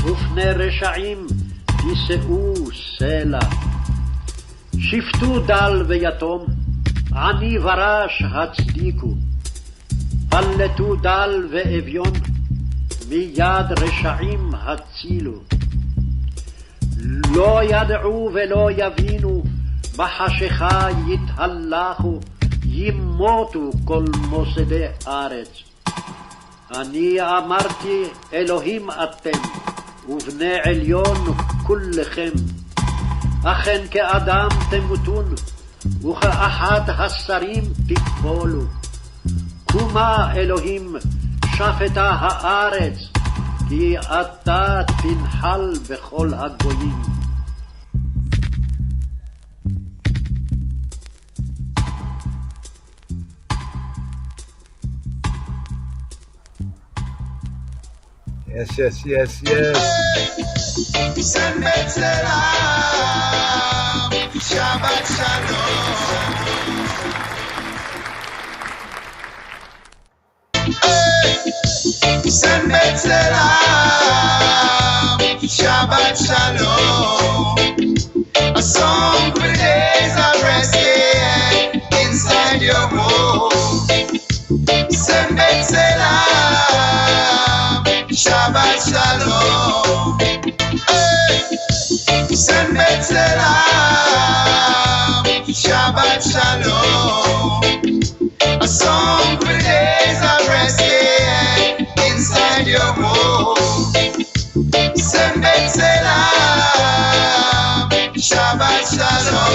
ופני רשעים תישאו סלע? שפטו דל ויתום, עני ורש הצדיקו. פלטו דל ואביון, מיד רשעים הצילו. לא ידעו ולא יבינו, בחשיכה יתהלכו, ימותו כל מוסדי ארץ. אני אמרתי, אלוהים אתם, ובני עליון כולכם. אכן כאדם תמותון, וכאחד השרים תפולו. קומה אלוהים, שפטה הארץ, כי אתה תנחל בכל הגויים. Yes, yes, yes. Shabbat Shalom, Shabbat Shalom. Shabbat Shalom, Shabbat Shalom. A song for the days of rest, yeah, inside your home. Shabbat Shalom, Shabbat Shalom. Shabbat Shalom, Shabbat Shalom. A song for the days of rest, yeah, inside your home. Shabbat Shalom, Shabbat Shalom.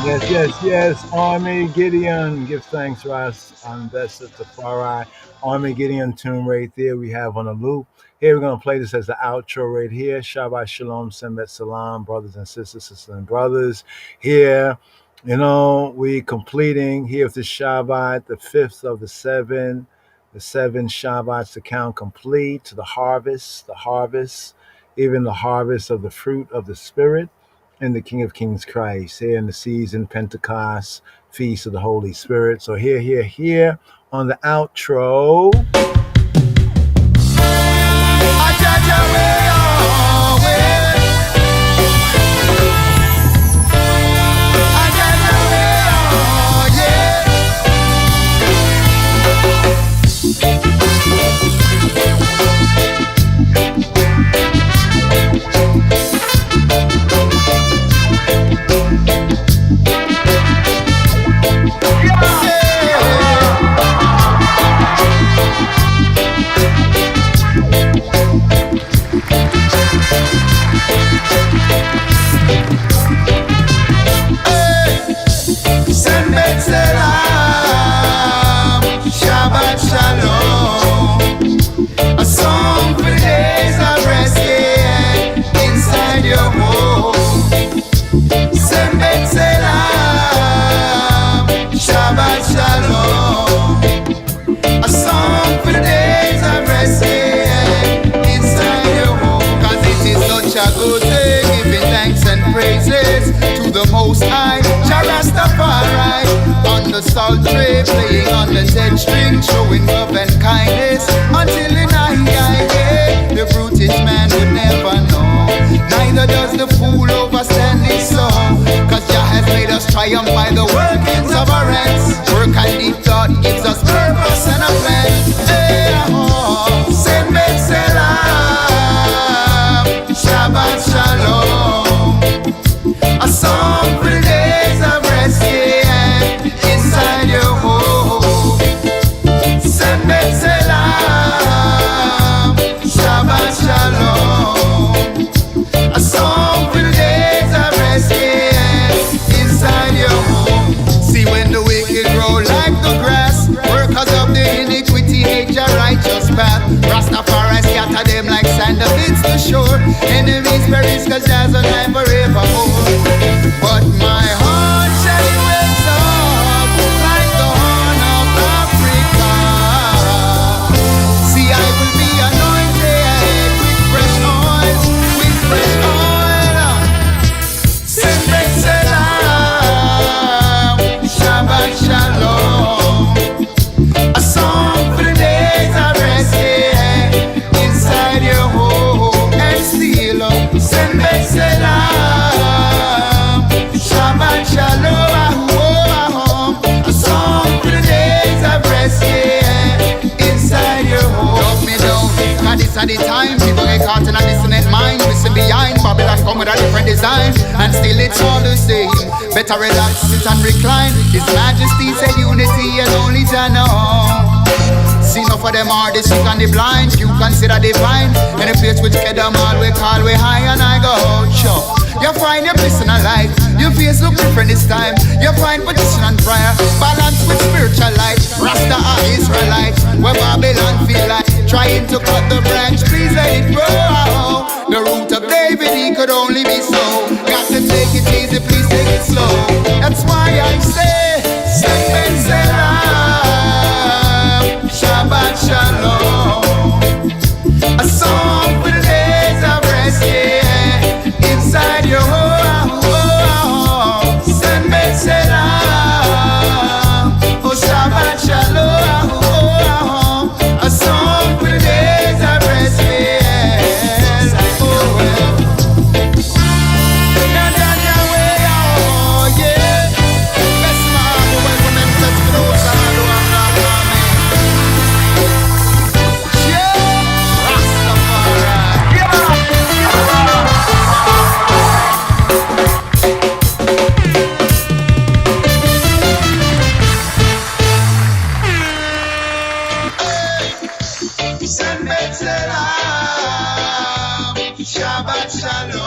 Yes, yes, yes. Army Gideon. Give thanks, Ras, on Rastafari. Army Gideon tune right there we have on a loop. Here we're going to play this as the outro right here. Shabbat Shalom, Sembet Salam, brothers and sisters and brothers. Here, you know, we completing here with the Shabbat, the fifth of the seven Shabbats to count complete to the harvest, even the harvest of the fruit of the Spirit and the King of Kings Christ, here in the season, Pentecost, Feast of the Holy Spirit. So here on the outro. Shabbat Shalom, a song for the days of rest, yeah, inside your home. Shabbat Shalom, a song for the days of rest, yeah, inside your home. 'Cause it is such a good day, giving thanks and praises to the Most High, Rastafari, on the salt tray, playing on the 10 string, showing love and kindness until the night, yeah. The brutish man would never know, neither does the fool overstand his soul. 'Cause Jah has made us triumph by the workings of our hands. Work and deep thought gives us purpose and a plan. Shabbat Salam, Shabbat Shalom, a song for the days of rest, yeah, inside your home. Shabbat Salam, Shabbat Shalom, a song for the days of rest, yeah, inside your home. See when the wicked grow like the grass, workers of the iniquity hate your righteous path. Rastafari scatter them like sand amidst the shore. Enemies perish 'cause there's a life forevermore. But my heart shall raise up like the horn of Africa. See, I will be anointed with fresh oil, with fresh oil. Shabbat Salam, Shabbat Shalom, a song for the days of rest, yeah, inside your home. And still, Shabbat Salam, Shabbat Shalom, a song for the days of rest, yeah, inside your home. Love me down, 'cause this at the time people get caught in a dissonant mind. Listen behind, Babylon come with a different design, and still it's all the same. Better relax, sit and recline. His Majesty said unity and only Jah know. See enough of them are the sick and the blind. You consider divine. In a place which get them all, we call we high and I go out. Sure. You find your bliss in a life. Your face look different this time. You find position and prayer, balance with spiritual light. Rasta are Israelite, where Babylon feel like trying to cut the branch. Please let it grow. The root of David, he could only be so. Got to take it easy, please take it slow. That's why I say, Shabbat Salam, Shabbat Shalom, Shabbat Shalom.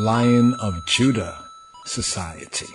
Lion of Judah Society.